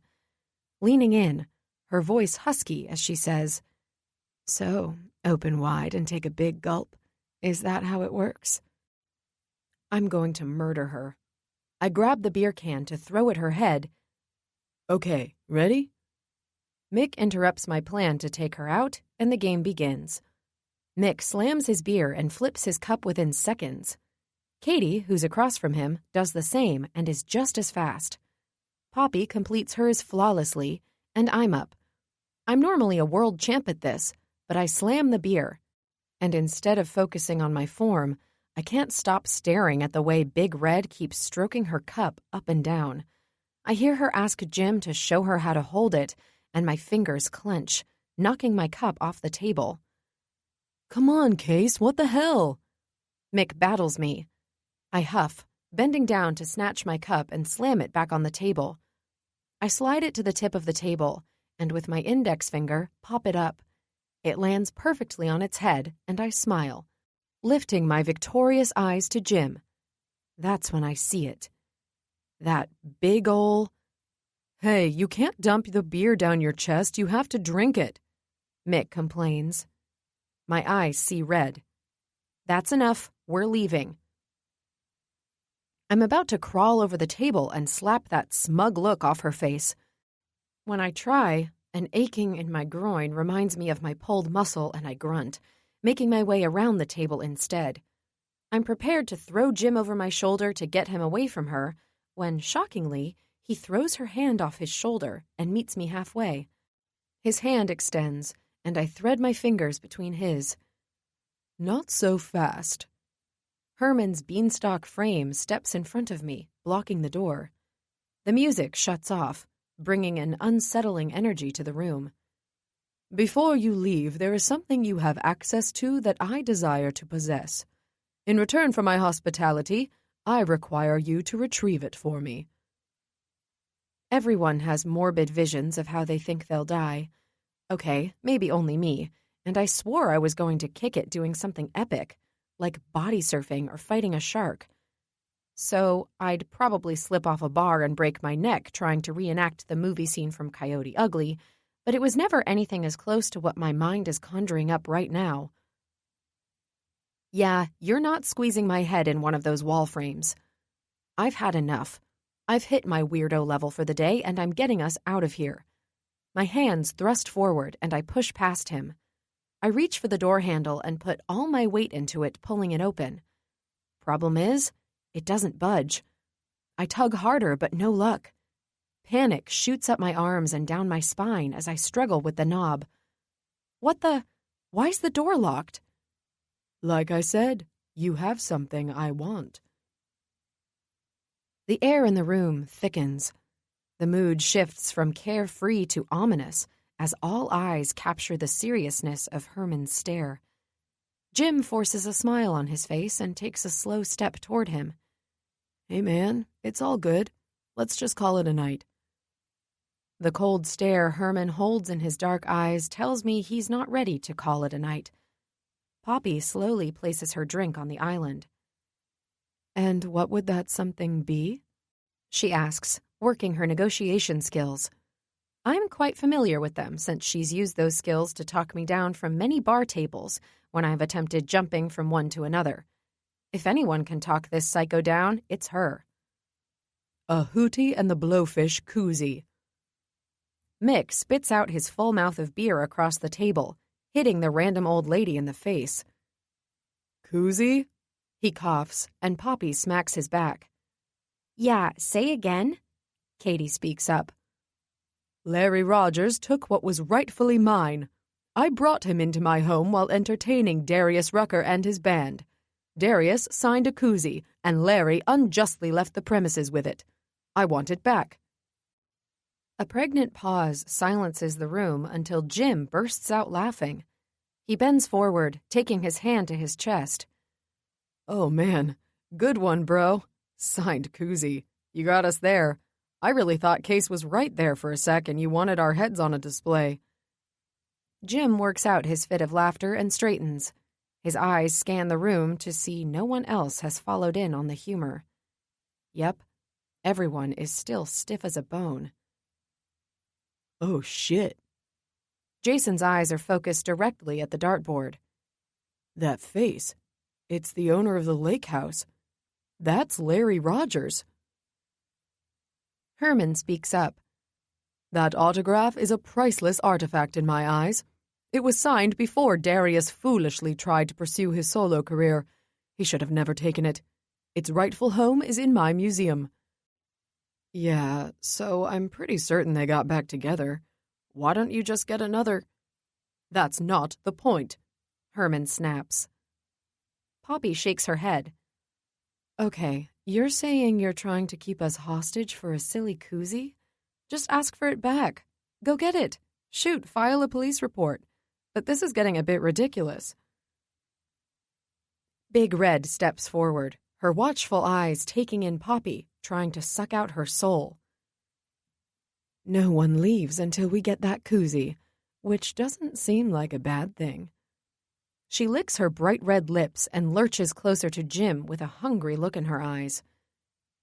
Leaning in, her voice husky as she says, "So, open wide and take a big gulp. Is that how it works?" I'm going to murder her. I grab the beer can to throw at her head. "Okay, ready?" Mick interrupts my plan to take her out, and the game begins. Mick slams his beer and flips his cup within seconds. Katie, who's across from him, does the same and is just as fast. Poppy completes hers flawlessly, and I'm up. I'm normally a world champ at this, but I slam the beer. And instead of focusing on my form, I can't stop staring at the way Big Red keeps stroking her cup up and down. I hear her ask Jim to show her how to hold it, and my fingers clench, knocking my cup off the table. "Come on, Case, what the hell?" Mick battles me. I huff, bending down to snatch my cup and slam it back on the table. I slide it to the tip of the table, and with my index finger, pop it up. It lands perfectly on its head, and I smile, lifting my victorious eyes to Jim. That's when I see it. That big ol'... "Hey, you can't dump the beer down your chest, you have to drink it," Mick complains. My eyes see red. "That's enough, we're leaving." I'm about to crawl over the table and slap that smug look off her face. When I try, an aching in my groin reminds me of my pulled muscle and I grunt, making my way around the table instead. I'm prepared to throw Jim over my shoulder to get him away from her, when, shockingly, he throws her hand off his shoulder and meets me halfway. His hand extends, and I thread my fingers between his. "Not so fast." Herman's beanstalk frame steps in front of me, blocking the door. The music shuts off, bringing an unsettling energy to the room. "Before you leave, there is something you have access to that I desire to possess. In return for my hospitality, I require you to retrieve it for me." Everyone has morbid visions of how they think they'll die. Okay, maybe only me, and I swore I was going to kick it doing something epic, like body surfing or fighting a shark. So I'd probably slip off a bar and break my neck trying to reenact the movie scene from Coyote Ugly, but it was never anything as close to what my mind is conjuring up right now. Yeah, you're not squeezing my head in one of those wall frames. I've had enough. I've hit my weirdo level for the day, and I'm getting us out of here. My hands thrust forward, and I push past him. I reach for the door handle and put all my weight into it, pulling it open. Problem is, it doesn't budge. I tug harder, but no luck. Panic shoots up my arms and down my spine as I struggle with the knob. Why's the door locked? Like I said, you have something I want. The air in the room thickens. The mood shifts from carefree to ominous as all eyes capture the seriousness of Herman's stare. Jim forces a smile on his face and takes a slow step toward him. Hey man, it's all good. Let's just call it a night. The cold stare Herman holds in his dark eyes tells me he's not ready to call it a night. Poppy slowly places her drink on the island. And what would that something be? She asks, working her negotiation skills. I'm quite familiar with them since she's used those skills to talk me down from many bar tables when I've attempted jumping from one to another. If anyone can talk this psycho down, it's her. A hootie and the blowfish koozie. Mick spits out his full mouth of beer across the table, hitting the random old lady in the face. Koozie? He coughs, and Poppy smacks his back. Yeah, say again? Katie speaks up. Larry Rogers took what was rightfully mine. I brought him into my home while entertaining Darius Rucker and his band. Darius signed a koozie, and Larry unjustly left the premises with it. I want it back. A pregnant pause silences the room until Jim bursts out laughing. He bends forward, taking his hand to his chest. Oh man, good one, bro. Signed koozie. You got us there. I really thought Case was right there for a sec and you wanted our heads on a display. Jim works out his fit of laughter and straightens. His eyes scan the room to see no one else has followed in on the humor. Yep, everyone is still stiff as a bone. Oh shit. Jason's eyes are focused directly at the dartboard. That face. It's the owner of the lake house. That's Larry Rogers. Herman speaks up. That autograph is a priceless artifact in my eyes. It was signed before Darius foolishly tried to pursue his solo career. He should have never taken it. Its rightful home is in my museum. Yeah, so I'm pretty certain they got back together. Why don't you just get another? That's not the point, Herman snaps. Poppy shakes her head. Okay, you're saying you're trying to keep us hostage for a silly koozie? Just ask for it back. Go get it. Shoot, file a police report. But this is getting a bit ridiculous. Big Red steps forward, her watchful eyes taking in Poppy, trying to suck out her soul. No one leaves until we get that koozie, which doesn't seem like a bad thing. She licks her bright red lips and lurches closer to Jim with a hungry look in her eyes.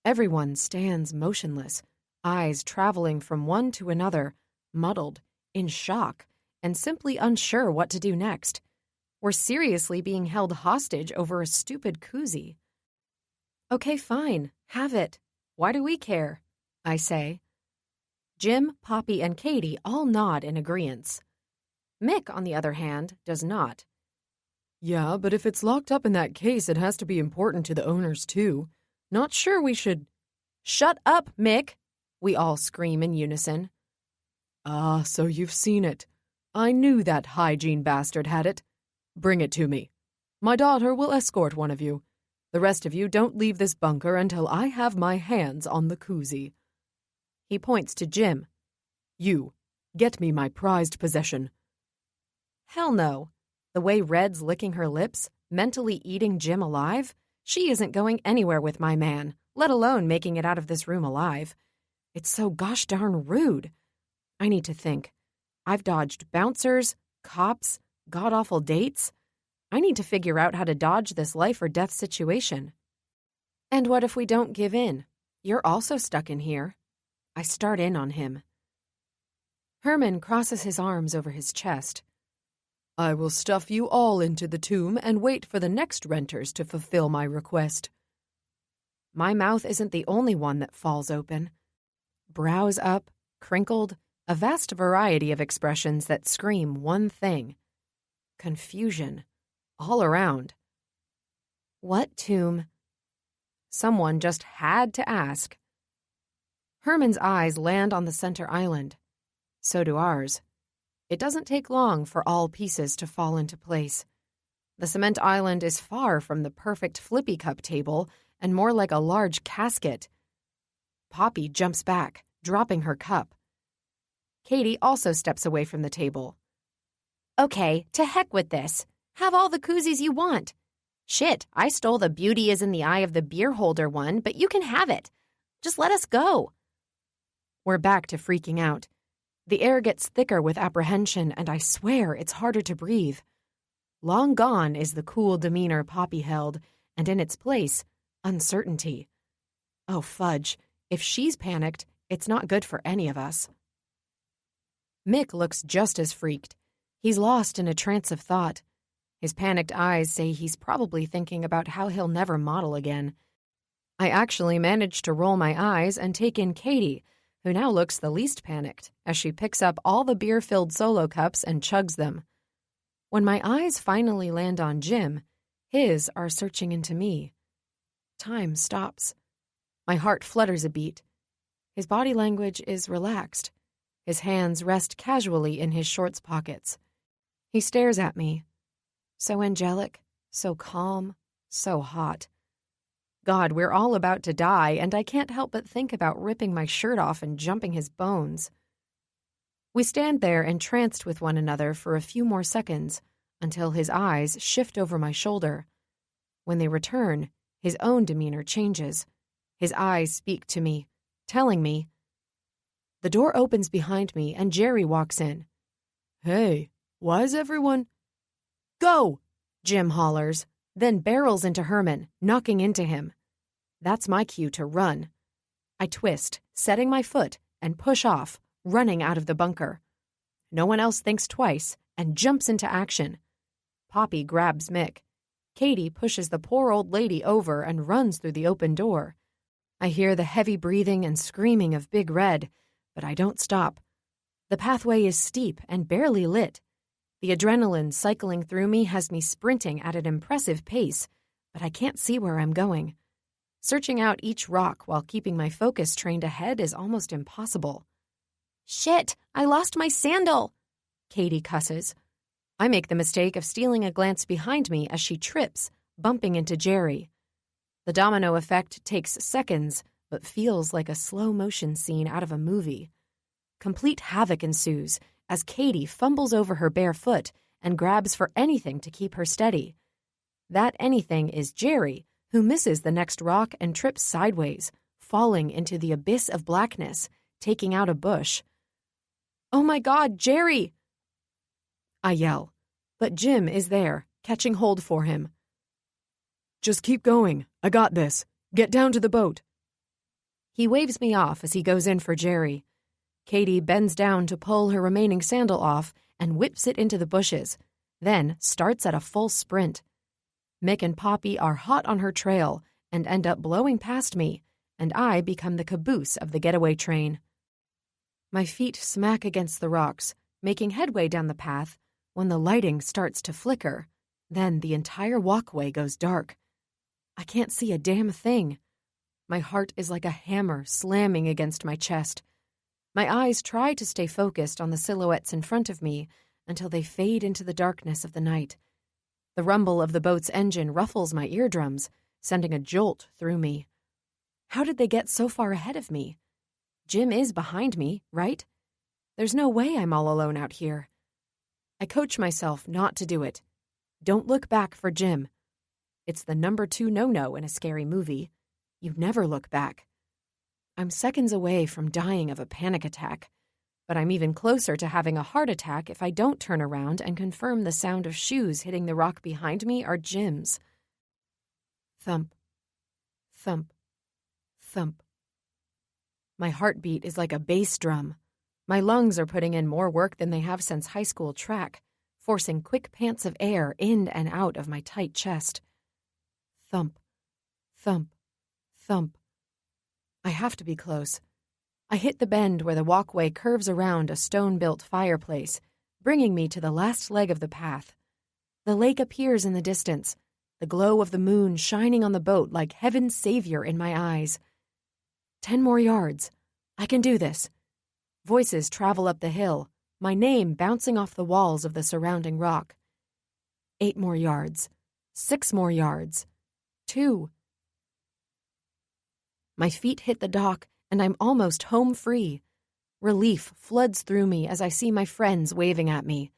Everyone stands motionless, eyes traveling from one to another, muddled, in shock, and simply unsure what to do next. We're seriously being held hostage over a stupid koozie. Okay, fine, have it. Why do we care? I say. Jim, Poppy, and Katie all nod in agreeance. Mick, on the other hand, does not. Yeah, but if it's locked up in that case, it has to be important to the owners, too. Not sure we should... Shut up, Mick! We all scream in unison. Ah, so you've seen it. I knew that hygiene bastard had it. Bring it to me. My daughter will escort one of you. The rest of you don't leave this bunker until I have my hands on the koozie. He points to Jim. You, get me my prized possession. Hell no. The way Red's licking her lips, mentally eating Jim alive, she isn't going anywhere with my man, let alone making it out of this room alive. It's so gosh darn rude. I need to think. I've dodged bouncers, cops, god-awful dates. I need to figure out how to dodge this life or death situation. And what if we don't give in? You're also stuck in here. I start in on him. Herman crosses his arms over his chest. I will stuff you all into the tomb and wait for the next renters to fulfill my request. My mouth isn't the only one that falls open. Brows up, crinkled, a vast variety of expressions that scream one thing. Confusion. All around. What tomb? Someone just had to ask. Herman's eyes land on the center island. So do ours. It doesn't take long for all pieces to fall into place. The cement island is far from the perfect flippy cup table and more like a large casket. Poppy jumps back, dropping her cup. Katie also steps away from the table. Okay, to heck with this. Have all the koozies you want. Shit, I stole the beauty is in the eye of the beer holder one, but you can have it. Just let us go. We're back to freaking out. The air gets thicker with apprehension, and I swear it's harder to breathe. Long gone is the cool demeanor Poppy held, and in its place, uncertainty. Oh, fudge. If she's panicked, it's not good for any of us. Mick looks just as freaked. He's lost in a trance of thought. His panicked eyes say he's probably thinking about how he'll never model again. I actually managed to roll my eyes and take in Katie, who now looks the least panicked, as she picks up all the beer-filled solo cups and chugs them. When my eyes finally land on Jim, his are searching into me. Time stops. My heart flutters a beat. His body language is relaxed. His hands rest casually in his shorts pockets. He stares at me. So angelic, so calm, so hot. God, we're all about to die, and I can't help but think about ripping my shirt off and jumping his bones. We stand there entranced with one another for a few more seconds, until his eyes shift over my shoulder. When they return, his own demeanor changes. His eyes speak to me, telling me. The door opens behind me, and Jerry walks in. Hey, why is everyone... Go! Jim hollers, then barrels into Herman, knocking into him. That's my cue to run. I twist, setting my foot, and push off, running out of the bunker. No one else thinks twice and jumps into action. Poppy grabs Mick. Katie pushes the poor old lady over and runs through the open door. I hear the heavy breathing and screaming of Big Red, but I don't stop. The pathway is steep and barely lit. The adrenaline cycling through me has me sprinting at an impressive pace, but I can't see where I'm going. Searching out each rock while keeping my focus trained ahead is almost impossible. Shit, I lost my sandal, Katie cusses. I make the mistake of stealing a glance behind me as she trips, bumping into Jerry. The domino effect takes seconds, but feels like a slow-motion scene out of a movie. Complete havoc ensues as Katie fumbles over her bare foot and grabs for anything to keep her steady. That anything is Jerry, who misses the next rock and trips sideways, falling into the abyss of blackness, taking out a bush. "Oh my God, Jerry!" I yell, but Jim is there, catching hold for him. Just keep going. I got this. Get down to the boat. He waves me off as he goes in for Jerry. Katie bends down to pull her remaining sandal off and whips it into the bushes, then starts at a full sprint. Mick and Poppy are hot on her trail and end up blowing past me, and I become the caboose of the getaway train. My feet smack against the rocks, making headway down the path, when the lighting starts to flicker. Then the entire walkway goes dark. I can't see a damn thing. My heart is like a hammer slamming against my chest. My eyes try to stay focused on the silhouettes in front of me until they fade into the darkness of the night. The rumble of the boat's engine ruffles my eardrums, sending a jolt through me. How did they get so far ahead of me? Jim is behind me, right? There's no way I'm all alone out here. I coach myself not to do it. Don't look back for Jim. It's the number 2 no-no in a scary movie. You never look back. I'm seconds away from dying of a panic attack, but I'm even closer to having a heart attack if I don't turn around and confirm the sound of shoes hitting the rock behind me are Jim's. Thump, thump, thump. My heartbeat is like a bass drum. My lungs are putting in more work than they have since high school track, forcing quick pants of air in and out of my tight chest. Thump, thump, thump. I have to be close. I hit the bend where the walkway curves around a stone-built fireplace, bringing me to the last leg of the path. The lake appears in the distance, the glow of the moon shining on the boat like heaven's savior in my eyes. 10 more yards. I can do this. Voices travel up the hill, my name bouncing off the walls of the surrounding rock. 8 more yards. 6 more yards. 2. My feet hit the dock, and I'm almost home free. Relief floods through me as I see my friends waving at me.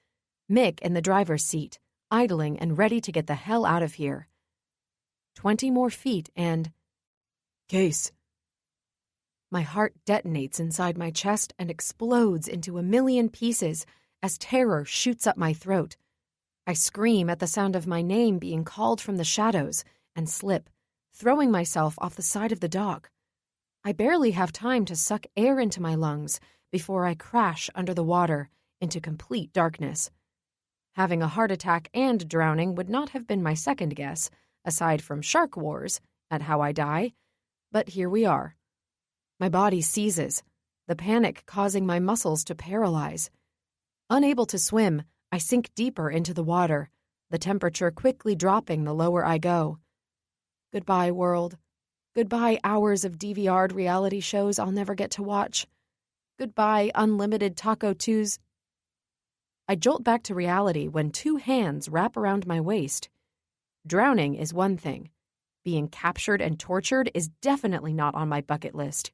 Mick in the driver's seat, idling and ready to get the hell out of here. 20 more feet and... Case. My heart detonates inside my chest and explodes into a million pieces as terror shoots up my throat. I scream at the sound of my name being called from the shadows and slip, throwing myself off the side of the dock. I barely have time to suck air into my lungs before I crash under the water into complete darkness. Having a heart attack and drowning would not have been my second guess, aside from Shark Wars, at how I die, but here we are. My body seizes, the panic causing my muscles to paralyze. Unable to swim, I sink deeper into the water, the temperature quickly dropping the lower I go. Goodbye, world. Goodbye, hours of DVR'd reality shows I'll never get to watch. Goodbye, unlimited Taco Tues. I jolt back to reality when 2 hands wrap around my waist. Drowning is one thing. Being captured and tortured is definitely not on my bucket list.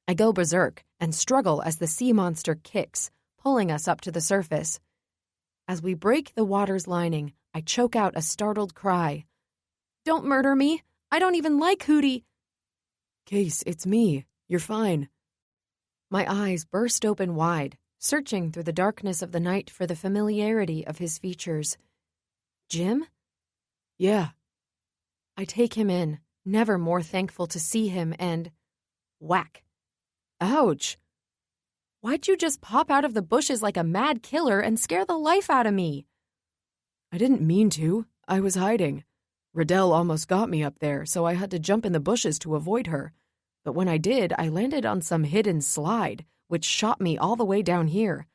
I go berserk and struggle as the sea monster kicks, pulling us up to the surface. As we break the water's lining, I choke out a startled cry. Don't murder me! I don't even like Hootie! Case, it's me. You're fine. My eyes burst open wide, searching through the darkness of the night for the familiarity of his features. Jim? Yeah. I take him in, never more thankful to see him, and... whack. Ouch. Why'd you just pop out of the bushes like a mad killer and scare the life out of me? I didn't mean to. I was hiding. Riddell almost got me up there, so I had to jump in the bushes to avoid her. But when I did, I landed on some hidden slide, which shot me all the way down here.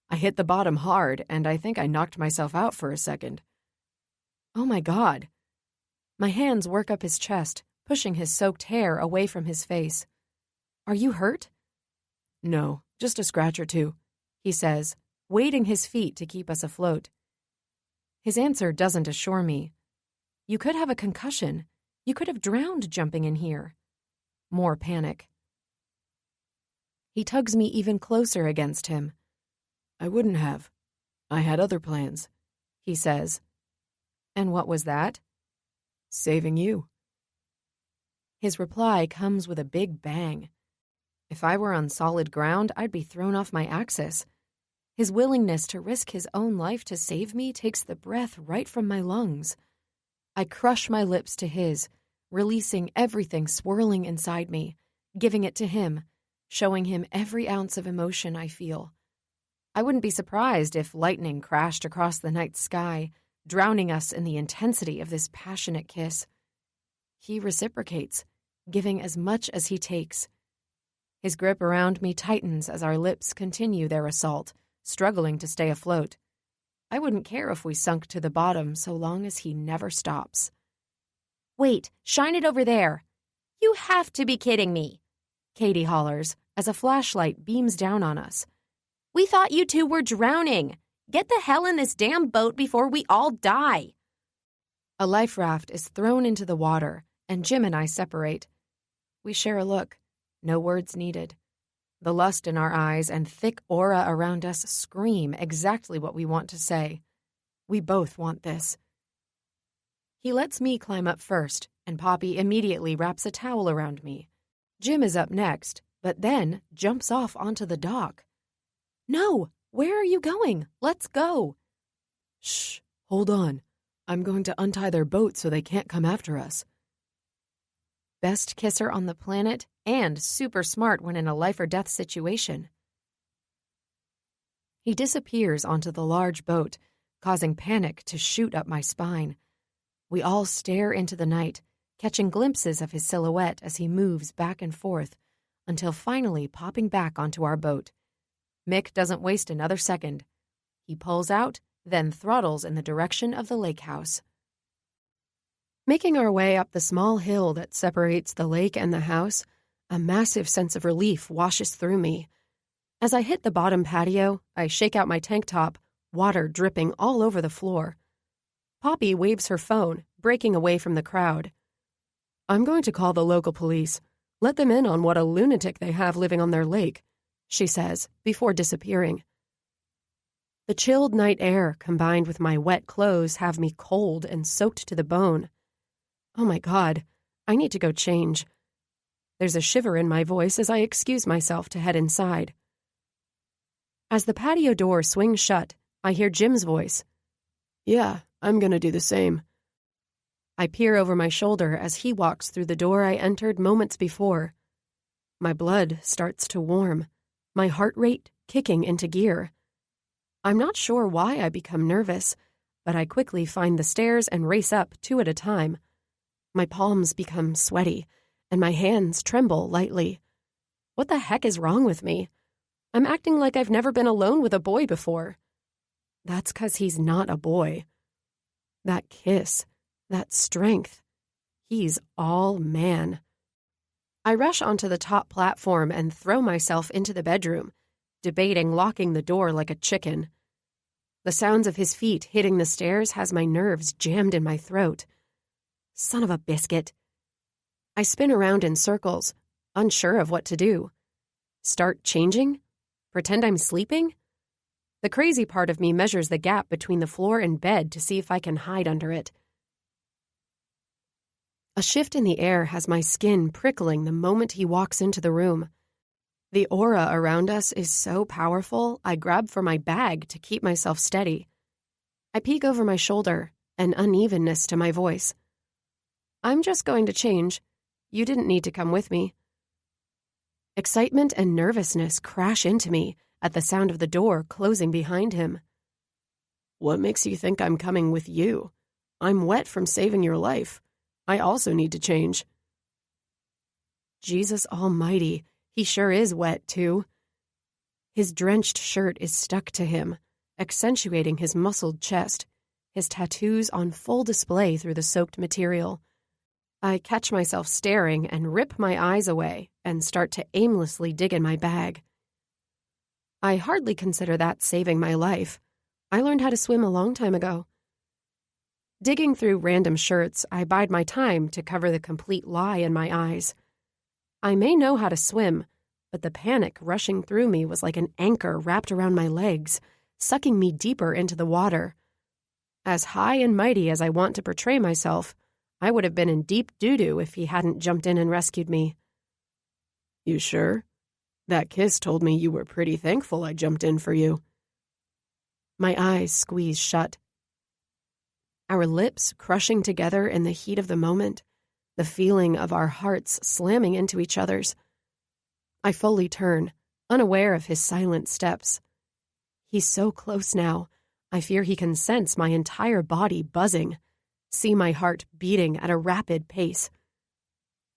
I hit the bottom hard, and I think I knocked myself out for a second. Oh my God. My hands work up his chest, pushing his soaked hair away from his face. Are you hurt? No, just a scratch or 2, he says, weighting his feet to keep us afloat. His answer doesn't assure me. You could have a concussion. You could have drowned jumping in here. More panic. He tugs me even closer against him. I wouldn't have. I had other plans, he says. And what was that? Saving you. His reply comes with a big bang. If I were on solid ground, I'd be thrown off my axis. His willingness to risk his own life to save me takes the breath right from my lungs. I crush my lips to his, releasing everything swirling inside me, giving it to him, showing him every ounce of emotion I feel. I wouldn't be surprised if lightning crashed across the night sky, drowning us in the intensity of this passionate kiss. He reciprocates, giving as much as he takes. His grip around me tightens as our lips continue their assault, struggling to stay afloat. I wouldn't care if we sunk to the bottom so long as he never stops. Wait, shine it over there. You have to be kidding me, Katie hollers as a flashlight beams down on us. We thought you 2 were drowning. Get the hell in this damn boat before we all die. A life raft is thrown into the water, and Jim and I separate. We share a look. No words needed. The lust in our eyes and thick aura around us scream exactly what we want to say. We both want this. He lets me climb up first, and Poppy immediately wraps a towel around me. Jim is up next, but then jumps off onto the dock. No, where are you going? Let's go. Shh, hold on. I'm going to untie their boat so they can't come after us. Best kisser on the planet and super smart when in a life-or-death situation. He disappears onto the large boat, causing panic to shoot up my spine. We all stare into the night, catching glimpses of his silhouette as he moves back and forth, until finally popping back onto our boat. Mick doesn't waste another second. He pulls out, then throttles in the direction of the lake house. Making our way up the small hill that separates the lake and the house, A massive sense of relief washes through me. As I hit the bottom patio, I shake out my tank top, water dripping all over the floor. Poppy waves her phone, breaking away from the crowd. "I'm going to call the local police. Let them in on what a lunatic they have living on their lake," she says, before disappearing. The chilled night air combined with my wet clothes have me cold and soaked to the bone. Oh my God, I need to go change. There's a shiver in my voice as I excuse myself to head inside. As the patio door swings shut, I hear Jim's voice. "Yeah, I'm gonna do the same." I peer over my shoulder as he walks through the door I entered moments before. My blood starts to warm, my heart rate kicking into gear. I'm not sure why I become nervous, but I quickly find the stairs and race up 2 at a time. My palms become sweaty, and my hands tremble lightly. What the heck is wrong with me? I'm acting like I've never been alone with a boy before. That's 'cause he's not a boy. That kiss, that strength, he's all man. I rush onto the top platform and throw myself into the bedroom, debating locking the door like a chicken. The sounds of his feet hitting the stairs has my nerves jammed in my throat. Son of a biscuit. I spin around in circles, unsure of what to do. Start changing? Pretend I'm sleeping? The crazy part of me measures the gap between the floor and bed to see if I can hide under it. A shift in the air has my skin prickling the moment he walks into the room. The aura around us is so powerful, I grab for my bag to keep myself steady. I peek over my shoulder, an unevenness to my voice. "I'm just going to change. You didn't need to come with me." Excitement and nervousness crash into me at the sound of the door closing behind him. "What makes you think I'm coming with you? I'm wet from saving your life. I also need to change." Jesus almighty, he sure is wet, too. His drenched shirt is stuck to him, accentuating his muscled chest, his tattoos on full display through the soaked material. I catch myself staring and rip my eyes away and start to aimlessly dig in my bag. I hardly consider that saving my life. I learned how to swim a long time ago. Digging through random shirts, I bide my time to cover the complete lie in my eyes. I may know how to swim, but the panic rushing through me was like an anchor wrapped around my legs, sucking me deeper into the water. As high and mighty as I want to portray myself, I would have been in deep doo-doo if he hadn't jumped in and rescued me. "You sure? That kiss told me you were pretty thankful I jumped in for you." My eyes squeeze shut. Our lips crushing together in the heat of the moment, the feeling of our hearts slamming into each other's. I fully turn, unaware of his silent steps. He's so close now, I fear he can sense my entire body buzzing, see my heart beating at a rapid pace.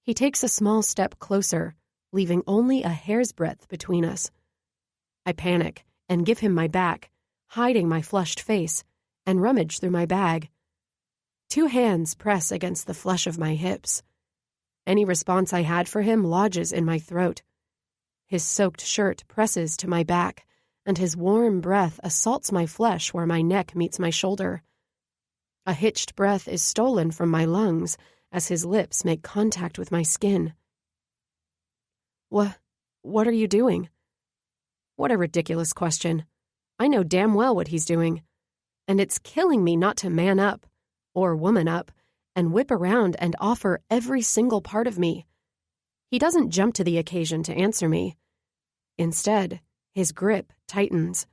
He takes a small step closer, leaving only a hair's breadth between us. I panic and give him my back, hiding my flushed face, and rummage through my bag. 2 hands press against the flesh of my hips. Any response I had for him lodges in my throat. His soaked shirt presses to my back, and his warm breath assaults my flesh where my neck meets my shoulder. A hitched breath is stolen from my lungs as his lips make contact with my skin. What are you doing?" What a ridiculous question. I know damn well what he's doing. And it's killing me not to man up, or woman up, and whip around and offer every single part of me. He doesn't jump to the occasion to answer me. Instead, his grip tightens.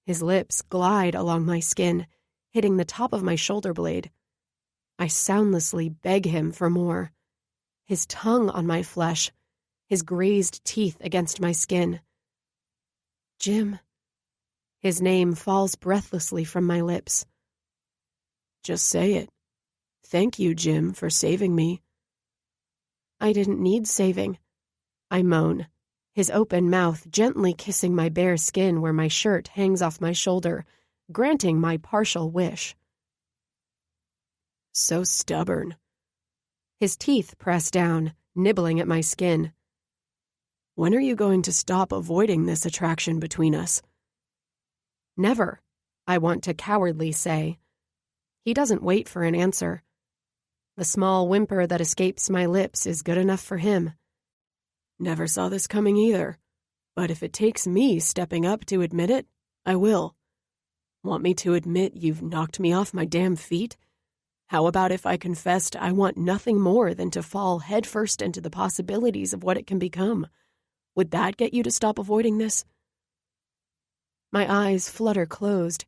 His lips glide along my skin, hitting the top of my shoulder blade. I soundlessly beg him for more. His tongue on my flesh, his grazed teeth against my skin. "Jim." His name falls breathlessly from my lips. "Just say it. Thank you, Jim, for saving me." "I didn't need saving," I moan, his open mouth gently kissing my bare skin where my shirt hangs off my shoulder, granting my partial wish. So stubborn. His teeth press down, nibbling at my skin. When are you going to stop avoiding this attraction between us? Never, I want to cowardly say. He doesn't wait for an answer. The small whimper that escapes my lips is good enough for him. Never saw this coming either. But if it takes me stepping up to admit it, I will. Want me to admit you've knocked me off my damn feet? How about if I confessed I want nothing more than to fall headfirst into the possibilities of what it can become? Would that get you to stop avoiding this? My eyes flutter closed.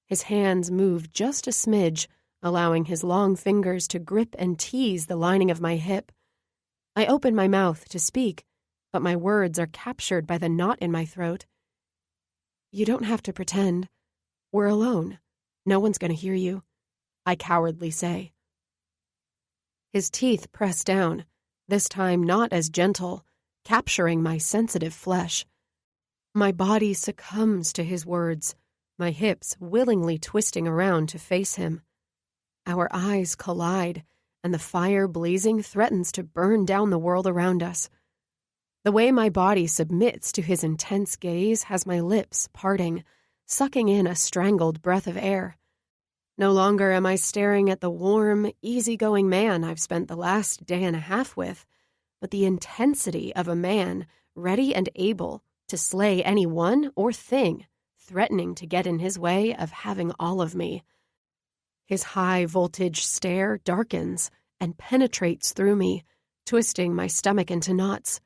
His hands move just a smidge, allowing his long fingers to grip and tease the lining of my hip. I open my mouth to speak, but my words are captured by the knot in my throat. You don't have to pretend. We're alone. No one's going to hear you, I cowardly say. His teeth press down, this time not as gentle, capturing my sensitive flesh. My body succumbs to his words, my hips willingly twisting around to face him. Our eyes collide, and the fire blazing threatens to burn down the world around us. The way my body submits to his intense gaze has my lips parting, sucking in a strangled breath of air. No longer am I staring at the warm, easygoing man I've spent the last day and a half with, but the intensity of a man ready and able to slay anyone or thing threatening to get in his way of having all of me. His high-voltage stare darkens and penetrates through me, twisting my stomach into knots.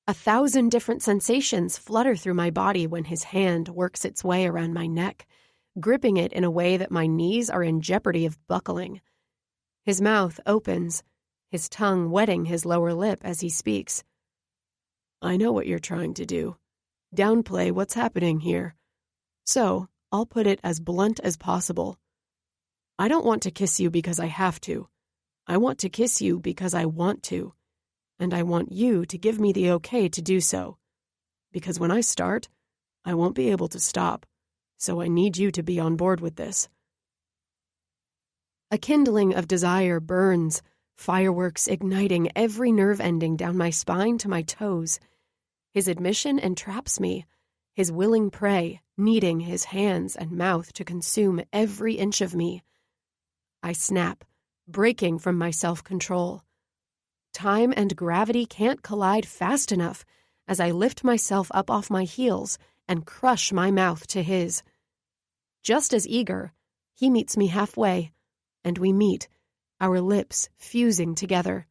1,000 different sensations flutter through my body when his hand works its way around my neck, gripping it in a way that my knees are in jeopardy of buckling. His mouth opens, his tongue wetting his lower lip as he speaks. I know what you're trying to do. Downplay what's happening here. So, I'll put it as blunt as possible. I don't want to kiss you because I have to. I want to kiss you because I want to. And I want you to give me the okay to do so. Because when I start, I won't be able to stop. So I need you to be on board with this. A kindling of desire burns, fireworks igniting every nerve ending down my spine to my toes. His admission entraps me, his willing prey needing his hands and mouth to consume every inch of me. I snap, breaking from my self-control. Time and gravity can't collide fast enough as I lift myself up off my heels and crush my mouth to his. Just as eager, he meets me halfway, and we meet, our lips fusing together.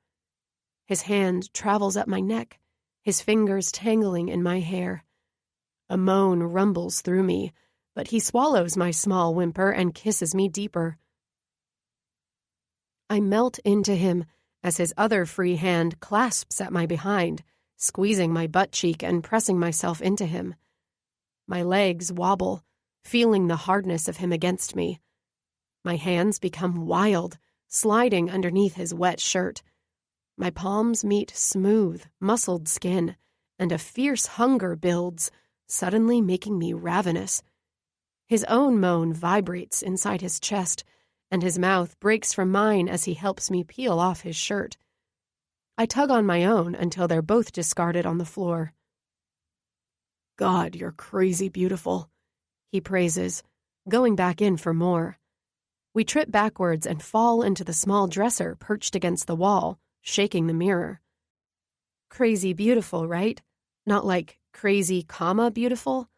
His hand travels up my neck, his fingers tangling in my hair. A moan rumbles through me, but he swallows my small whimper and kisses me deeper. I melt into him as his other free hand clasps at my behind, squeezing my butt cheek and pressing myself into him. My legs wobble, feeling the hardness of him against me. My hands become wild, sliding underneath his wet shirt. My palms meet smooth, muscled skin, and a fierce hunger builds, suddenly making me ravenous. His own moan vibrates inside his chest, and his mouth breaks from mine as he helps me peel off his shirt. I tug on my own until they're both discarded on the floor. God, you're crazy beautiful, he praises, going back in for more. We trip backwards and fall into the small dresser perched against the wall, shaking the mirror. Crazy beautiful, right? Not like crazy, beautiful?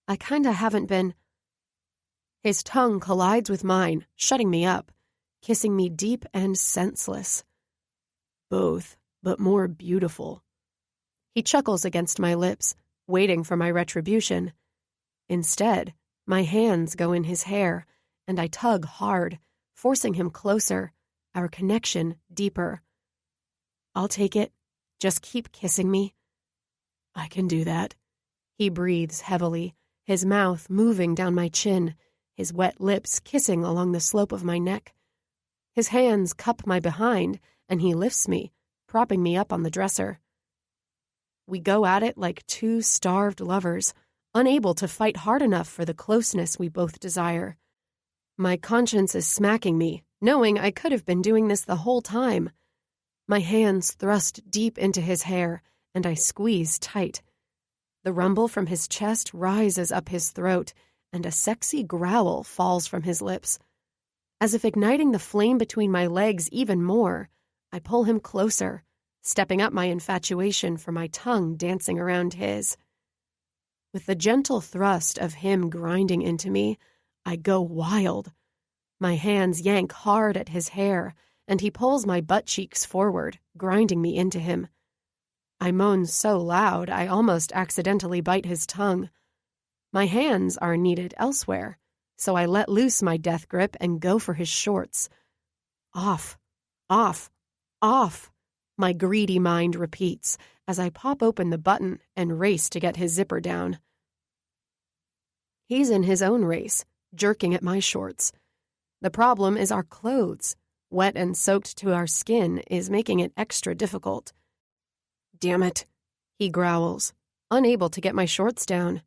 I kinda haven't been. His tongue collides with mine, shutting me up, kissing me deep and senseless. Both, but more beautiful. He chuckles against my lips, waiting for my retribution. Instead, my hands go in his hair, and I tug hard, forcing him closer, our connection deeper. I'll take it. Just keep kissing me. I can do that. He breathes heavily, his mouth moving down my chin, his wet lips kissing along the slope of my neck. His hands cup my behind, and he lifts me, propping me up on the dresser. We go at it like two starved lovers, unable to fight hard enough for the closeness we both desire. My conscience is smacking me, knowing I could have been doing this the whole time. My hands thrust deep into his hair, and I squeeze tight. The rumble from his chest rises up his throat, and a sexy growl falls from his lips. As if igniting the flame between my legs even more, I pull him closer, stepping up my infatuation for my tongue dancing around his. With the gentle thrust of him grinding into me, I go wild. My hands yank hard at his hair, and he pulls my butt cheeks forward, grinding me into him. I moan so loud I almost accidentally bite his tongue. My hands are needed elsewhere, so I let loose my death grip and go for his shorts. Off, off, off, my greedy mind repeats as I pop open the button and race to get his zipper down. He's in his own race, jerking at my shorts. The problem is our clothes, wet and soaked to our skin, is making it extra difficult. Damn it, he growls, unable to get my shorts down.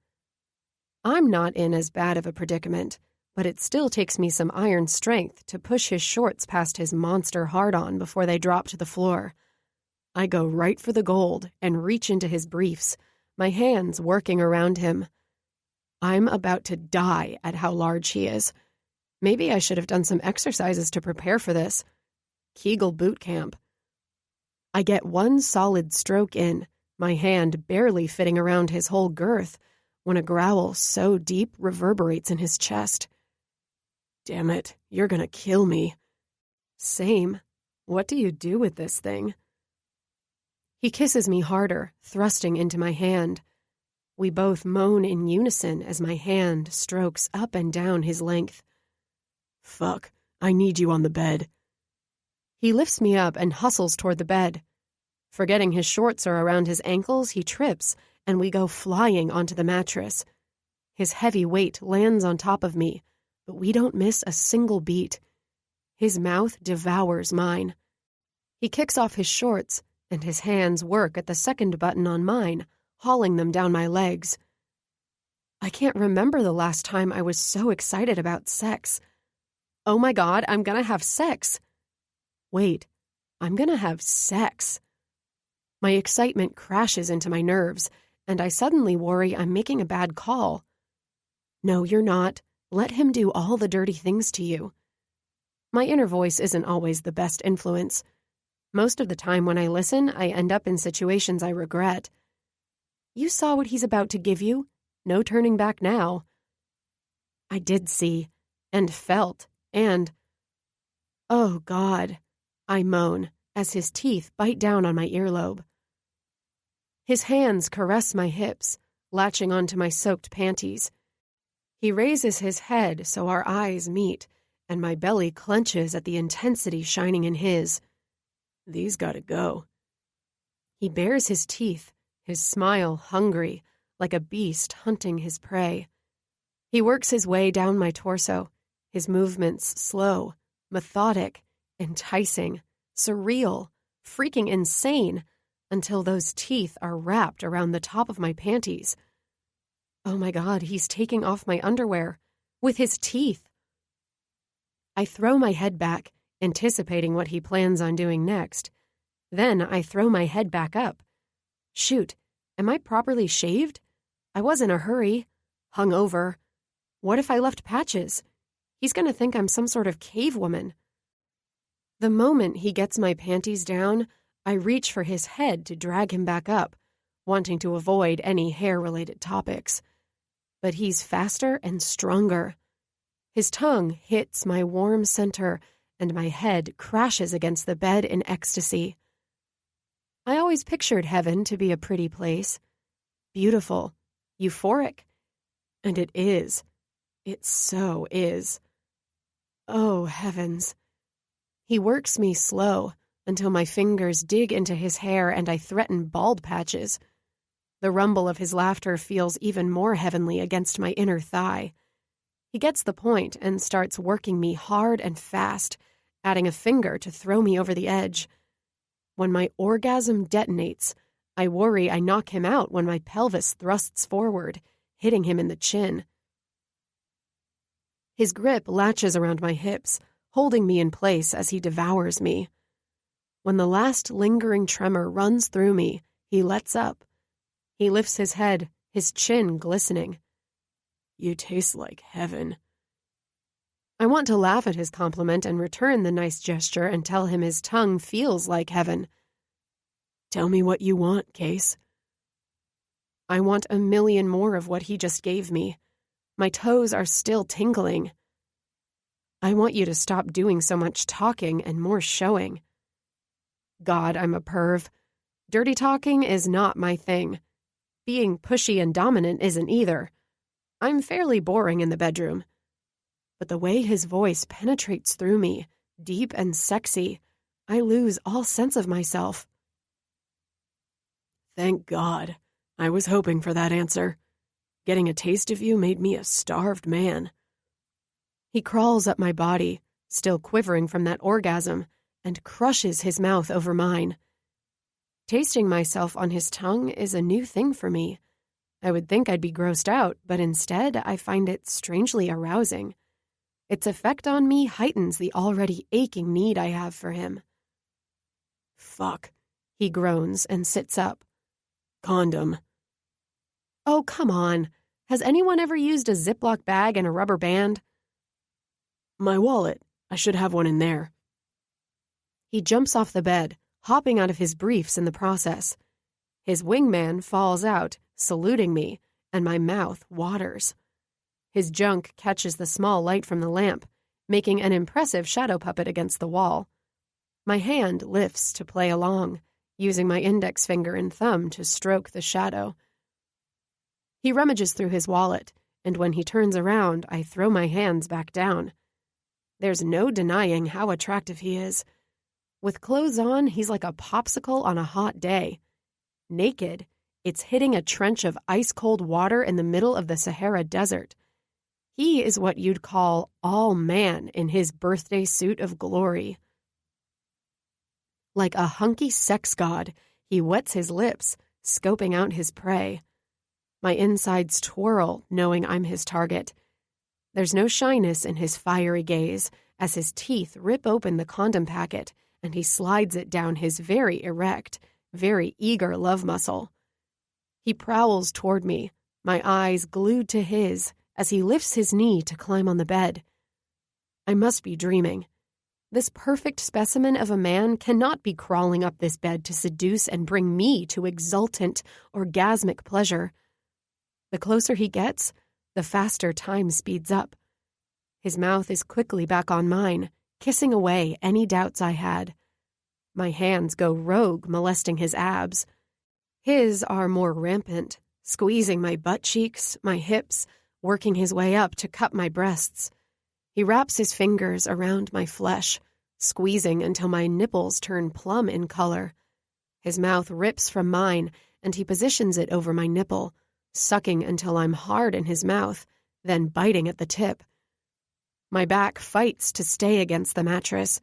I'm not in as bad of a predicament, but it still takes me some iron strength to push his shorts past his monster hard-on before they drop to the floor. I go right for the gold and reach into his briefs, my hands working around him. I'm about to die at how large he is. Maybe I should have done some exercises to prepare for this. Kegel boot camp. I get one solid stroke in, my hand barely fitting around his whole girth, when a growl so deep reverberates in his chest. Damn it, you're gonna kill me. Same. What do you do with this thing? He kisses me harder, thrusting into my hand. We both moan in unison as my hand strokes up and down his length. Fuck, I need you on the bed. He lifts me up and hustles toward the bed. Forgetting his shorts are around his ankles, he trips, and we go flying onto the mattress. His heavy weight lands on top of me, but we don't miss a single beat. His mouth devours mine. He kicks off his shorts, and his hands work at the second button on mine, hauling them down my legs. I can't remember the last time I was so excited about sex. Oh my God, I'm gonna have sex. Wait, I'm gonna have sex. My excitement crashes into my nerves, and I suddenly worry I'm making a bad call. No, you're not. Let him do all the dirty things to you. My inner voice isn't always the best influence. Most of the time when I listen, I end up in situations I regret. You saw what he's about to give you. No turning back now. I did see, and felt, and... Oh, God, I moan as his teeth bite down on my earlobe. His hands caress my hips, latching onto my soaked panties. He raises his head so our eyes meet, and my belly clenches at the intensity shining in his. These gotta go. He bares his teeth, his smile hungry, like a beast hunting his prey. He works his way down my torso, his movements slow, methodic, enticing, surreal, freaking insane, until those teeth are wrapped around the top of my panties. Oh my God, he's taking off my underwear with his teeth. I throw my head back, anticipating what he plans on doing next. Then I throw my head back up. Shoot, am I properly shaved? I was in a hurry, hung over. What if I left patches? He's gonna think I'm some sort of cave woman. The moment he gets my panties down, I reach for his head to drag him back up, wanting to avoid any hair-related topics. But he's faster and stronger. His tongue hits my warm center, and my head crashes against the bed in ecstasy. I always pictured heaven to be a pretty place. Beautiful, euphoric. And it is. It so is. Oh, heavens. He works me slow until my fingers dig into his hair and I threaten bald patches. The rumble of his laughter feels even more heavenly against my inner thigh. He gets the point and starts working me hard and fast, adding a finger to throw me over the edge. When my orgasm detonates, I worry I knock him out when my pelvis thrusts forward, hitting him in the chin. His grip latches around my hips, holding me in place as he devours me. When the last lingering tremor runs through me, He lets up. He lifts his head, his chin glistening. You taste like heaven. I want to laugh at his compliment and return the nice gesture and tell him his tongue feels like heaven. Tell me what you want, Case. I want 1,000,000 more of what he just gave me. My toes are still tingling. I want you to stop doing so much talking and more showing. God, I'm a perv. Dirty talking is not my thing. Being pushy and dominant isn't either. I'm fairly boring in the bedroom. But the way his voice penetrates through me, deep and sexy, I lose all sense of myself. Thank God. I was hoping for that answer. Getting a taste of you made me a starved man. He crawls up my body, still quivering from that orgasm, and crushes his mouth over mine. Tasting myself on his tongue is a new thing for me. I would think I'd be grossed out, but instead I find it strangely arousing. Its effect on me heightens the already aching need I have for him. Fuck, he groans and sits up. Condom. Oh, come on. Has anyone ever used a Ziploc bag and a rubber band? My wallet. I should have one in there. He jumps off the bed, hopping out of his briefs in the process. His wingman falls out, saluting me, and my mouth waters. His junk catches the small light from the lamp, making an impressive shadow puppet against the wall. My hand lifts to play along, using my index finger and thumb to stroke the shadow. He rummages through his wallet, and when he turns around, I throw my hands back down. There's no denying how attractive he is. With clothes on, he's like a popsicle on a hot day. Naked, it's hitting a trench of ice-cold water in the middle of the Sahara Desert. He is what you'd call all man in his birthday suit of glory. Like a hunky sex god, he wets his lips, scoping out his prey. My insides twirl, knowing I'm his target. There's no shyness in his fiery gaze as his teeth rip open the condom packet and he slides it down his very erect, very eager love muscle. He prowls toward me, my eyes glued to his, as he lifts his knee to climb on the bed. I must be dreaming. This perfect specimen of a man cannot be crawling up this bed to seduce and bring me to exultant, orgasmic pleasure. The closer he gets, the faster time speeds up. His mouth is quickly back on mine, kissing away any doubts I had. My hands go rogue, molesting his abs. His are more rampant, squeezing my butt cheeks, my hips, working his way up to cup my breasts. He wraps his fingers around my flesh, squeezing until my nipples turn plum in color. His mouth rips from mine, and he positions it over my nipple, sucking until I'm hard in his mouth, then biting at the tip. My back fights to stay against the mattress.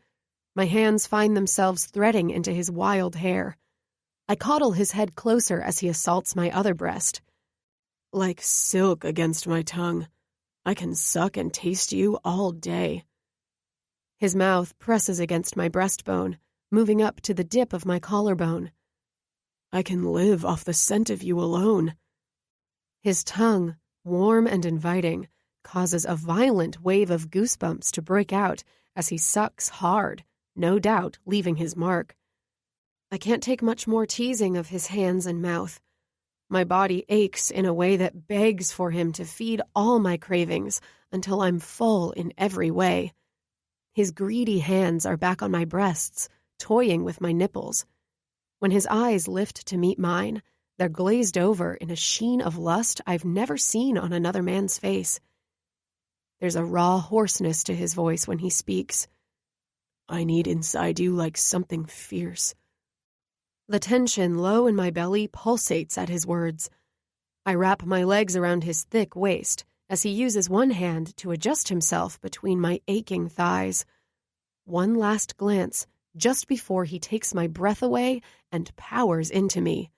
My hands find themselves threading into his wild hair. I coddle his head closer as he assaults my other breast. Like silk against my tongue, I can suck and taste you all day. His mouth presses against my breastbone, moving up to the dip of my collarbone. I can live off the scent of you alone. His tongue, warm and inviting, causes a violent wave of goosebumps to break out as he sucks hard, no doubt leaving his mark. I can't take much more teasing of his hands and mouth. My body aches in a way that begs for him to feed all my cravings until I'm full in every way. His greedy hands are back on my breasts, toying with my nipples. When his eyes lift to meet mine, they're glazed over in a sheen of lust I've never seen on another man's face. There's a raw hoarseness to his voice when he speaks. I need inside you like something fierce. The tension low in my belly pulsates at his words. I wrap my legs around his thick waist as he uses one hand to adjust himself between my aching thighs. One last glance just before he takes my breath away and powers into me.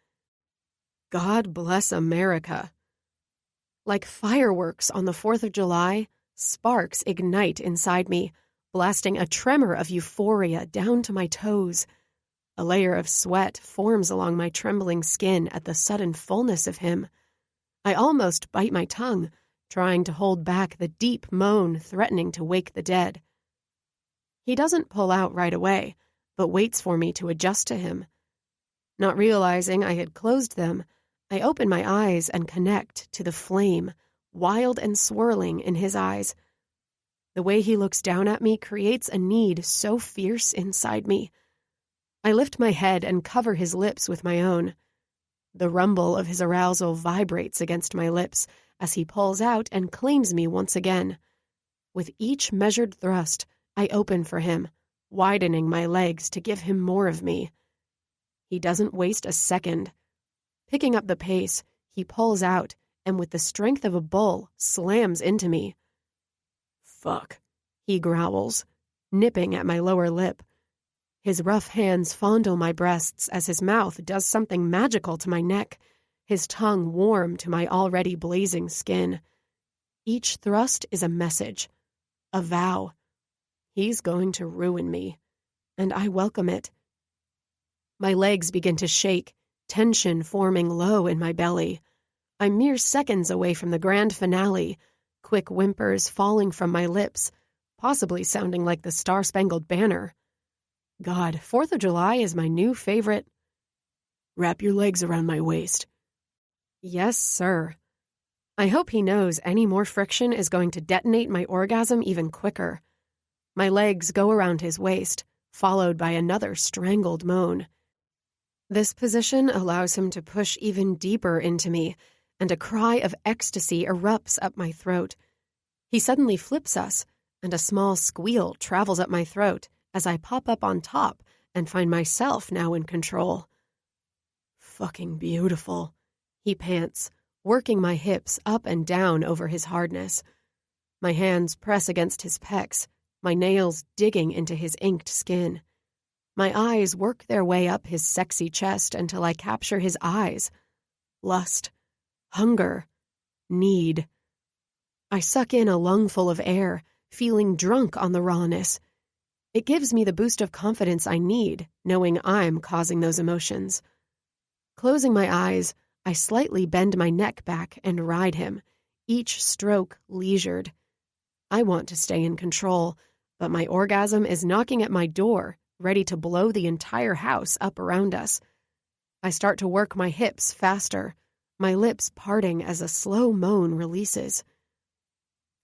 God bless America. Like fireworks on the 4th of July, sparks ignite inside me, blasting a tremor of euphoria down to my toes. A layer of sweat forms along my trembling skin at the sudden fullness of him. I almost bite my tongue, trying to hold back the deep moan threatening to wake the dead. He doesn't pull out right away, but waits for me to adjust to him. Not realizing I had closed them, I open my eyes and connect to the flame, wild and swirling in his eyes. The way he looks down at me creates a need so fierce inside me. I lift my head and cover his lips with my own. The rumble of his arousal vibrates against my lips as he pulls out and claims me once again. With each measured thrust, I open for him, widening my legs to give him more of me. He doesn't waste a second. Picking up the pace, he pulls out and with the strength of a bull slams into me. "Fuck," he growls, nipping at my lower lip. His rough hands fondle my breasts as his mouth does something magical to my neck, his tongue warm to my already blazing skin. Each thrust is a message, a vow. He's going to ruin me, and I welcome it. My legs begin to shake, tension forming low in my belly. I'm mere seconds away from the grand finale, quick whimpers falling from my lips, possibly sounding like the Star-Spangled Banner. God, 4th of July is my new favorite. "Wrap your legs around my waist." Yes, sir. I hope he knows any more friction is going to detonate my orgasm even quicker. My legs go around his waist, followed by another strangled moan. This position allows him to push even deeper into me, and a cry of ecstasy erupts up my throat. He suddenly flips us, and a small squeal travels up my throat as I pop up on top and find myself now in control. "Fucking beautiful," he pants, working my hips up and down over his hardness. My hands press against his pecs, my nails digging into his inked skin. My eyes work their way up his sexy chest until I capture his eyes. Lust, hunger, need. I suck in a lungful of air, feeling drunk on the rawness. It gives me the boost of confidence I need, knowing I'm causing those emotions. Closing my eyes, I slightly bend my neck back and ride him, each stroke leisured. I want to stay in control, but my orgasm is knocking at my door, ready to blow the entire house up around us. I start to work my hips faster, my lips parting as a slow moan releases.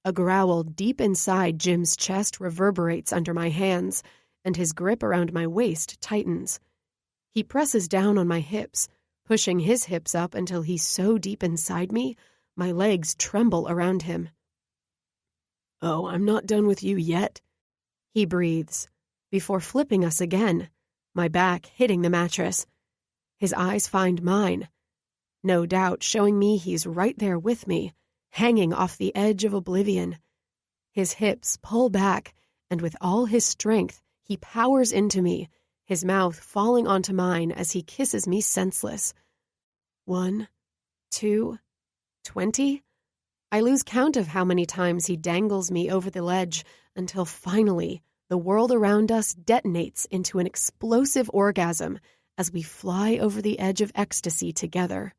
A growl deep inside Jim's chest reverberates under my hands, and his grip around my waist tightens. He presses down on my hips, pushing his hips up until he's so deep inside me, my legs tremble around him. "Oh, I'm not done with you yet," he breathes, before flipping us again, my back hitting the mattress. His eyes find mine, no doubt showing me he's right there with me, hanging off the edge of oblivion. His hips pull back, and with all his strength, he powers into me, his mouth falling onto mine as he kisses me senseless. 1, 2, 20? I lose count of how many times he dangles me over the ledge until finally the world around us detonates into an explosive orgasm as we fly over the edge of ecstasy together.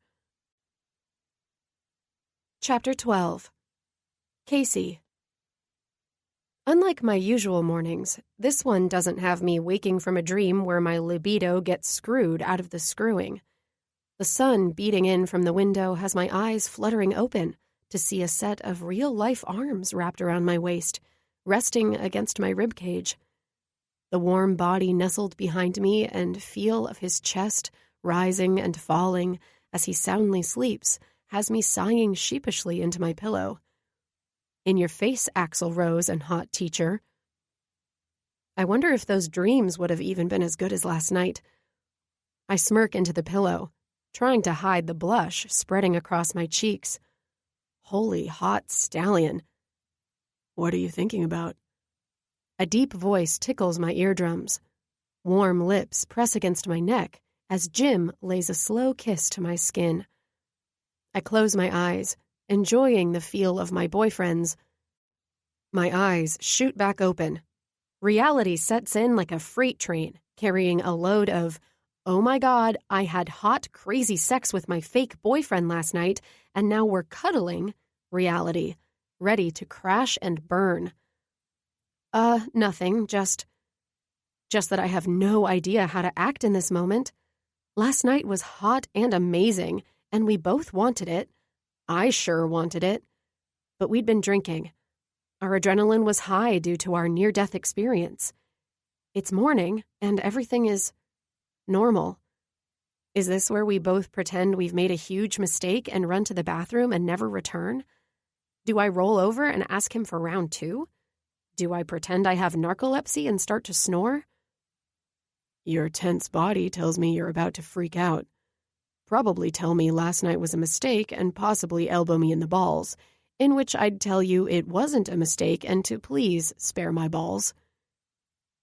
Chapter 12. Casey. Unlike my usual mornings, this one doesn't have me waking from a dream where my libido gets screwed out of the screwing. The sun beating in from the window has my eyes fluttering open to see a set of real-life arms wrapped around my waist, resting against my ribcage. The warm body nestled behind me and feel of his chest rising and falling as he soundly sleeps has me sighing sheepishly into my pillow. In your face, Axl Rose and hot teacher. I wonder if those dreams would have even been as good as last night. I smirk into the pillow, trying to hide the blush spreading across my cheeks. Holy hot stallion. What are you thinking about? A deep voice tickles my eardrums. Warm lips press against my neck as Jim lays a slow kiss to my skin. I close my eyes, enjoying the feel of my boyfriend's. My eyes shoot back open. Reality sets in like a freight train, carrying a load of, "Oh my God, I had hot, crazy sex with my fake boyfriend last night, and now we're cuddling," reality, ready to crash and burn. Nothing, just that I have no idea how to act in this moment. Last night was hot and amazing, and we both wanted it. I sure wanted it. But we'd been drinking. Our adrenaline was high due to our near-death experience. It's morning, and everything is normal. Is this where we both pretend we've made a huge mistake and run to the bathroom and never return? Do I roll over and ask him for round 2? Do I pretend I have narcolepsy and start to snore? Your tense body tells me you're about to freak out. Probably tell me last night was a mistake and possibly elbow me in the balls, in which I'd tell you it wasn't a mistake and to please spare my balls.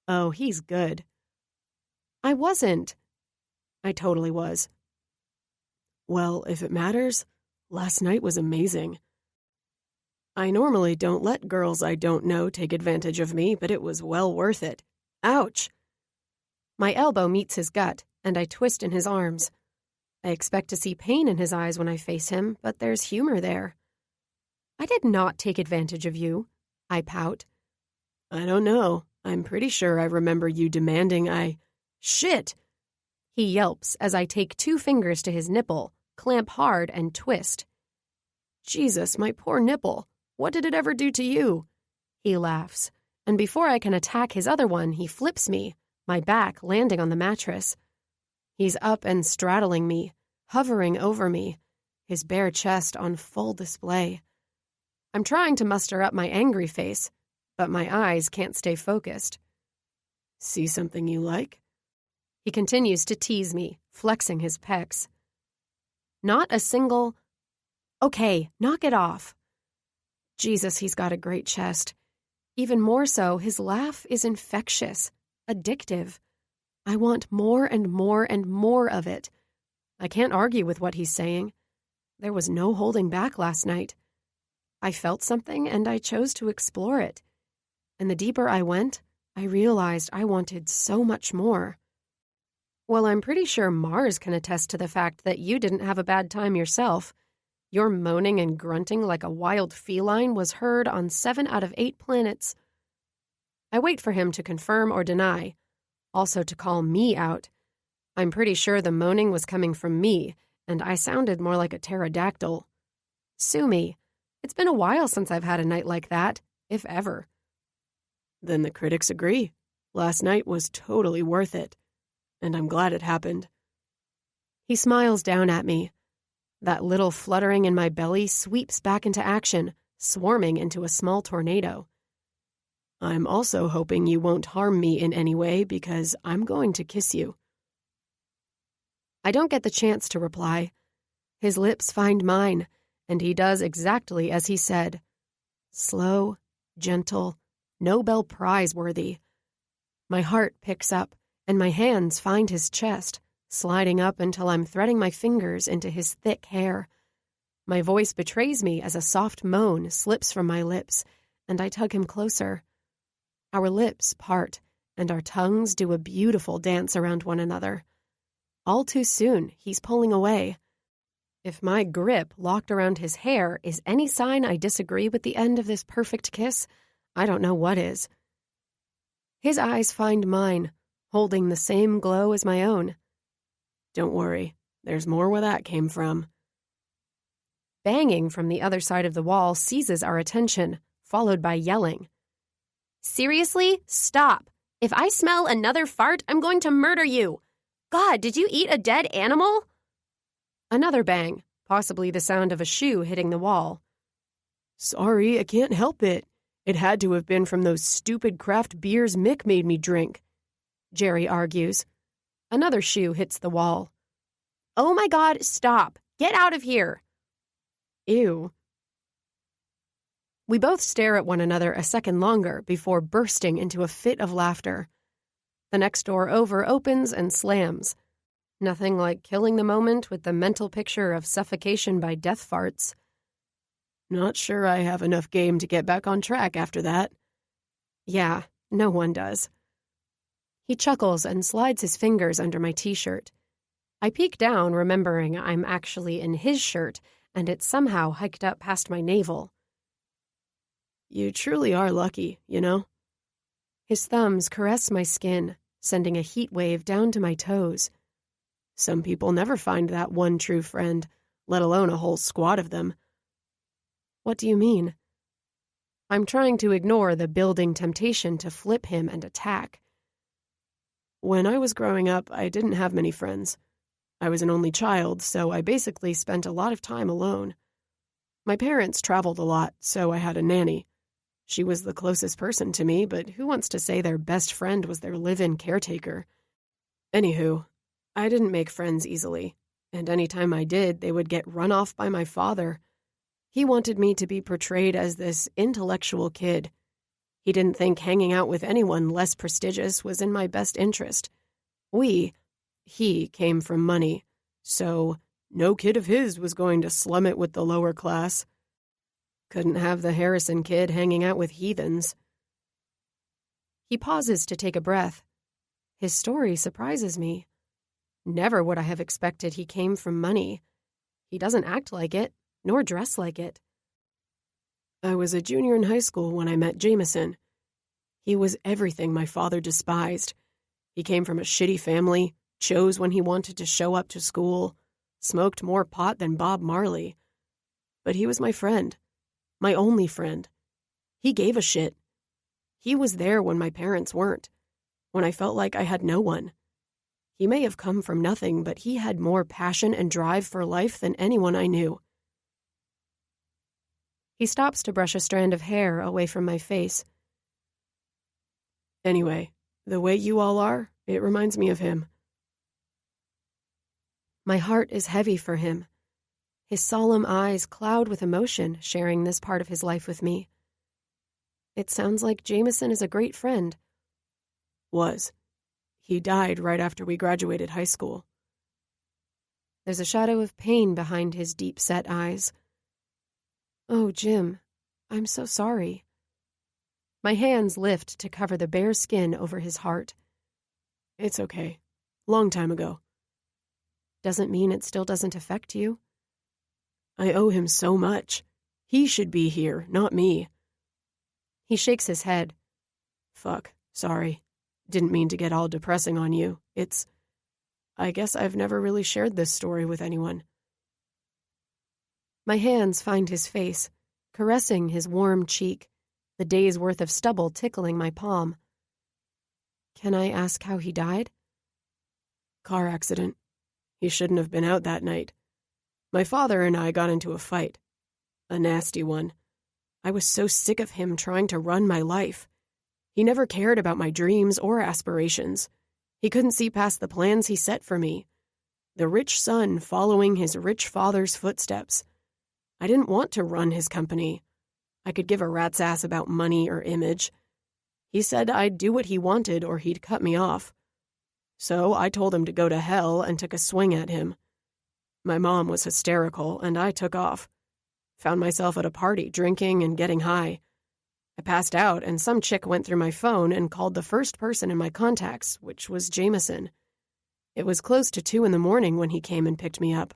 Oh, he's good. I wasn't. I totally was. Well, if it matters, last night was amazing. I normally don't let girls I don't know take advantage of me, but it was well worth it. Ouch! My elbow meets his gut, and I twist in his arms. I expect to see pain in his eyes when I face him, but there's humor there. I did not take advantage of you, I pout. I don't know. I'm pretty sure I remember you demanding Shit! He yelps as I take 2 fingers to his nipple, clamp hard, and twist. Jesus, my poor nipple. What did it ever do to you? He laughs, and before I can attack his other one, he flips me, my back landing on the mattress. He's up and straddling me, hovering over me, his bare chest on full display. I'm trying to muster up my angry face, but my eyes can't stay focused. See something you like? He continues to tease me, flexing his pecs. Not a single, "Okay, knock it off." Jesus, he's got a great chest. Even more so, his laugh is infectious, addictive. I want more and more and more of it. I can't argue with what he's saying. There was no holding back last night. I felt something and I chose to explore it. And the deeper I went, I realized I wanted so much more. Well, I'm pretty sure Mars can attest to the fact that you didn't have a bad time yourself. Your moaning and grunting like a wild feline was heard on 7 out of 8 planets. I wait for him to confirm or deny, also to call me out. I'm pretty sure the moaning was coming from me, and I sounded more like a pterodactyl. Sue me. It's been a while since I've had a night like that, if ever. Then the critics agree. Last night was totally worth it, and I'm glad it happened. He smiles down at me. That little fluttering in my belly sweeps back into action, swarming into a small tornado. I'm also hoping you won't harm me in any way because I'm going to kiss you. I don't get the chance to reply. His lips find mine, and he does exactly as he said. Slow, gentle, Nobel Prize worthy. My heart picks up, and my hands find his chest, sliding up until I'm threading my fingers into his thick hair. My voice betrays me as a soft moan slips from my lips, and I tug him closer. Our lips part, and our tongues do a beautiful dance around one another. All too soon, he's pulling away. If my grip locked around his hair is any sign I disagree with the end of this perfect kiss, I don't know what is. His eyes find mine, holding the same glow as my own. Don't worry, there's more where that came from. Banging from the other side of the wall seizes our attention, followed by yelling. Seriously? Stop. If I smell another fart, I'm going to murder you. God, did you eat a dead animal? Another bang, possibly the sound of a shoe hitting the wall. Sorry, I can't help it. It had to have been from those stupid craft beers Mick made me drink, Jerry argues. Another shoe hits the wall. Oh my God, stop. Get out of here. Ew. We both stare at one another a second longer before bursting into a fit of laughter. The next door over opens and slams. Nothing like killing the moment with the mental picture of suffocation by death farts. Not sure I have enough game to get back on track after that. Yeah, no one does. He chuckles and slides his fingers under my t-shirt. I peek down, remembering I'm actually in his shirt, and it's somehow hiked up past my navel. You truly are lucky, you know? His thumbs caress my skin, sending a heat wave down to my toes. Some people never find that one true friend, let alone a whole squad of them. What do you mean? I'm trying to ignore the building temptation to flip him and attack. When I was growing up, I didn't have many friends. I was an only child, so I basically spent a lot of time alone. My parents traveled a lot, so I had a nanny. She was the closest person to me, but who wants to say their best friend was their live-in caretaker? Anywho, I didn't make friends easily, and any time I did, they would get run off by my father. He wanted me to be portrayed as this intellectual kid. He didn't think hanging out with anyone less prestigious was in my best interest. He came from money, so no kid of his was going to slum it with the lower class. Couldn't have the Harrison kid hanging out with heathens. He pauses to take a breath. His story surprises me. Never would I have expected he came from money. He doesn't act like it, nor dress like it. I was a junior in high school when I met Jameson. He was everything my father despised. He came from a shitty family, chose when he wanted to show up to school, smoked more pot than Bob Marley. But he was my friend. My only friend. He gave a shit. He was there when my parents weren't, when I felt like I had no one. He may have come from nothing, but he had more passion and drive for life than anyone I knew. He stops to brush a strand of hair away from my face. Anyway, the way you all are, it reminds me of him. My heart is heavy for him. His solemn eyes cloud with emotion, sharing this part of his life with me. It sounds like Jameson is a great friend. Was. He died right after we graduated high school. There's a shadow of pain behind his deep-set eyes. Oh, Jim, I'm so sorry. My hands lift to cover the bare skin over his heart. It's okay. Long time ago. Doesn't mean it still doesn't affect you. I owe him so much. He should be here, not me. He shakes his head. Fuck, sorry. Didn't mean to get all depressing on you. I guess I've never really shared this story with anyone. My hands find his face, caressing his warm cheek, the day's worth of stubble tickling my palm. Can I ask how he died? Car accident. He shouldn't have been out that night. My father and I got into a fight. A nasty one. I was so sick of him trying to run my life. He never cared about my dreams or aspirations. He couldn't see past the plans he set for me. The rich son following his rich father's footsteps. I didn't want to run his company. I could give a rat's ass about money or image. He said I'd do what he wanted or he'd cut me off. So I told him to go to hell and took a swing at him. My mom was hysterical, and I took off. Found myself at a party, drinking and getting high. I passed out, and some chick went through my phone and called the first person in my contacts, which was Jameson. It was close to 2 a.m. when he came and picked me up.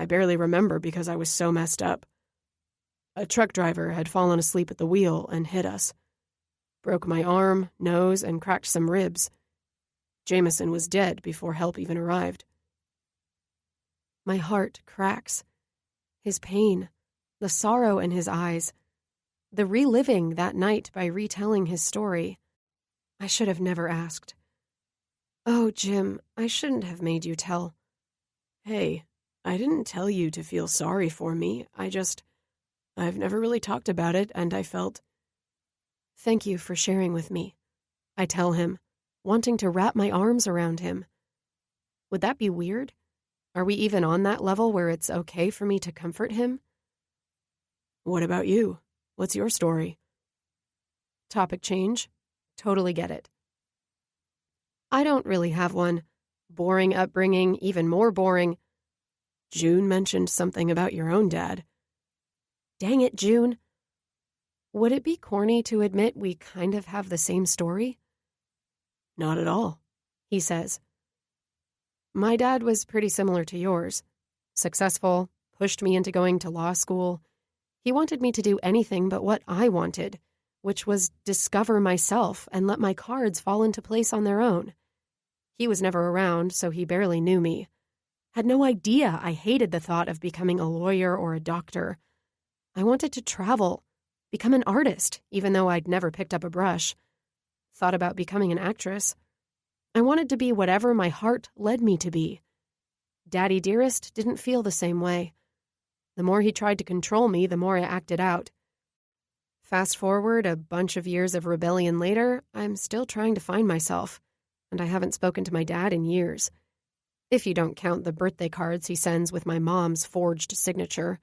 I barely remember because I was so messed up. A truck driver had fallen asleep at the wheel and hit us. Broke my arm, nose, and cracked some ribs. Jameson was dead before help even arrived. My heart cracks. His pain, the sorrow in his eyes, the reliving that night by retelling his story. I should have never asked. Oh, Jim, I shouldn't have made you tell. Hey, I didn't tell you to feel sorry for me. I've never really talked about it, and I felt... Thank you for sharing with me, I tell him, wanting to wrap my arms around him. Would that be weird? Are we even on that level where it's okay for me to comfort him? What about you? What's your story? Topic change. Totally get it. I don't really have one. Boring upbringing, even more boring. June mentioned something about your own dad. Dang it, June. Would it be corny to admit we kind of have the same story? Not at all, he says. My dad was pretty similar to yours. Successful, pushed me into going to law school. He wanted me to do anything but what I wanted, which was discover myself and let my cards fall into place on their own. He was never around, so he barely knew me. Had no idea I hated the thought of becoming a lawyer or a doctor. I wanted to travel, become an artist, even though I'd never picked up a brush. Thought about becoming an actress. I wanted to be whatever my heart led me to be. Daddy Dearest didn't feel the same way. The more he tried to control me, the more I acted out. Fast forward a bunch of years of rebellion later, I'm still trying to find myself, and I haven't spoken to my dad in years. If you don't count the birthday cards he sends with my mom's forged signature.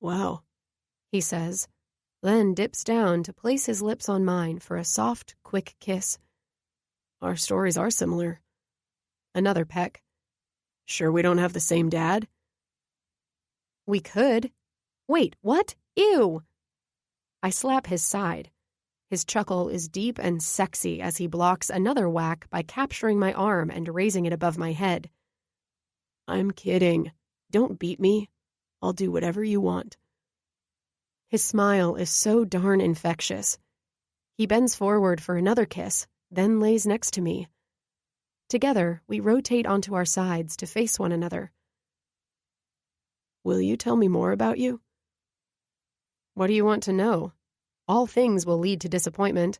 Wow, he says, then dips down to place his lips on mine for a soft, quick kiss. Our stories are similar. Another peck. Sure we don't have the same dad? We could. Wait, what? Ew! I slap his side. His chuckle is deep and sexy as he blocks another whack by capturing my arm and raising it above my head. I'm kidding. Don't beat me. I'll do whatever you want. His smile is so darn infectious. He bends forward for another kiss, then lays next to me. Together, we rotate onto our sides to face one another. Will you tell me more about you? What do you want to know? All things will lead to disappointment.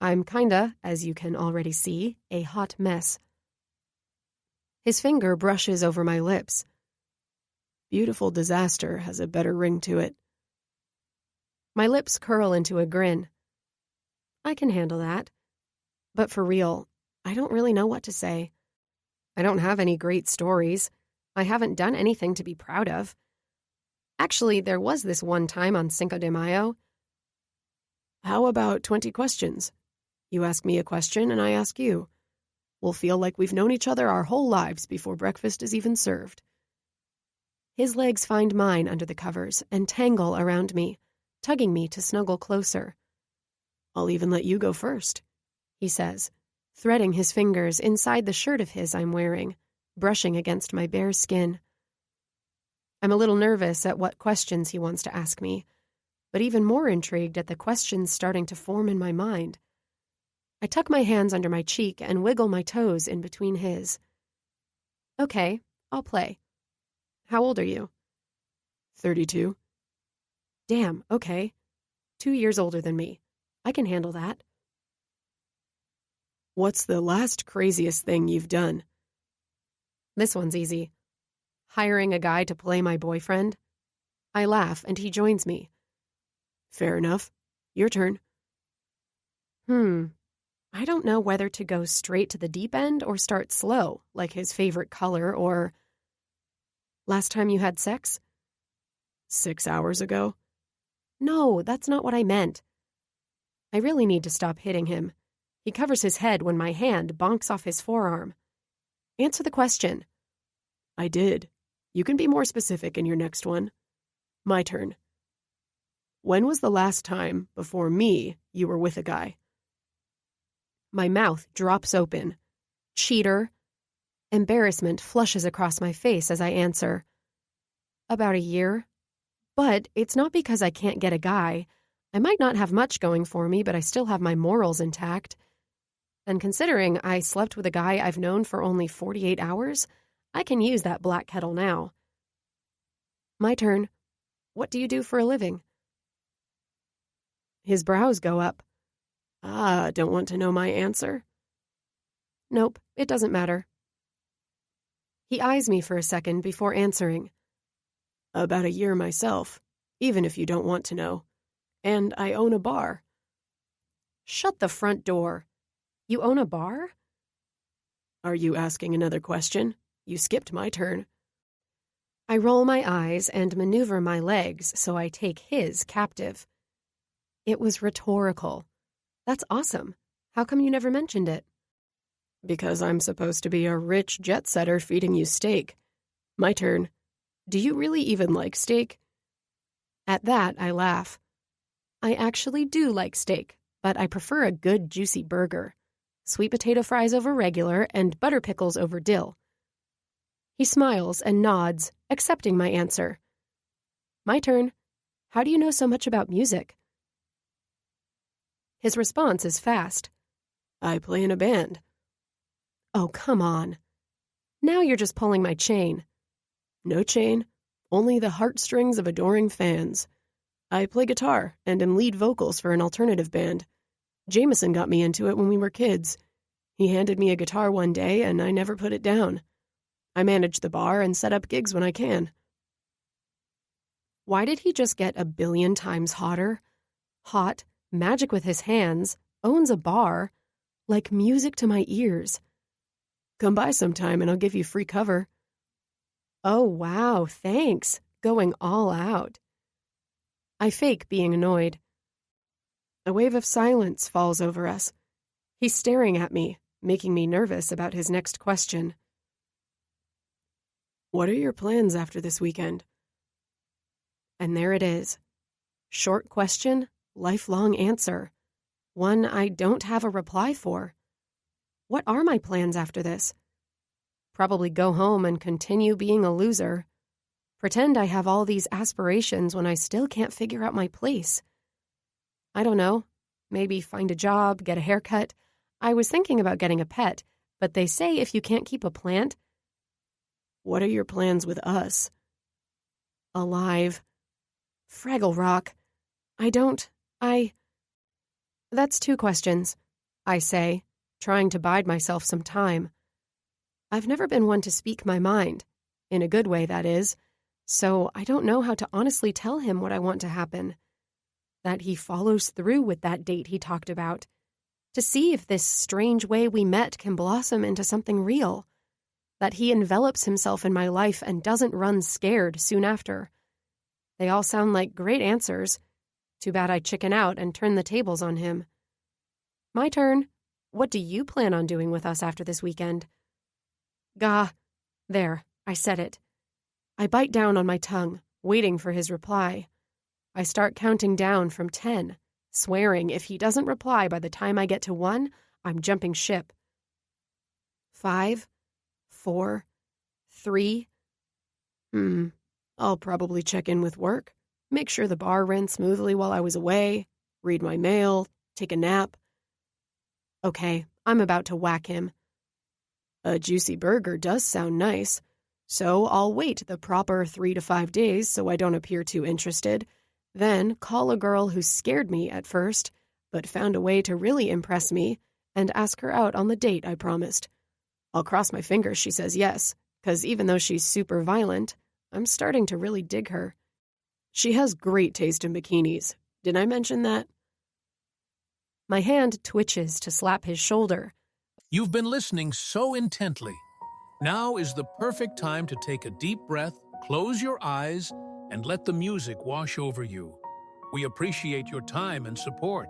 I'm kinda, as you can already see, a hot mess. His finger brushes over my lips. Beautiful disaster has a better ring to it. My lips curl into a grin. I can handle that. But for real, I don't really know what to say. I don't have any great stories. I haven't done anything to be proud of. Actually, there was this one time on Cinco de Mayo. How about 20 questions? You ask me a question and I ask you. We'll feel like we've known each other our whole lives before breakfast is even served. His legs find mine under the covers and tangle around me, tugging me to snuggle closer. I'll even let you go first, he says, threading his fingers inside the shirt of his I'm wearing, brushing against my bare skin. I'm a little nervous at what questions he wants to ask me, but even more intrigued at the questions starting to form in my mind. I tuck my hands under my cheek and wiggle my toes in between his. Okay, I'll play. How old are you? 32. Damn, okay. 2 years older than me. I can handle that. What's the last craziest thing you've done? This one's easy. Hiring a guy to play my boyfriend. I laugh and he joins me. Fair enough. Your turn. I don't know whether to go straight to the deep end or start slow, like his favorite color or... Last time you had sex? 6 hours ago. No, that's not what I meant. I really need to stop hitting him. He covers his head when my hand bonks off his forearm. Answer the question. I did. You can be more specific in your next one. My turn. When was the last time, before me, you were with a guy? My mouth drops open. Cheater. Embarrassment flushes across my face as I answer. About a year. But it's not because I can't get a guy. I might not have much going for me, but I still have my morals intact. And considering I slept with a guy I've known for only 48 hours, I can use that black kettle now. My turn. What do you do for a living? His brows go up. Don't want to know my answer? Nope, it doesn't matter. He eyes me for a second before answering. About a year myself, even if you don't want to know. And I own a bar. Shut the front door. You own a bar? Are you asking another question? You skipped my turn. I roll my eyes and maneuver my legs so I take his captive. It was rhetorical. That's awesome. How come you never mentioned it? Because I'm supposed to be a rich jet-setter feeding you steak. My turn. Do you really even like steak? At that, I laugh. I actually do like steak, but I prefer a good, juicy burger. sweet potato fries over regular, and butter pickles over dill. He smiles and nods, accepting my answer. My turn. How do you know so much about music? His response is fast. I play in a band. Oh, come on. Now you're just pulling my chain. No chain, only the heartstrings of adoring fans. I play guitar and am lead vocals for an alternative band. Jameson got me into it when we were kids. He handed me a guitar one day and I never put it down. I manage the bar and set up gigs when I can. Why did he just get a billion times hotter? Hot, magic with his hands, owns a bar, like music to my ears. Come by sometime and I'll give you free cover. Oh, wow, thanks. Going all out. I fake being annoyed. A wave of silence falls over us. He's staring at me, making me nervous about his next question. What are your plans after this weekend? And there it is. Short question, lifelong answer. One I don't have a reply for. What are my plans after this? Probably go home and continue being a loser. Pretend I have all these aspirations when I still can't figure out my place. I don't know. Maybe find a job, get a haircut. I was thinking about getting a pet, but they say if you can't keep a plant. What are your plans with us? Alive. Fraggle Rock. That's 2 questions, I say, trying to bide myself some time. I've never been one to speak my mind, in a good way, that is, so I don't know how to honestly tell him what I want to happen. That he follows through with that date he talked about, to see if this strange way we met can blossom into something real. That he envelops himself in my life and doesn't run scared soon after. They all sound like great answers. Too bad I chicken out and turn the tables on him. My turn. What do you plan on doing with us after this weekend? Gah. There, I said it. I bite down on my tongue, waiting for his reply. I start counting down from 10, swearing if he doesn't reply by the time I get to 1, I'm jumping ship. 5, 4, 3. I'll probably check in with work, make sure the bar ran smoothly while I was away, read my mail, take a nap. Okay, I'm about to whack him. A juicy burger does sound nice, so I'll wait the proper 3 to 5 days so I don't appear too interested, then call a girl who scared me at first, but found a way to really impress me, and ask her out on the date I promised. I'll cross my fingers she says yes, 'cause even though she's super violent, I'm starting to really dig her. She has great taste in bikinis. Did I mention that? My hand twitches to slap his shoulder. You've been listening so intently. Now is the perfect time to take a deep breath, close your eyes, and let the music wash over you. We appreciate your time and support.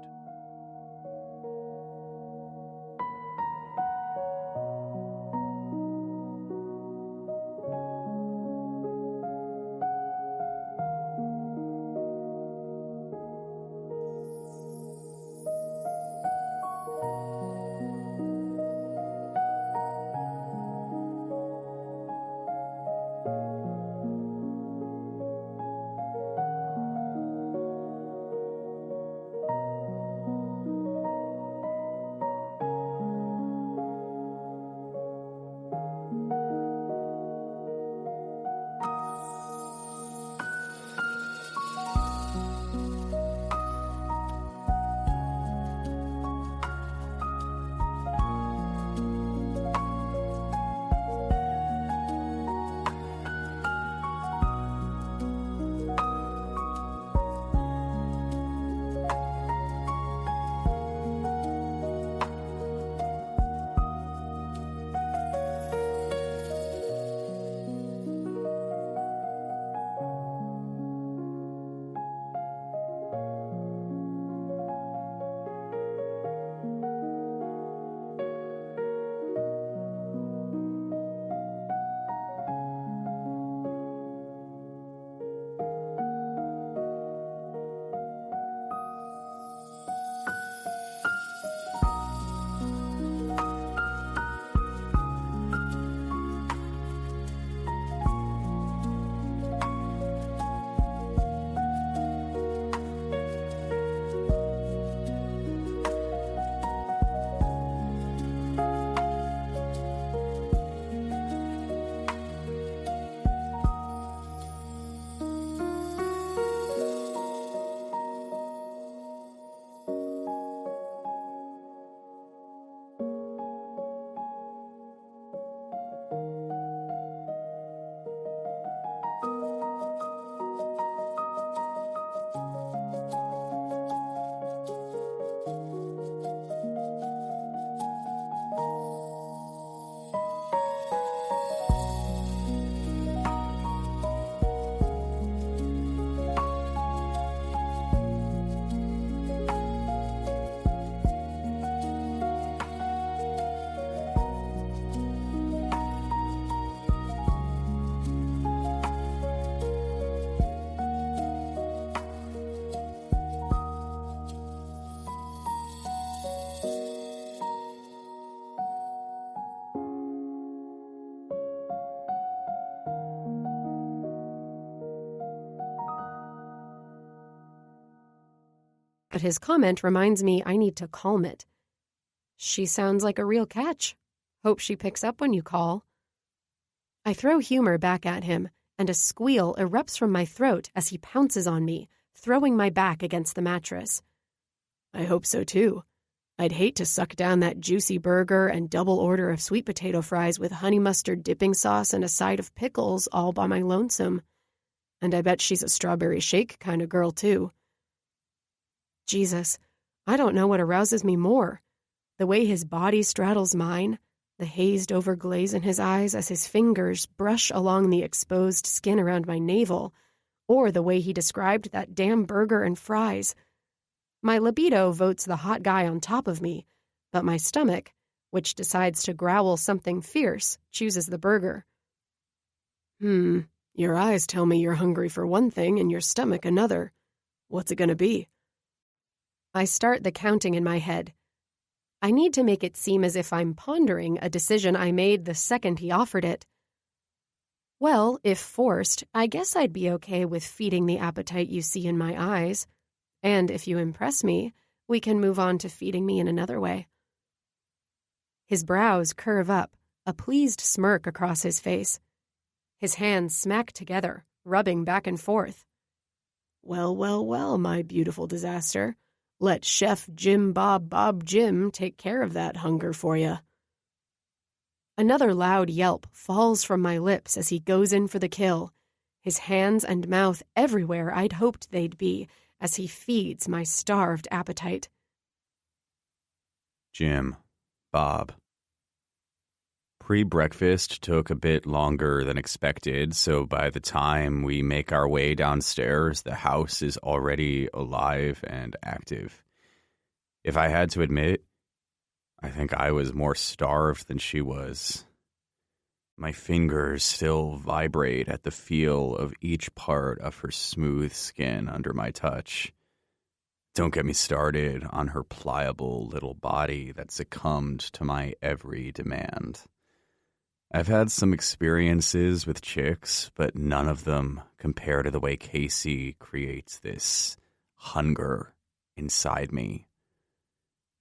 but his comment reminds me I need to calm it. She sounds like a real catch. Hope she picks up when you call. I throw humor back at him, and a squeal erupts from my throat as he pounces on me, throwing my back against the mattress. I hope so, too. I'd hate to suck down that juicy burger and double order of sweet potato fries with honey mustard dipping sauce and a side of pickles all by my lonesome. And I bet she's a strawberry shake kind of girl, too. Jesus, I don't know what arouses me more. The way his body straddles mine, the hazed-over glaze in his eyes as his fingers brush along the exposed skin around my navel, or the way he described that damn burger and fries. My libido votes the hot guy on top of me, but my stomach, which decides to growl something fierce, chooses the burger. Your eyes tell me you're hungry for one thing and your stomach another. What's it gonna be? I start the counting in my head. I need to make it seem as if I'm pondering a decision I made the second he offered it. Well, if forced, I guess I'd be okay with feeding the appetite you see in my eyes. And if you impress me, we can move on to feeding me in another way. His brows curve up, a pleased smirk across his face. His hands smack together, rubbing back and forth. Well, well, well, my beautiful disaster. Let Chef Jim Bob Jim take care of that hunger for you. Another loud yelp falls from my lips as he goes in for the kill, his hands and mouth everywhere I'd hoped they'd be, as he feeds my starved appetite. Jim, Bob. Pre-breakfast took a bit longer than expected, so by the time we make our way downstairs, the house is already alive and active. If I had to admit, I think I was more starved than she was. My fingers still vibrate at the feel of each part of her smooth skin under my touch. Don't get me started on her pliable little body that succumbed to my every demand. I've had some experiences with chicks, but none of them compare to the way Casey creates this hunger inside me.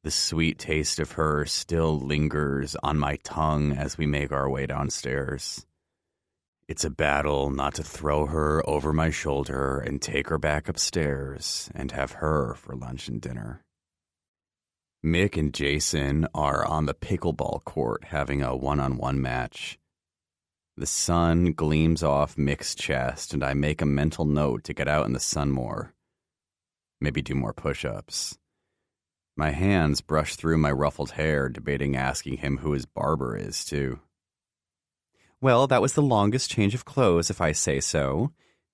The sweet taste of her still lingers on my tongue as we make our way downstairs. It's a battle not to throw her over my shoulder and take her back upstairs and have her for lunch and dinner. Mick and Jason are on the pickleball court having a one-on-one match. The sun gleams off Mick's chest, and I make a mental note to get out in the sun more. Maybe do more push-ups. My hands brush through my ruffled hair, debating asking him who his barber is, too. Well, that was the longest change of clothes, if I say so,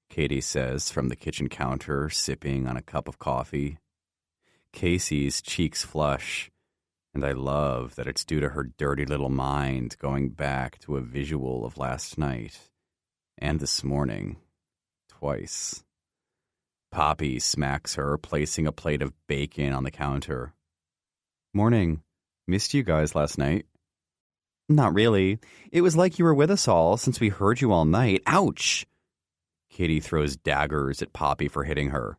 Katie says from the kitchen counter, sipping on a cup of coffee. Casey's cheeks flush, and I love that it's due to her dirty little mind going back to a visual of last night and this morning, twice. Poppy smacks her, placing a plate of bacon on the counter. Morning. Missed you guys last night. Not really. It was like you were with us all since we heard you all night. Ouch! Katie throws daggers at Poppy for hitting her.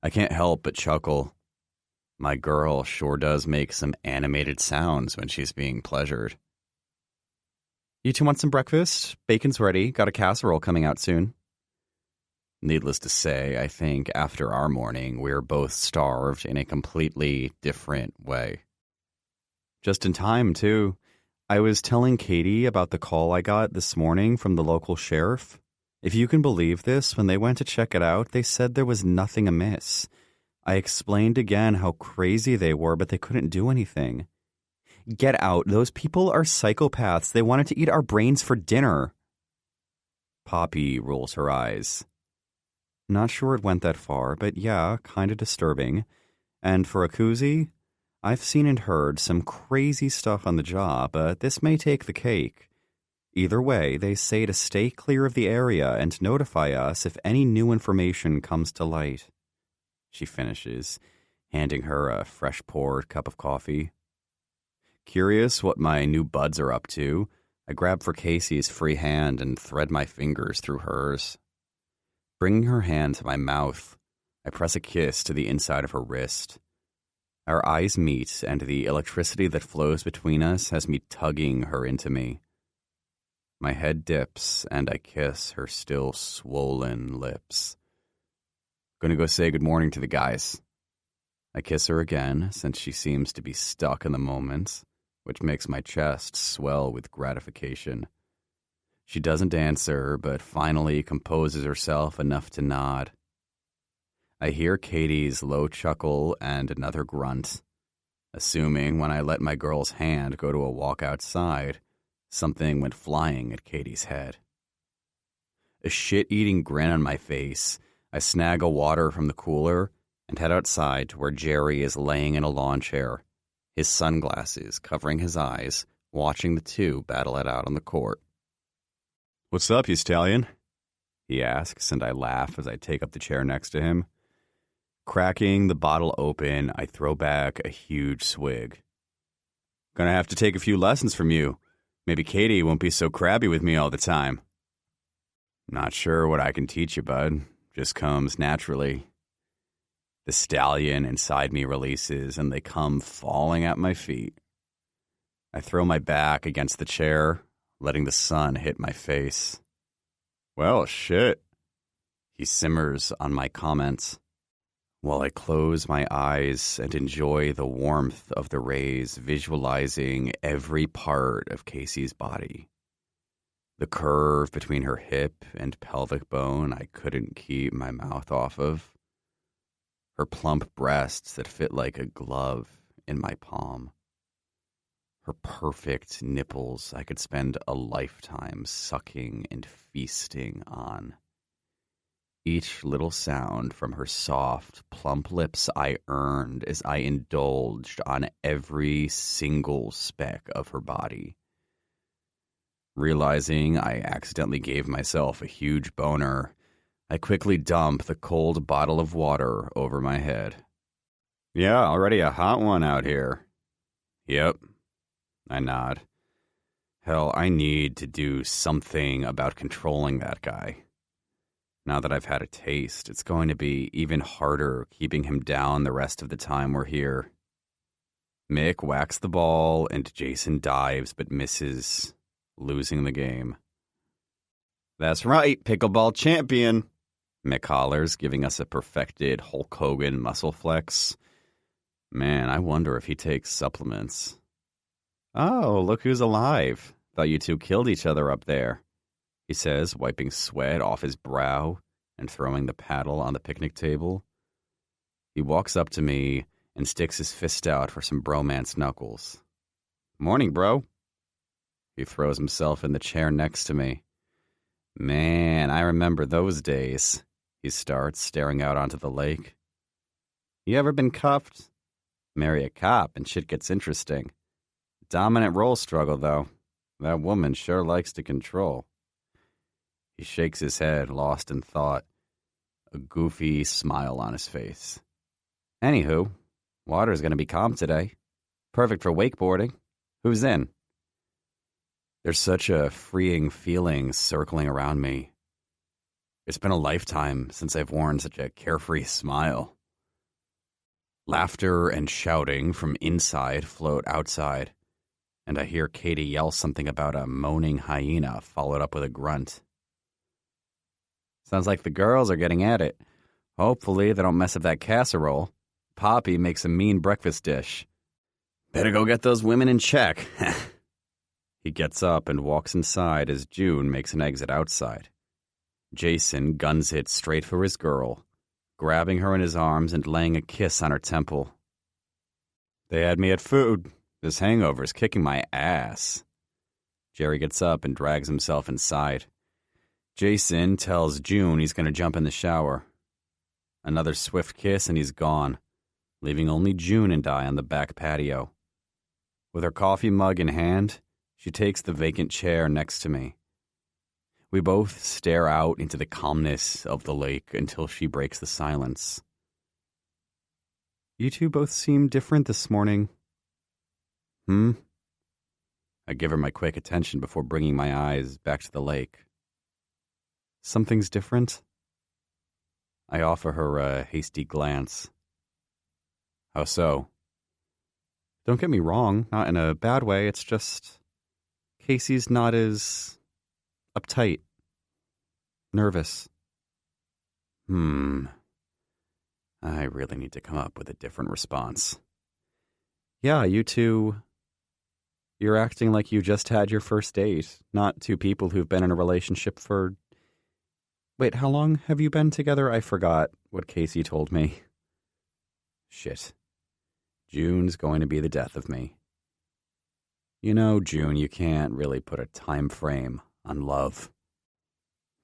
I can't help but chuckle. My girl sure does make some animated sounds when she's being pleasured. You two want some breakfast? Bacon's ready. Got a casserole coming out soon. Needless to say, I think after our morning, we're both starved in a completely different way. Just in time, too. I was telling Katie about the call I got this morning from the local sheriff. If you can believe this, when they went to check it out, they said there was nothing amiss. I explained again how crazy they were, but they couldn't do anything. Get out. Those people are psychopaths. They wanted to eat our brains for dinner. Poppy rolls her eyes. Not sure it went that far, but yeah, kind of disturbing. And for a koozie, I've seen and heard some crazy stuff on the job, but this may take the cake. Either way, they say to stay clear of the area and notify us if any new information comes to light. She finishes, handing her a fresh-poured cup of coffee. Curious what my new buds are up to, I grab for Casey's free hand and thread my fingers through hers. Bringing her hand to my mouth, I press a kiss to the inside of her wrist. Our eyes meet, and the electricity that flows between us has me tugging her into me. My head dips, and I kiss her still swollen lips. Gonna go say good morning to the guys. I kiss her again, since she seems to be stuck in the moment, which makes my chest swell with gratification. She doesn't answer, but finally composes herself enough to nod. I hear Katie's low chuckle and another grunt, assuming when I let my girl's hand go to a walk outside, something went flying at Katie's head. A shit-eating grin on my face, I snag a water from the cooler and head outside to where Jerry is laying in a lawn chair, his sunglasses covering his eyes, watching the two battle it out on the court. "What's up, you stallion?" he asks, and I laugh as I take up the chair next to him. Cracking the bottle open, I throw back a huge swig. "Gonna have to take a few lessons from you. Maybe Katie won't be so crabby with me all the time." "Not sure what I can teach you, bud. Just comes naturally." The stallion inside me releases, and they come falling at my feet. I throw my back against the chair, letting the sun hit my face. "Well, shit," he simmers on my comments, while I close my eyes and enjoy the warmth of the rays, visualizing every part of Casey's body. The curve between her hip and pelvic bone I couldn't keep my mouth off of. Her plump breasts that fit like a glove in my palm. Her perfect nipples I could spend a lifetime sucking and feasting on. Each little sound from her soft, plump lips I earned as I indulged on every single speck of her body. Realizing I accidentally gave myself a huge boner, I quickly dump the cold bottle of water over my head. "Yeah, already a hot one out here." "Yep." I nod. Hell, I need to do something about controlling that guy. Now that I've had a taste, it's going to be even harder keeping him down the rest of the time we're here. Mick whacks the ball, and Jason dives but misses, losing the game. "That's right, pickleball champion," Mick hollers, giving us a perfected Hulk Hogan muscle flex. Man, I wonder if he takes supplements. "Oh, look who's alive. Thought you two killed each other up there," he says, wiping sweat off his brow and throwing the paddle on the picnic table. He walks up to me and sticks his fist out for some bromance knuckles. "Morning, bro." He throws himself in the chair next to me. "Man, I remember those days," he starts, staring out onto the lake. "You ever been cuffed? Marry a cop and shit gets interesting. Dominant role struggle, though. That woman sure likes to control." He shakes his head, lost in thought, a goofy smile on his face. "Anywho, water's gonna be calm today. Perfect for wakeboarding. Who's in?" There's such a freeing feeling circling around me. It's been a lifetime since I've worn such a carefree smile. Laughter and shouting from inside float outside, and I hear Katie yell something about a moaning hyena followed up with a grunt. "Sounds like the girls are getting at it. Hopefully they don't mess up that casserole. Poppy makes a mean breakfast dish. Better go get those women in check." He gets up and walks inside as June makes an exit outside. Jason guns it straight for his girl, grabbing her in his arms and laying a kiss on her temple. "They had me at food. This hangover's kicking my ass." Jerry gets up and drags himself inside. Jason tells June he's going to jump in the shower. Another swift kiss and he's gone, leaving only June and I on the back patio. With her coffee mug in hand, she takes the vacant chair next to me. We both stare out into the calmness of the lake until she breaks the silence. "You two both seem different this morning." I give her my quick attention before bringing my eyes back to the lake. "Something's different?" I offer her a hasty glance. How so? Don't get me wrong, not in a bad way, it's just Casey's not as uptight, nervous. I really need to come up with a different response. Yeah, you two, you're acting like you just had your first date, not two people who've been in a relationship for... Wait, how long have you been together? I forgot what Casey told me. Shit. June's going to be the death of me. You know, June, you can't really put a time frame on love.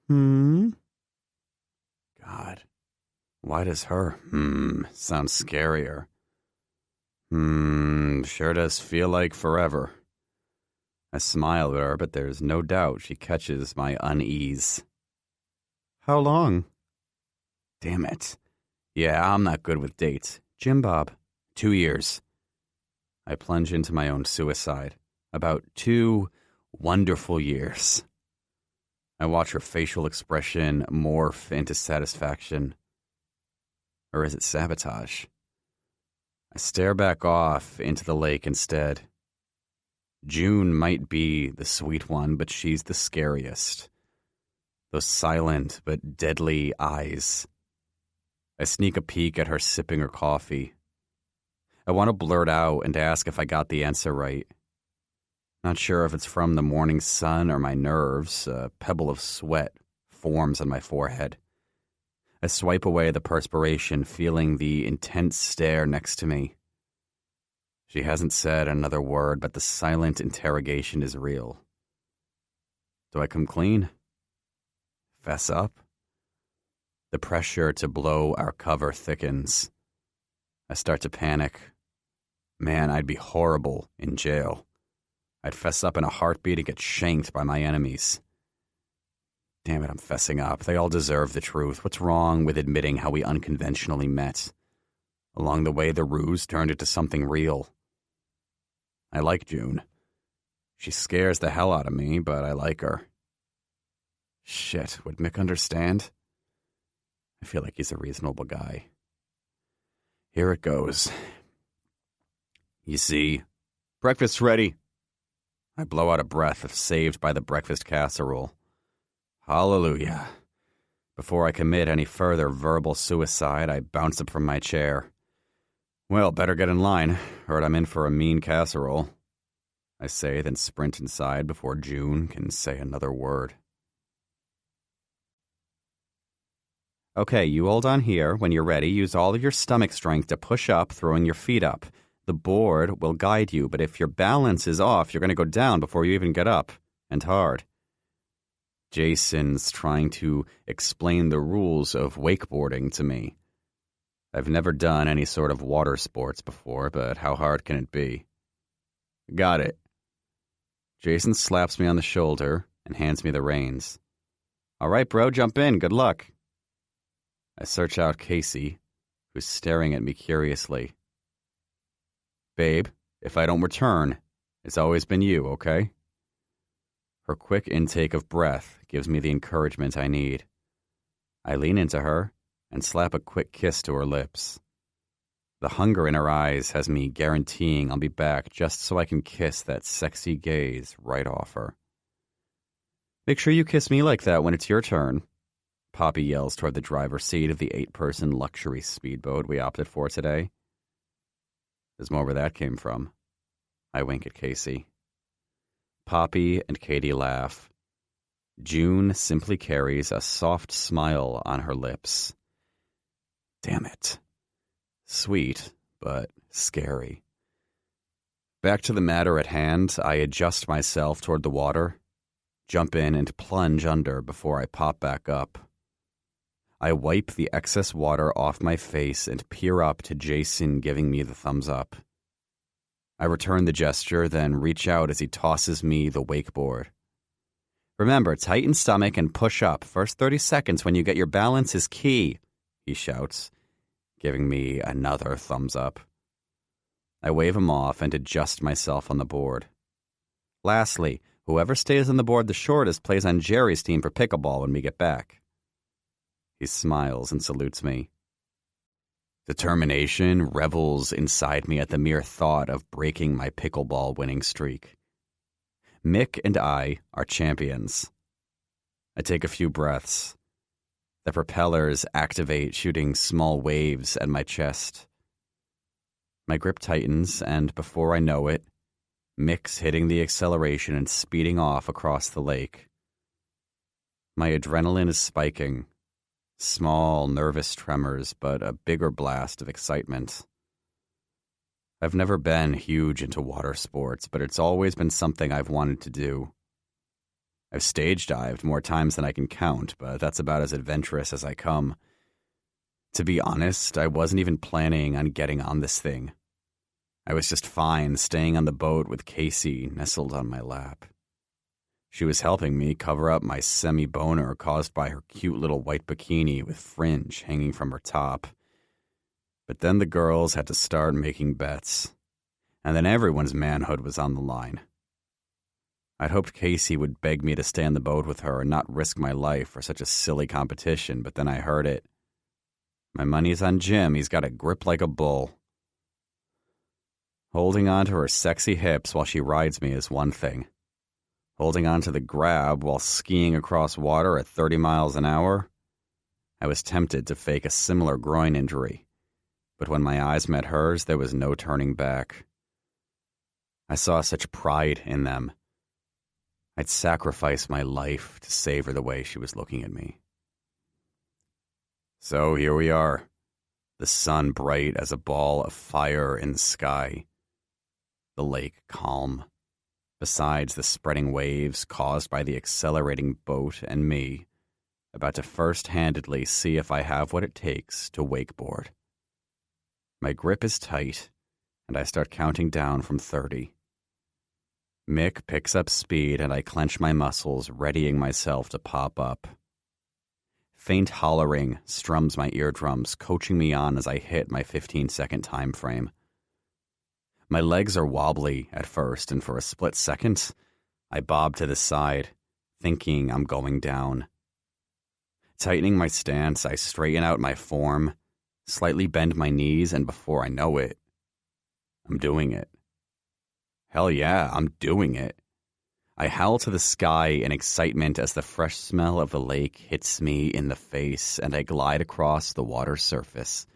God. Why does her sound scarier? Sure does feel like forever. I smile at her, but there's no doubt she catches my unease. How long? Damn it. Yeah, I'm not good with dates. Jim Bob. 2 years. I plunge into my own suicide. About 2 wonderful years. I watch her facial expression morph into satisfaction. Or is it sabotage? I stare back off into the lake instead. June might be the sweet one, but she's the scariest. Those silent but deadly eyes. I sneak a peek at her sipping her coffee. I want to blurt out and ask if I got the answer right. Not sure if it's from the morning sun or my nerves. A pebble of sweat forms on my forehead. I swipe away the perspiration, feeling the intense stare next to me. She hasn't said another word, but the silent interrogation is real. Do I come clean? Fess up? The pressure to blow our cover thickens. I start to panic. Man, I'd be horrible in jail. I'd fess up in a heartbeat and get shanked by my enemies. Damn it, I'm fessing up. They all deserve the truth. What's wrong with admitting how we unconventionally met? Along the way, the ruse turned into something real. I like June. She scares the hell out of me, but I like her. Shit, would Mick understand? I feel like he's a reasonable guy. Here it goes. You see, breakfast's ready. I blow out a breath if saved by the breakfast casserole. Hallelujah. Before I commit any further verbal suicide, I bounce up from my chair. Well, better get in line. Heard I'm in for a mean casserole. I say, then sprint inside before June can say another word. Okay, you hold on here. When you're ready, use all of your stomach strength to push up, throwing your feet up. The board will guide you, but if your balance is off, you're going to go down before you even get up, and hard. Jason's trying to explain the rules of wakeboarding to me. I've never done any sort of water sports before, but how hard can it be? Got it. Jason slaps me on the shoulder and hands me the reins. All right, bro, jump in. Good luck. I search out Casey, who's staring at me curiously. Babe, if I don't return, it's always been you, okay? Her quick intake of breath gives me the encouragement I need. I lean into her and slap a quick kiss to her lips. The hunger in her eyes has me guaranteeing I'll be back just so I can kiss that sexy gaze right off her. Make sure you kiss me like that when it's your turn, Poppy yells toward the driver's seat of the 8-person luxury speedboat we opted for today. There's more where that came from. I wink at Casey. Poppy and Katie laugh. June simply carries a soft smile on her lips. Damn it. Sweet, but scary. Back to the matter at hand, I adjust myself toward the water, jump in and plunge under before I pop back up. I wipe the excess water off my face and peer up to Jason giving me the thumbs up. I return the gesture, then reach out as he tosses me the wakeboard. Remember, tighten stomach and push up. First 30 seconds when you get your balance is key, he shouts, giving me another thumbs up. I wave him off and adjust myself on the board. Lastly, whoever stays on the board the shortest plays on Jerry's team for pickleball when we get back. He smiles and salutes me. Determination revels inside me at the mere thought of breaking my pickleball winning streak. Mick and I are champions. I take a few breaths. The propellers activate, shooting small waves at my chest. My grip tightens, and before I know it, Mick's hitting the acceleration and speeding off across the lake. My adrenaline is spiking. Small, nervous tremors, but a bigger blast of excitement. I've never been huge into water sports, but it's always been something I've wanted to do. I've stage dived more times than I can count, but that's about as adventurous as I come. To be honest, I wasn't even planning on getting on this thing. I was just fine staying on the boat with Casey nestled on my lap. She was helping me cover up my semi-boner caused by her cute little white bikini with fringe hanging from her top. But then the girls had to start making bets, and then everyone's manhood was on the line. I'd hoped Casey would beg me to stay on the boat with her and not risk my life for such a silly competition, but then I heard it. My money's on Jim. He's got a grip like a bull. Holding on to her sexy hips while she rides me is one thing. Holding on to the grab while skiing across water at 30 miles an hour? I was tempted to fake a similar groin injury, but when my eyes met hers, there was no turning back. I saw such pride in them. I'd sacrifice my life to save her the way she was looking at me. So here we are, the sun bright as a ball of fire in the sky, the lake calm, besides the spreading waves caused by the accelerating boat, and me, about to first-handedly see if I have what it takes to wakeboard. My grip is tight, and I start counting down from 30. Mick picks up speed, and I clench my muscles, readying myself to pop up. Faint hollering strums my eardrums, coaching me on as I hit my 15-second time frame. My legs are wobbly at first, and for a split second, I bob to the side, thinking I'm going down. Tightening my stance, I straighten out my form, slightly bend my knees, and before I know it, I'm doing it. Hell yeah, I'm doing it. I howl to the sky in excitement as the fresh smell of the lake hits me in the face, and I glide across the water's surface.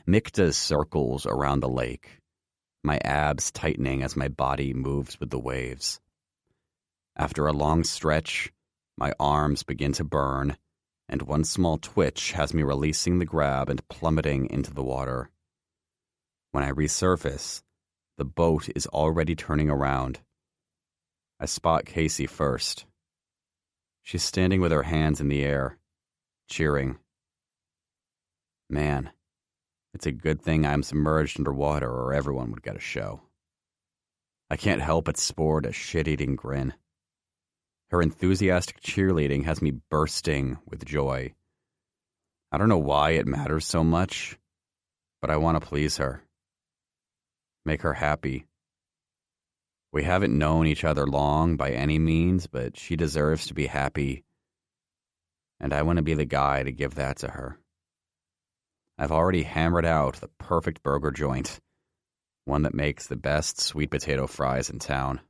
Mick does circles around the lake, my abs tightening as my body moves with the waves. After a long stretch, my arms begin to burn, and one small twitch has me releasing the grab and plummeting into the water. When I resurface, the boat is already turning around. I spot Casey first. She's standing with her hands in the air, cheering. Man, it's a good thing I'm submerged underwater or everyone would get a show. I can't help but sport a shit-eating grin. Her enthusiastic cheerleading has me bursting with joy. I don't know why it matters so much, but I want to please her. Make her happy. We haven't known each other long by any means, but she deserves to be happy, and I want to be the guy to give that to her. I've already hammered out the perfect burger joint, one that makes the best sweet potato fries in town.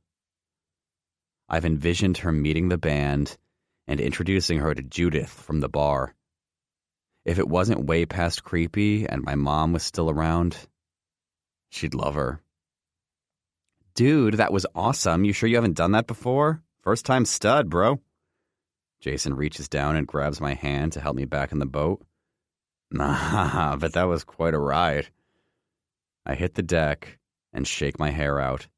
I've envisioned her meeting the band and introducing her to Judith from the bar. If it wasn't way past creepy and my mom was still around, she'd love her. Dude, that was awesome. You sure you haven't done that before? First time stud, bro. Jason reaches down and grabs my hand to help me back in the boat. Nah, but that was quite a ride. I hit the deck and shake my hair out.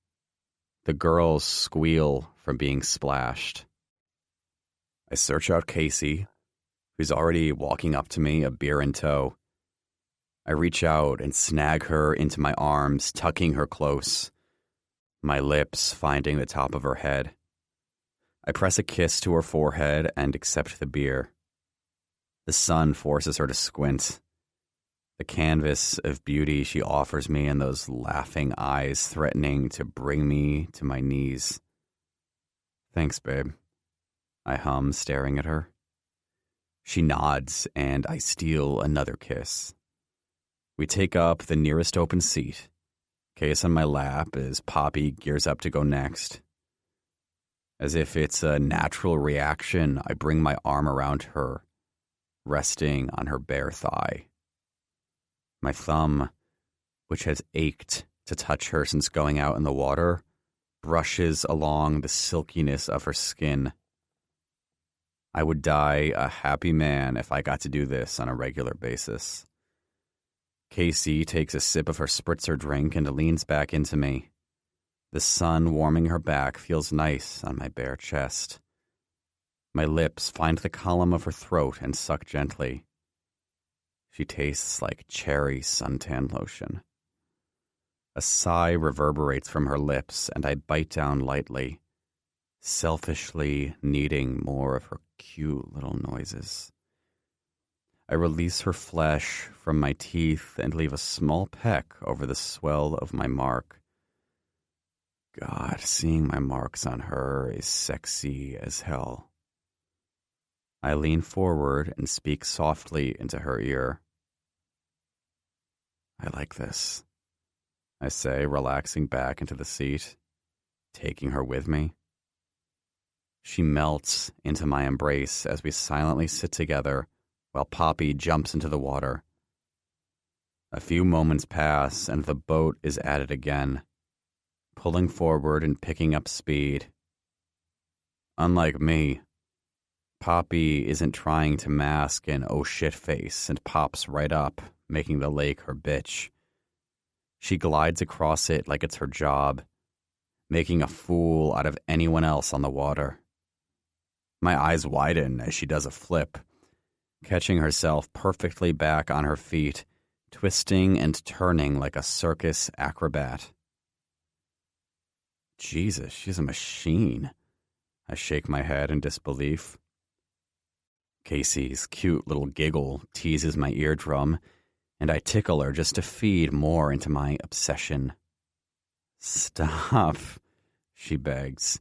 The girls squeal from being splashed. I search out Casey, who's already walking up to me, a beer in tow. I reach out and snag her into my arms, tucking her close, my lips finding the top of her head. I press a kiss to her forehead and accept the beer. The sun forces her to squint. The canvas of beauty she offers me and those laughing eyes threatening to bring me to my knees. Thanks, babe. I hum, staring at her. She nods, and I steal another kiss. We take up the nearest open seat, case on my lap as Poppy gears up to go next. As if it's a natural reaction, I bring my arm around her, resting on her bare thigh. My thumb, which has ached to touch her since going out in the water, brushes along the silkiness of her skin. I would die a happy man if I got to do this on a regular basis. Casey takes a sip of her spritzer drink and leans back into me. The sun warming her back feels nice on my bare chest. My lips find the column of her throat and suck gently. She tastes like cherry suntan lotion. A sigh reverberates from her lips, and I bite down lightly, selfishly needing more of her cute little noises. I release her flesh from my teeth and leave a small peck over the swell of my mark. God, seeing my marks on her is sexy as hell. I lean forward and speak softly into her ear. I like this, I say, relaxing back into the seat, taking her with me. She melts into my embrace as we silently sit together while Poppy jumps into the water. A few moments pass and the boat is at it again, pulling forward and picking up speed. Unlike me, Poppy isn't trying to mask an oh shit face and pops right up, making the lake her bitch. She glides across it like it's her job, making a fool out of anyone else on the water. My eyes widen as she does a flip, catching herself perfectly back on her feet, twisting and turning like a circus acrobat. Jesus, she's a machine. I shake my head in disbelief. Casey's cute little giggle teases my eardrum, and I tickle her just to feed more into my obsession. Stop, she begs,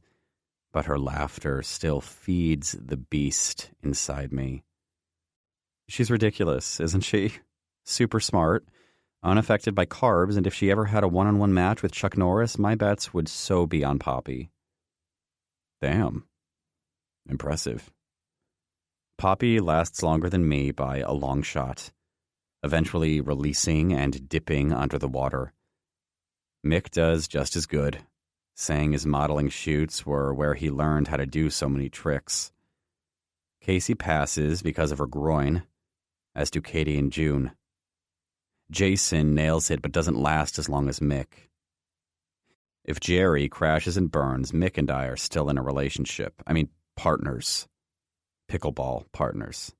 but her laughter still feeds the beast inside me. She's ridiculous, isn't she? Super smart, unaffected by carbs, and if she ever had a one-on-one match with Chuck Norris, my bets would so be on Poppy. Damn. Impressive. Poppy lasts longer than me by a long shot, eventually releasing and dipping under the water. Mick does just as good, saying his modeling shoots were where he learned how to do so many tricks. Casey passes because of her groin, as do Katie and June. Jason nails it but doesn't last as long as Mick. If Jerry crashes and burns, Mick and I are still in a relationship. Partners. Pickleball partners.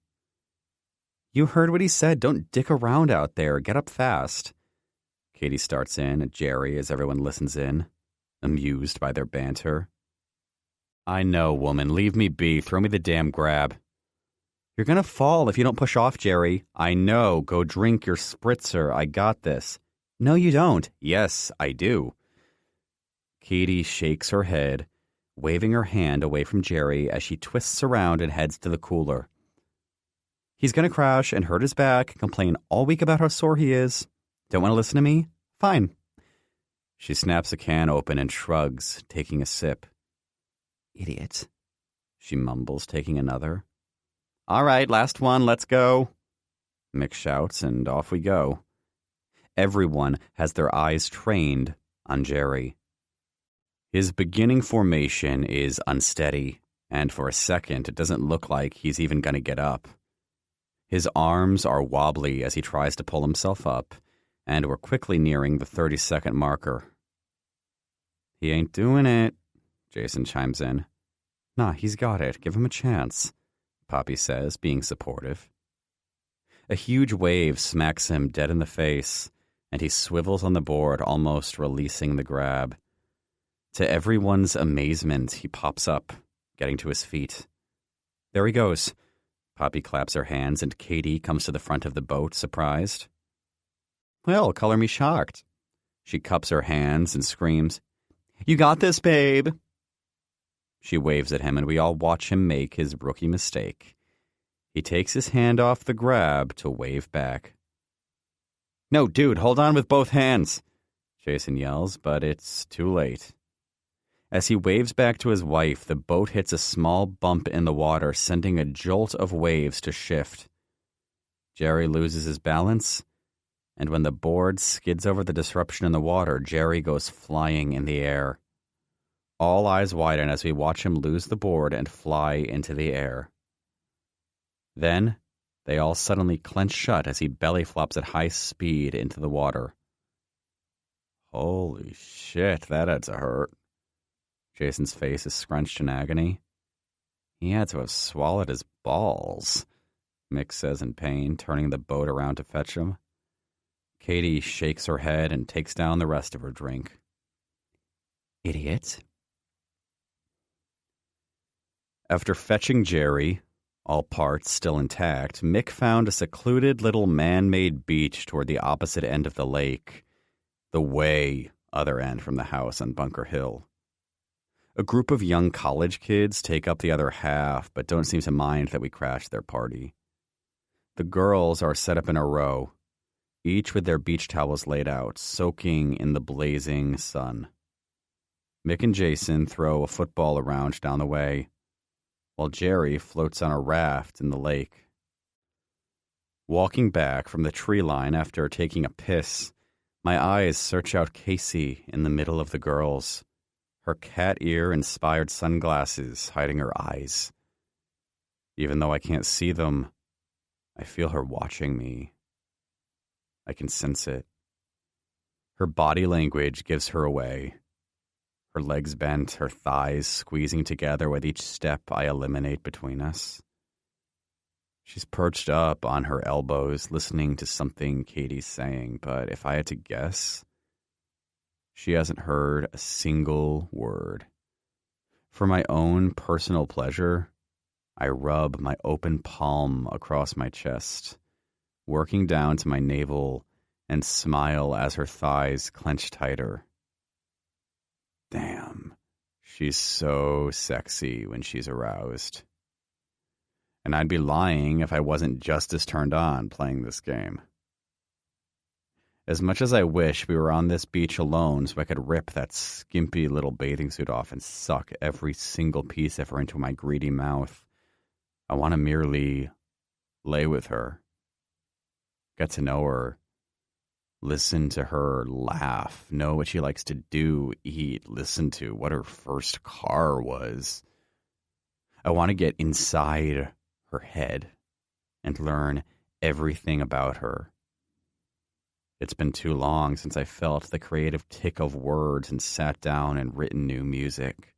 You heard what he said. Don't dick around out there. Get up fast. Katie starts in at Jerry as everyone listens in, amused by their banter. I know, woman. Leave me be. Throw me the damn grab. You're gonna fall if you don't push off, Jerry. I know. Go drink your spritzer. I got this. No, you don't. Yes, I do. Katie shakes her head, waving her hand away from Jerry as she twists around and heads to the cooler. He's gonna crash and hurt his back, complain all week about how sore he is. Don't want to listen to me? Fine. She snaps a can open and shrugs, taking a sip. Idiot, she mumbles, taking another. All right, last one, let's go. Mick shouts, and off we go. Everyone has their eyes trained on Jerry. His beginning formation is unsteady, and for a second it doesn't look like he's even going to get up. His arms are wobbly as he tries to pull himself up, and we're quickly nearing the 30-second marker. He ain't doing it, Jason chimes in. Nah, he's got it. Give him a chance, Poppy says, being supportive. A huge wave smacks him dead in the face, and he swivels on the board, almost releasing the grab. To everyone's amazement, he pops up, getting to his feet. There he goes. Poppy claps her hands, and Katie comes to the front of the boat, surprised. Well, color me shocked. She cups her hands and screams, You got this, babe. She waves at him, and we all watch him make his rookie mistake. He takes his hand off the grab to wave back. "No, dude, hold on with both hands," Jason yells, but it's too late. As he waves back to his wife, the boat hits a small bump in the water, sending a jolt of waves to shift. Jerry loses his balance, and when the board skids over the disruption in the water, Jerry goes flying in the air. All eyes widen as we watch him lose the board and fly into the air. Then, they all suddenly clench shut as he belly flops at high speed into the water. Holy shit, that had to hurt. Jason's face is scrunched in agony. He had to have swallowed his balls, Mick says in pain, turning the boat around to fetch him. Katie shakes her head and takes down the rest of her drink. Idiot. After fetching Jerry, all parts still intact, Mick found a secluded little man-made beach toward the opposite end of the lake, the way other end from the house on Bunker Hill. A group of young college kids take up the other half, but don't seem to mind that we crashed their party. The girls are set up in a row, each with their beach towels laid out, soaking in the blazing sun. Mick and Jason throw a football around down the way, while Jerry floats on a raft in the lake. Walking back from the tree line after taking a piss, my eyes search out Casey in the middle of the girls, her cat ear-inspired sunglasses hiding her eyes. Even though I can't see them, I feel her watching me. I can sense it. Her body language gives her away. Her legs bent, her thighs squeezing together with each step I eliminate between us. She's perched up on her elbows, listening to something Katie's saying, but if I had to guess, she hasn't heard a single word. For my own personal pleasure, I rub my open palm across my chest, working down to my navel, and smile as her thighs clench tighter. Damn, she's so sexy when she's aroused. And I'd be lying if I wasn't just as turned on playing this game. As much as I wish we were on this beach alone so I could rip that skimpy little bathing suit off and suck every single piece of her into my greedy mouth, I want to merely lay with her, get to know her, listen to her laugh, know what she likes to do, eat, listen to what her first car was. I want to get inside her head and learn everything about her. It's been too long since I felt the creative tick of words and sat down and written new music.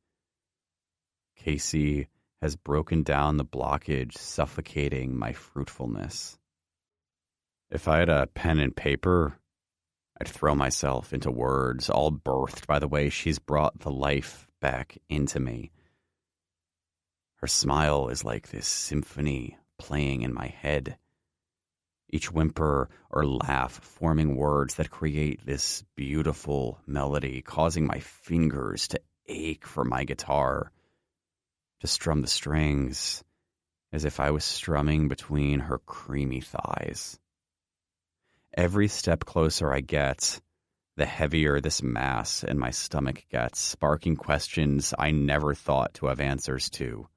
Casey has broken down the blockage, suffocating my fruitfulness. If I had a pen and paper, I'd throw myself into words, all birthed by the way she's brought the life back into me. Her smile is like this symphony playing in my head. Each whimper or laugh forming words that create this beautiful melody, causing my fingers to ache for my guitar, to strum the strings as if I was strumming between her creamy thighs. Every step closer I get, the heavier this mass in my stomach gets, sparking questions I never thought to have answers to.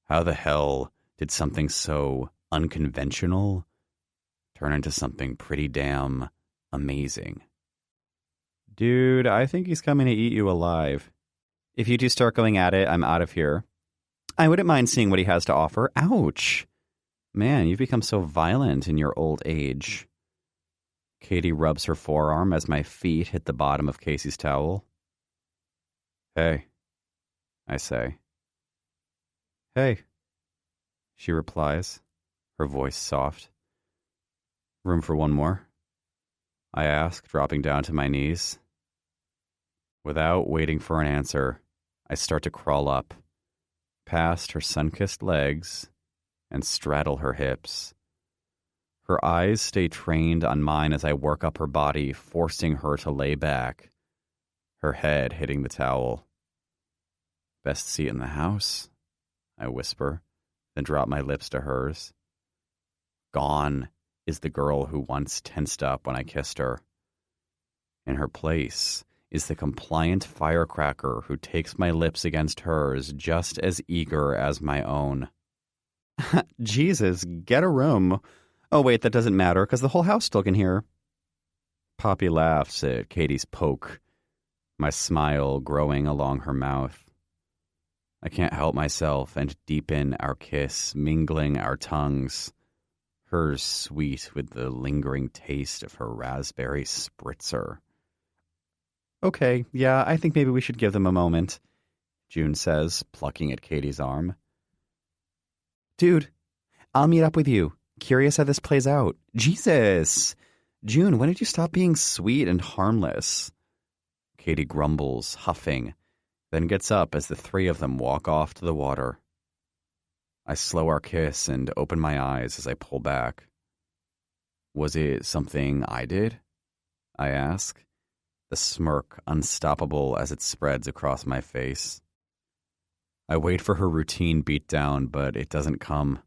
How the hell did something so unconventional turn into something pretty damn amazing? Dude, I think he's coming to eat you alive. If you two start going at it, I'm out of here. I wouldn't mind seeing what he has to offer. Ouch. Man, you've become so violent in your old age. Katie rubs her forearm as my feet hit the bottom of Casey's towel. Hey, I say. Hey, she replies, her voice soft. Room for one more? I ask, dropping down to my knees. Without waiting for an answer, I start to crawl up, past her sun-kissed legs, and straddle her hips. Her eyes stay trained on mine as I work up her body, forcing her to lay back, her head hitting the towel. Best seat in the house, I whisper, then drop my lips to hers. Gone is the girl who once tensed up when I kissed her. In her place is the compliant firecracker who takes my lips against hers just as eager as my own. Jesus, get a room. Oh, wait, that doesn't matter because the whole house still can hear. Poppy laughs at Katie's poke, my smile growing along her mouth. I can't help myself and deepen our kiss, mingling our tongues, hers sweet with the lingering taste of her raspberry spritzer. Okay, yeah, I think maybe we should give them a moment, June says, plucking at Katie's arm. Dude, I'll meet up with you. Curious how this plays out. Jesus! June, when did you stop being sweet and harmless? Katie grumbles, huffing, then gets up as the three of them walk off to the water. I slow our kiss and open my eyes as I pull back. Was it something I did? I ask, the smirk unstoppable as it spreads across my face. I wait for her routine beatdown, but it doesn't come.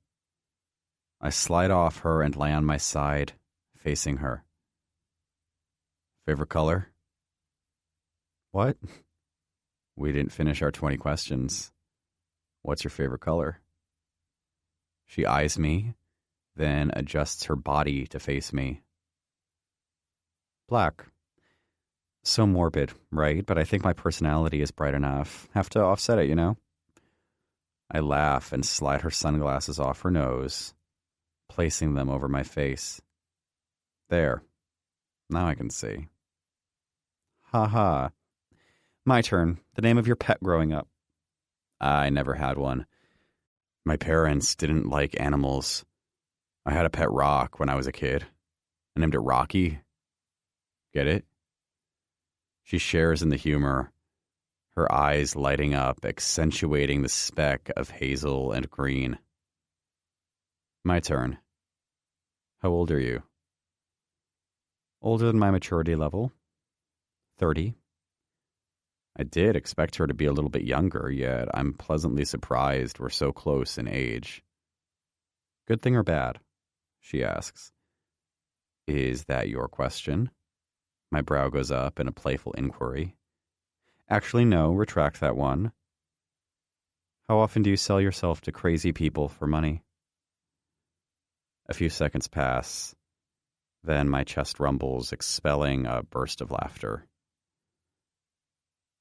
I slide off her and lay on my side, facing her. Favorite color? What? We didn't finish our 20 questions. What's your favorite color? She eyes me, then adjusts her body to face me. Black. So morbid, right? But I think my personality is bright enough. Have to offset it, you know? I laugh and slide her sunglasses off her nose, placing them over my face. There. Now I can see. Ha ha. My turn. The name of your pet growing up. I never had one. My parents didn't like animals. I had a pet rock when I was a kid. I named it Rocky. Get it? She shares in the humor, her eyes lighting up, accentuating the speck of hazel and green. My turn. How old are you? Older than my maturity level. 30. I did expect her to be a little bit younger, yet I'm pleasantly surprised we're so close in age. Good thing or bad? She asks. Is that your question? My brow goes up in a playful inquiry. Actually, no, retract that one. How often do you sell yourself to crazy people for money? A few seconds pass. Then my chest rumbles, expelling a burst of laughter.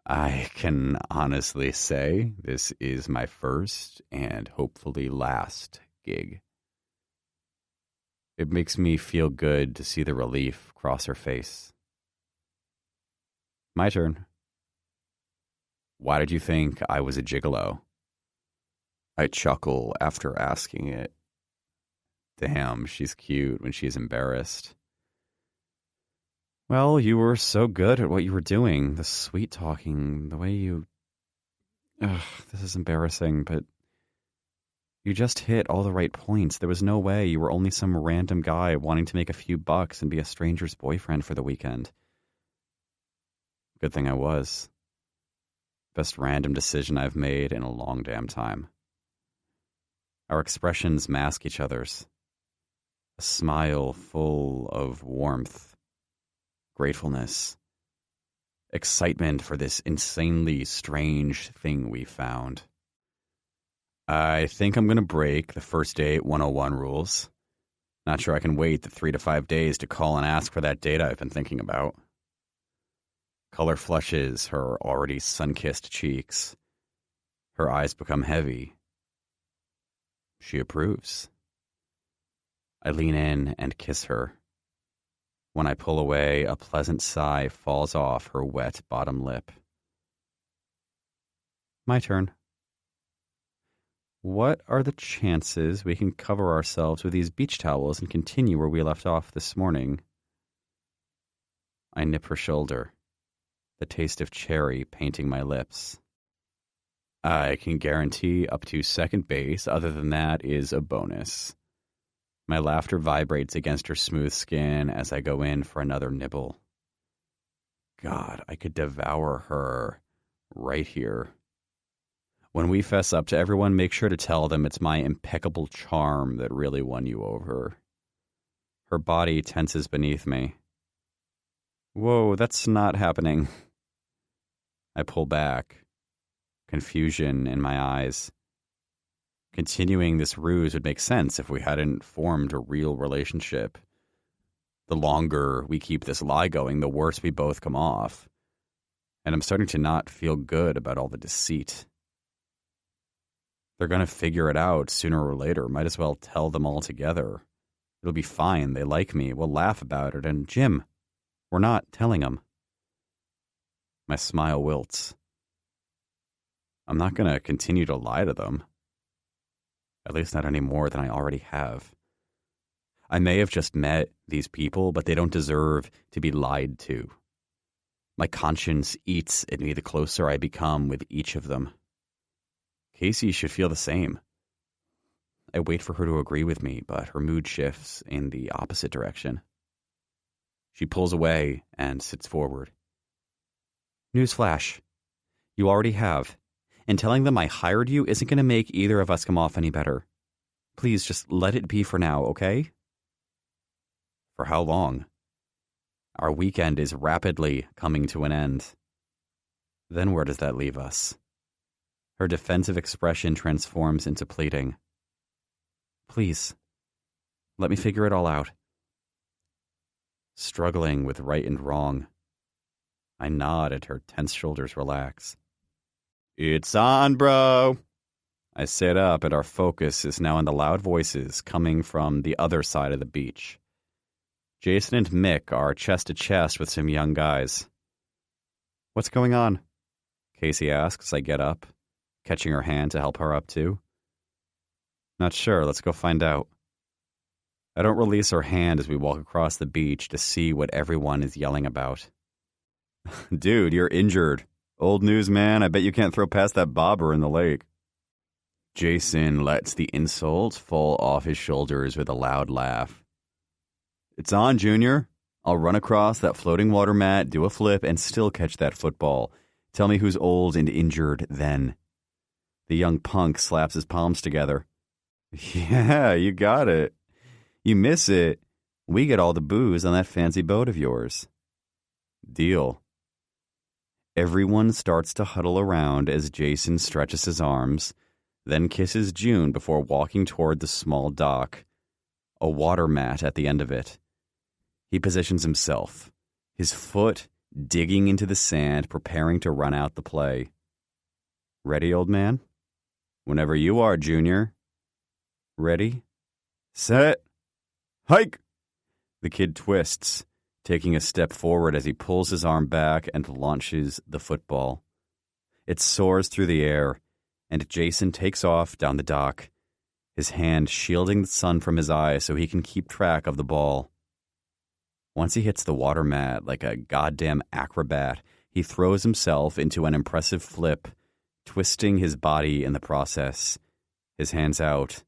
I can honestly say this is my first and hopefully last gig. It makes me feel good to see the relief cross her face. My turn. Why did you think I was a gigolo? I chuckle after asking it. Damn, she's cute when she's embarrassed. Well, you were so good at what you were doing. The sweet talking, the way you... Ugh, this is embarrassing, but... You just hit all the right points. There was no way you were only some random guy wanting to make a few bucks and be a stranger's boyfriend for the weekend. Good thing I was. Best random decision I've made in a long damn time. Our expressions mask each other's. A smile full of warmth, gratefulness, excitement for this insanely strange thing we found. I think I'm going to break the first date 101 rules. Not sure I can wait the 3 to 5 days to call and ask for that date I've been thinking about. Color flushes her already sun-kissed cheeks. Her eyes become heavy. She approves. I lean in and kiss her. When I pull away, a pleasant sigh falls off her wet bottom lip. My turn. What are the chances we can cover ourselves with these beach towels and continue where we left off this morning? I nip her shoulder, the taste of cherry painting my lips. I can guarantee up to second base. Other than that is a bonus. My laughter vibrates against her smooth skin as I go in for another nibble. God, I could devour her right here. When we fess up to everyone, make sure to tell them it's my impeccable charm that really won you over. Her body tenses beneath me. Whoa, that's not happening. I pull back, confusion in my eyes. Continuing this ruse would make sense if we hadn't formed a real relationship. The longer we keep this lie going, the worse we both come off. And I'm starting to not feel good about all the deceit. They're going to figure it out sooner or later. Might as well tell them all together. It'll be fine. They like me. We'll laugh about it. And Jim, we're not telling them. My smile wilts. I'm not going to continue to lie to them. At least not any more than I already have. I may have just met these people, but they don't deserve to be lied to. My conscience eats at me the closer I become with each of them. Casey should feel the same. I wait for her to agree with me, but her mood shifts in the opposite direction. She pulls away and sits forward. Newsflash. You already have. And telling them I hired you isn't going to make either of us come off any better. Please just let it be for now, okay? For how long? Our weekend is rapidly coming to an end. Then where does that leave us? Her defensive expression transforms into pleading. Please, let me figure it all out. Struggling with right and wrong, I nod and her tense shoulders relax. It's on, bro! I sit up and our focus is now on the loud voices coming from the other side of the beach. Jason and Mick are chest to chest with some young guys. What's going on? Casey asks as I get up, catching her hand to help her up too. Not sure, let's go find out. I don't release her hand as we walk across the beach to see what everyone is yelling about. Dude, you're injured. Old news, man. I bet you can't throw past that bobber in the lake. Jason lets the insult fall off his shoulders with a loud laugh. It's on, Junior. I'll run across that floating water mat, do a flip, and still catch that football. Tell me who's old and injured then. The young punk slaps his palms together. Yeah, you got it. You miss it. We get all the booze on that fancy boat of yours. Deal. Everyone starts to huddle around as Jason stretches his arms, then kisses June before walking toward the small dock, a water mat at the end of it. He positions himself, his foot digging into the sand, preparing to run out the play. Ready, old man? Whenever you are, Junior. Ready? Set. Hike! The kid twists, taking a step forward as he pulls his arm back and launches the football. It soars through the air, and Jason takes off down the dock, his hand shielding the sun from his eyes so he can keep track of the ball. Once he hits the water mat like a goddamn acrobat, he throws himself into an impressive flip, twisting his body in the process, his hands out,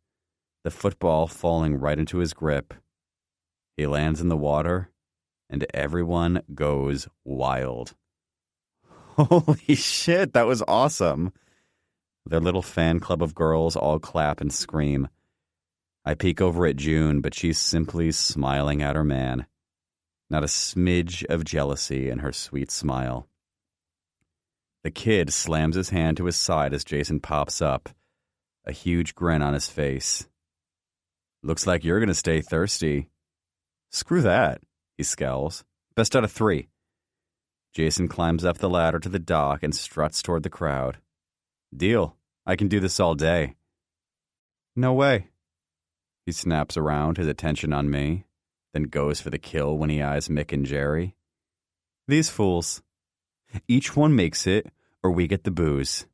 the football falling right into his grip. He lands in the water, and everyone goes wild. Holy shit, that was awesome. Their little fan club of girls all clap and scream. I peek over at June, but she's simply smiling at her man. Not a smidge of jealousy in her sweet smile. The kid slams his hand to his side as Jason pops up, a huge grin on his face. Looks like you're going to stay thirsty. Screw that, he scowls. Best out of 3. Jason climbs up the ladder to the dock and struts toward the crowd. Deal. I can do this all day. No way. He snaps around, his attention on me, then goes for the kill when he eyes Mick and Jerry. These fools. Each one makes it, or we get the booze.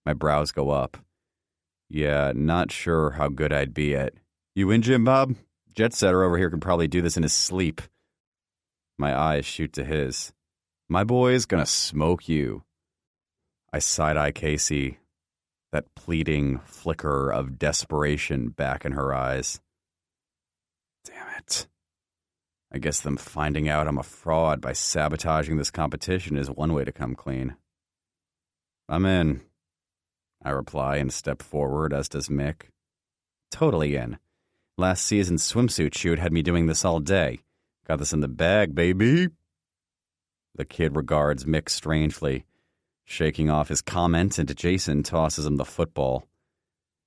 My brows go up. Yeah, not sure how good I'd be at. You in, Jim Bob? Jet setter over here could probably do this in his sleep. My eyes shoot to his. My boy's gonna smoke you. I side-eye Casey, that pleading flicker of desperation back in her eyes. Damn it. I guess them finding out I'm a fraud by sabotaging this competition is one way to come clean. I'm in. I reply and step forward, as does Mick. Totally in. Last season's swimsuit shoot had me doing this all day. Got this in the bag, baby. The kid regards Mick strangely. Shaking off his comment, and Jason tosses him the football.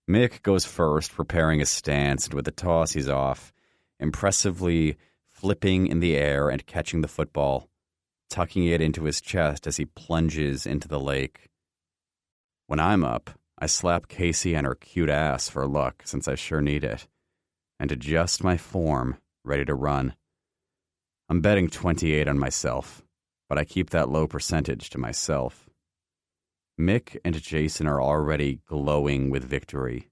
Mick goes first, preparing his stance, and with the toss he's off, impressively flipping in the air and catching the football, tucking it into his chest as he plunges into the lake. When I'm up, I slap Casey on her cute ass for luck, since I sure need it, and adjust my form, ready to run. I'm betting 28 on myself, but I keep that low percentage to myself. Mick and Jason are already glowing with victory.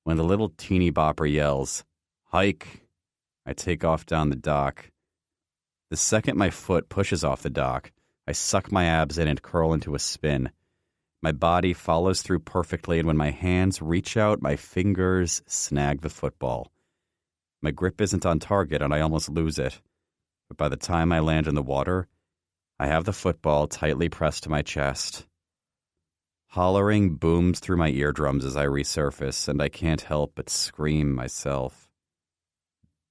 When the little teeny bopper yells, "Hike," I take off down the dock. The second my foot pushes off the dock, I suck my abs in and curl into a spin. My body follows through perfectly, and when my hands reach out, my fingers snag the football. My grip isn't on target, and I almost lose it. But by the time I land in the water, I have the football tightly pressed to my chest. Hollering booms through my eardrums as I resurface, and I can't help but scream myself.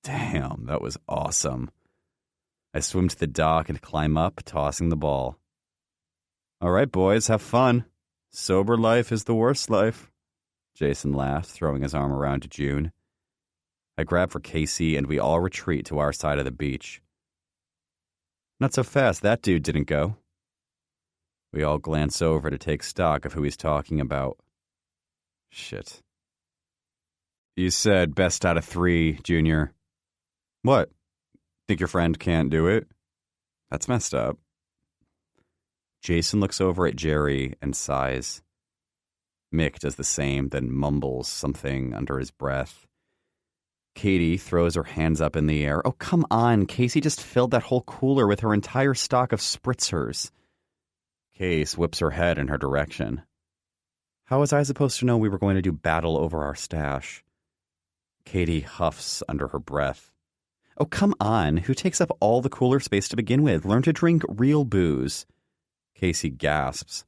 Damn, that was awesome. I swim to the dock and climb up, tossing the ball. All right, boys, have fun. Sober life is the worst life. Jason laughed, throwing his arm around June. I grab for Casey, and we all retreat to our side of the beach. Not so fast, that dude didn't go. We all glance over to take stock of who he's talking about. Shit. You said best out of 3, Junior. What? Think your friend can't do it? That's messed up. Jason looks over at Jerry and sighs. Mick does the same, then mumbles something under his breath. Katie throws her hands up in the air. Oh, come on. Casey just filled that whole cooler with her entire stock of spritzers. Case whips her head in her direction. How was I supposed to know we were going to do battle over our stash? Katie huffs under her breath. Oh, come on. Who takes up all the cooler space to begin with? Learn to drink real booze. Casey gasps.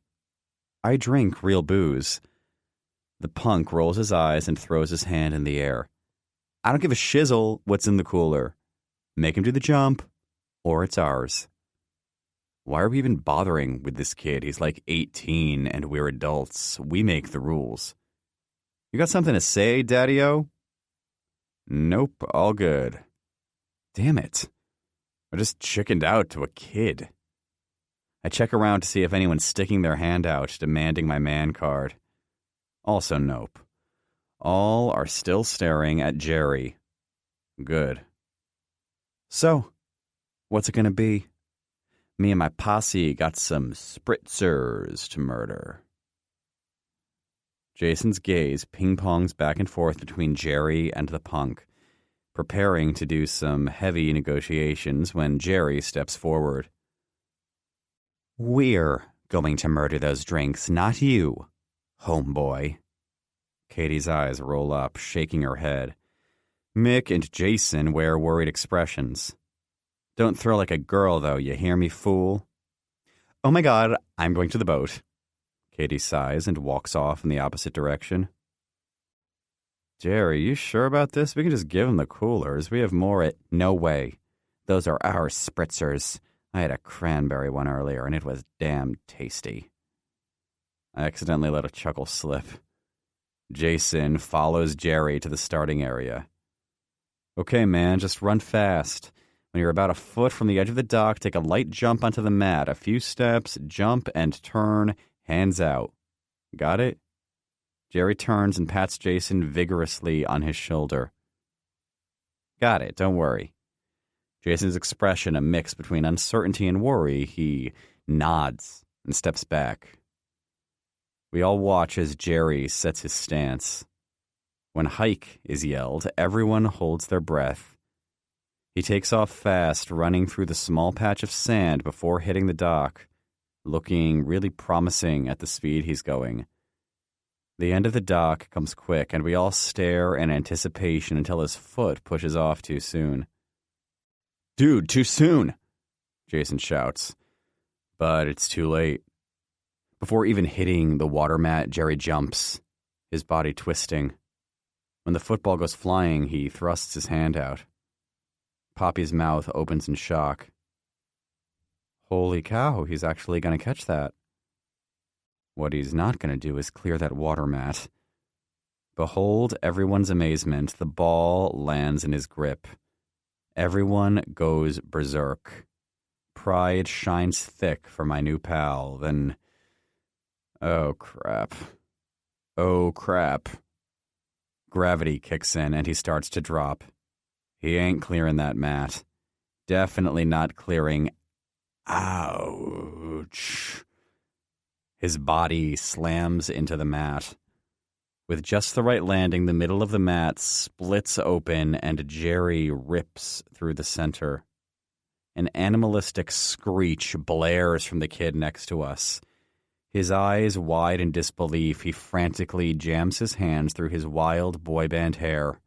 I drink real booze. The punk rolls his eyes and throws his hand in the air. I don't give a shizzle what's in the cooler. Make him do the jump, or it's ours. Why are we even bothering with this kid? He's like 18 and we're adults. We make the rules. You got something to say, Daddy-O? Nope, all good. Damn it. I just chickened out to a kid. I check around to see if anyone's sticking their hand out, demanding my man card. Also nope. All are still staring at Jerry. Good. So, what's it gonna be? Me and my posse got some spritzers to murder. Jason's gaze ping-pongs back and forth between Jerry and the punk, preparing to do some heavy negotiations when Jerry steps forward. We're going to murder those drinks, not you, homeboy. Katie's eyes roll up, shaking her head. Mick and Jason wear worried expressions. Don't throw like a girl, though, you hear me, fool? Oh my God, I'm going to the boat. Katie sighs and walks off in the opposite direction. Jerry, you sure about this? We can just give him the coolers. We have more at... No way. Those are our spritzers. I had a cranberry one earlier, and it was damn tasty. I accidentally let a chuckle slip. Jason follows Jerry to the starting area. Okay, man, just run fast. When you're about a foot from the edge of the dock, take a light jump onto the mat. A few steps, jump and turn, hands out. Got it? Jerry turns and pats Jason vigorously on his shoulder. Got it, don't worry. Jason's expression a mix between uncertainty and worry. He nods and steps back. We all watch as Jerry sets his stance. When hike is yelled, everyone holds their breath. He takes off fast, running through the small patch of sand before hitting the dock, looking really promising at the speed he's going. The end of the dock comes quick, and we all stare in anticipation until his foot pushes off too soon. Dude, too soon, Jason shouts. But it's too late. Before even hitting the water mat, Jerry jumps, his body twisting. When the football goes flying, he thrusts his hand out. Poppy's mouth opens in shock. Holy cow, he's actually going to catch that. What he's not going to do is clear that water mat. Behold everyone's amazement. The ball lands in his grip. Everyone goes berserk. Pride shines thick for my new pal. Then, oh crap. Oh crap. Gravity kicks in and he starts to drop. He ain't clearing that mat. Definitely not clearing. Ouch. His body slams into the mat. With just the right landing, the middle of the mat splits open and Jerry rips through the center. An animalistic screech blares from the kid next to us. His eyes wide in disbelief, he frantically jams his hands through his wild boy band hair.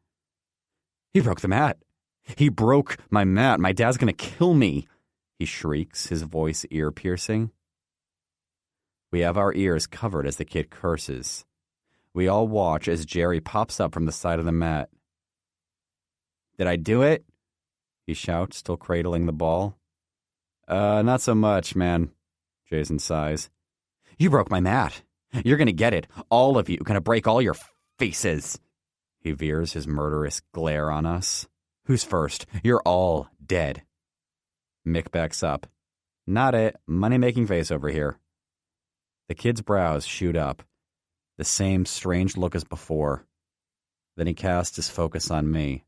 He broke the mat. He broke my mat. My dad's going to kill me, he shrieks, his voice ear-piercing. We have our ears covered as the kid curses. We all watch as Jerry pops up from the side of the mat. Did I do it? He shouts, still cradling the ball. Not so much, man, Jason sighs. You broke my mat. You're going to get it. All of you. Going to break all your faces. He veers his murderous glare on us. Who's first? You're all dead. Mick backs up. Not it. Money-making face over here. The kid's brows shoot up. The same strange look as before. Then he casts his focus on me.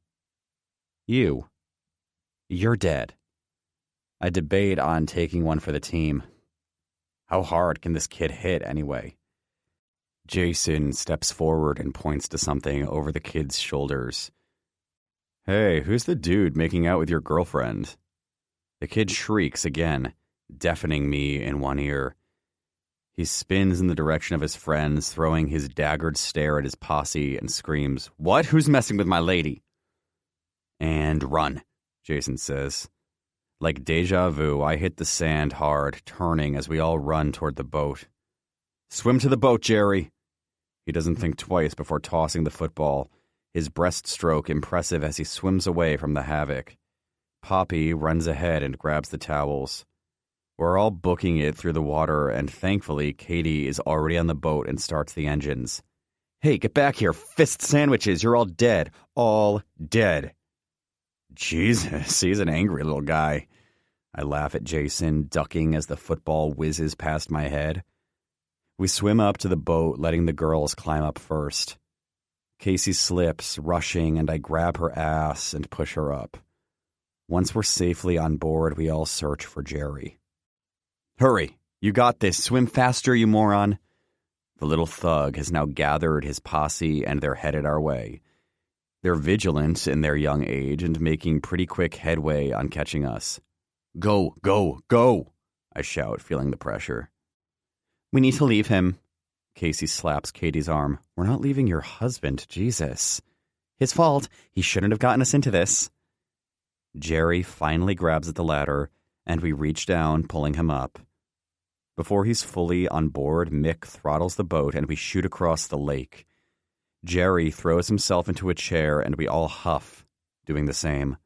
You're dead. I debate on taking one for the team. How hard can this kid hit anyway? Jason steps forward and points to something over the kid's shoulders. Hey, who's the dude making out with your girlfriend? The kid shrieks again, deafening me in one ear. He spins in the direction of his friends, throwing his daggered stare at his posse and screams, What? Who's messing with my lady? And run, Jason says. Like deja vu, I hit the sand hard, turning as we all run toward the boat. Swim to the boat, Jerry. He doesn't think twice before tossing the football, his breaststroke impressive as he swims away from the havoc. Poppy runs ahead and grabs the towels. We're all booking it through the water, and thankfully, Katie is already on the boat and starts the engines. Hey, get back here. Fist sandwiches. You're all dead. All dead. Jesus, he's an angry little guy. I laugh at Jason, ducking as the football whizzes past my head. We swim up to the boat, letting the girls climb up first. Casey slips, rushing, and I grab her ass and push her up. Once we're safely on board, we all search for Jerry. Hurry! You got this! Swim faster, you moron! The little thug has now gathered his posse and they're headed our way. They're vigilant in their young age and making pretty quick headway on catching us. Go, go, go! I shout, feeling the pressure. We need to leave him. Casey slaps Katie's arm. We're not leaving your husband, Jesus. His fault. He shouldn't have gotten us into this. Jerry finally grabs at the ladder, and we reach down, pulling him up. Before he's fully on board, Mick throttles the boat, and we shoot across the lake. Jerry throws himself into a chair, and we all huff, doing the same.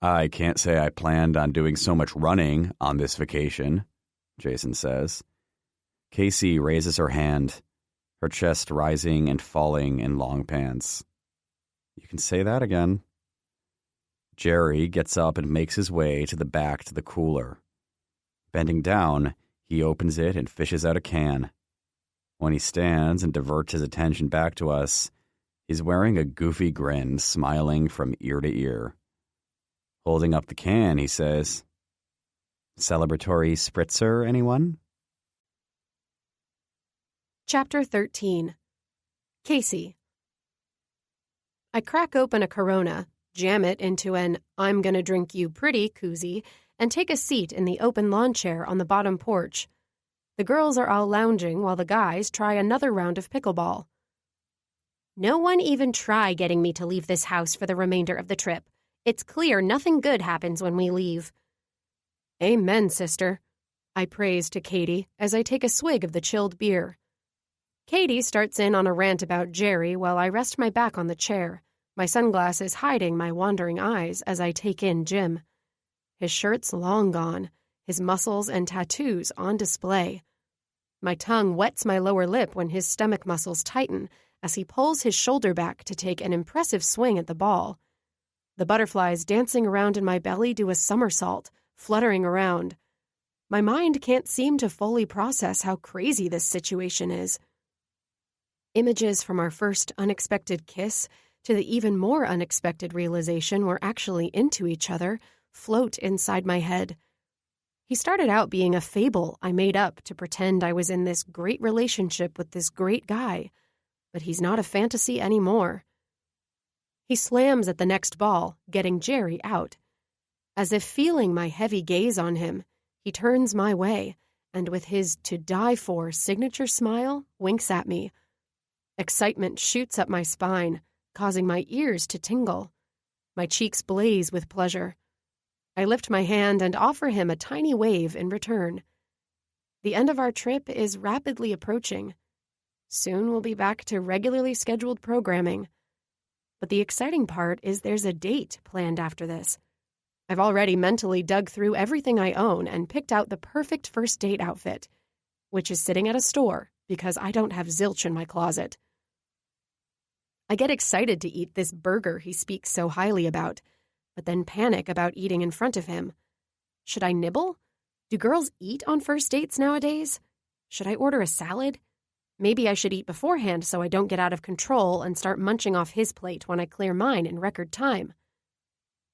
I can't say I planned on doing so much running on this vacation, Jason says. Casey raises her hand, her chest rising and falling in long pants. You can say that again. Jerry gets up and makes his way to the back to the cooler. Bending down, he opens it and fishes out a can. When he stands and diverts his attention back to us, he's wearing a goofy grin, smiling from ear to ear. Holding up the can, he says, Celebratory spritzer, anyone? Chapter 13. Casey. I crack open a Corona, jam it into an I'm gonna drink you pretty koozie, and take a seat in the open lawn chair on the bottom porch. The girls are all lounging while the guys try another round of pickleball. No one even try getting me to leave this house for the remainder of the trip. It's clear nothing good happens when we leave. Amen, sister. I praise to Katie as I take a swig of the chilled beer. Katie starts in on a rant about Jerry while I rest my back on the chair, my sunglasses hiding my wandering eyes as I take in Jim. His shirt's long gone, his muscles and tattoos on display. My tongue wets my lower lip when his stomach muscles tighten as he pulls his shoulder back to take an impressive swing at the ball. The butterflies dancing around in my belly do a somersault, fluttering around. My mind can't seem to fully process how crazy this situation is. Images from our first unexpected kiss to the even more unexpected realization we're actually into each other float inside my head. He started out being a fable I made up to pretend I was in this great relationship with this great guy, but he's not a fantasy anymore. He slams at the next ball, getting Jerry out. As if feeling my heavy gaze on him, he turns my way, and with his to-die-for signature smile, winks at me. Excitement shoots up my spine, causing my ears to tingle. My cheeks blaze with pleasure. I lift my hand and offer him a tiny wave in return. The end of our trip is rapidly approaching. Soon we'll be back to regularly scheduled programming. But the exciting part is there's a date planned after this. I've already mentally dug through everything I own and picked out the perfect first date outfit, which is sitting at a store because I don't have zilch in my closet. I get excited to eat this burger he speaks so highly about, but then panic about eating in front of him. Should I nibble? Do girls eat on first dates nowadays? Should I order a salad? Maybe I should eat beforehand so I don't get out of control and start munching off his plate when I clear mine in record time.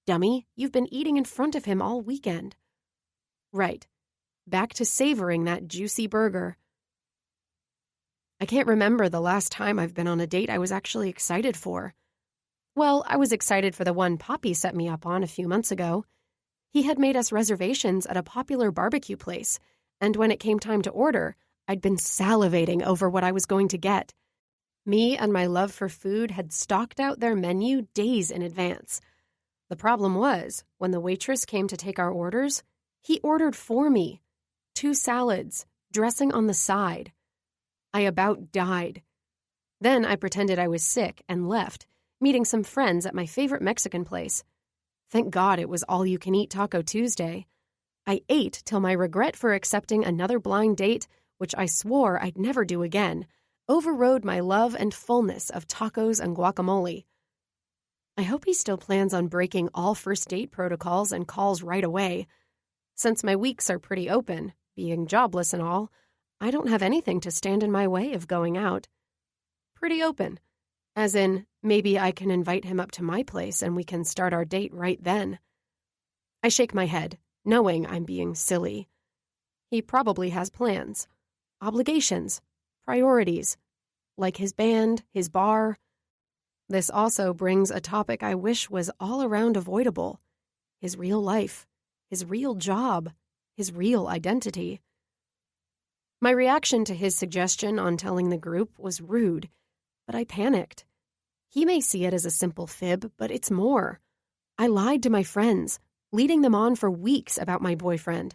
Dummy, you've been eating in front of him all weekend. Right. Back to savoring that juicy burger. I can't remember the last time I've been on a date I was actually excited for. Well, I was excited for the one Poppy set me up on a few months ago. He had made us reservations at a popular barbecue place, and when it came time to order, I'd been salivating over what I was going to get. Me and my love for food had stocked out their menu days in advance. The problem was, when the waitress came to take our orders, he ordered for me 2 salads, dressing on the side. I about died. Then I pretended I was sick and left, meeting some friends at my favorite Mexican place. Thank God it was all-you-can-eat Taco Tuesday. I ate till my regret for accepting another blind date, which I swore I'd never do again, overrode my love and fullness of tacos and guacamole. I hope he still plans on breaking all first date protocols and calls right away. Since my weeks are pretty open, being jobless and all, I don't have anything to stand in my way of going out. Pretty open. As in, maybe I can invite him up to my place and we can start our date right then. I shake my head, knowing I'm being silly. He probably has plans, obligations, priorities, like his band, his bar. This also brings a topic I wish was all around avoidable. His real life, his real job, his real identity. My reaction to his suggestion on telling the group was rude, but I panicked. He may see it as a simple fib, but it's more. I lied to my friends, leading them on for weeks about my boyfriend.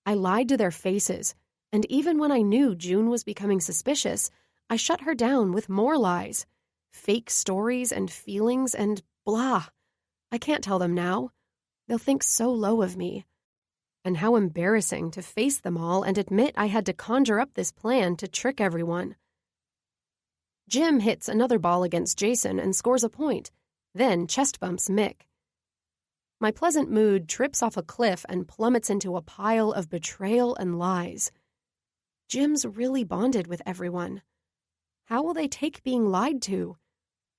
I lied to their faces, and even when I knew June was becoming suspicious, I shut her down with more lies. Fake stories and feelings and blah. I can't tell them now. They'll think so low of me. And how embarrassing to face them all and admit I had to conjure up this plan to trick everyone. Jim hits another ball against Jason and scores a point, then chest bumps Mick. My pleasant mood trips off a cliff and plummets into a pile of betrayal and lies. Jim's really bonded with everyone. How will they take being lied to?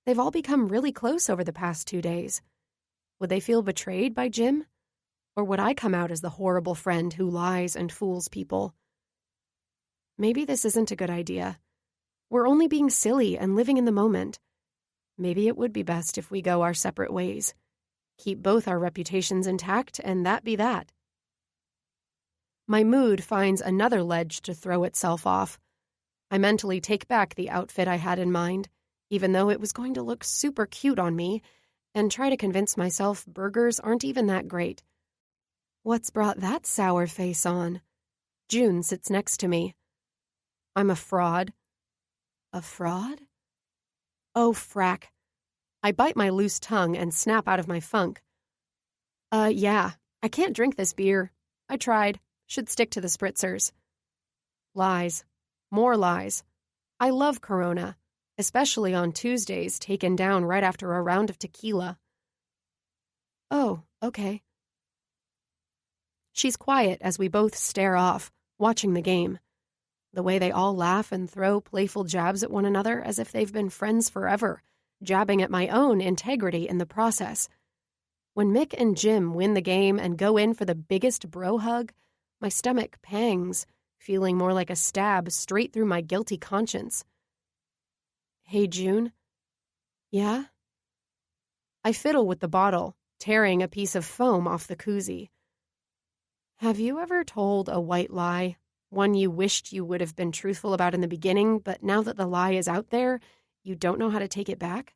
They've all become really close over the past 2 days. Would they feel betrayed by Jim? Or would I come out as the horrible friend who lies and fools people? Maybe this isn't a good idea. We're only being silly and living in the moment. Maybe it would be best if we go our separate ways. Keep both our reputations intact, and that be that. My mood finds another ledge to throw itself off. I mentally take back the outfit I had in mind, even though it was going to look super cute on me, and try to convince myself burgers aren't even that great. What's brought that sour face on? June sits next to me. I'm a fraud. A fraud? Oh, frack. I bite my loose tongue and snap out of my funk. Yeah, I can't drink this beer. I tried. Should stick to the spritzers. Lies. More lies. I love Corona, especially on Tuesdays taken down right after a round of tequila. Oh, okay. She's quiet as we both stare off, watching the game. The way they all laugh and throw playful jabs at one another as if they've been friends forever, jabbing at my own integrity in the process. When Mick and Jim win the game and go in for the biggest bro hug, my stomach pangs, feeling more like a stab straight through my guilty conscience. Hey, June? Yeah? I fiddle with the bottle, tearing a piece of foam off the koozie. Have you ever told a white lie, one you wished you would have been truthful about in the beginning, but now that the lie is out there, you don't know how to take it back?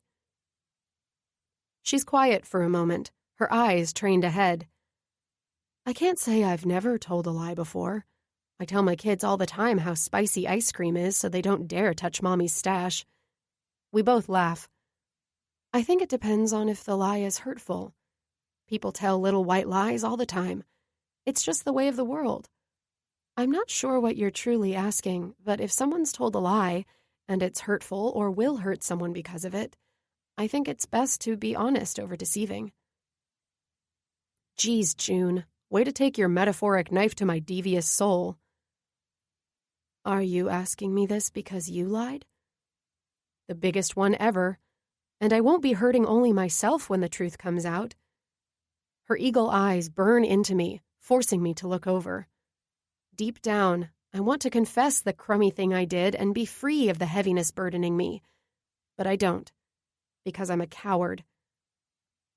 She's quiet for a moment, her eyes trained ahead. I can't say I've never told a lie before. I tell my kids all the time how spicy ice cream is so they don't dare touch Mommy's stash. We both laugh. I think it depends on if the lie is hurtful. People tell little white lies all the time. It's just the way of the world. I'm not sure what you're truly asking, but if someone's told a lie, and it's hurtful or will hurt someone because of it, I think it's best to be honest over deceiving. Geez, June, way to take your metaphoric knife to my devious soul. Are you asking me this because you lied? The biggest one ever, and I won't be hurting only myself when the truth comes out. Her eagle eyes burn into me, forcing me to look over. Deep down, I want to confess the crummy thing I did and be free of the heaviness burdening me. But I don't, because I'm a coward.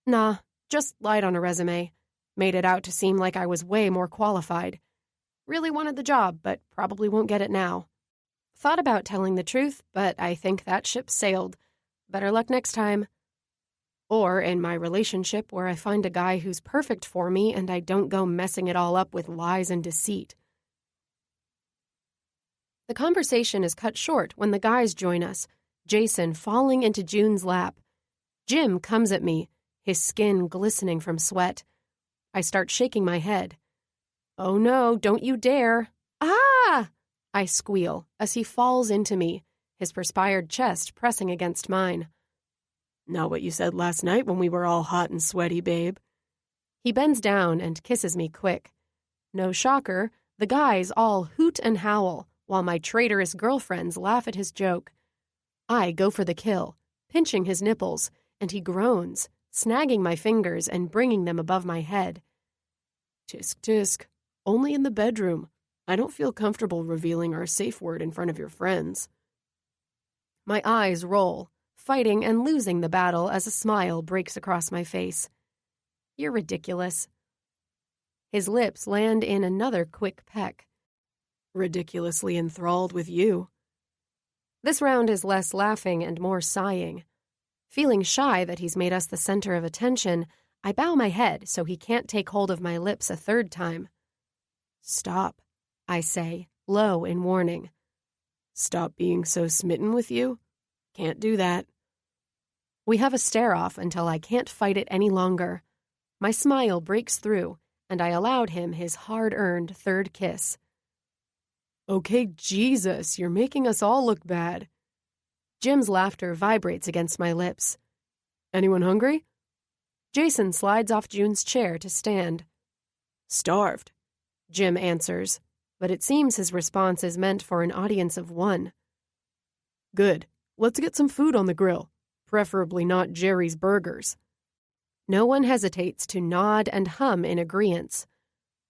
Nah, just lied on a resume. Made it out to seem like I was way more qualified. Really wanted the job, but probably won't get it now. Thought about telling the truth, but I think that ship sailed. Better luck next time. Or in my relationship where I find a guy who's perfect for me and I don't go messing it all up with lies and deceit. The conversation is cut short when the guys join us, Jason falling into June's lap. Jim comes at me, his skin glistening from sweat. I start shaking my head. Oh no, don't you dare. Ah! I squeal as he falls into me, his perspired chest pressing against mine. Not what you said last night when we were all hot and sweaty, babe. He bends down and kisses me quick. No shocker, the guys all hoot and howl, while my traitorous girlfriends laugh at his joke. I go for the kill, pinching his nipples, and he groans, snagging my fingers and bringing them above my head. Tisk, tisk. Only in the bedroom. I don't feel comfortable revealing our safe word in front of your friends. My eyes roll, fighting and losing the battle as a smile breaks across my face. You're ridiculous. His lips land in another quick peck. Ridiculously enthralled with you. This round is less laughing and more sighing. Feeling shy that he's made us the center of attention, I bow my head so he can't take hold of my lips a third time. Stop, I say, low in warning. Stop being so smitten with you? Can't do that. We have a stare-off until I can't fight it any longer. My smile breaks through, and I allowed him his hard-earned third kiss. Okay, Jesus, you're making us all look bad. Jim's laughter vibrates against my lips. Anyone hungry? Jason slides off June's chair to stand. Starved, Jim answers, but it seems his response is meant for an audience of one. Good. Let's get some food on the grill, preferably not Jerry's Burgers. No one hesitates to nod and hum in agreeance.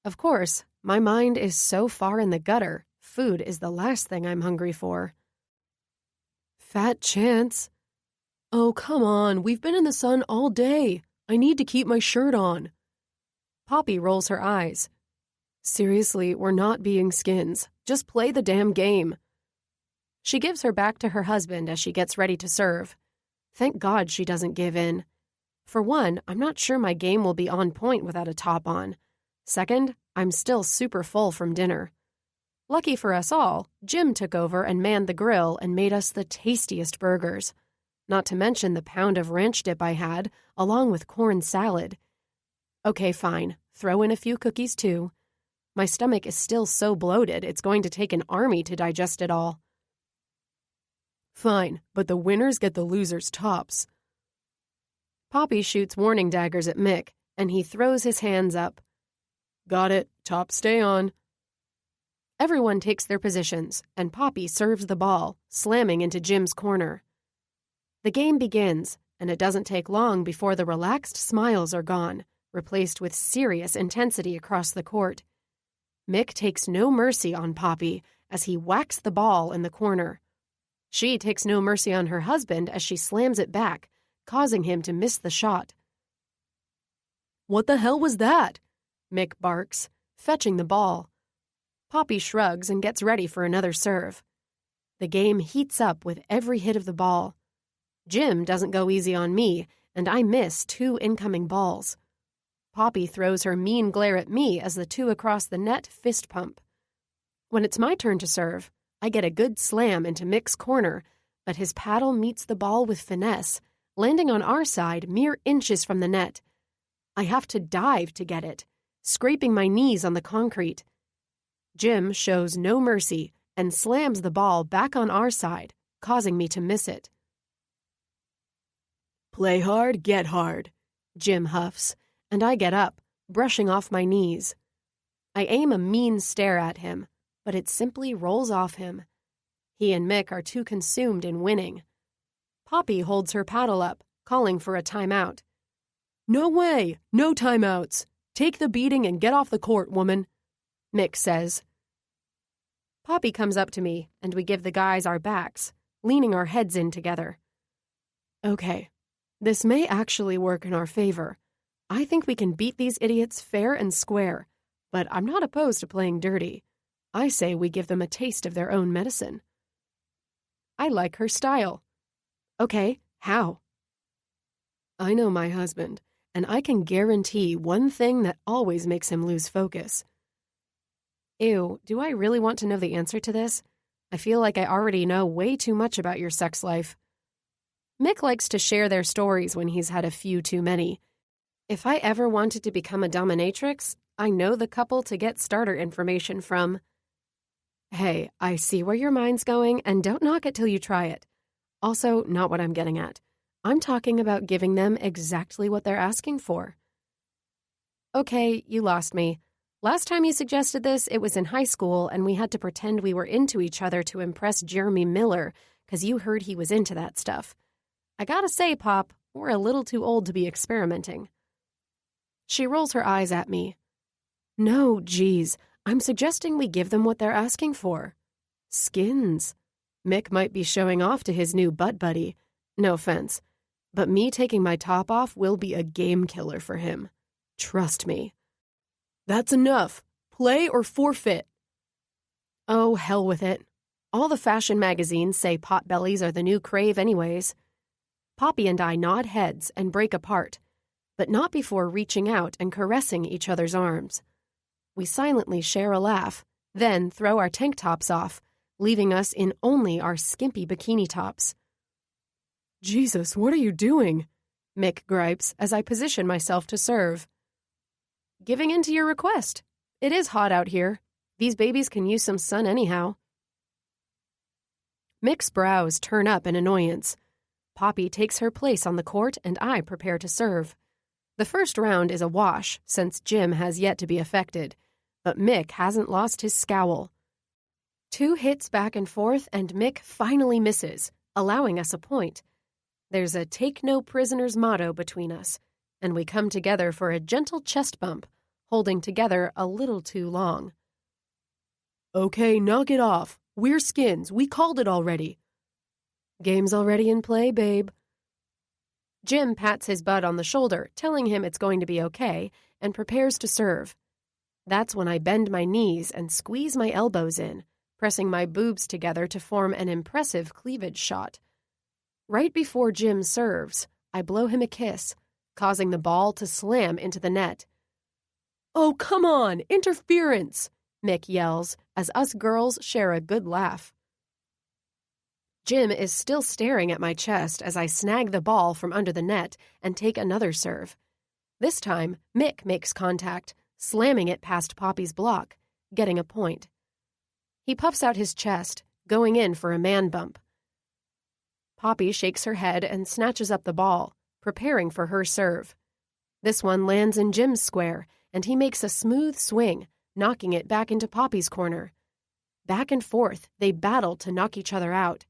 Of course, my mind is so far in the gutter, food is the last thing I'm hungry for. Fat chance. Oh, come on, we've been in the sun all day. I need to keep my shirt on. Poppy rolls her eyes. Seriously, we're not being skins. Just play the damn game. She gives her back to her husband as she gets ready to serve. Thank God she doesn't give in. For one, I'm not sure my game will be on point without a top on. Second, I'm still super full from dinner. Lucky for us all, Jim took over and manned the grill and made us the tastiest burgers. Not to mention the pound of ranch dip I had, along with corn salad. Okay, fine. Throw in a few cookies, too. My stomach is still so bloated, it's going to take an army to digest it all. Fine, but the winners get the losers' tops. Poppy shoots warning daggers at Mick, and he throws his hands up. Got it. Tops stay on. Everyone takes their positions, and Poppy serves the ball, slamming into Jim's corner. The game begins, and it doesn't take long before the relaxed smiles are gone, replaced with serious intensity across the court. Mick takes no mercy on Poppy as he whacks the ball in the corner. She takes no mercy on her husband as she slams it back, causing him to miss the shot. What the hell was that? Mick barks, fetching the ball. Poppy shrugs and gets ready for another serve. The game heats up with every hit of the ball. Jim doesn't go easy on me, and I miss 2 incoming balls. Poppy throws her mean glare at me as the 2 across the net fist pump. When it's my turn to serve, I get a good slam into Mick's corner, but his paddle meets the ball with finesse, landing on our side mere inches from the net. I have to dive to get it, scraping my knees on the concrete. Jim shows no mercy and slams the ball back on our side, causing me to miss it. Play hard, get hard, Jim huffs, and I get up, brushing off my knees. I aim a mean stare at him, but it simply rolls off him. He and Mick are too consumed in winning. Poppy holds her paddle up, calling for a timeout. No way! No timeouts! Take the beating and get off the court, woman, Mick says. Poppy comes up to me, and we give the guys our backs, leaning our heads in together. Okay, this may actually work in our favor. I think we can beat these idiots fair and square, but I'm not opposed to playing dirty. I say we give them a taste of their own medicine. I like her style. Okay, how? I know my husband, and I can guarantee one thing that always makes him lose focus. Ew, do I really want to know the answer to this? I feel like I already know way too much about your sex life. Mick likes to share their stories when he's had a few too many. If I ever wanted to become a dominatrix, I know the couple to get starter information from. Hey, I see where your mind's going, and don't knock it till you try it. Also, not what I'm getting at. I'm talking about giving them exactly what they're asking for. Okay, you lost me. Last time you suggested this, it was in high school, and we had to pretend we were into each other to impress Jeremy Miller, because you heard he was into that stuff. I gotta say, Pop, we're a little too old to be experimenting. She rolls her eyes at me. No, geez, I'm suggesting we give them what they're asking for. Skins. Mick might be showing off to his new butt buddy. No offense. But me taking my top off will be a game killer for him. Trust me. That's enough. Play or forfeit. Oh, hell with it. All the fashion magazines say potbellies are the new crave anyways. Poppy and I nod heads and break apart, but not before reaching out and caressing each other's arms. We silently share a laugh, then throw our tank tops off, leaving us in only our skimpy bikini tops. Jesus, what are you doing? Mick gripes as I position myself to serve. Giving in to your request. It is hot out here. These babies can use some sun anyhow. Mick's brows turn up in annoyance. Poppy takes her place on the court and I prepare to serve. The first round is a wash since Jim has yet to be affected, but Mick hasn't lost his scowl. 2 hits back and forth and Mick finally misses, allowing us a point. There's a take no prisoners motto between us, and we come together for a gentle chest bump, holding together a little too long. Okay, knock it off. We're skins. We called it already. Game's already in play, babe. Jim pats his bud on the shoulder, telling him it's going to be okay, and prepares to serve. That's when I bend my knees and squeeze my elbows in, pressing my boobs together to form an impressive cleavage shot. Right before Jim serves, I blow him a kiss, causing the ball to slam into the net. Oh, come on! Interference! Mick yells as us girls share a good laugh. Jim is still staring at my chest as I snag the ball from under the net and take another serve. This time, Mick makes contact, slamming it past Poppy's block, getting a point. He puffs out his chest, going in for a man bump. Poppy shakes her head and snatches up the ball, preparing for her serve. This one lands in Jim's square, and he makes a smooth swing, knocking it back into Poppy's corner. Back and forth, they battle to knock each other out.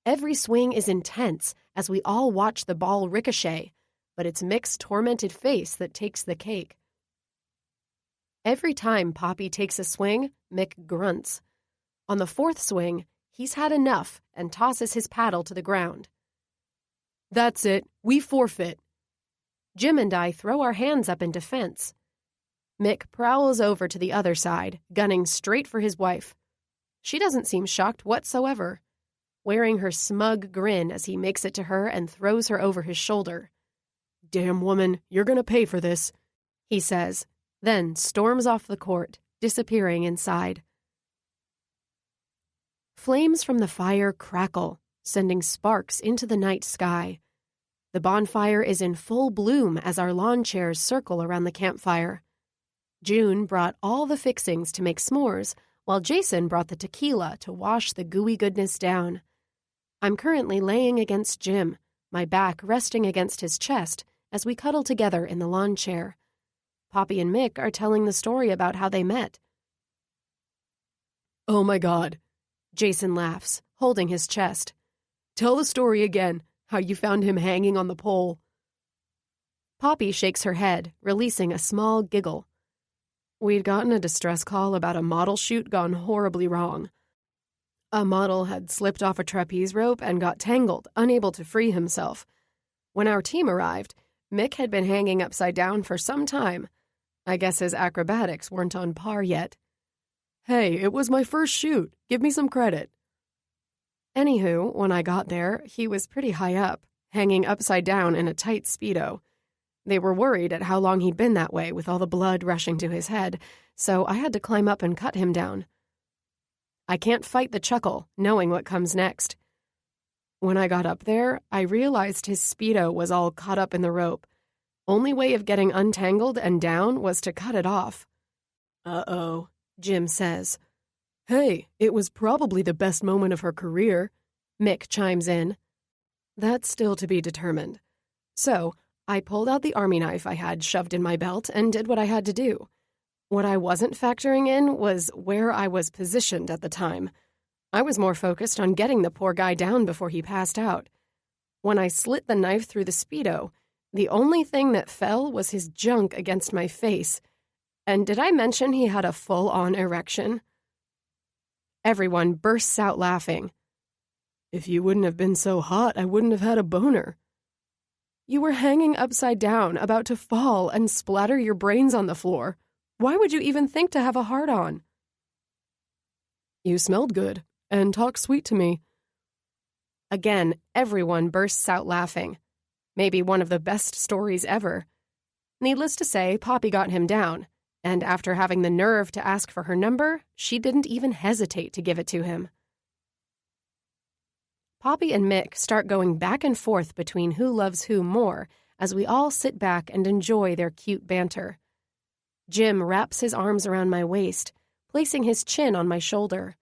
Every swing is intense as we all watch the ball ricochet, but it's Mick's tormented face that takes the cake. Every time Poppy takes a swing, Mick grunts. On the fourth swing, he's had enough and tosses his paddle to the ground. "That's it. We forfeit." Jim and I throw our hands up in defense. Mick prowls over to the other side, gunning straight for his wife. She doesn't seem shocked whatsoever, wearing her smug grin as he makes it to her and throws her over his shoulder. "Damn woman, you're gonna pay for this," he says, then storms off the court, disappearing inside. Flames from the fire crackle, sending sparks into the night sky. The bonfire is in full bloom as our lawn chairs circle around the campfire. June brought all the fixings to make s'mores, while Jason brought the tequila to wash the gooey goodness down. I'm currently laying against Jim, my back resting against his chest as we cuddle together in the lawn chair. Poppy and Mick are telling the story about how they met. "Oh my God," Jason laughs, holding his chest. "Tell the story again, how you found him hanging on the pole." Poppy shakes her head, releasing a small giggle. We'd gotten a distress call about a model shoot gone horribly wrong. A model had slipped off a trapeze rope and got tangled, unable to free himself. When our team arrived, Mick had been hanging upside down for some time. I guess his acrobatics weren't on par yet. "Hey, it was my first shoot. Give me some credit." Anywho, when I got there, he was pretty high up, hanging upside down in a tight Speedo. They were worried at how long he'd been that way with all the blood rushing to his head, so I had to climb up and cut him down. I can't fight the chuckle, knowing what comes next. When I got up there, I realized his Speedo was all caught up in the rope. Only way of getting untangled and down was to cut it off. "Uh-oh," Jim says. "Hey, it was probably the best moment of her career," Mick chimes in. That's still to be determined. So, I pulled out the army knife I had shoved in my belt and did what I had to do. What I wasn't factoring in was where I was positioned at the time. I was more focused on getting the poor guy down before he passed out. When I slit the knife through the Speedo, the only thing that fell was his junk against my face. And did I mention he had a full-on erection? Everyone bursts out laughing. "If you wouldn't have been so hot, I wouldn't have had a boner." "You were hanging upside down, about to fall and splatter your brains on the floor. Why would you even think to have a hard-on?" "You smelled good, and talked sweet to me." Again, everyone bursts out laughing. Maybe one of the best stories ever. Needless to say, Poppy got him down, and after having the nerve to ask for her number, she didn't even hesitate to give it to him. Poppy and Mick start going back and forth between who loves who more as we all sit back and enjoy their cute banter. Jim wraps his arms around my waist, placing his chin on my shoulder.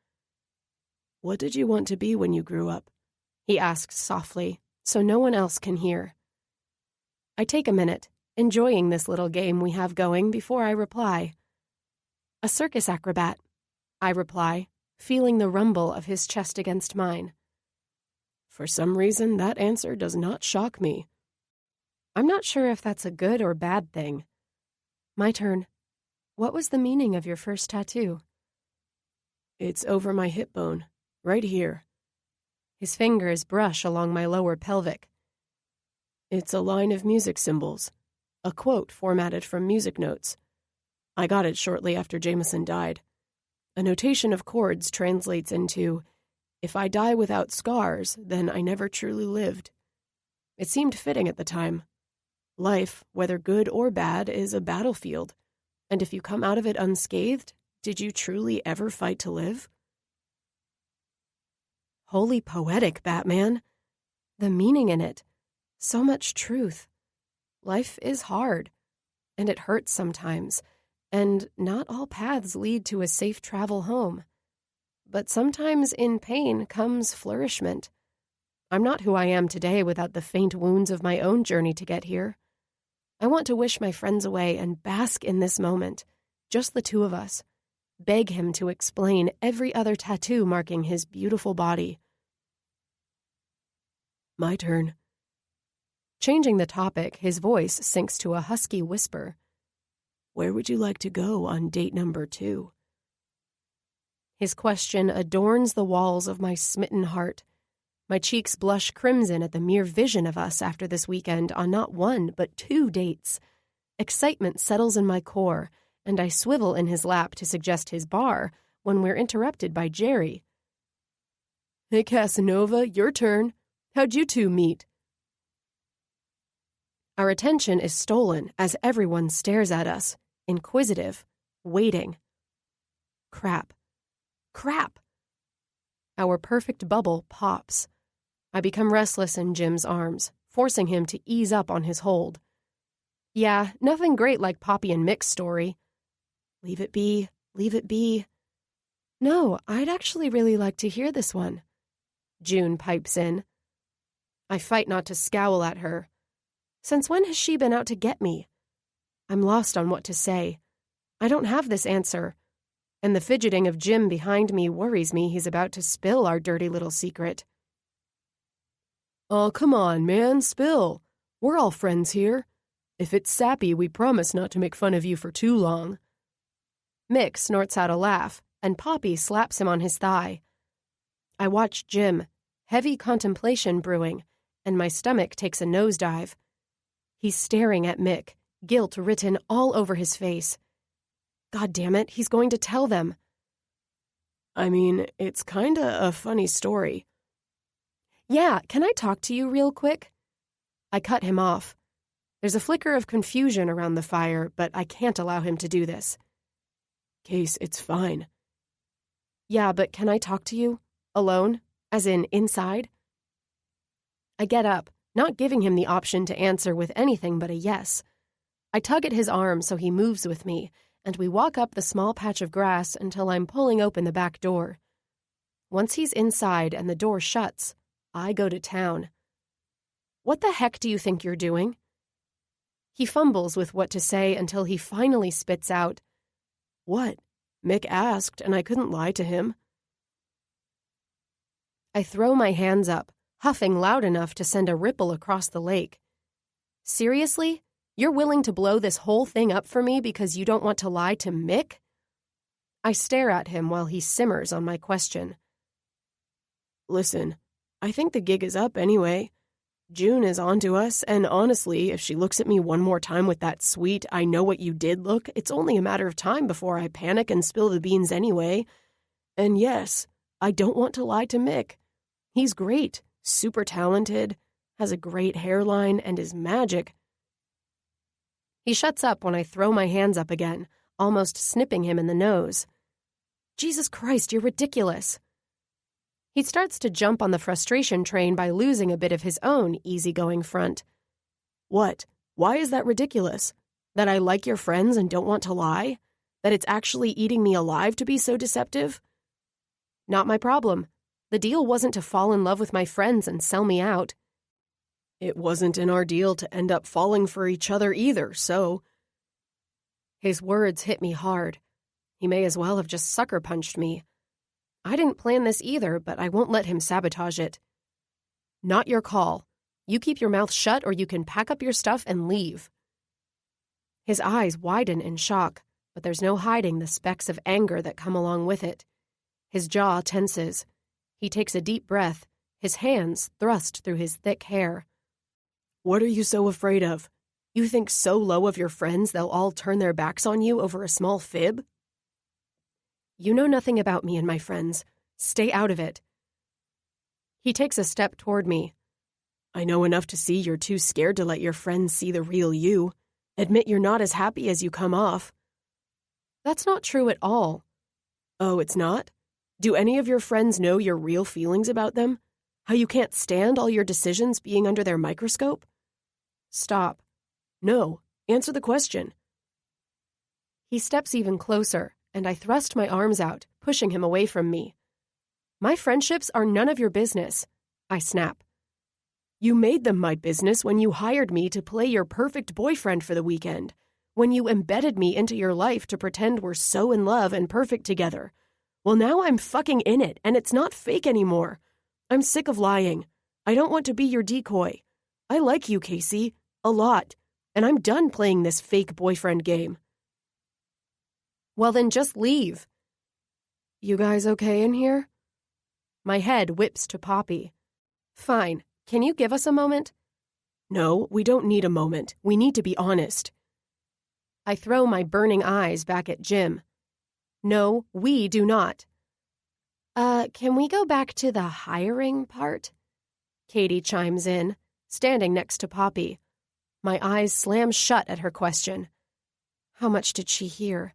"What did you want to be when you grew up?" he asks softly, so no one else can hear. I take a minute, enjoying this little game we have going before I reply. "A circus acrobat," I reply, feeling the rumble of his chest against mine. For some reason, that answer does not shock me. I'm not sure if that's a good or bad thing. My turn. What was the meaning of your first tattoo? "It's over my hip bone, right here." His fingers brush along my lower pelvic. "It's a line of music symbols, a quote formatted from music notes. I got it shortly after Jameson died. A notation of chords translates into, 'If I die without scars, then I never truly lived.' It seemed fitting at the time. Life, whether good or bad, is a battlefield, and if you come out of it unscathed, Did you truly ever fight to live? Holy poetic, Batman. The meaning in it. So much truth. Life is hard, and it hurts sometimes, and not all paths lead to a safe travel home. But sometimes in pain comes flourishment. I'm not who I am today without the faint wounds of my own journey to get here. I want to wish my friends away and bask in this moment, just the two of us. Beg him to explain every other tattoo marking his beautiful body. My turn. Changing the topic, his voice sinks to a husky whisper. Where would you like to go on date number 2? His question adorns the walls of my smitten heart. My cheeks blush crimson at the mere vision of us after this weekend on not 1 but 2 dates. Excitement settles in my core, and I swivel in his lap to suggest his bar when we're interrupted by Jerry. Hey, Casanova, your turn. How'd you two meet? Our attention is stolen as everyone stares at us, inquisitive, waiting. Crap. Our perfect bubble pops. I become restless in Jim's arms, forcing him to ease up on his hold. Yeah, nothing great like Poppy and Mick's story. Leave it be. No, I'd actually really like to hear this one. June pipes in. I fight not to scowl at her. Since when has she been out to get me? I'm lost on what to say. I don't have this answer. And the fidgeting of Jim behind me worries me he's about to spill our dirty little secret. Oh, come on, man, spill. We're all friends here. If it's sappy, we promise not to make fun of you for too long. Mick snorts out a laugh, and Poppy slaps him on his thigh. I watch Jim, heavy contemplation brewing, and my stomach takes a nosedive. He's staring at Mick, guilt written all over his face. God damn it, he's going to tell them. I mean, it's kinda a funny story. Yeah, can I talk to you real quick? I cut him off. There's a flicker of confusion around the fire, but I can't allow him to do this. Case, it's fine. Yeah, but can I talk to you? Alone? As in, inside? I get up, not giving him the option to answer with anything but a yes. I tug at his arm so he moves with me, and we walk up the small patch of grass until I'm pulling open the back door. Once he's inside and the door shuts, I go to town. What the heck do you think you're doing? He fumbles with what to say until he finally spits out, What? Mick asked, and I couldn't lie to him. I throw my hands up, huffing loud enough to send a ripple across the lake. Seriously? You're willing to blow this whole thing up for me because you don't want to lie to Mick? I stare at him while he simmers on my question. Listen, I think the gig is up anyway. June is onto us, and honestly, if she looks at me one more time with that sweet, I know what you did look, it's only a matter of time before I panic and spill the beans anyway. And yes, I don't want to lie to Mick. He's great, super talented, has a great hairline, and is magic. He shuts up when I throw my hands up again, almost snipping him in the nose. Jesus Christ, you're ridiculous. He starts to jump on the frustration train by losing a bit of his own easygoing front. What? Why is that ridiculous? That I like your friends and don't want to lie? That it's actually eating me alive to be so deceptive? Not my problem. The deal wasn't to fall in love with my friends and sell me out. It wasn't in our deal to end up falling for each other either, so... His words hit me hard. He may as well have just sucker punched me. I didn't plan this either, but I won't let him sabotage it. Not your call. You keep your mouth shut or you can pack up your stuff and leave. His eyes widen in shock, but there's no hiding the specks of anger that come along with it. His jaw tenses. He takes a deep breath, his hands thrust through his thick hair. What are you so afraid of? You think so low of your friends they'll all turn their backs on you over a small fib? You know nothing about me and my friends. Stay out of it. He takes a step toward me. I know enough to see you're too scared to let your friends see the real you. Admit you're not as happy as you come off. That's not true at all. Oh, it's not? Do any of your friends know your real feelings about them? How you can't stand all your decisions being under their microscope? Stop. No, answer the question. He steps even closer, and I thrust my arms out, pushing him away from me. My friendships are none of your business, I snap. You made them my business when you hired me to play your perfect boyfriend for the weekend, when you embedded me into your life to pretend we're so in love and perfect together. Well, now I'm fucking in it, and it's not fake anymore. I'm sick of lying. I don't want to be your decoy. I like you, Casey, a lot, and I'm done playing this fake boyfriend game. Well, then just leave. You guys okay in here? My head whips to Poppy. Fine. Can you give us a moment? No, we don't need a moment. We need to be honest. I throw my burning eyes back at Jim. No, we do not. Can we go back to the hiring part? Katie chimes in, standing next to Poppy. My eyes slam shut at her question. How much did she hear?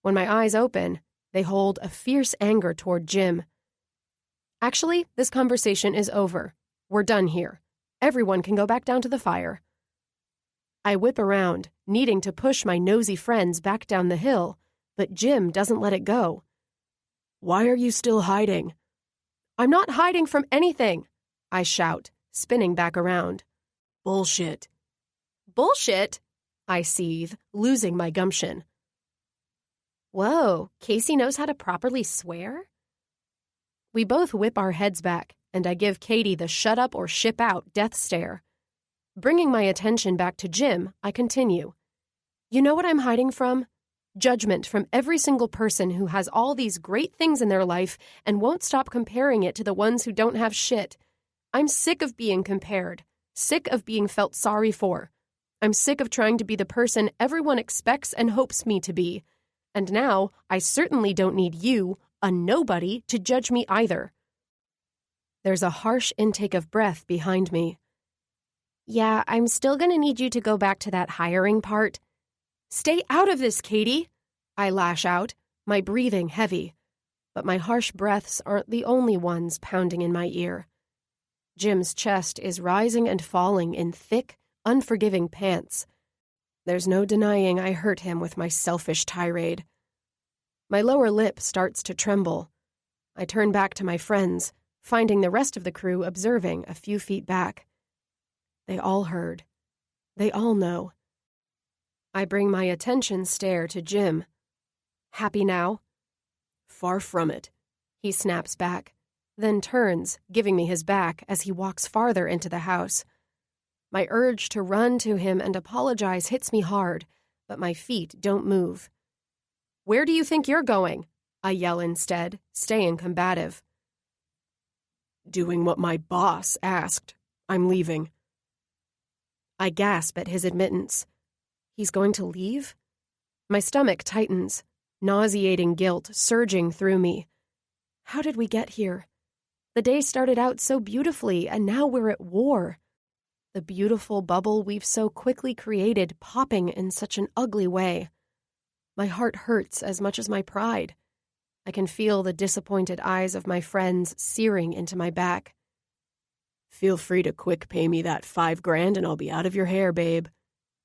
When my eyes open, they hold a fierce anger toward Jim. Actually, this conversation is over. We're done here. Everyone can go back down to the fire. I whip around, needing to push my nosy friends back down the hill, but Jim doesn't let it go. Why are you still hiding? I'm not hiding from anything, I shout, spinning back around. Bullshit. Bullshit? I seethe, losing my gumption. Whoa, Casey knows how to properly swear? We both whip our heads back, and I give Katie the shut up or ship out death stare. Bringing my attention back to Jim, I continue. You know what I'm hiding from? Judgment from every single person who has all these great things in their life and won't stop comparing it to the ones who don't have shit. I'm sick of being compared, sick of being felt sorry for. I'm sick of trying to be the person everyone expects and hopes me to be. And now, I certainly don't need you, a nobody, to judge me either. There's a harsh intake of breath behind me. Yeah, I'm still gonna need you to go back to that hiring part. Stay out of this, Katie, I lash out, my breathing heavy. But my harsh breaths aren't the only ones pounding in my ear. Jim's chest is rising and falling in thick, unforgiving pants. There's no denying I hurt him with my selfish tirade. My lower lip starts to tremble. I turn back to my friends, finding the rest of the crew observing a few feet back. They all heard. They all know. I bring my attention stare to Jim. Happy now? Far from it, he snaps back, then turns, giving me his back as he walks farther into the house. My urge to run to him and apologize hits me hard, but my feet don't move. Where do you think you're going? I yell instead, staying combative. Doing what my boss asked. I'm leaving. I gasp at his admittance. He's going to leave? My stomach tightens, nauseating guilt surging through me. How did we get here? The day started out so beautifully, and now we're at war. The beautiful bubble we've so quickly created popping in such an ugly way. My heart hurts as much as my pride. I can feel the disappointed eyes of my friends searing into my back. Feel free to quick pay me that $5,000 and I'll be out of your hair, babe,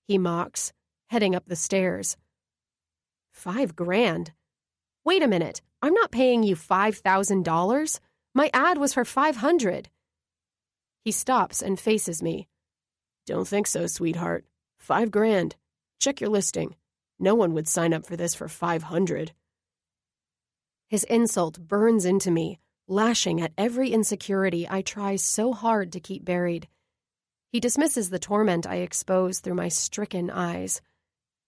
he mocks, heading up the stairs. $5,000? Wait a minute, I'm not paying you $5,000. My ad was for $500. He stops and faces me. Don't think so, sweetheart. $5,000. Check your listing. No one would sign up for this for $500. His insult burns into me, lashing at every insecurity I try so hard to keep buried. He dismisses the torment I expose through my stricken eyes.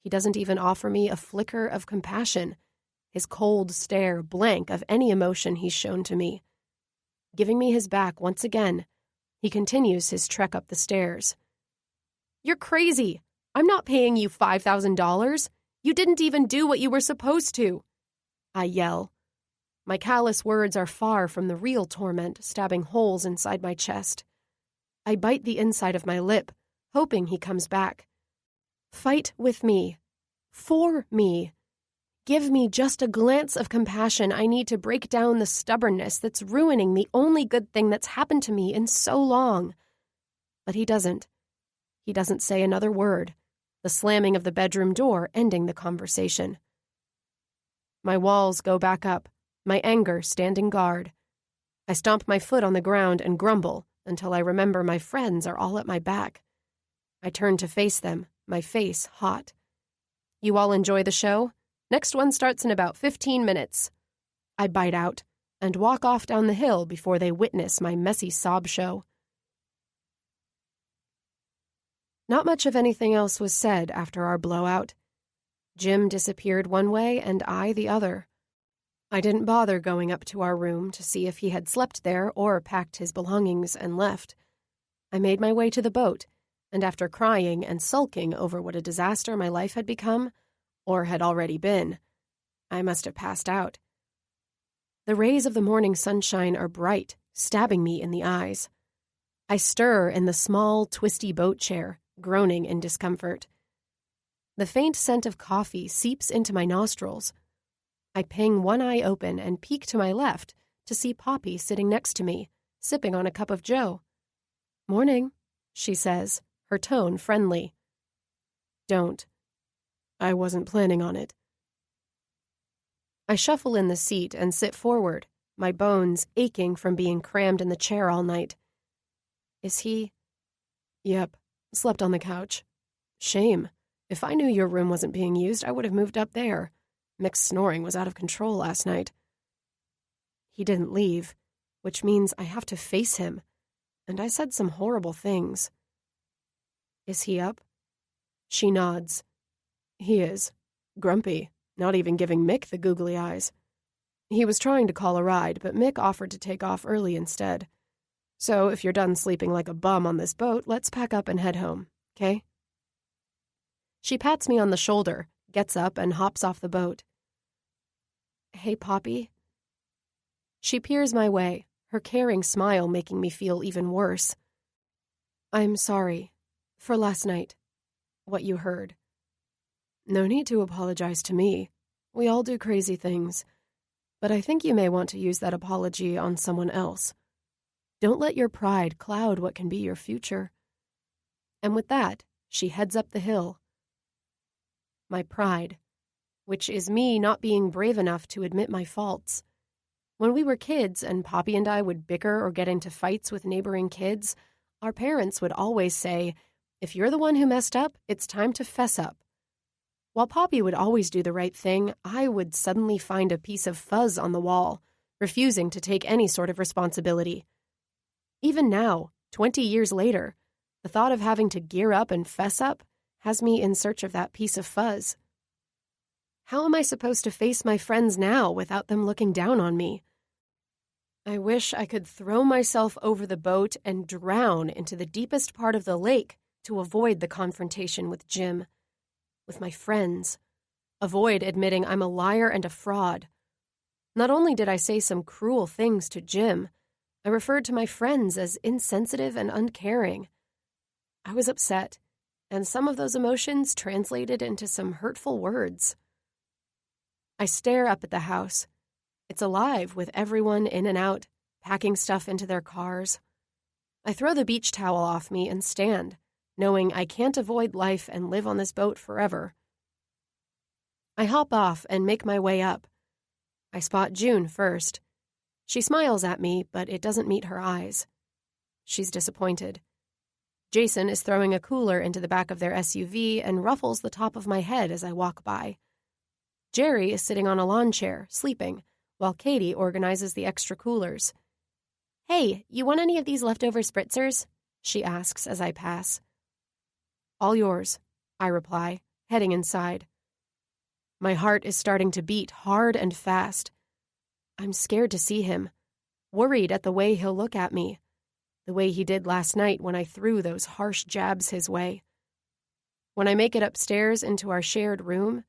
He doesn't even offer me a flicker of compassion, his cold stare blank of any emotion he's shown to me. Giving me his back once again, he continues his trek up the stairs. You're crazy. I'm not paying you $5,000. You didn't even do what you were supposed to. I yell. My callous words are far from the real torment, stabbing holes inside my chest. I bite the inside of my lip, hoping he comes back. Fight with me. For me. Give me just a glance of compassion I need to break down the stubbornness that's ruining the only good thing that's happened to me in so long. But he doesn't. He doesn't say another word, the slamming of the bedroom door ending the conversation. My walls go back up, my anger standing guard. I stomp my foot on the ground and grumble until I remember my friends are all at my back. I turn to face them, my face hot. You all enjoy the show? Next one starts in about 15 minutes. I bite out and walk off down the hill before they witness my messy sob show. Not much of anything else was said after our blowout. Jim disappeared one way and I the other. I didn't bother going up to our room to see if he had slept there or packed his belongings and left. I made my way to the boat, and after crying and sulking over what a disaster my life had become, or had already been, I must have passed out. The rays of the morning sunshine are bright, stabbing me in the eyes. I stir in the small, twisty boat chair, groaning in discomfort. The faint scent of coffee seeps into my nostrils. I ping one eye open and peek to my left to see Poppy sitting next to me, sipping on a cup of joe. "Morning," she says, her tone friendly. "Don't. I wasn't planning on it." I shuffle in the seat and sit forward, my bones aching from being crammed in the chair all night. "Is he?" "Yep, slept on the couch. Shame. If I knew your room wasn't being used, I would have moved up there. Mick's snoring was out of control last night." He didn't leave, which means I have to face him, and I said some horrible things. "Is he up?" She nods. "He is. Grumpy, not even giving Mick the googly eyes. He was trying to call a ride, but Mick offered to take off early instead. So if you're done sleeping like a bum on this boat, let's pack up and head home, 'kay?" She pats me on the shoulder, gets up, and hops off the boat. "Hey, Poppy." She peers my way, her caring smile making me feel even worse. "I'm sorry. For last night. What you heard." "No need to apologize to me. We all do crazy things. But I think you may want to use that apology on someone else. Don't let your pride cloud what can be your future." And with that, she heads up the hill. My pride, which is me not being brave enough to admit my faults. When we were kids and Poppy and I would bicker or get into fights with neighboring kids, our parents would always say, "If you're the one who messed up, it's time to fess up." While Poppy would always do the right thing, I would suddenly find a piece of fuzz on the wall, refusing to take any sort of responsibility. Even now, 20 years later, the thought of having to gear up and fess up has me in search of that piece of fuzz. How am I supposed to face my friends now without them looking down on me? I wish I could throw myself over the boat and drown into the deepest part of the lake to avoid the confrontation with Jim, with my friends, avoid admitting I'm a liar and a fraud. Not only did I say some cruel things to Jim, I referred to my friends as insensitive and uncaring. I was upset, and some of those emotions translated into some hurtful words. I stare up at the house. It's alive with everyone in and out, packing stuff into their cars. I throw the beach towel off me and stand, knowing I can't avoid life and live on this boat forever. I hop off and make my way up. I spot June first. She smiles at me, but it doesn't meet her eyes. She's disappointed. Jason is throwing a cooler into the back of their SUV and ruffles the top of my head as I walk by. Jerry is sitting on a lawn chair, sleeping, while Katie organizes the extra coolers. "Hey, you want any of these leftover spritzers?" she asks as I pass. "All yours," I reply, heading inside. My heart is starting to beat hard and fast. I'm scared to see him, worried at the way he'll look at me, the way he did last night when I threw those harsh jabs his way. When I make it upstairs into our shared room,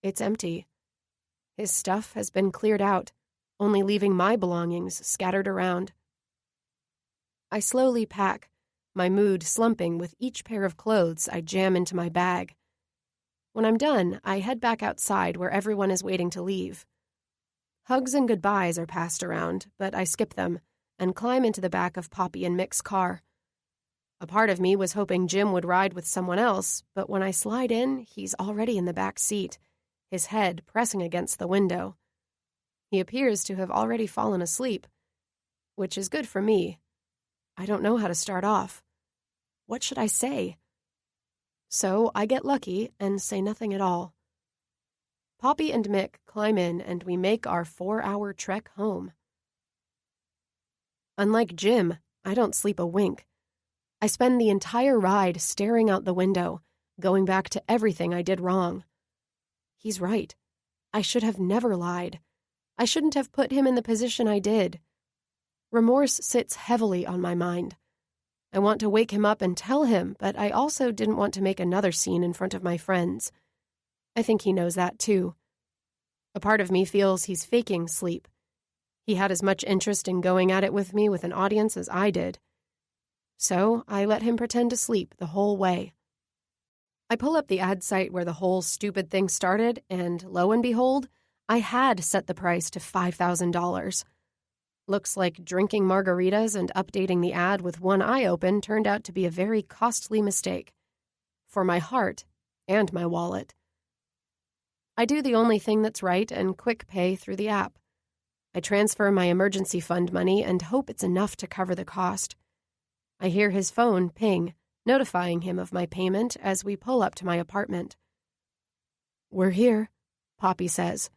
it's empty. His stuff has been cleared out, only leaving my belongings scattered around. I slowly pack, my mood slumping with each pair of clothes I jam into my bag. When I'm done, I head back outside where everyone is waiting to leave. Hugs and goodbyes are passed around, but I skip them and climb into the back of Poppy and Mick's car. A part of me was hoping Jim would ride with someone else, but when I slide in, he's already in the back seat, his head pressing against the window. He appears to have already fallen asleep, which is good for me. I don't know how to start off. What should I say? So I get lucky and say nothing at all. Poppy and Mick climb in and we make our 4-hour trek home. Unlike Jim, I don't sleep a wink. I spend the entire ride staring out the window, going back to everything I did wrong. He's right. I should have never lied. I shouldn't have put him in the position I did. Remorse sits heavily on my mind. I want to wake him up and tell him, but I also didn't want to make another scene in front of my friends. I think he knows that too. A part of me feels he's faking sleep. He had as much interest in going at it with me with an audience as I did. So I let him pretend to sleep the whole way. I pull up the ad site where the whole stupid thing started, and lo and behold, I had set the price to $5,000. Looks like drinking margaritas and updating the ad with one eye open turned out to be a very costly mistake. For my heart and my wallet. I do the only thing that's right and quick pay through the app. I transfer my emergency fund money and hope it's enough to cover the cost. I hear his phone ping, notifying him of my payment as we pull up to my apartment. "We're here," Poppy says.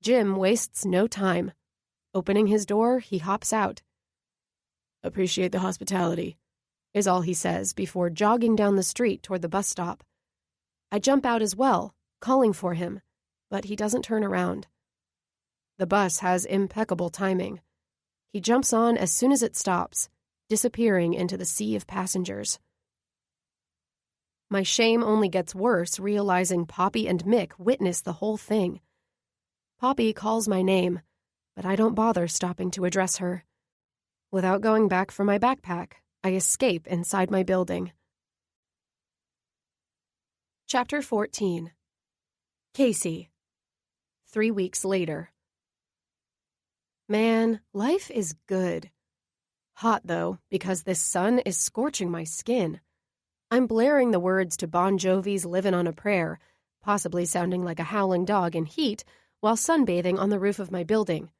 Jim wastes no time. Opening his door, he hops out. "Appreciate the hospitality," is all he says before jogging down the street toward the bus stop. I jump out as well, calling for him, but he doesn't turn around. The bus has impeccable timing. He jumps on as soon as it stops, disappearing into the sea of passengers. My shame only gets worse realizing Poppy and Mick witness the whole thing. Poppy calls my name, but I don't bother stopping to address her. Without going back for my backpack, I escape inside my building. Chapter 14. Casey. 3 weeks later. Man, life is good. Hot, though, because this sun is scorching my skin. I'm blaring the words to Bon Jovi's Livin' on a Prayer, possibly sounding like a howling dog in heat, while sunbathing on the roof of my building.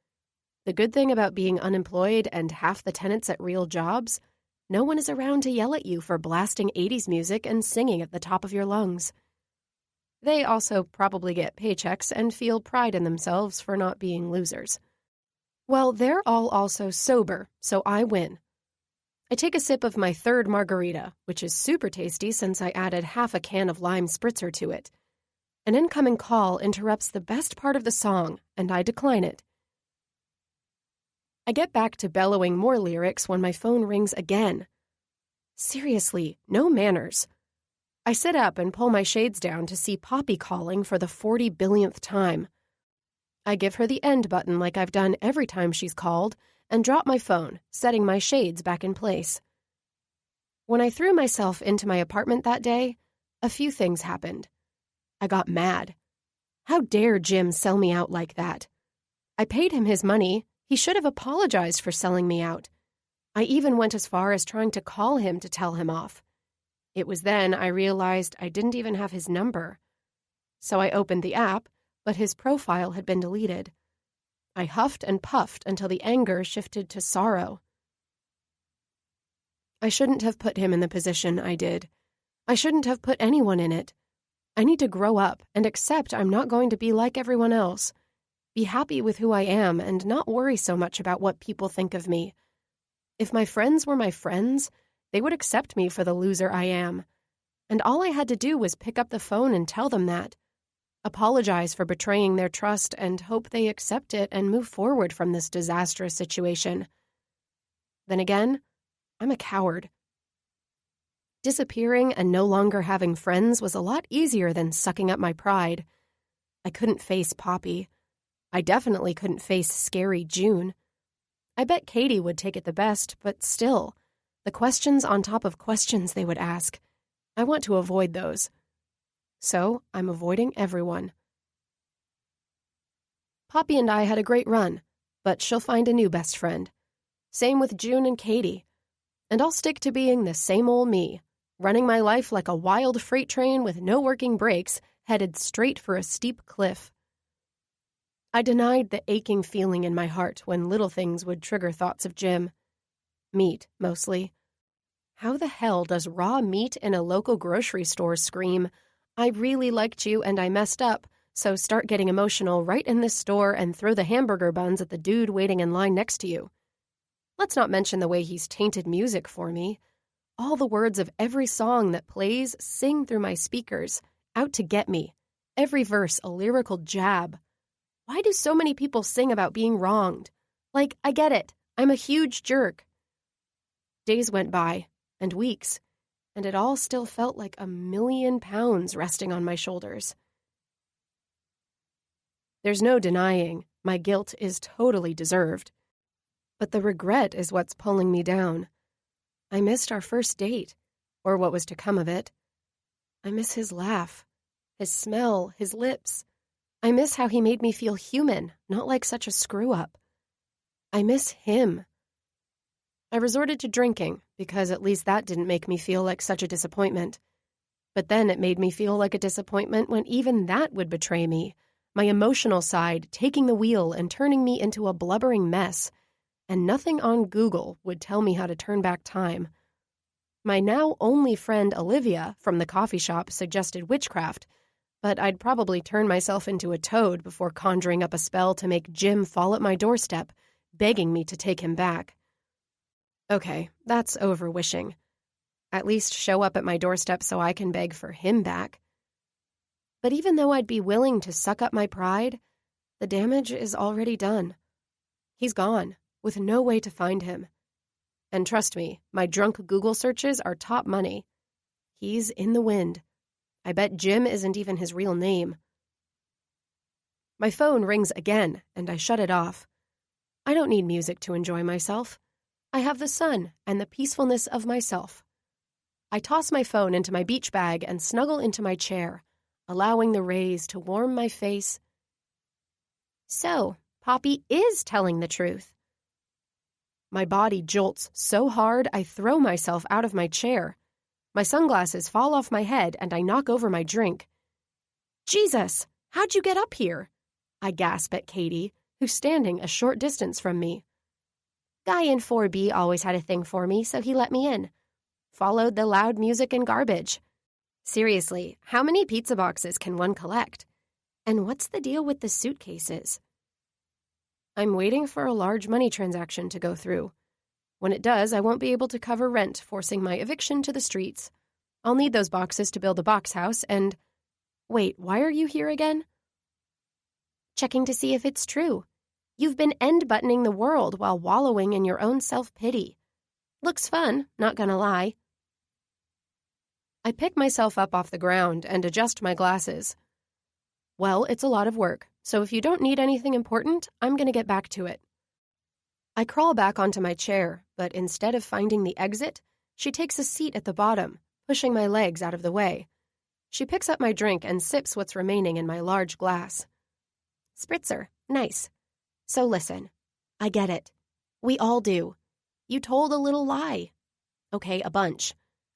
The good thing about being unemployed and half the tenants at real jobs, no one is around to yell at you for blasting 80s music and singing at the top of your lungs. They also probably get paychecks and feel pride in themselves for not being losers. Well, they're all also sober, so I win. I take a sip of my third margarita, which is super tasty since I added half a can of lime spritzer to it. An incoming call interrupts the best part of the song, and I decline it. I get back to bellowing more lyrics when my phone rings again. Seriously, no manners. I sit up and pull my shades down to see Poppy calling for the 40 billionth time. I give her the end button like I've done every time she's called and drop my phone, setting my shades back in place. When I threw myself into my apartment that day, a few things happened. I got mad. How dare Jim sell me out like that? I paid him his money. He should have apologized for selling me out. I even went as far as trying to call him to tell him off. It was then I realized I didn't even have his number. So I opened the app, but his profile had been deleted. I huffed and puffed until the anger shifted to sorrow. I shouldn't have put him in the position I did. I shouldn't have put anyone in it. I need to grow up and accept I'm not going to be like everyone else. Be happy with who I am and not worry so much about what people think of me. If my friends were my friends, they would accept me for the loser I am. And all I had to do was pick up the phone and tell them that. Apologize for betraying their trust and hope they accept it and move forward from this disastrous situation. Then again, I'm a coward. Disappearing and no longer having friends was a lot easier than sucking up my pride. I couldn't face Poppy. I definitely couldn't face scary June. I bet Katie would take it the best, but still, the questions on top of questions they would ask. I want to avoid those. so I'm avoiding everyone. Poppy and I had a great run, but she'll find a new best friend. Same with June and Katie. And I'll stick to being the same old me, running my life like a wild freight train with no working brakes, headed straight for a steep cliff. I denied the aching feeling in my heart when little things would trigger thoughts of Jim. Meat, mostly. How the hell does raw meat in a local grocery store scream, "I really liked you and I messed up, so start getting emotional right in this store and throw the hamburger buns at the dude waiting in line next to you"? Let's not mention the way he's tainted music for me. All the words of every song that plays sing through my speakers, out to get me. Every verse a lyrical jab. Why do so many people sing about being wronged? Like, I get it. I'm a huge jerk. Days went by, and weeks, and it all still felt like 1,000,000 pounds resting on my shoulders. There's no denying my guilt is totally deserved. But the regret is what's pulling me down. I missed our first date, or what was to come of it. I miss his laugh, his smell, his lips. I miss how he made me feel human, not like such a screw-up. I miss him. I resorted to drinking, because at least that didn't make me feel like such a disappointment. But then it made me feel like a disappointment when even that would betray me, my emotional side taking the wheel and turning me into a blubbering mess. And nothing on Google would tell me how to turn back time. My now only friend Olivia from the coffee shop suggested witchcraft, but I'd probably turn myself into a toad before conjuring up a spell to make Jim fall at my doorstep, begging me to take him back. Okay, that's over-wishing. At least show up at my doorstep so I can beg for him back. But even though I'd be willing to suck up my pride, the damage is already done. He's gone, with no way to find him. And trust me, my drunk Google searches are top money. He's in the wind. I bet Jim isn't even his real name. My phone rings again, and I shut it off. I don't need music to enjoy myself. I have the sun and the peacefulness of myself. I toss my phone into my beach bag and snuggle into my chair, allowing the rays to warm my face. So, Poppy is telling the truth. My body jolts so hard I throw myself out of my chair. My sunglasses fall off my head and I knock over my drink. Jesus, how'd you get up here? I gasp at Katie, who's standing a short distance from me. Guy in 4B always had a thing for me, so he let me in. Followed the loud music and garbage. Seriously, how many pizza boxes can one collect? And what's the deal with the suitcases? I'm waiting for a large money transaction to go through. When it does, I won't be able to cover rent, forcing my eviction to the streets. I'll need those boxes to build a box house and... Wait, why are you here again? Checking to see if it's true. You've been end-buttoning the world while wallowing in your own self-pity. Looks fun, not gonna lie. I pick myself up off the ground and adjust my glasses. Well, it's a lot of work, so if you don't need anything important, I'm gonna get back to it. I crawl back onto my chair, but instead of finding the exit, she takes a seat at the bottom, pushing my legs out of the way. She picks up my drink and sips what's remaining in my large glass. Spritzer, nice. So listen, I get it. We all do. You told a little lie. Okay, a bunch.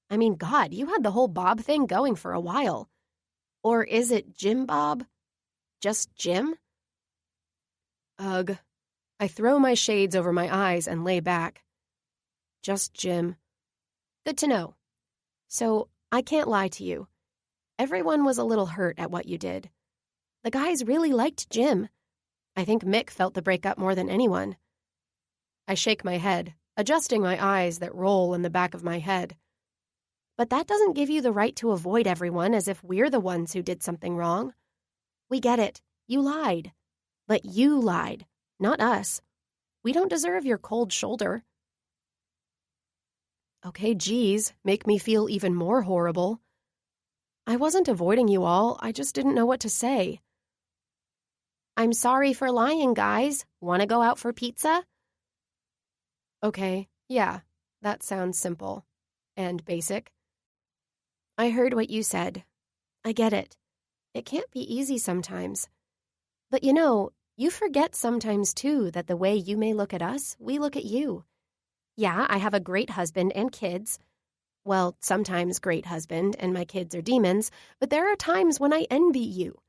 I mean, God, you had the whole Bob thing going for a while. Or is it Jim Bob? Just Jim? Ugh. I throw my shades over my eyes and lay back. Just Jim. Good to know. So, I can't lie to you. Everyone was a little hurt at what you did. The guys really liked Jim. I think Mick felt the breakup more than anyone. I shake my head, adjusting my eyes that roll in the back of my head. But that doesn't give you the right to avoid everyone as if we're the ones who did something wrong. We get it. You lied. But you lied, not us. We don't deserve your cold shoulder. Okay, geez, make me feel even more horrible. I wasn't avoiding you all, I just didn't know what to say. I'm sorry for lying, guys. Want to go out for pizza? Okay, yeah, that sounds simple. And basic. I heard what you said. I get it. It can't be easy sometimes. But you forget sometimes, too, that the way you may look at us, we look at you. Yeah, I have a great husband and kids. Well, sometimes great husband, and my kids are demons, but there are times when I envy you.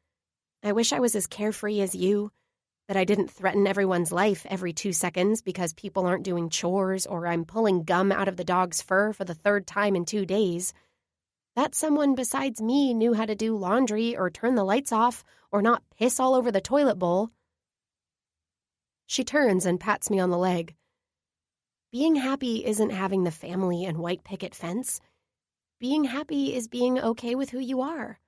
I wish I was as carefree as you, that I didn't threaten everyone's life every 2 seconds because people aren't doing chores or I'm pulling gum out of the dog's fur for the 3rd time in 2 days. That someone besides me knew how to do laundry or turn the lights off or not piss all over the toilet bowl. She turns and pats me on the leg. Being happy isn't having the family and white picket fence. Being happy is being okay with who you are.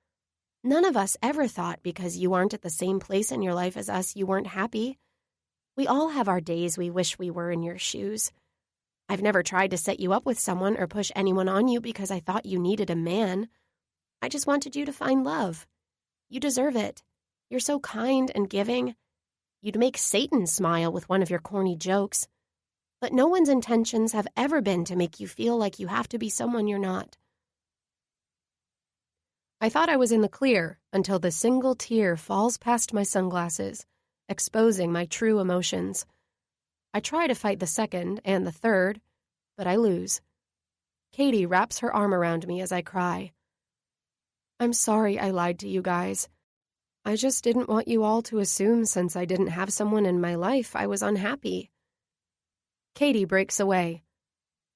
None of us ever thought because you aren't at the same place in your life as us, you weren't happy. We all have our days we wish we were in your shoes. I've never tried to set you up with someone or push anyone on you because I thought you needed a man. I just wanted you to find love. You deserve it. You're so kind and giving. You'd make Satan smile with one of your corny jokes. But no one's intentions have ever been to make you feel like you have to be someone you're not. I thought I was in the clear until the single tear falls past my sunglasses, exposing my true emotions. I try to fight the second and the third, but I lose. Katie wraps her arm around me as I cry. I'm sorry I lied to you guys. I just didn't want you all to assume since I didn't have someone in my life I was unhappy. Katie breaks away.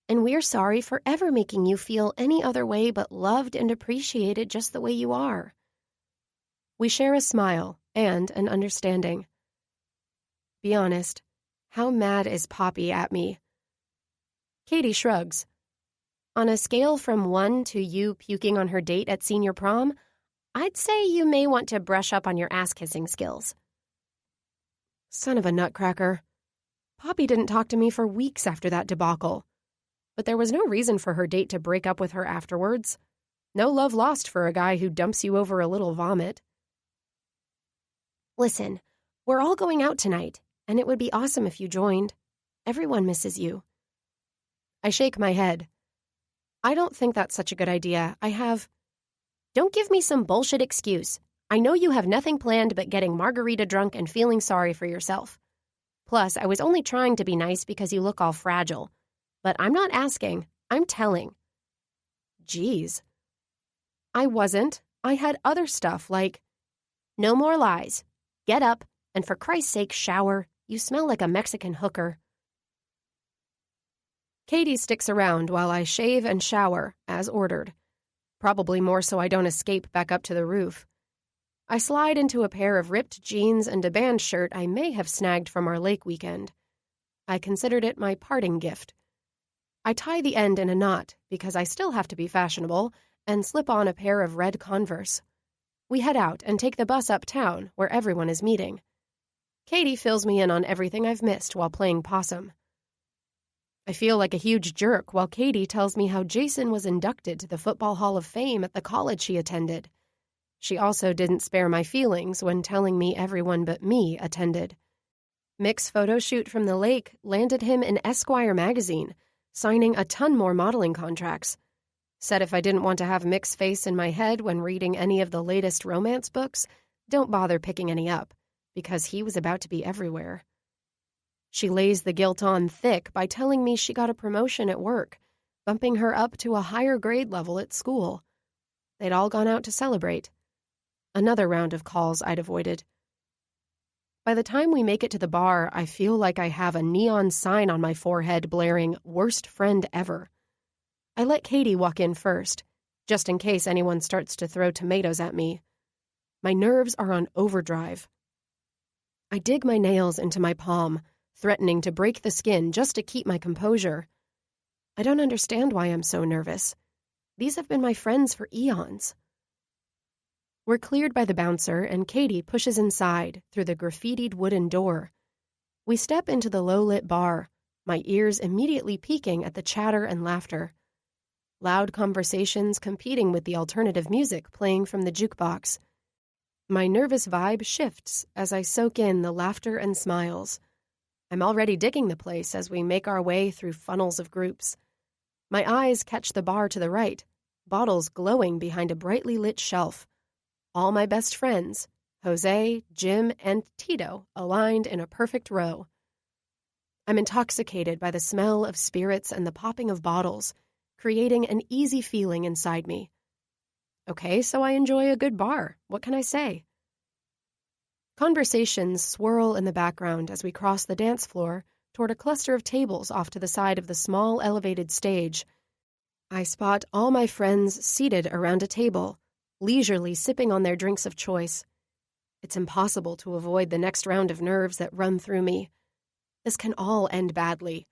And we're sorry for ever making you feel any other way but loved and appreciated just the way you are. We share a smile and an understanding. Be honest, how mad is Poppy at me? Katie shrugs. On a scale from 1 to you puking on her date at senior prom, I'd say you may want to brush up on your ass-kissing skills. Son of a nutcracker. Poppy didn't talk to me for weeks after that debacle. But there was no reason for her date to break up with her afterwards. No love lost for a guy who dumps you over a little vomit. Listen, we're all going out tonight, and it would be awesome if you joined. Everyone misses you. I shake my head. I don't think that's such a good idea. Don't give me some bullshit excuse. I know you have nothing planned but getting margarita drunk and feeling sorry for yourself. Plus, I was only trying to be nice because you look all fragile. But I'm not asking, I'm telling. Geez. I wasn't. I had other stuff like, no more lies. Get up, and for Christ's sake, shower. You smell like a Mexican hooker. Katie sticks around while I shave and shower, as ordered. Probably more so I don't escape back up to the roof. I slide into a pair of ripped jeans and a band shirt I may have snagged from our lake weekend. I considered it my parting gift. I tie the end in a knot, because I still have to be fashionable, and slip on a pair of red Converse. We head out and take the bus uptown, where everyone is meeting. Katie fills me in on everything I've missed while playing possum. I feel like a huge jerk while Katie tells me how Jason was inducted to the Football Hall of Fame at the college she attended. She also didn't spare my feelings when telling me everyone but me attended. Mick's photo shoot from the lake landed him in Esquire magazine, signing a ton more modeling contracts. Said if I didn't want to have Mick's face in my head when reading any of the latest romance books, don't bother picking any up, because he was about to be everywhere. She lays the guilt on thick by telling me she got a promotion at work, bumping her up to a higher grade level at school. They'd all gone out to celebrate. Another round of calls I'd avoided. By the time we make it to the bar, I feel like I have a neon sign on my forehead blaring, "Worst friend ever." I let Katie walk in first, just in case anyone starts to throw tomatoes at me. My nerves are on overdrive. I dig my nails into my palm, threatening to break the skin just to keep my composure. I don't understand why I'm so nervous. These have been my friends for eons. We're cleared by the bouncer, and Katie pushes inside through the graffitied wooden door. We step into the low-lit bar, my ears immediately peaking at the chatter and laughter. Loud conversations competing with the alternative music playing from the jukebox. My nervous vibe shifts as I soak in the laughter and smiles. I'm already digging the place as we make our way through funnels of groups. My eyes catch the bar to the right, bottles glowing behind a brightly lit shelf. All my best friends, Jose, Jim, and Tito, aligned in a perfect row. I'm intoxicated by the smell of spirits and the popping of bottles, creating an easy feeling inside me. Okay, so I enjoy a good bar. What can I say? Conversations swirl in the background as we cross the dance floor toward a cluster of tables off to the side of the small elevated stage. I spot all my friends seated around a table, leisurely sipping on their drinks of choice. It's impossible to avoid the next round of nerves that run through me. This can all end badly.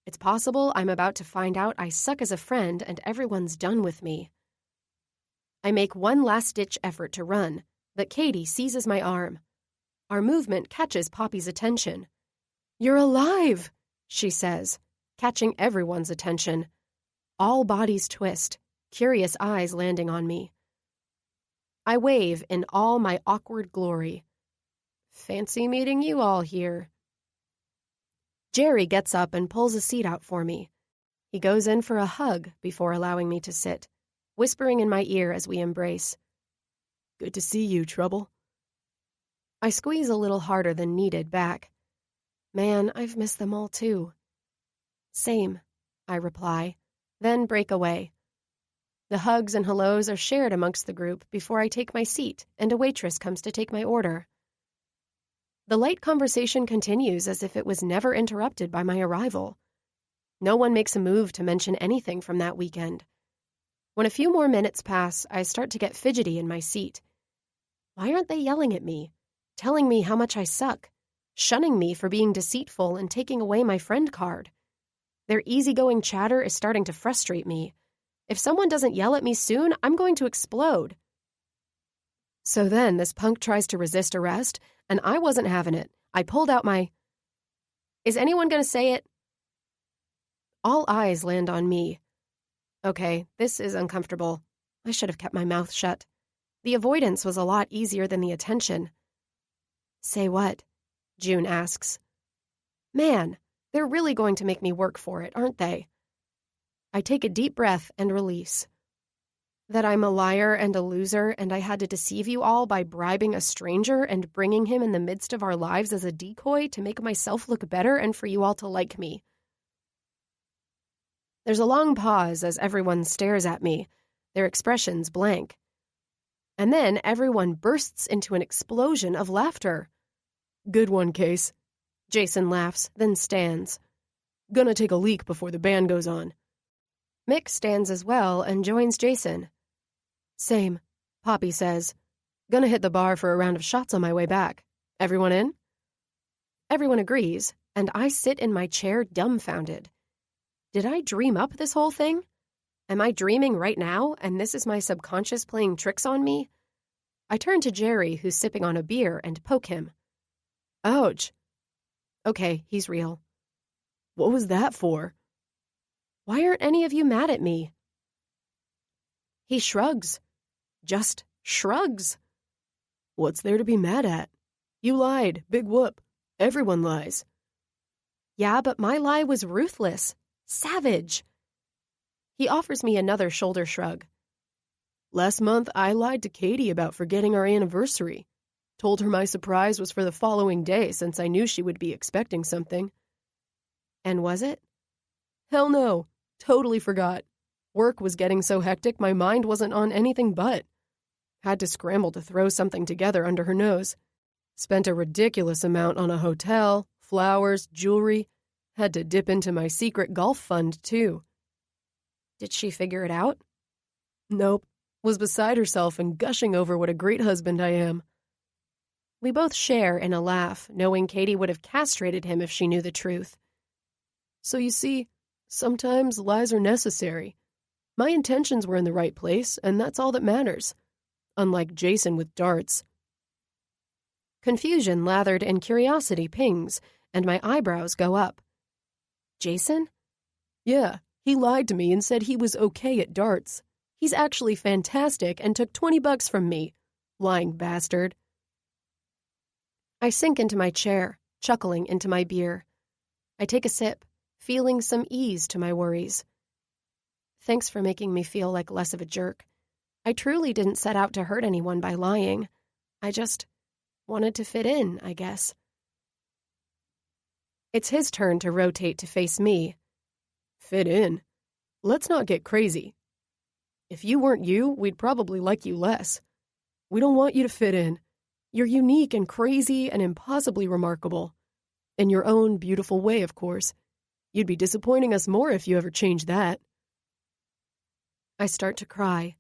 It's possible I'm about to find out I suck as a friend and everyone's done with me. I make one last-ditch effort to run, but Katie seizes my arm. Our movement catches Poppy's attention. "You're alive," she says, catching everyone's attention. All bodies twist, curious eyes landing on me. I wave in all my awkward glory. "Fancy meeting you all here." Jerry gets up and pulls a seat out for me. He goes in for a hug before allowing me to sit, whispering in my ear as we embrace. "Good to see you, Trouble." I squeeze a little harder than needed back. Man, I've missed them all too. "Same," I reply, then break away. The hugs and hellos are shared amongst the group before I take my seat and a waitress comes to take my order. The light conversation continues as if it was never interrupted by my arrival. No one makes a move to mention anything from that weekend. When a few more minutes pass, I start to get fidgety in my seat. Why aren't they yelling at me, telling me how much I suck, shunning me for being deceitful and taking away my friend card? Their easygoing chatter is starting to frustrate me. If someone doesn't yell at me soon, I'm going to explode. So then this punk tries to resist arrest, and I wasn't having it. I pulled out my... Is anyone going to say it? All eyes land on me. Okay, this is uncomfortable. I should have kept my mouth shut. The avoidance was a lot easier than the attention. "Say what?" June asks. Man, they're really going to make me work for it, aren't they? I take a deep breath and release. That I'm a liar and a loser and I had to deceive you all by bribing a stranger and bringing him in the midst of our lives as a decoy to make myself look better and for you all to like me. There's a long pause as everyone stares at me, their expressions blank. And then everyone bursts into an explosion of laughter. "Good one, Case." Jason laughs, then stands. "Gonna take a leak before the band goes on." Mick stands as well and joins Jason. "Same," Poppy says. "Gonna hit the bar for a round of shots on my way back. Everyone in?" Everyone agrees, and I sit in my chair dumbfounded. Did I dream up this whole thing? Am I dreaming right now, and this is my subconscious playing tricks on me? I turn to Jerry, who's sipping on a beer, and poke him. "Ouch." Okay, he's real. "What was that for?" "Why aren't any of you mad at me?" He shrugs. Just shrugs. "What's there to be mad at? You lied, big whoop. Everyone lies." "Yeah, but my lie was ruthless. Savage." He offers me another shoulder shrug. "Last month, I lied to Katie about forgetting our anniversary. Told her my surprise was for the following day since I knew she would be expecting something." "And was it?" "Hell no. Totally forgot. Work was getting so hectic my mind wasn't on anything but. Had to scramble to throw something together under her nose. Spent a ridiculous amount on a hotel, flowers, jewelry. Had to dip into my secret golf fund, too." "Did she figure it out?" "Nope. Was beside herself and gushing over what a great husband I am." We both share in a laugh, knowing Katie would have castrated him if she knew the truth. "So you see, sometimes lies are necessary. My intentions were in the right place, and that's all that matters. Unlike Jason with darts." Confusion lathered in curiosity pings, and my eyebrows go up. "Jason?" "Yeah, he lied to me and said he was okay at darts. He's actually fantastic and took $20 from me. Lying bastard." I sink into my chair, chuckling into my beer. I take a sip, feeling some ease to my worries. Thanks for making me feel like less of a jerk. I truly didn't set out to hurt anyone by lying. I just wanted to fit in, I guess. It's his turn to rotate to face me. Fit in? Let's not get crazy. If you weren't you, we'd probably like you less. We don't want you to fit in. You're unique and crazy and impossibly remarkable. In your own beautiful way, of course. You'd be disappointing us more if you ever changed that. I start to cry.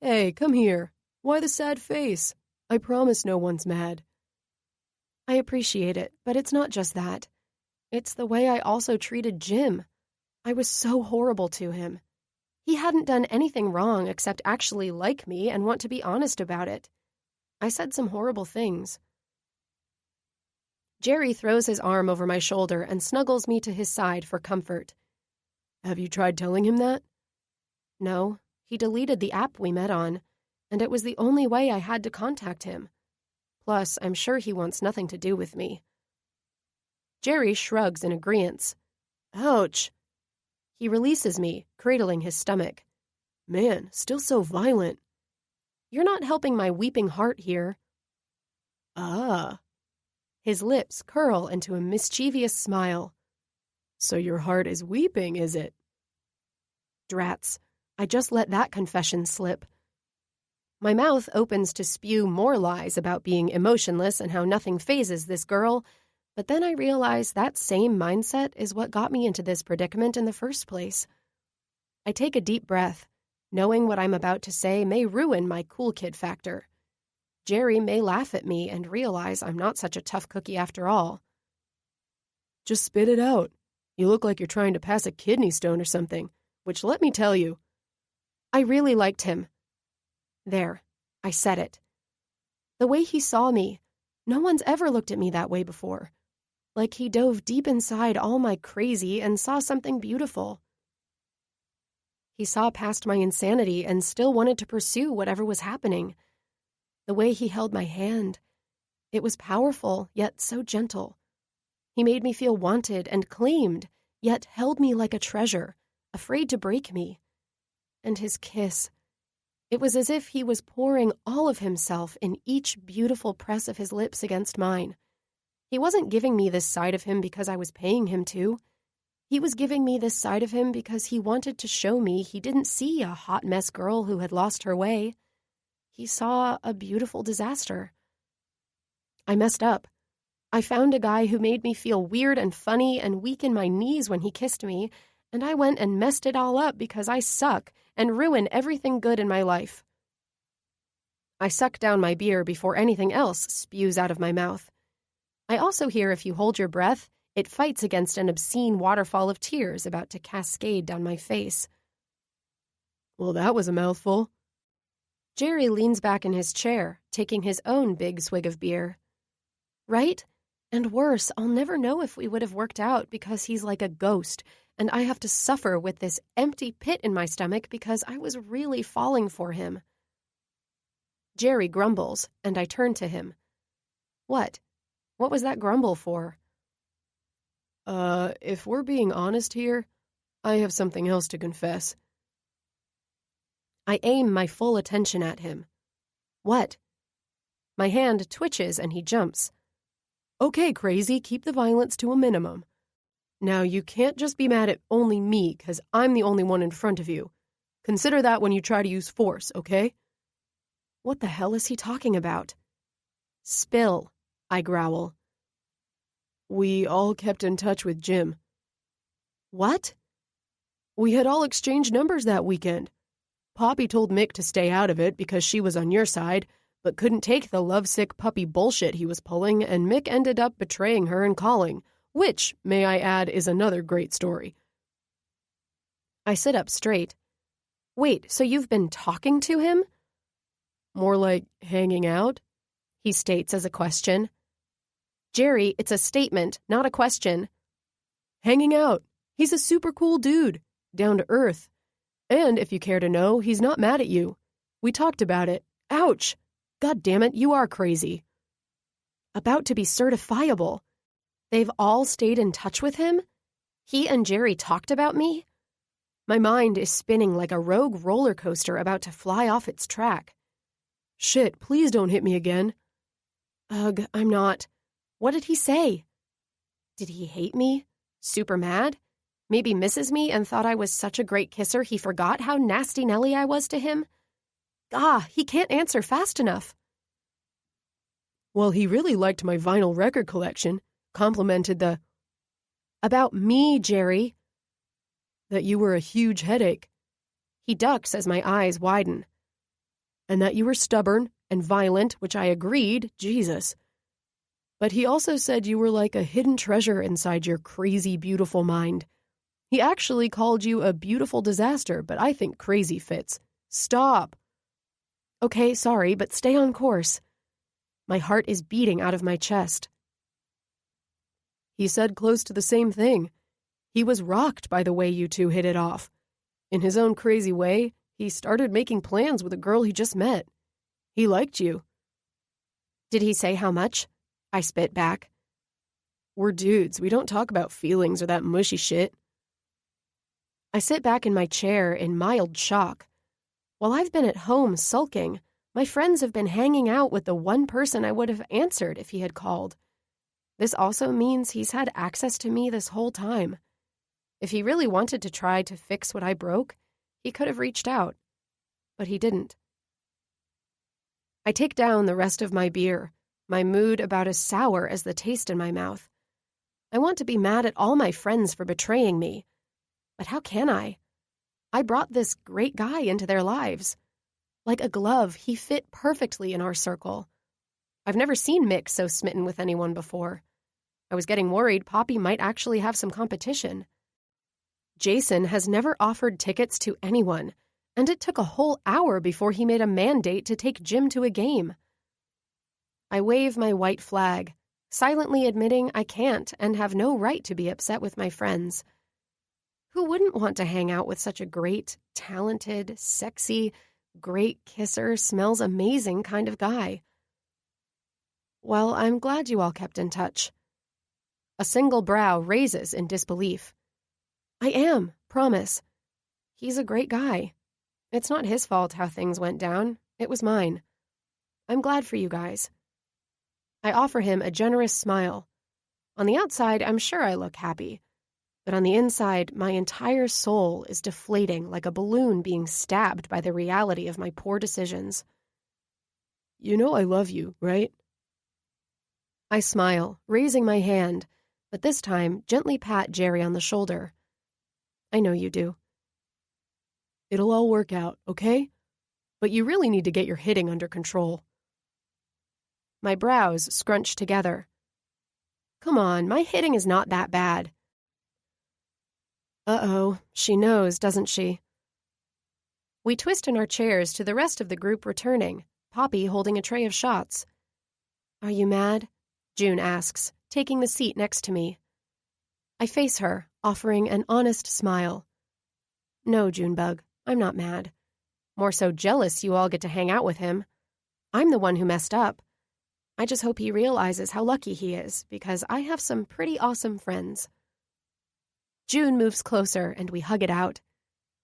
Hey, come here. Why the sad face? I promise no one's mad. I appreciate it, but it's not just that. It's the way I also treated Jim. I was so horrible to him. He hadn't done anything wrong except actually like me and want to be honest about it. I said some horrible things. Jerry throws his arm over my shoulder and snuggles me to his side for comfort. Have you tried telling him that? No, he deleted the app we met on, and it was the only way I had to contact him. Plus, I'm sure he wants nothing to do with me. Jerry shrugs in agreeance. Ouch. He releases me, cradling his stomach. Man, still so violent. You're not helping my weeping heart here. Ah. His lips curl into a mischievous smile. So your heart is weeping, is it? Drats, I just let that confession slip. My mouth opens to spew more lies about being emotionless and how nothing phases this girl, but then I realize that same mindset is what got me into this predicament in the first place. I take a deep breath, knowing what I'm about to say may ruin my cool kid factor. Jerry may laugh at me and realize I'm not such a tough cookie after all. Just spit it out. You look like you're trying to pass a kidney stone or something, which, let me tell you, I really liked him. There, I said it. The way he saw me, no one's ever looked at me that way before. Like he dove deep inside all my crazy and saw something beautiful. He saw past my insanity and still wanted to pursue whatever was happening. The way he held my hand, it was powerful, yet so gentle. He made me feel wanted and claimed, yet held me like a treasure, afraid to break me. And his kiss, it was as if he was pouring all of himself in each beautiful press of his lips against mine. He wasn't giving me this side of him because I was paying him to. He was giving me this side of him because he wanted to show me he didn't see a hot mess girl who had lost her way. He saw a beautiful disaster. I messed up. I found a guy who made me feel weird and funny and weak in my knees when he kissed me, and I went and messed it all up because I suck and ruin everything good in my life. I suck down my beer before anything else spews out of my mouth. I also hear if you hold your breath, it fights against an obscene waterfall of tears about to cascade down my face. Well, that was a mouthful. Jerry leans back in his chair, taking his own big swig of beer. Right? And worse, I'll never know if we would have worked out because he's like a ghost, and I have to suffer with this empty pit in my stomach because I was really falling for him. Jerry grumbles, and I turn to him. What? What was that grumble for? If we're being honest here, I have something else to confess. I aim my full attention at him. What? My hand twitches and he jumps. Okay, crazy, keep the violence to a minimum. Now, you can't just be mad at only me because I'm the only one in front of you. Consider that when you try to use force, okay? What the hell is he talking about? Spill, I growl. We all kept in touch with Jim. What? We had all exchanged numbers that weekend. Poppy told Mick to stay out of it because she was on your side, but couldn't take the lovesick puppy bullshit he was pulling, and Mick ended up betraying her and calling, which, may I add, is another great story. I sit up straight. Wait, so you've been talking to him? More like hanging out, he states as a question. Jerry, it's a statement, not a question. Hanging out. He's a super cool dude, down to earth. And if you care to know, he's not mad at you. We talked about it. Ouch! God damn it, you are crazy. About to be certifiable. They've all stayed in touch with him? He and Jerry talked about me? My mind is spinning like a rogue roller coaster about to fly off its track. Shit, please don't hit me again. Ugh, I'm not. What did he say? Did he hate me? Super mad? Maybe misses me and thought I was such a great kisser he forgot how nasty Nelly I was to him? He can't answer fast enough. Well, he really liked my vinyl record collection, complimented About me, Jerry. that you were a huge headache, He ducks as my eyes widen. and that you were stubborn and violent, which I agreed, Jesus. But he also said you were like a hidden treasure inside your crazy, beautiful mind. He actually called you a beautiful disaster, but I think crazy fits. Stop. Okay, sorry, but stay on course. My heart is beating out of my chest. He said close to the same thing. He was rocked by the way you two hit it off. In his own crazy way, he started making plans with a girl he just met. He liked you. Did he say how much? I spit back. We're dudes. We don't talk about feelings or that mushy shit. I sit back in my chair in mild shock. While I've been at home sulking, my friends have been hanging out with the one person I would have answered if he had called. This also means he's had access to me this whole time. If he really wanted to try to fix what I broke, he could have reached out. But he didn't. I take down the rest of my beer, my mood about as sour as the taste in my mouth. I want to be mad at all my friends for betraying me. But how can I? I brought this great guy into their lives. Like a glove, he fit perfectly in our circle. I've never seen Mick so smitten with anyone before. I was getting worried Poppy might actually have some competition. Jason has never offered tickets to anyone, and it took a whole hour before he made a mandate to take Jim to a game. I wave my white flag, silently admitting I can't and have no right to be upset with my friends. Who wouldn't want to hang out with such a great, talented, sexy, great kisser, smells amazing kind of guy? Well, I'm glad you all kept in touch. A single brow raises in disbelief. I am, promise. He's a great guy. It's not his fault how things went down. It was mine. I'm glad for you guys. I offer him a generous smile. On the outside, I'm sure I look happy. But on the inside, my entire soul is deflating like a balloon being stabbed by the reality of my poor decisions. You know I love you, right? I smile, raising my hand, but this time gently pat Jerry on the shoulder. I know you do. It'll all work out, okay? But you really need to get your hitting under control. My brows scrunch together. Come on, my hitting is not that bad. Uh-oh, she knows, doesn't she? We twist in our chairs to the rest of the group returning, Poppy holding a tray of shots. Are you mad? June asks, taking the seat next to me. I face her, offering an honest smile. No, Junebug, I'm not mad. More so jealous you all get to hang out with him. I'm the one who messed up. I just hope he realizes how lucky he is, because I have some pretty awesome friends. June moves closer, and we hug it out.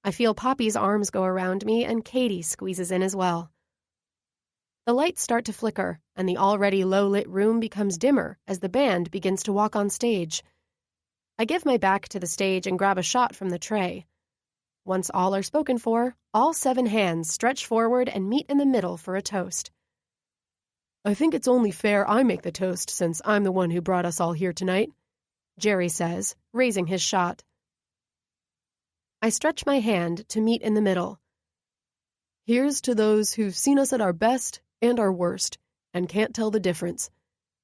I feel Poppy's arms go around me, and Katie squeezes in as well. The lights start to flicker, and the already low-lit room becomes dimmer as the band begins to walk on stage. I give my back to the stage and grab a shot from the tray. Once all are spoken for, all 7 hands stretch forward and meet in the middle for a toast. I think it's only fair I make the toast since I'm the one who brought us all here tonight, Jerry says, raising his shot. I stretch my hand to meet in the middle. Here's to those who've seen us at our best and our worst, and can't tell the difference.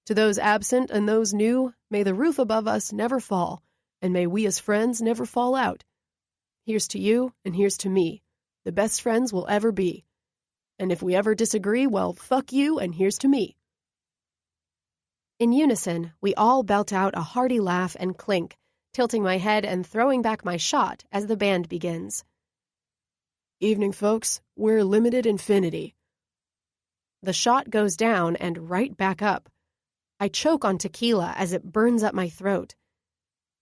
To those absent and those new, may the roof above us never fall, and may we as friends never fall out. Here's to you, and here's to me, the best friends we'll ever be. And if we ever disagree, well, fuck you, and here's to me. In unison, we all belt out a hearty laugh and clink, tilting my head and throwing back my shot as the band begins. Evening, folks. We're Limited Infinity. The shot goes down and right back up. I choke on tequila as it burns up my throat.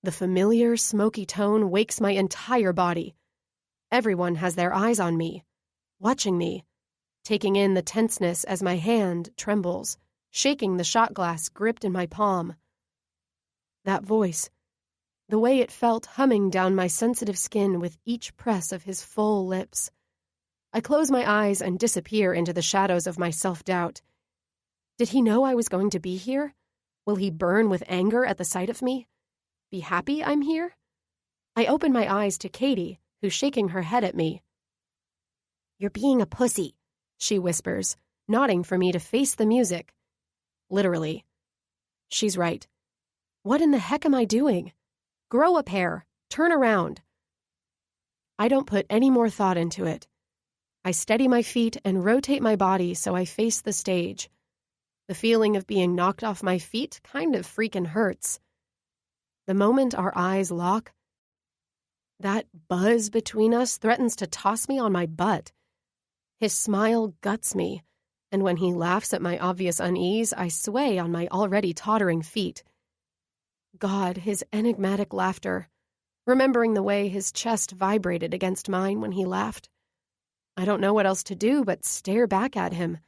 The familiar, smoky tone wakes my entire body. Everyone has their eyes on me, watching me, taking in the tenseness as my hand trembles, shaking the shot glass gripped in my palm. That voice, the way it felt humming down my sensitive skin with each press of his full lips. I close my eyes and disappear into the shadows of my self-doubt. Did he know I was going to be here? Will he burn with anger at the sight of me? Be happy I'm here? I open my eyes to Katie, who's shaking her head at me. "You're being a pussy," she whispers, nodding for me to face the music. Literally. She's right. What in the heck am I doing? Grow a pair. Turn around. I don't put any more thought into it. I steady my feet and rotate my body so I face the stage. The feeling of being knocked off my feet kind of freaking hurts. The moment our eyes lock, that buzz between us threatens to toss me on my butt. His smile guts me, and when he laughs at my obvious unease, I sway on my already tottering feet. God, his enigmatic laughter, remembering the way his chest vibrated against mine when he laughed. I don't know what else to do but stare back at him,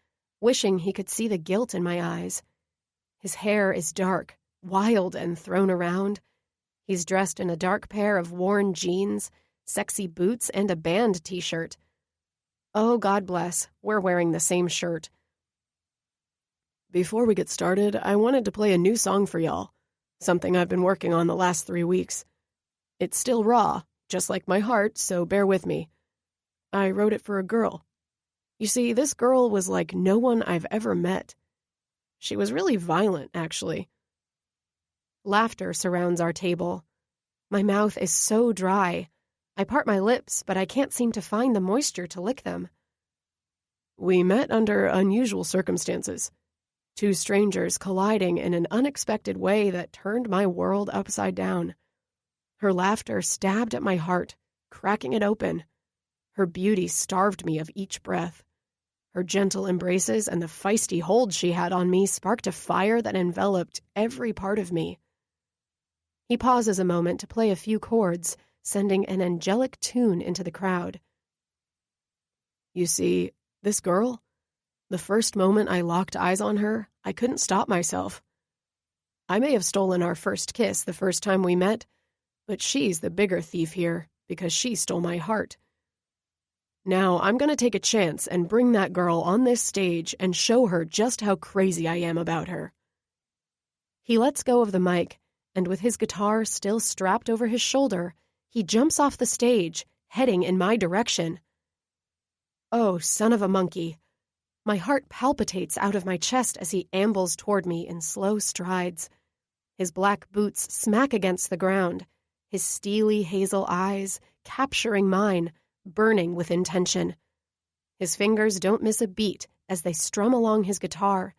wishing he could see the guilt in my eyes. His hair is dark, wild and thrown around. He's dressed in a dark pair of worn jeans, sexy boots, and a band t-shirt. Oh, God bless, we're wearing the same shirt. Before we get started, I wanted to play a new song for y'all, something I've been working on the last 3 weeks. It's still raw, just like my heart, so bear with me. I wrote it for a girl. You see, this girl was like no one I've ever met. She was really violent, actually. Laughter surrounds our table. My mouth is so dry. I part my lips, but I can't seem to find the moisture to lick them. We met under unusual circumstances. 2 strangers colliding in an unexpected way that turned my world upside down. Her laughter stabbed at my heart, cracking it open. Her beauty starved me of each breath. Her gentle embraces and the feisty hold she had on me sparked a fire that enveloped every part of me. He pauses a moment to play a few chords, sending an angelic tune into the crowd. You see, this girl, the first moment I locked eyes on her, I couldn't stop myself. I may have stolen our first kiss the first time we met, but she's the bigger thief here because she stole my heart. Now I'm going to take a chance and bring that girl on this stage and show her just how crazy I am about her. He lets go of the mic, and with his guitar still strapped over his shoulder, he jumps off the stage, heading in my direction. Oh, son of a monkey. My heart palpitates out of my chest as he ambles toward me in slow strides. His black boots smack against the ground, his steely hazel eyes capturing mine, burning with intention. His fingers don't miss a beat as they strum along his guitar,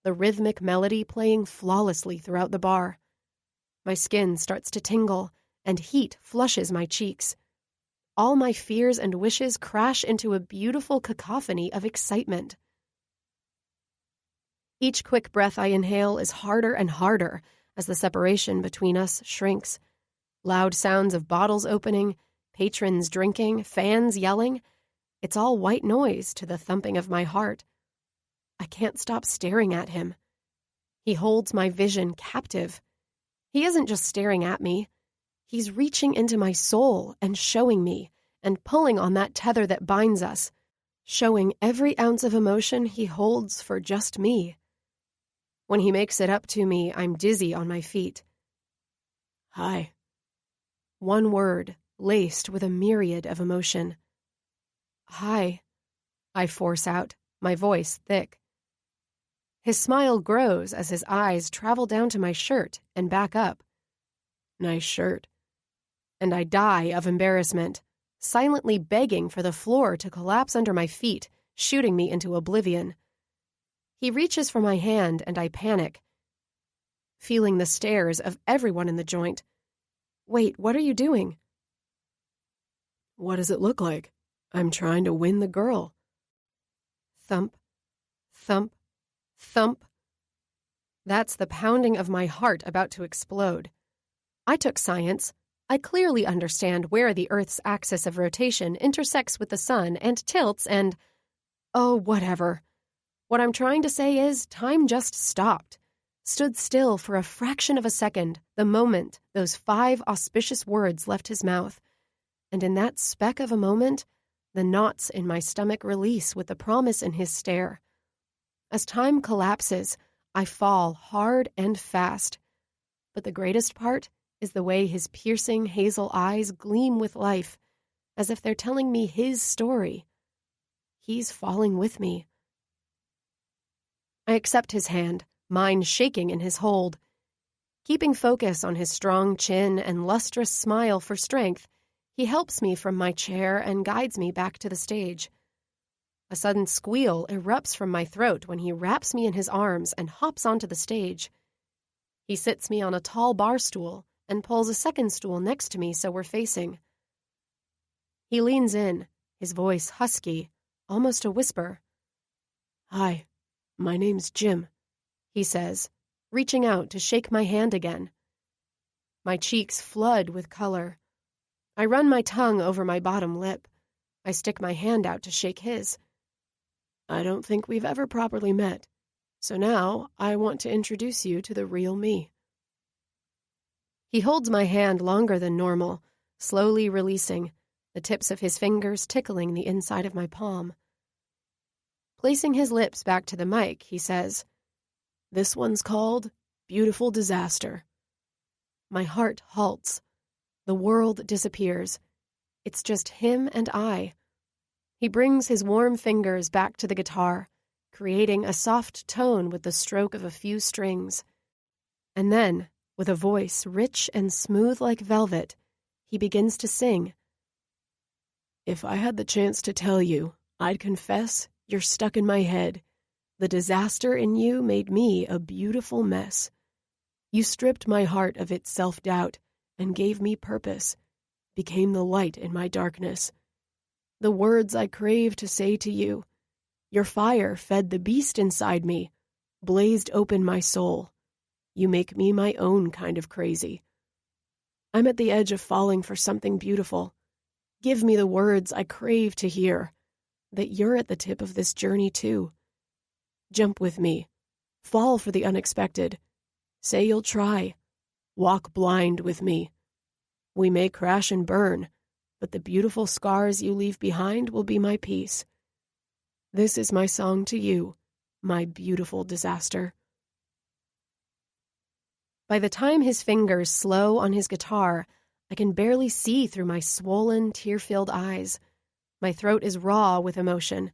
the rhythmic melody playing flawlessly throughout the bar. My skin starts to tingle, and heat flushes my cheeks. All my fears and wishes crash into a beautiful cacophony of excitement. Each quick breath I inhale is harder and harder as the separation between us shrinks. Loud sounds of bottles opening, patrons drinking, fans yelling. It's all white noise to the thumping of my heart. I can't stop staring at him. He holds my vision captive. He isn't just staring at me. He's reaching into my soul and showing me, and pulling on that tether that binds us, showing every ounce of emotion he holds for just me. When he makes it up to me, I'm dizzy on my feet. Hi. One word, laced with a myriad of emotion. Hi, I force out, my voice thick. His smile grows as his eyes travel down to my shirt and back up. Nice shirt. And I die of embarrassment, silently begging for the floor to collapse under my feet, shooting me into oblivion. He reaches for my hand and I panic, feeling the stares of everyone in the joint. Wait, what are you doing? What does it look like? I'm trying to win the girl. Thump, thump, thump. That's the pounding of my heart about to explode. I took science. I clearly understand where the Earth's axis of rotation intersects with the sun and tilts and… oh, whatever. What I'm trying to say is time just stopped, stood still for a fraction of a second the moment those 5 auspicious words left his mouth. And in that speck of a moment, the knots in my stomach release with the promise in his stare. As time collapses, I fall hard and fast. But the greatest part is the way his piercing hazel eyes gleam with life, as if they're telling me his story. He's falling with me. I accept his hand, mine shaking in his hold. Keeping focus on his strong chin and lustrous smile for strength, he helps me from my chair and guides me back to the stage. A sudden squeal erupts from my throat when he wraps me in his arms and hops onto the stage. He sits me on a tall bar stool and pulls a second stool next to me so we're facing. He leans in, his voice husky, almost a whisper. "Hi, my name's Jim," he says, reaching out to shake my hand again. My cheeks flood with color. I run my tongue over my bottom lip. I stick my hand out to shake his. "I don't think we've ever properly met, so now I want to introduce you to the real me." He holds my hand longer than normal, slowly releasing, the tips of his fingers tickling the inside of my palm. Placing his lips back to the mic, he says, "This one's called Beautiful Disaster." My heart halts. The world disappears. It's just him and I. He brings his warm fingers back to the guitar, creating a soft tone with the stroke of a few strings. And then, with a voice rich and smooth like velvet, he begins to sing. "If I had the chance to tell you, I'd confess you're stuck in my head. The disaster in you made me a beautiful mess. You stripped my heart of its self-doubt and gave me purpose, became the light in my darkness. The words I crave to say to you, your fire fed the beast inside me, blazed open my soul. You make me my own kind of crazy. I'm at the edge of falling for something beautiful. Give me the words I crave to hear, that you're at the tip of this journey too. Jump with me. Fall for the unexpected. Say you'll try. Walk blind with me. We may crash and burn, but the beautiful scars you leave behind will be my peace. This is my song to you, my beautiful disaster." By the time his fingers slow on his guitar, I can barely see through my swollen, tear-filled eyes. My throat is raw with emotion.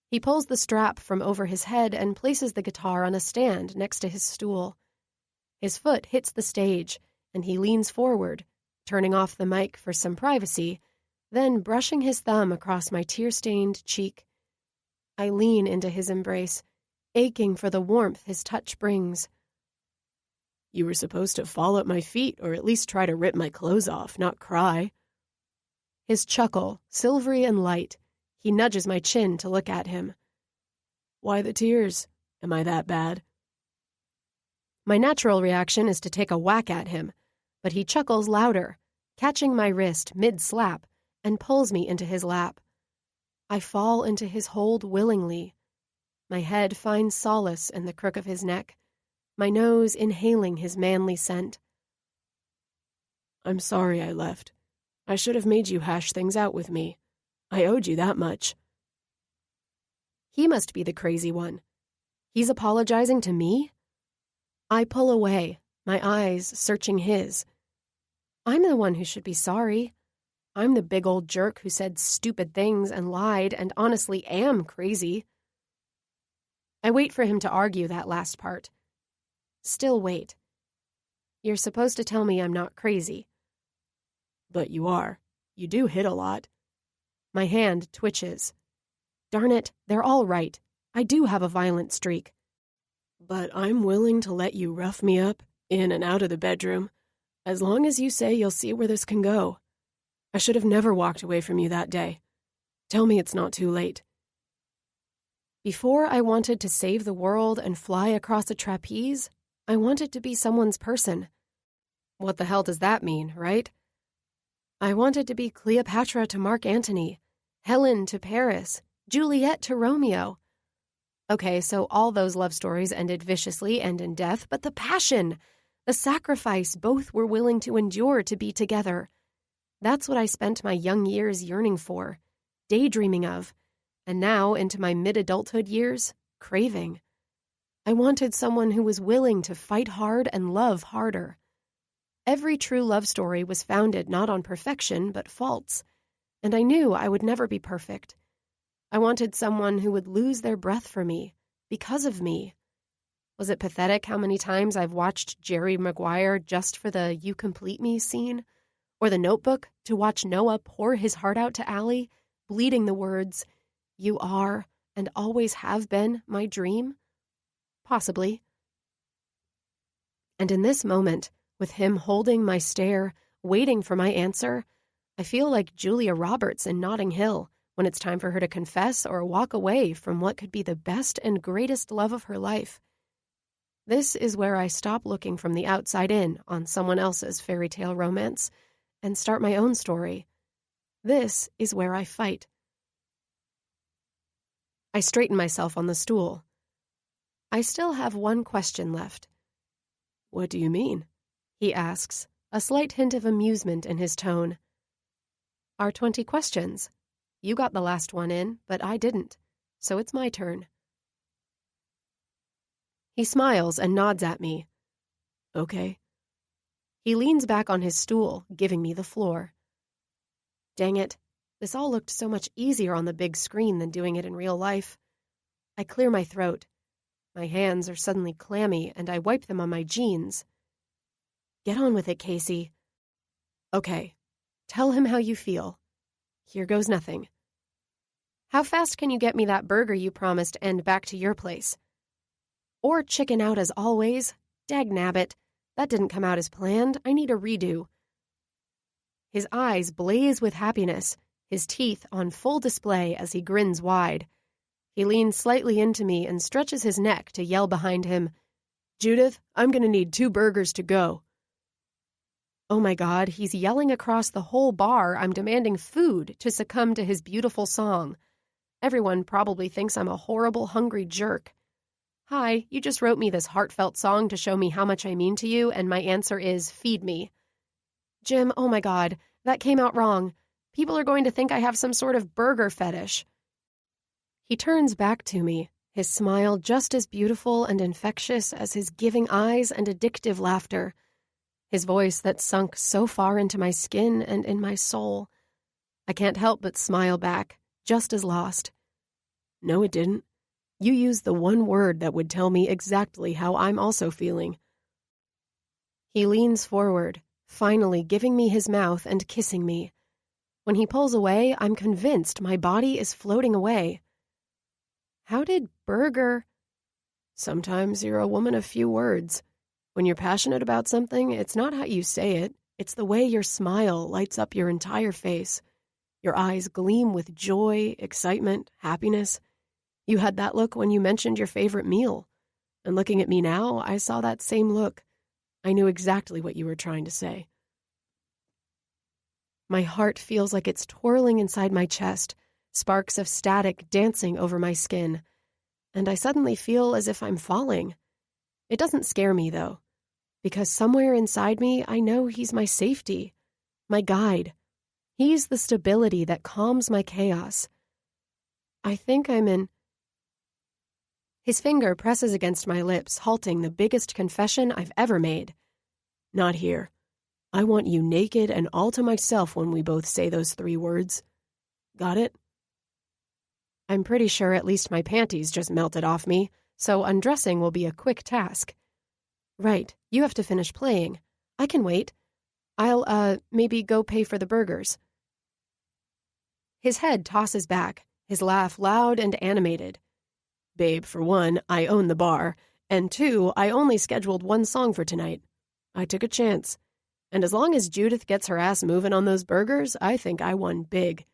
He pulls the strap from over his head and places the guitar on a stand next to his stool. His foot hits the stage, and he leans forward, turning off the mic for some privacy, then brushing his thumb across my tear-stained cheek. I lean into his embrace, aching for the warmth his touch brings. "You were supposed to fall at my feet or at least try to rip my clothes off, not cry." His chuckle, silvery and light, he nudges my chin to look at him. "Why the tears? Am I that bad?" My natural reaction is to take a whack at him, but he chuckles louder, catching my wrist mid-slap, and pulls me into his lap. I fall into his hold willingly. My head finds solace in the crook of his neck, my nose inhaling his manly scent. "I'm sorry I left. I should have made you hash things out with me. I owed you that much." He must be the crazy one. He's apologizing to me? I pull away, my eyes searching his. I'm the one who should be sorry. I'm the big old jerk who said stupid things and lied and honestly am crazy. I wait for him to argue that last part. Still wait. "You're supposed to tell me I'm not crazy." "But you are. You do hit a lot." My hand twitches. Darn it, they're all right. I do have a violent streak. "But I'm willing to let you rough me up, in and out of the bedroom, as long as you say you'll see where this can go. I should have never walked away from you that day. Tell me it's not too late." Before I wanted to save the world and fly across a trapeze, I wanted to be someone's person. What the hell does that mean, right? I wanted to be Cleopatra to Mark Antony, Helen to Paris, Juliet to Romeo. Okay, so all those love stories ended viciously and in death, but the passion, the sacrifice both were willing to endure to be together. That's what I spent my young years yearning for, daydreaming of, and now into my mid-adulthood years, craving. I wanted someone who was willing to fight hard and love harder. Every true love story was founded not on perfection, but faults, and I knew I would never be perfect. I wanted someone who would lose their breath for me, because of me. Was it pathetic how many times I've watched Jerry Maguire just for the "you complete me" scene? Or The Notebook to watch Noah pour his heart out to Allie, bleeding the words, "You are and always have been my dream"? Possibly. And in this moment, with him holding my stare, waiting for my answer, I feel like Julia Roberts in Notting Hill when it's time for her to confess or walk away from what could be the best and greatest love of her life. This is where I stop looking from the outside in on someone else's fairy tale romance and start my own story. This is where I fight. I straighten myself on the stool. I still have one question left. "What do you mean?" he asks, a slight hint of amusement in his tone. Our 20 questions. You got the last one in, but I didn't, so it's my turn. He smiles and nods at me. "Okay." He leans back on his stool, giving me the floor. Dang it, this all looked so much easier on the big screen than doing it in real life. I clear my throat. My hands are suddenly clammy, and I wipe them on my jeans. Get on with it, Casey. Okay, tell him how you feel. Here goes nothing. How fast can you get me that burger you promised and back to your place? Or chicken out as always? Dagnabbit. That didn't come out as planned. I need a redo. His eyes blaze with happiness, his teeth on full display as he grins wide. He leans slightly into me and stretches his neck to yell behind him, "Judith, I'm going to need 2 burgers to go." Oh my God, he's yelling across the whole bar I'm demanding food to succumb to his beautiful song. Everyone probably thinks I'm a horrible, hungry jerk. Hi, you just wrote me this heartfelt song to show me how much I mean to you, and my answer is feed me. Jim, oh my God, that came out wrong. People are going to think I have some sort of burger fetish. He turns back to me, his smile just as beautiful and infectious as his giving eyes and addictive laughter. His voice that sunk so far into my skin and in my soul. I can't help but smile back, just as lost. "No, it didn't. You used the one word that would tell me exactly how I'm also feeling." He leans forward, finally giving me his mouth and kissing me. When he pulls away, I'm convinced my body is floating away. How did burger... Sometimes you're a woman of few words. When you're passionate about something, it's not how you say it. It's the way your smile lights up your entire face. Your eyes gleam with joy, excitement, happiness. You had that look when you mentioned your favorite meal. And looking at me now, I saw that same look. I knew exactly what you were trying to say. My heart feels like it's twirling inside my chest, sparks of static dancing over my skin. And I suddenly feel as if I'm falling. It doesn't scare me, though, because somewhere inside me I know he's my safety, my guide. He's the stability that calms my chaos. I think I'm in... His finger presses against my lips, halting the biggest confession I've ever made. "Not here. I want you naked and all to myself when we both say those 3 words. Got it?" I'm pretty sure at least my panties just melted off me, so undressing will be a quick task. Right, you have to finish playing. I can wait. I'll, maybe go pay for the burgers. His head tosses back, his laugh loud and animated. "Babe, for one, I own the bar, and 2, I only scheduled 1 song for tonight. I took a chance. And as long as Judith gets her ass moving on those burgers, I think I won big."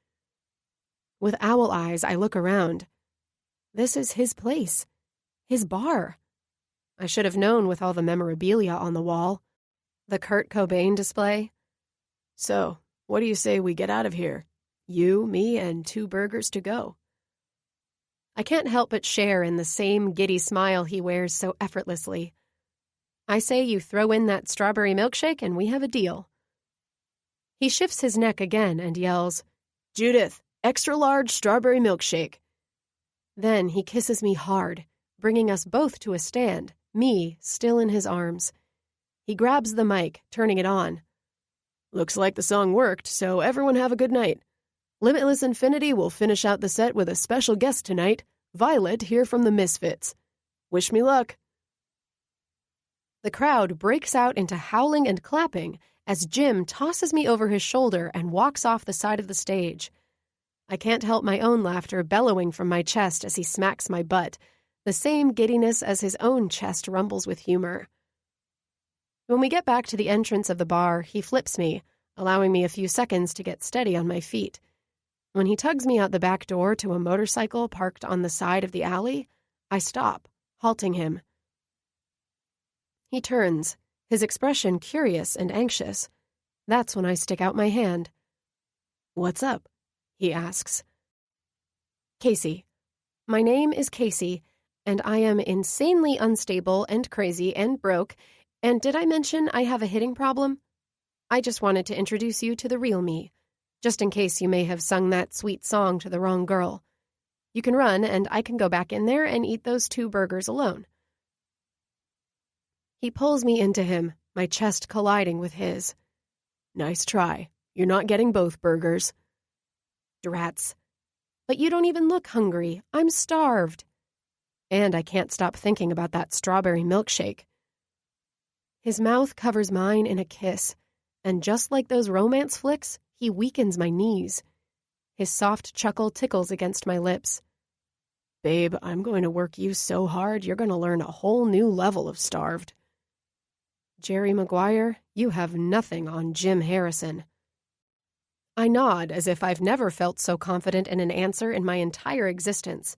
With owl eyes, I look around. This is his place. His bar. I should have known with all the memorabilia on the wall. The Kurt Cobain display. "So, What do you say we get out of here? You, me, and 2 burgers to go. I can't help but share in the same giddy smile he wears so effortlessly. I say you throw in that strawberry milkshake and we have a deal. He shifts his neck again and yells, Judith, extra large strawberry milkshake. Then he kisses me hard, bringing us both to a stand, me still in his arms. He grabs the mic, turning it on. Looks like the song worked, so everyone have a good night. Limitless Infinity will finish out the set with a special guest tonight, Violet here from the Misfits. Wish me luck. The crowd breaks out into howling and clapping as Jim tosses me over his shoulder and walks off the side of the stage. I can't help my own laughter bellowing from my chest as he smacks my butt, the same giddiness as his own chest rumbles with humor. When we get back to the entrance of the bar, he flips me, allowing me a few seconds to get steady on my feet. When he tugs me out the back door to a motorcycle parked on the side of the alley, I stop, halting him. He turns, his expression curious and anxious. That's when I stick out my hand. What's up? He asks. Casey. My name is Casey, and I am insanely unstable and crazy and broke, and did I mention I have a hitting problem? I just wanted to introduce you to the real me, just in case you may have sung that sweet song to the wrong girl. You can run, and I can go back in there and eat those 2 burgers alone. He pulls me into him, my chest colliding with his. Nice try. You're not getting both burgers. Drats. But you don't even look hungry. I'm starved. And I can't stop thinking about that strawberry milkshake. His mouth covers mine in a kiss, and just like those romance flicks, he weakens my knees. His soft chuckle tickles against my lips. Babe, I'm going to work you so hard you're going to learn a whole new level of starved. Jerry Maguire, you have nothing on Jim Harrison. I nod as if I've never felt so confident in an answer in my entire existence.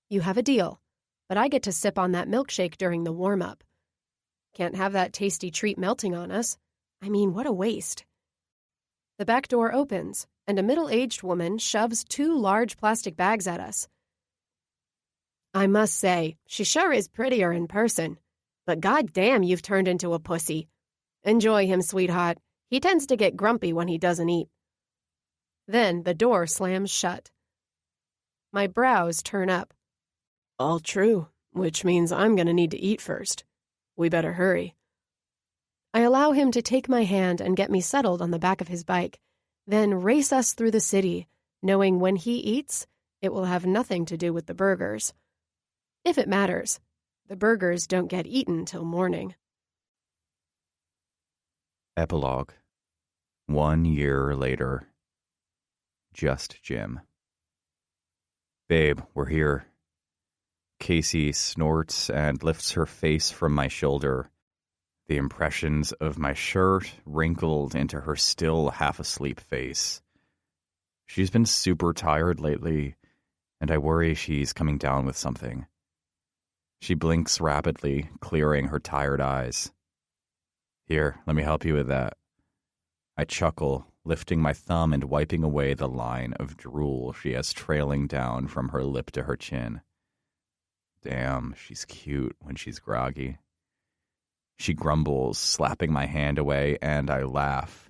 You have a deal, but I get to sip on that milkshake during the warm-up. Can't have that tasty treat melting on us. I mean, what a waste. The back door opens, and a middle-aged woman shoves 2 large plastic bags at us. I must say, she sure is prettier in person. But goddamn, you've turned into a pussy. Enjoy him, sweetheart. He tends to get grumpy when he doesn't eat. Then the door slams shut. My brows turn up. All true, which means I'm going to need to eat first. We better hurry. I allow him to take my hand and get me settled on the back of his bike, then race us through the city, knowing when he eats, it will have nothing to do with the burgers. If it matters. The burgers don't get eaten till morning. Epilogue. 1 year later. Just Jim. Babe, we're here. Casey snorts and lifts her face from my shoulder. The impressions of my shirt wrinkled into her still half-asleep face. She's been super tired lately, and I worry she's coming down with something. She blinks rapidly, clearing her tired eyes. Here, let me help you with that. I chuckle, lifting my thumb and wiping away the line of drool she has trailing down from her lip to her chin. Damn, she's cute when she's groggy. She grumbles, slapping my hand away, and I laugh,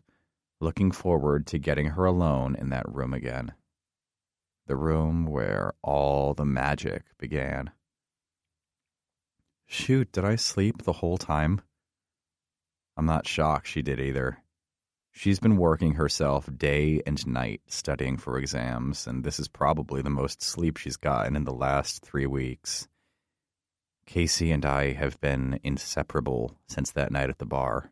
looking forward to getting her alone in that room again. The room where all the magic began. Shoot, did I sleep the whole time? I'm not shocked she did either. She's been working herself day and night studying for exams, and this is probably the most sleep she's gotten in the last 3 weeks. Casey and I have been inseparable since that night at the bar.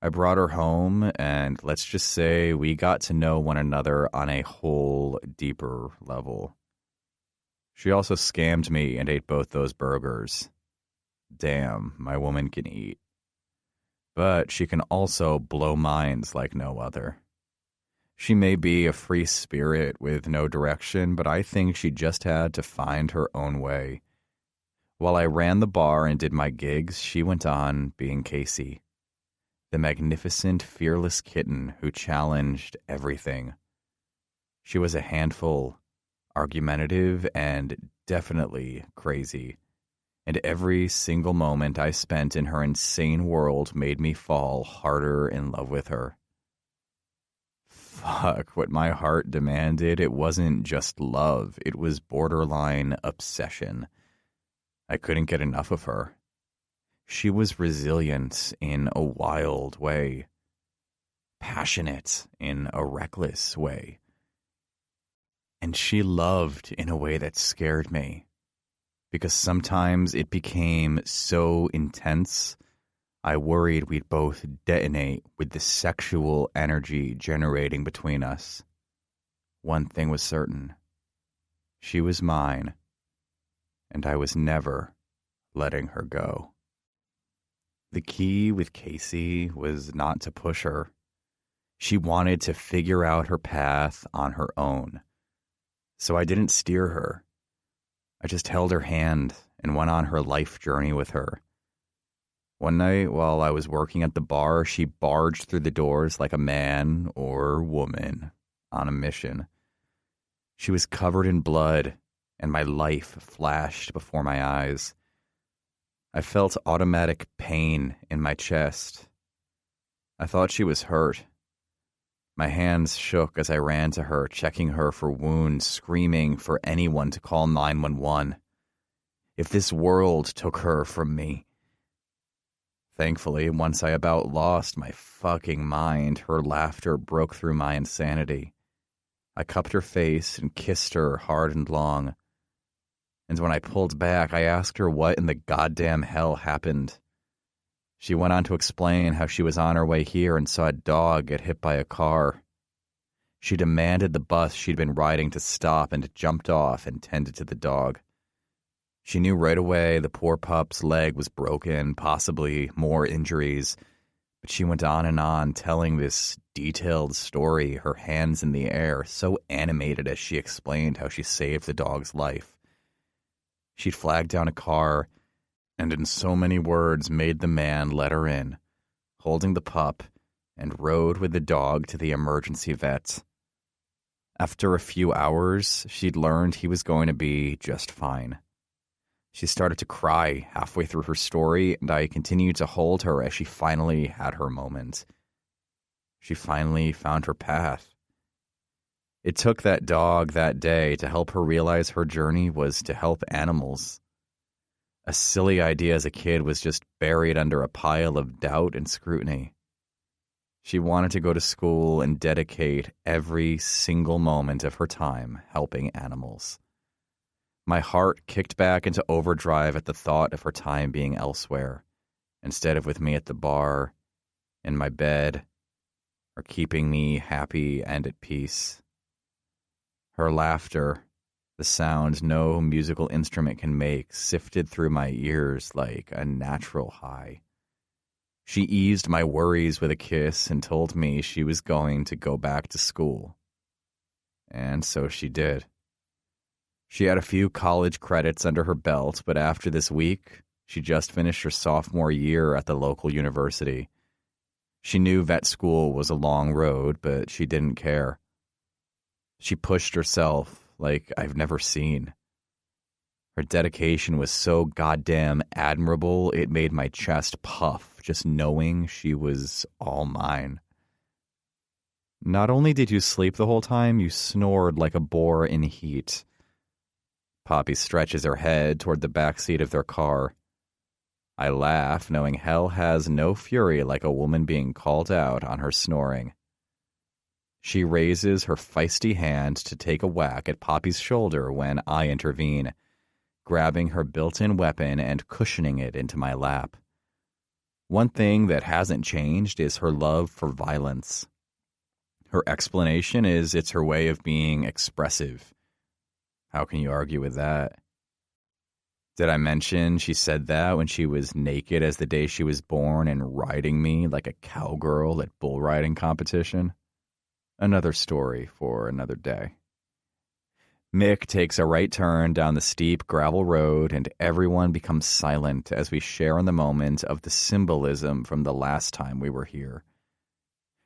I brought her home, and let's just say we got to know one another on a whole deeper level. She also scammed me and ate both those burgers. Damn, my woman can eat. But she can also blow minds like no other. She may be a free spirit with no direction, but I think she just had to find her own way. While I ran the bar and did my gigs, she went on being Casey. the magnificent, fearless kitten who challenged everything. She was a handful, argumentative, and definitely crazy. And every single moment I spent in her insane world made me fall harder in love with her. Fuck, what my heart demanded, it wasn't just love, it was borderline obsession. I couldn't get enough of her. She was resilient in a wild way, passionate in a reckless way. And she loved in a way that scared me, because sometimes it became so intense, I worried we'd both detonate with the sexual energy generating between us. One thing was certain. She was mine, and I was never letting her go. The key with Casey was not to push her. She wanted to figure out her path on her own. So I didn't steer her. I just held her hand and went on her life journey with her. One night, while I was working at the bar, she barged through the doors like a man or woman on a mission. She was covered in blood, and my life flashed before my eyes. I felt automatic pain in my chest. I thought she was hurt. My hands shook as I ran to her, checking her for wounds, screaming for anyone to call 911. If this world took her from me. Thankfully, once I about lost my fucking mind, her laughter broke through my insanity. I cupped her face and kissed her hard and long. And when I pulled back, I asked her what in the goddamn hell happened. She went on to explain how she was on her way here and saw a dog get hit by a car. She demanded the bus she'd been riding to stop and jumped off and tended to the dog. She knew right away the poor pup's leg was broken, possibly more injuries, but she went on, telling this detailed story, her hands in the air, so animated as she explained how she saved the dog's life. She'd flagged down a car, and in so many words made the man let her in, holding the pup, and rode with the dog to the emergency vet. After a few hours, she'd learned he was going to be just fine. She started to cry halfway through her story, and I continued to hold her as she finally had her moment. She finally found her path. It took that dog that day to help her realize her journey was to help animals. A silly idea as a kid was just buried under a pile of doubt and scrutiny. She wanted to go to school and dedicate every single moment of her time helping animals. My heart kicked back into overdrive at the thought of her time being elsewhere, instead of with me at the bar, in my bed, or keeping me happy and at peace. Her laughter, the sound no musical instrument can make, sifted through my ears like a natural high. She eased my worries with a kiss and told me she was going to go back to school. And so she did. She had a few college credits under her belt, but after this week, she just finished her sophomore year at the local university. She knew vet school was a long road, but she didn't care. She pushed herself like I've never seen. Her dedication was so goddamn admirable, it made my chest puff just knowing she was all mine. Not only did you sleep the whole time, you snored like a boar in heat. Poppy stretches her head toward the back seat of their car. I laugh, knowing hell has no fury like a woman being called out on her snoring. She raises her feisty hand to take a whack at Poppy's shoulder when I intervene, grabbing her built-in weapon and cushioning it into my lap. One thing that hasn't changed is her love for violence. Her explanation is it's her way of being expressive. How can you argue with that? Did I mention she said that when she was naked as the day she was born and riding me like a cowgirl at bull riding competition? Another story for another day. Mick takes a right turn down the steep gravel road, and everyone becomes silent as we share in the moment of the symbolism from the last time we were here.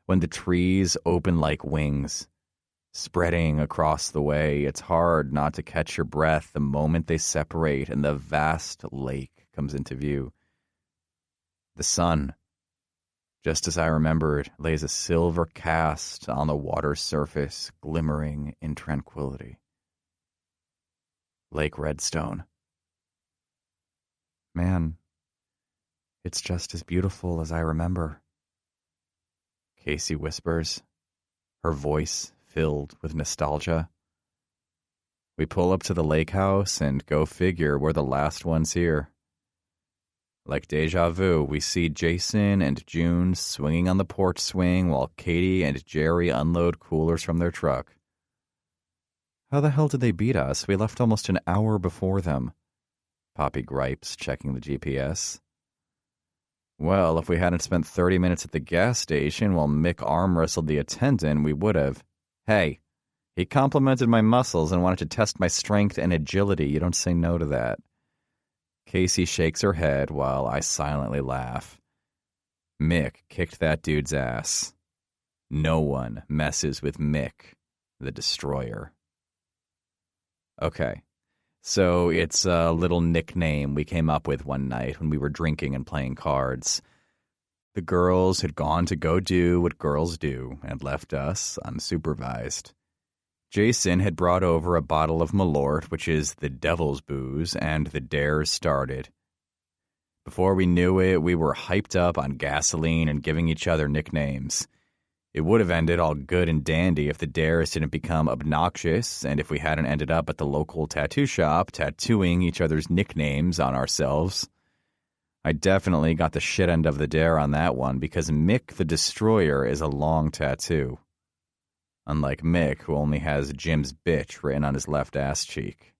When the trees open like wings, spreading across the way, it's hard not to catch your breath the moment they separate and the vast lake comes into view. The sun, just as I remembered, lays a silver cast on the water's surface, glimmering in tranquility. Lake Redstone. Man, it's just as beautiful as I remember. Casey whispers, her voice filled with nostalgia. We pull up to the lake house and go figure we're the last ones here. Like deja vu, we see Jason and June swinging on the porch swing while Katie and Jerry unload coolers from their truck. How the hell did they beat us? We left almost an hour before them. Poppy gripes, checking the GPS. Well, if we hadn't spent 30 minutes at the gas station while Mick arm wrestled the attendant, we would have. Hey, he complimented my muscles and wanted to test my strength and agility. You don't say no to that. Casey shakes her head while I silently laugh. Mick kicked that dude's ass. No one messes with Mick, the destroyer. Okay, so it's a little nickname we came up with one night when we were drinking and playing cards. The girls had gone to go do what girls do and left us unsupervised. Jason had brought over a bottle of Malort, which is the devil's booze, and the dares started. Before we knew it, we were hyped up on gasoline and giving each other nicknames. It would have ended all good and dandy if the dares didn't become obnoxious, and if we hadn't ended up at the local tattoo shop tattooing each other's nicknames on ourselves. I definitely got the shit end of the dare on that one because Mick the Destroyer is a long tattoo. Unlike Mick, who only has Jim's bitch written on his left ass cheek.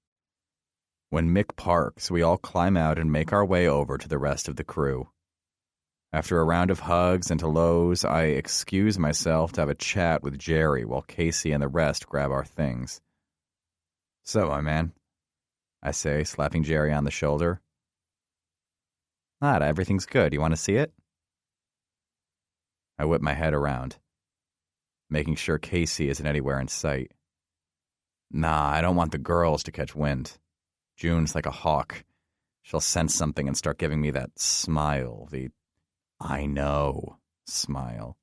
When Mick parks, we all climb out and make our way over to the rest of the crew. After a round of hugs and hellos, I excuse myself to have a chat with Jerry while Casey and the rest grab our things. So, my man, I say, slapping Jerry on the shoulder. Nada, everything's good. You want to see it? I whip my head around, making sure Casey isn't anywhere in sight. Nah, I don't want the girls to catch wind. June's like a hawk. She'll sense something and start giving me that smile, the I know smile.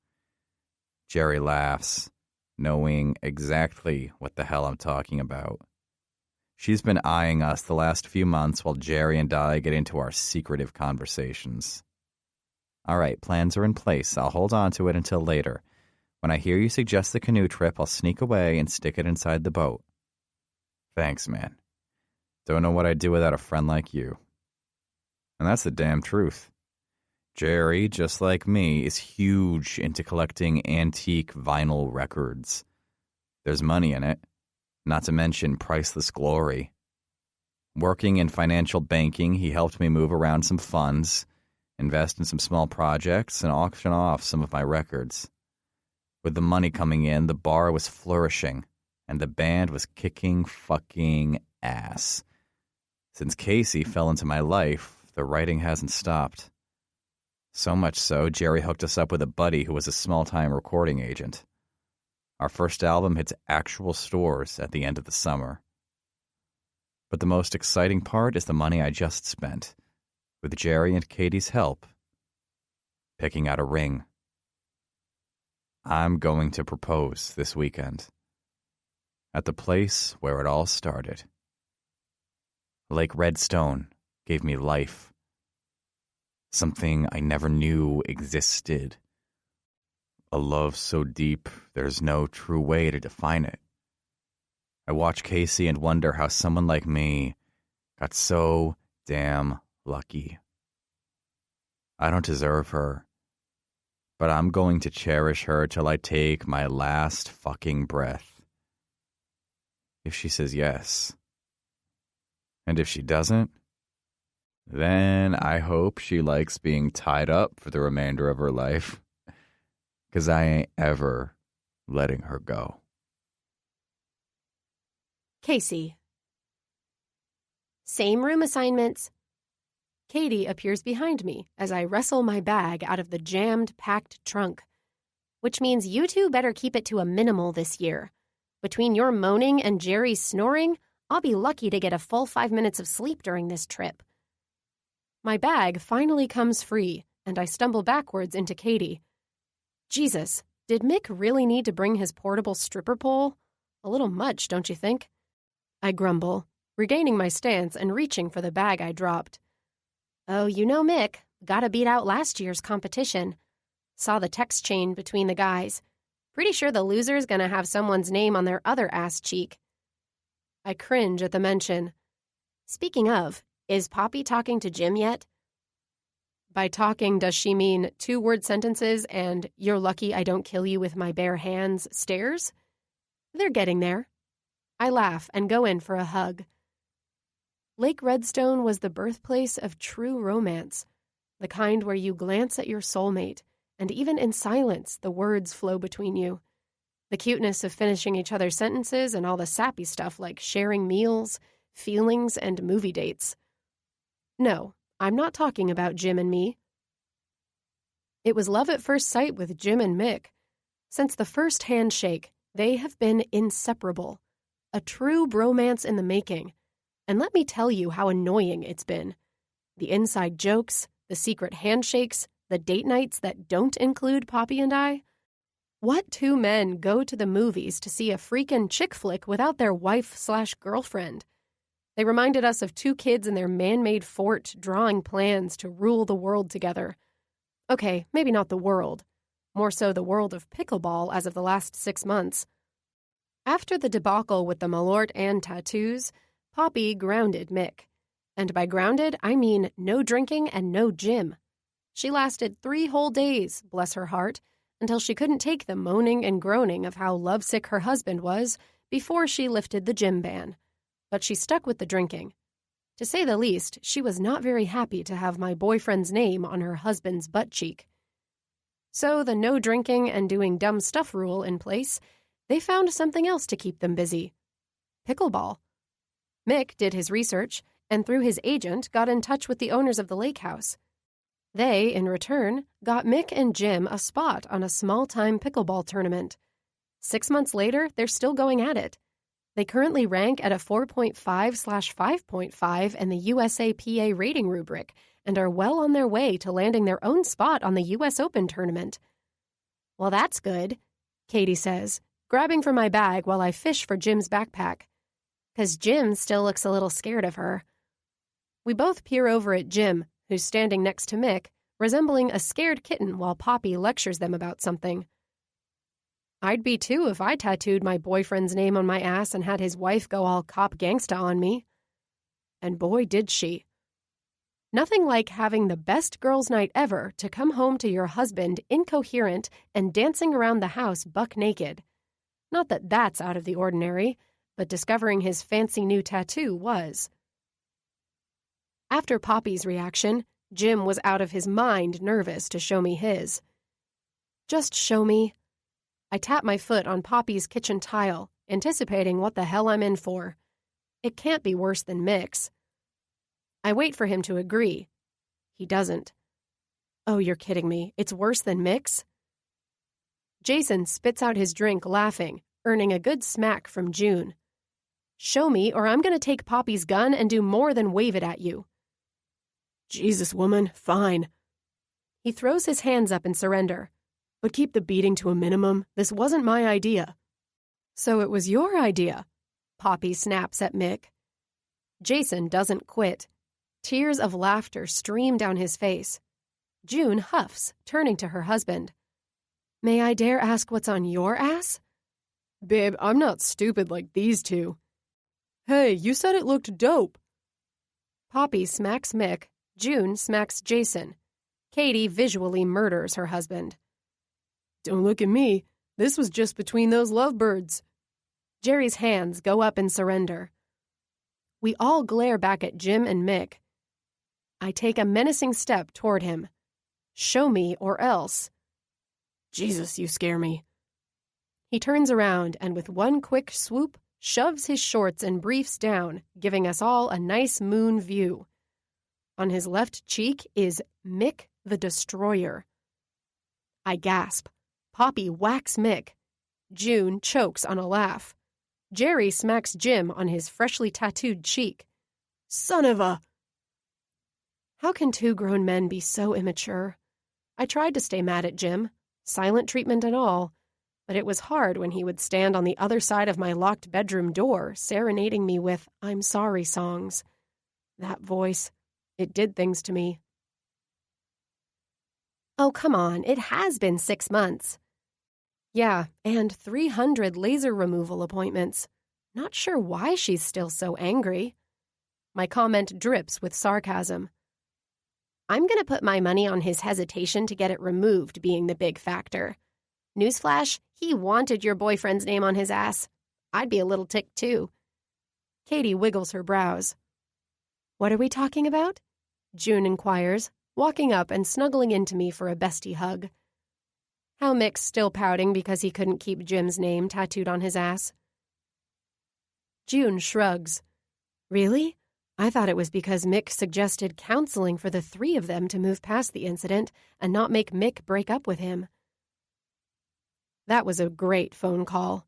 Jerry laughs, knowing exactly what the hell I'm talking about. She's been eyeing us the last few months while Jerry and I get into our secretive conversations. All right, plans are in place. I'll hold on to it until later. When I hear you suggest the canoe trip, I'll sneak away and stick it inside the boat. Thanks, man. Don't know what I'd do without a friend like you. And that's the damn truth. Jerry, just like me, is huge into collecting antique vinyl records. There's money in it, not to mention priceless glory. Working in financial banking, he helped me move around some funds, invest in some small projects, and auction off some of my records. With the money coming in, the bar was flourishing, and the band was kicking fucking ass. Since Casey fell into my life, the writing hasn't stopped. So much so, Jerry hooked us up with a buddy who was a small-time recording agent. Our first album hits actual stores at the end of the summer. But the most exciting part is the money I just spent, with Jerry and Katie's help, picking out a ring. I'm going to propose this weekend, at the place where it all started. Lake Redstone gave me life. Something I never knew existed. A love so deep, there's no true way to define it. I watch Casey and wonder how someone like me got so damn lucky. I don't deserve her, but I'm going to cherish her till I take my last fucking breath. If she says yes. And if she doesn't, then I hope she likes being tied up for the remainder of her life, 'cause I ain't ever letting her go. Casey. Same room assignments. Katie appears behind me as I wrestle my bag out of the jammed, packed trunk. Which means you two better keep it to a minimal this year. Between your moaning and Jerry's snoring, I'll be lucky to get a full 5 minutes of sleep during this trip. My bag finally comes free, and I stumble backwards into Katie. Jesus, did Mick really need to bring his portable stripper pole? A little much, don't you think? I grumble, regaining my stance and reaching for the bag I dropped. Oh, you know Mick, gotta beat out last year's competition. Saw the text chain between the guys. Pretty sure the loser's gonna have someone's name on their other ass cheek. I cringe at the mention. Speaking of, is Poppy talking to Jim yet? By talking, does she mean 2-word sentences and "you're lucky I don't kill you with my bare hands" stares? They're getting there. I laugh and go in for a hug. Lake Redstone was the birthplace of true romance, the kind where you glance at your soulmate, and even in silence, the words flow between you. The cuteness of finishing each other's sentences and all the sappy stuff like sharing meals, feelings, and movie dates. No, I'm not talking about Jim and me. It was love at first sight with Jim and Mick. Since the first handshake, they have been inseparable. A true bromance in the making. And let me tell you how annoying it's been. The inside jokes, the secret handshakes, the date nights that don't include Poppy and I. What two men go to the movies to see a freaking chick flick without their wife/girlfriend? They reminded us of 2 kids in their man-made fort drawing plans to rule the world together. Okay, maybe not the world. More so the world of pickleball as of the last 6 months. After the debacle with the malort and tattoos, Poppy grounded Mick. And by grounded, I mean no drinking and no gym. She lasted 3 whole days, bless her heart, until she couldn't take the moaning and groaning of how lovesick her husband was before she lifted the gym ban. But she stuck with the drinking. To say the least, she was not very happy to have my boyfriend's name on her husband's butt cheek. So the no drinking and doing dumb stuff rule in place, they found something else to keep them busy. Pickleball. Mick did his research, and through his agent got in touch with the owners of the lake house. They, in return, got Mick and Jim a spot on a small-time pickleball tournament. 6 months later, they're still going at it. They currently rank at a 4.5/5.5 in the USAPA rating rubric and are well on their way to landing their own spot on the US Open tournament. Well, that's good, Katie says, grabbing for my bag while I fish for Jim's backpack. 'Cause Jim still looks a little scared of her. We both peer over at Jim, who's standing next to Mick, resembling a scared kitten while Poppy lectures them about something. I'd be too if I tattooed my boyfriend's name on my ass and had his wife go all cop gangsta on me. And boy, did she. Nothing like having the best girls' night ever to come home to your husband incoherent and dancing around the house buck naked. Not that that's out of the ordinary, but discovering his fancy new tattoo was. After Poppy's reaction, Jim was out of his mind nervous to show me his. Just show me. I tap my foot on Poppy's kitchen tile, anticipating what the hell I'm in for. It can't be worse than Mick's. I wait for him to agree. He doesn't. Oh, you're kidding me. It's worse than Mick's? Jason spits out his drink laughing, earning a good smack from June. Show me, or I'm going to take Poppy's gun and do more than wave it at you. Jesus, woman, fine. He throws his hands up in surrender. But keep the beating to a minimum. This wasn't my idea. So it was your idea, Poppy snaps at Mick. Jason doesn't quit. Tears of laughter stream down his face. June huffs, turning to her husband. May I dare ask what's on your ass? Babe, I'm not stupid like these two. Hey, you said it looked dope. Poppy smacks Mick. June smacks Jason. Katie visually murders her husband. Don't look at me. This was just between those lovebirds. Jerry's hands go up in surrender. We all glare back at Jim and Mick. I take a menacing step toward him. Show me or else. Jesus, you scare me. He turns around and with one quick swoop, shoves his shorts and briefs down, giving us all a nice moon view. On his left cheek is Mick the Destroyer. I gasp. Poppy whacks Mick. June chokes on a laugh. Jerry smacks Jim on his freshly tattooed cheek. Son of a... How can two grown men be so immature? I tried to stay mad at Jim, silent treatment and all, but it was hard when he would stand on the other side of my locked bedroom door, serenading me with I'm sorry songs. That voice, it did things to me. Oh, come on, it has been 6 months. Yeah, and 300 laser removal appointments. Not sure why she's still so angry. My comment drips with sarcasm. I'm going to put my money on his hesitation to get it removed being the big factor. Newsflash, he wanted your boyfriend's name on his ass. I'd be a little ticked, too. Katie wiggles her brows. What are we talking about? June inquires, walking up and snuggling into me for a bestie hug. How Mick's still pouting because he couldn't keep Jim's name tattooed on his ass. June shrugs. Really? I thought it was because Mick suggested counseling for the 3 of them to move past the incident and not make Mick break up with him. That was a great phone call.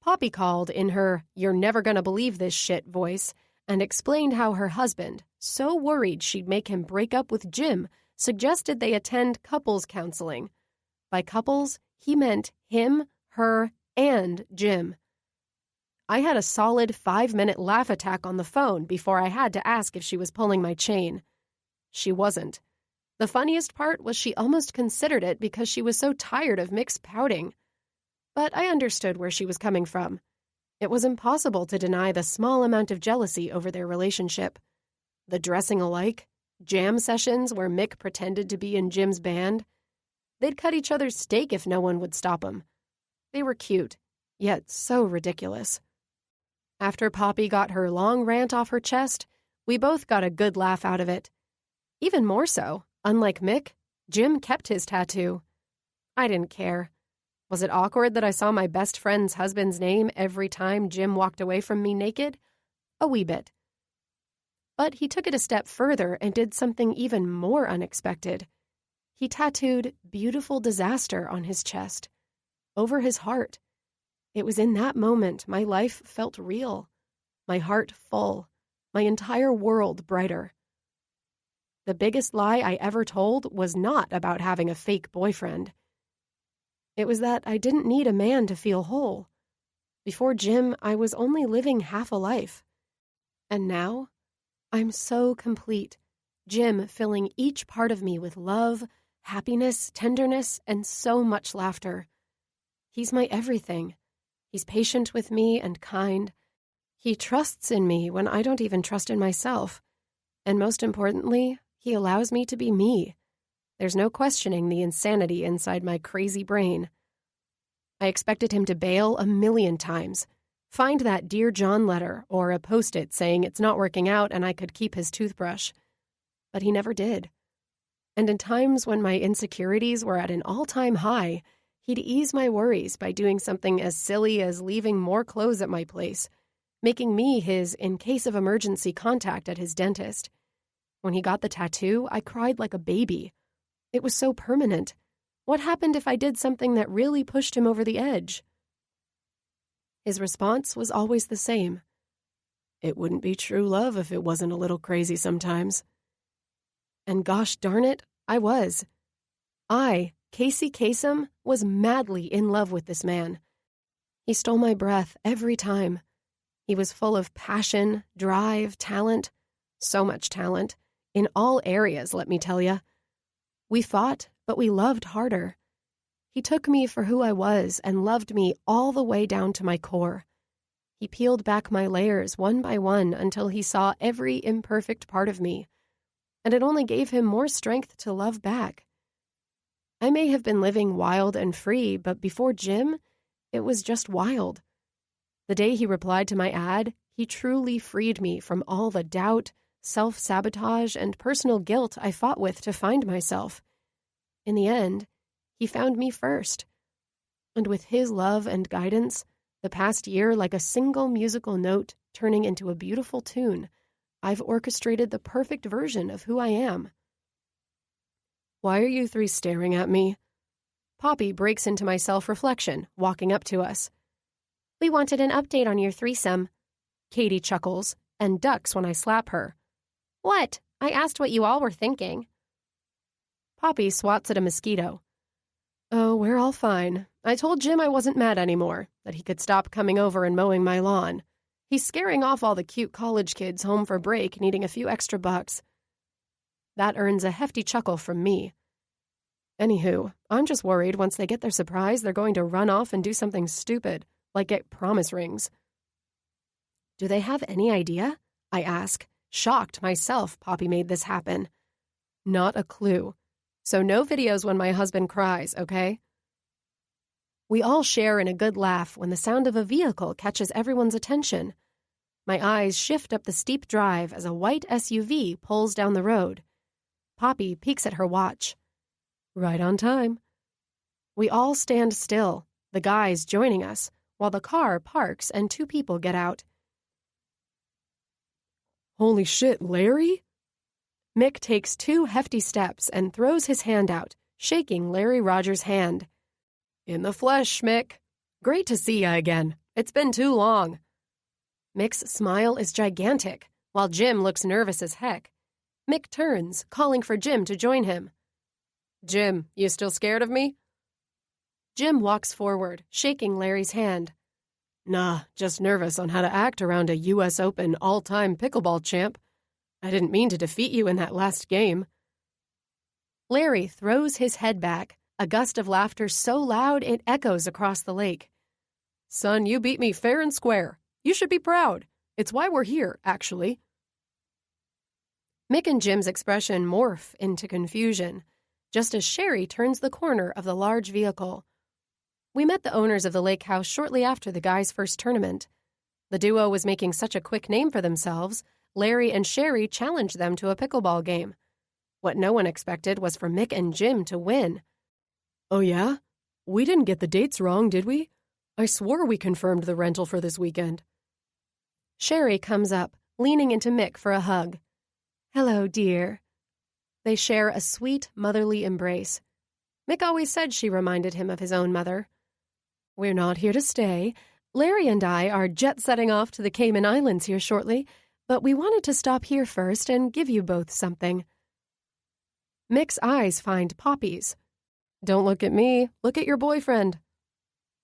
Poppy called in her "you're never gonna believe this shit" voice and explained how her husband, so worried she'd make him break up with Jim, suggested they attend couples counseling. By couples, he meant him, her, and Jim. I had a solid 5-minute laugh attack on the phone before I had to ask if she was pulling my chain. She wasn't. The funniest part was she almost considered it because she was so tired of Mick's pouting. But I understood where she was coming from. It was impossible to deny the small amount of jealousy over their relationship. The dressing alike, jam sessions where Mick pretended to be in Jim's band. They'd cut each other's steak if no one would stop them. They were cute, yet so ridiculous. After Poppy got her long rant off her chest, we both got a good laugh out of it. Even more so, unlike Mick, Jim kept his tattoo. I didn't care. Was it awkward that I saw my best friend's husband's name every time Jim walked away from me naked? A wee bit. But he took it a step further and did something even more unexpected. He tattooed "Beautiful Disaster" on his chest, over his heart. It was in that moment my life felt real, my heart full, my entire world brighter. The biggest lie I ever told was not about having a fake boyfriend. It was that I didn't need a man to feel whole. Before Jim, I was only living half a life. And now, I'm so complete, Jim filling each part of me with love, happiness, tenderness, and so much laughter. He's my everything. He's patient with me and kind. He trusts in me when I don't even trust in myself. And most importantly, he allows me to be me. There's no questioning the insanity inside my crazy brain. I expected him to bail 1,000,000 times, find that Dear John letter or a Post-it saying it's not working out and I could keep his toothbrush. But he never did. And in times when my insecurities were at an all-time high, he'd ease my worries by doing something as silly as leaving more clothes at my place, making me his in-case-of-emergency contact at his dentist. When he got the tattoo, I cried like a baby. It was so permanent. What happened if I did something that really pushed him over the edge? His response was always the same. It wouldn't be true love if it wasn't a little crazy sometimes. And gosh darn it, I was. I, Casey Kasem, was madly in love with this man. He stole my breath every time. He was full of passion, drive, talent, so much talent, in all areas, let me tell ya. We fought, but we loved harder. He took me for who I was and loved me all the way down to my core. He peeled back my layers one by one until he saw every imperfect part of me, and it only gave him more strength to love back. I may have been living wild and free, but before Jim, it was just wild. The day he replied to my ad, he truly freed me from all the doubt, self-sabotage, and personal guilt I fought with to find myself. In the end, he found me first. And with his love and guidance, The past year, like a single musical note turning into a beautiful tune, I've orchestrated the perfect version of who I am. Why are you three staring at me? Poppy breaks into my self-reflection, walking up to us. We wanted an update on your threesome. Katie chuckles and ducks when I slap her. What? I asked what you all were thinking. Poppy swats at a mosquito. Oh, we're all fine. I told Jim I wasn't mad anymore, that he could stop coming over and mowing my lawn. He's scaring off all the cute college kids home for break needing a few extra bucks. That earns a hefty chuckle from me. Anywho, I'm just worried once they get their surprise, they're going to run off and do something stupid, like get promise rings. Do they have any idea? I ask, shocked myself Poppy made this happen. Not a clue. So no videos when my husband cries, okay? We all share in a good laugh when the sound of a vehicle catches everyone's attention. My eyes shift up the steep drive as a white SUV pulls down the road. Poppy peeks at her watch. Right on time. We all stand still, the guys joining us, while the car parks and two people get out. Holy shit, Larry? Mick takes 2 hefty steps and throws his hand out, shaking Larry Rogers' hand. In the flesh, Mick. Great to see ya again. It's been too long. Mick's smile is gigantic, while Jim looks nervous as heck. Mick turns, calling for Jim to join him. Jim, you still scared of me? Jim walks forward, shaking Larry's hand. Nah, just nervous on how to act around a U.S. Open all-time pickleball champ. I didn't mean to defeat you in that last game. Larry throws his head back, a gust of laughter so loud it echoes across the lake. Son, you beat me fair and square. You should be proud. It's why we're here, actually. Mick and Jim's expression morph into confusion, just as Sherry turns the corner of the large vehicle. We met the owners of the lake house shortly after the guys' first tournament. The duo was making such a quick name for themselves, Larry and Sherry challenged them to a pickleball game. What no one expected was for Mick and Jim to win. Oh yeah? We didn't get the dates wrong, did we? I swore we confirmed the rental for this weekend. Sherry comes up, leaning into Mick for a hug. Hello, dear. They share a sweet, motherly embrace. Mick always said she reminded him of his own mother. We're not here to stay. Larry and I are jet-setting off to the Cayman Islands here shortly, but we wanted to stop here first and give you both something. Mick's eyes find Poppy's. Don't look at me. Look at your boyfriend.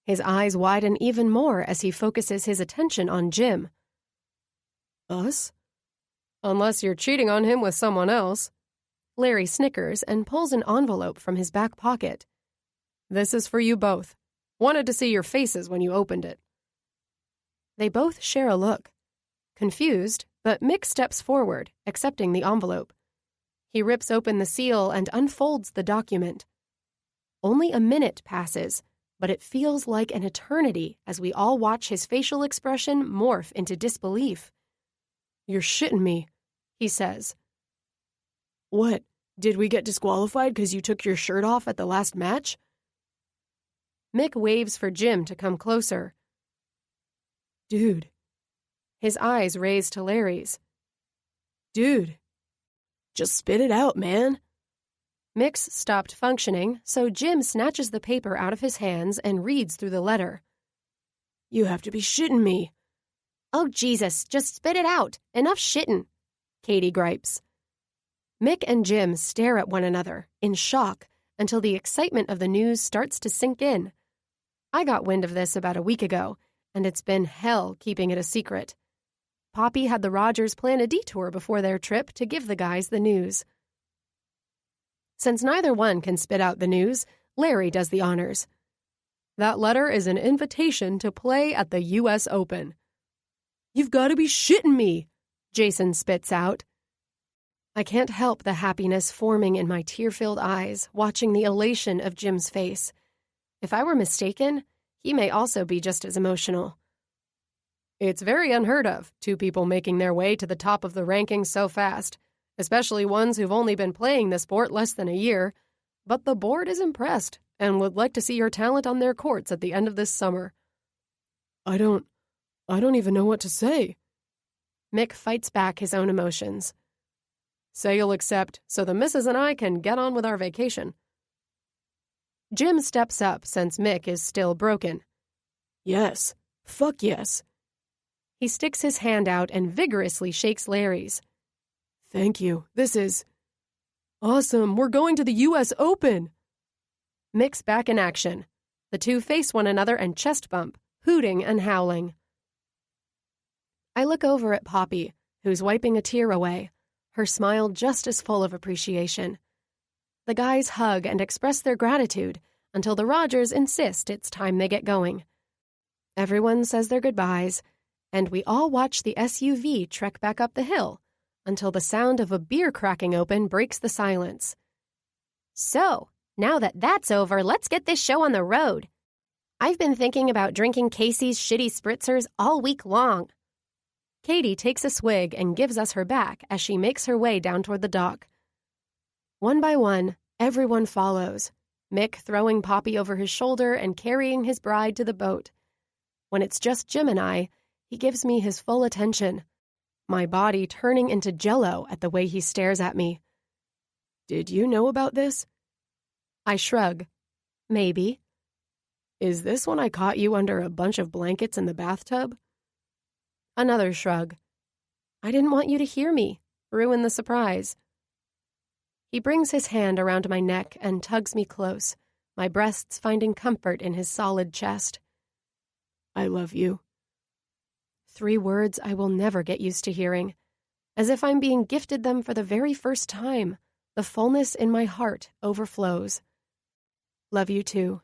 His eyes widen even more as he focuses his attention on Jim. Us? Unless you're cheating on him with someone else. Larry snickers and pulls an envelope from his back pocket. This is for you both. Wanted to see your faces when you opened it. They both share a look. Confused, but Mick steps forward, accepting the envelope. He rips open the seal and unfolds the document. Only a minute passes, but it feels like an eternity as we all watch his facial expression morph into disbelief. You're shitting me, he says. What? Did we get disqualified because you took your shirt off at the last match? Mick waves for Jim to come closer. Dude. His eyes raise to Larry's. Dude. Just spit it out, man. Mick's stopped functioning, so Jim snatches the paper out of his hands and reads through the letter. You have to be shitting me. Oh, Jesus, just spit it out. Enough shittin', Katie gripes. Mick and Jim stare at one another, in shock, until the excitement of the news starts to sink in. I got wind of this about a week ago, and it's been hell keeping it a secret. Poppy had the Rogers plan a detour before their trip to give the guys the news. Since neither one can spit out the news, Larry does the honors. That letter is an invitation to play at the U.S. Open. You've got to be shitting me, Jason spits out. I can't help the happiness forming in my tear-filled eyes, watching the elation of Jim's face. If I were mistaken, he may also be just as emotional. It's very unheard of, two people making their way to the top of the rankings so fast, especially ones who've only been playing the sport less than a year. But the board is impressed and would like to see your talent on their courts at the end of this summer. I don't even know what to say. Mick fights back his own emotions. Say you'll accept, so the missus and I can get on with our vacation. Jim steps up since Mick is still broken. Yes. Fuck yes. He sticks his hand out and vigorously shakes Larry's. Thank you. This is awesome. We're going to the U.S. Open. Mick's back in action. The two face one another and chest bump, hooting and howling. I look over at Poppy, who's wiping a tear away, her smile just as full of appreciation. The guys hug and express their gratitude until the Rogers insist it's time they get going. Everyone says their goodbyes, and we all watch the SUV trek back up the hill until the sound of a beer cracking open breaks the silence. So, now that that's over, let's get this show on the road. I've been thinking about drinking Casey's shitty spritzers all week long. Katie takes a swig and gives us her back as she makes her way down toward the dock. One by one, everyone follows, Mick throwing Poppy over his shoulder and carrying his bride to the boat. When it's just Jim and I, he gives me his full attention, my body turning into jello at the way he stares at me. Did you know about this? I shrug. Maybe. Is this when I caught you under a bunch of blankets in the bathtub? Another shrug. I didn't want you to hear me. Ruin the surprise. He brings his hand around my neck and tugs me close, my breasts finding comfort in his solid chest. I love you. 3 words I will never get used to hearing, as if I'm being gifted them for the very first time. The fullness in my heart overflows. Love you too.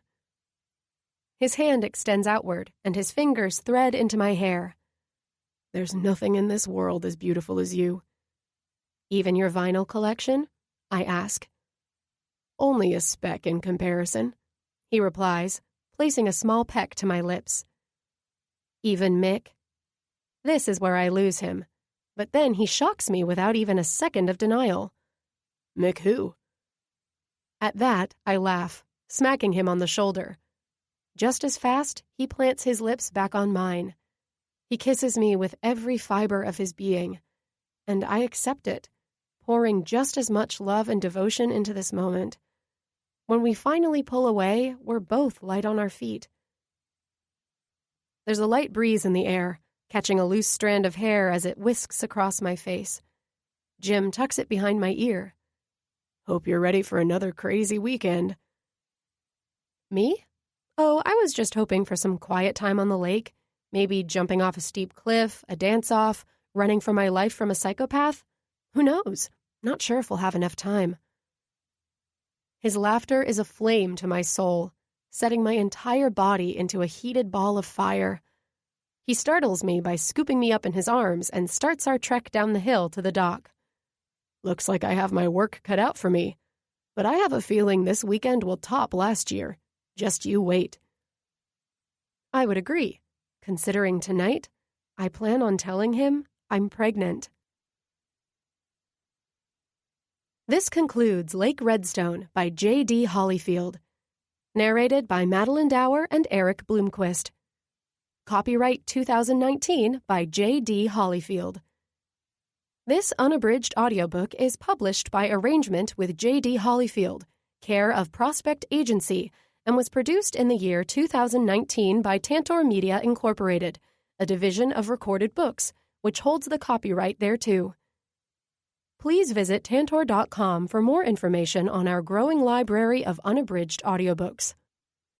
His hand extends outward, and his fingers thread into my hair. There's nothing in this world as beautiful as you. Even your vinyl collection? I ask. Only a speck in comparison, he replies, placing a small peck to my lips. Even Mick? This is where I lose him, but then he shocks me without even a second of denial. Mick who? At that, I laugh, smacking him on the shoulder. Just as fast, he plants his lips back on mine. He kisses me with every fiber of his being, and I accept it, pouring just as much love and devotion into this moment. When we finally pull away, we're both light on our feet. There's a light breeze in the air, catching a loose strand of hair as it whisks across my face. Jim tucks it behind my ear. Hope you're ready for another crazy weekend. Me? Oh, I was just hoping for some quiet time on the lake. Maybe jumping off a steep cliff, a dance-off, running for my life from a psychopath. Who knows? Not sure if we'll have enough time. His laughter is a flame to my soul, setting my entire body into a heated ball of fire. He startles me by scooping me up in his arms and starts our trek down the hill to the dock. Looks like I have my work cut out for me, but I have a feeling this weekend will top last year. Just you wait. I would agree. Considering tonight, I plan on telling him I'm pregnant. This concludes Lake Redstone by J.D. Hollyfield. Narrated by Madeline Dower and Eric Bloomquist. Copyright 2019 by J.D. Hollyfield. This unabridged audiobook is published by arrangement with J.D. Hollyfield, care of Prospect Agency, and was produced in the year 2019 by Tantor Media Incorporated, a division of Recorded Books, which holds the copyright thereto. Please visit tantor.com for more information on our growing library of unabridged audiobooks.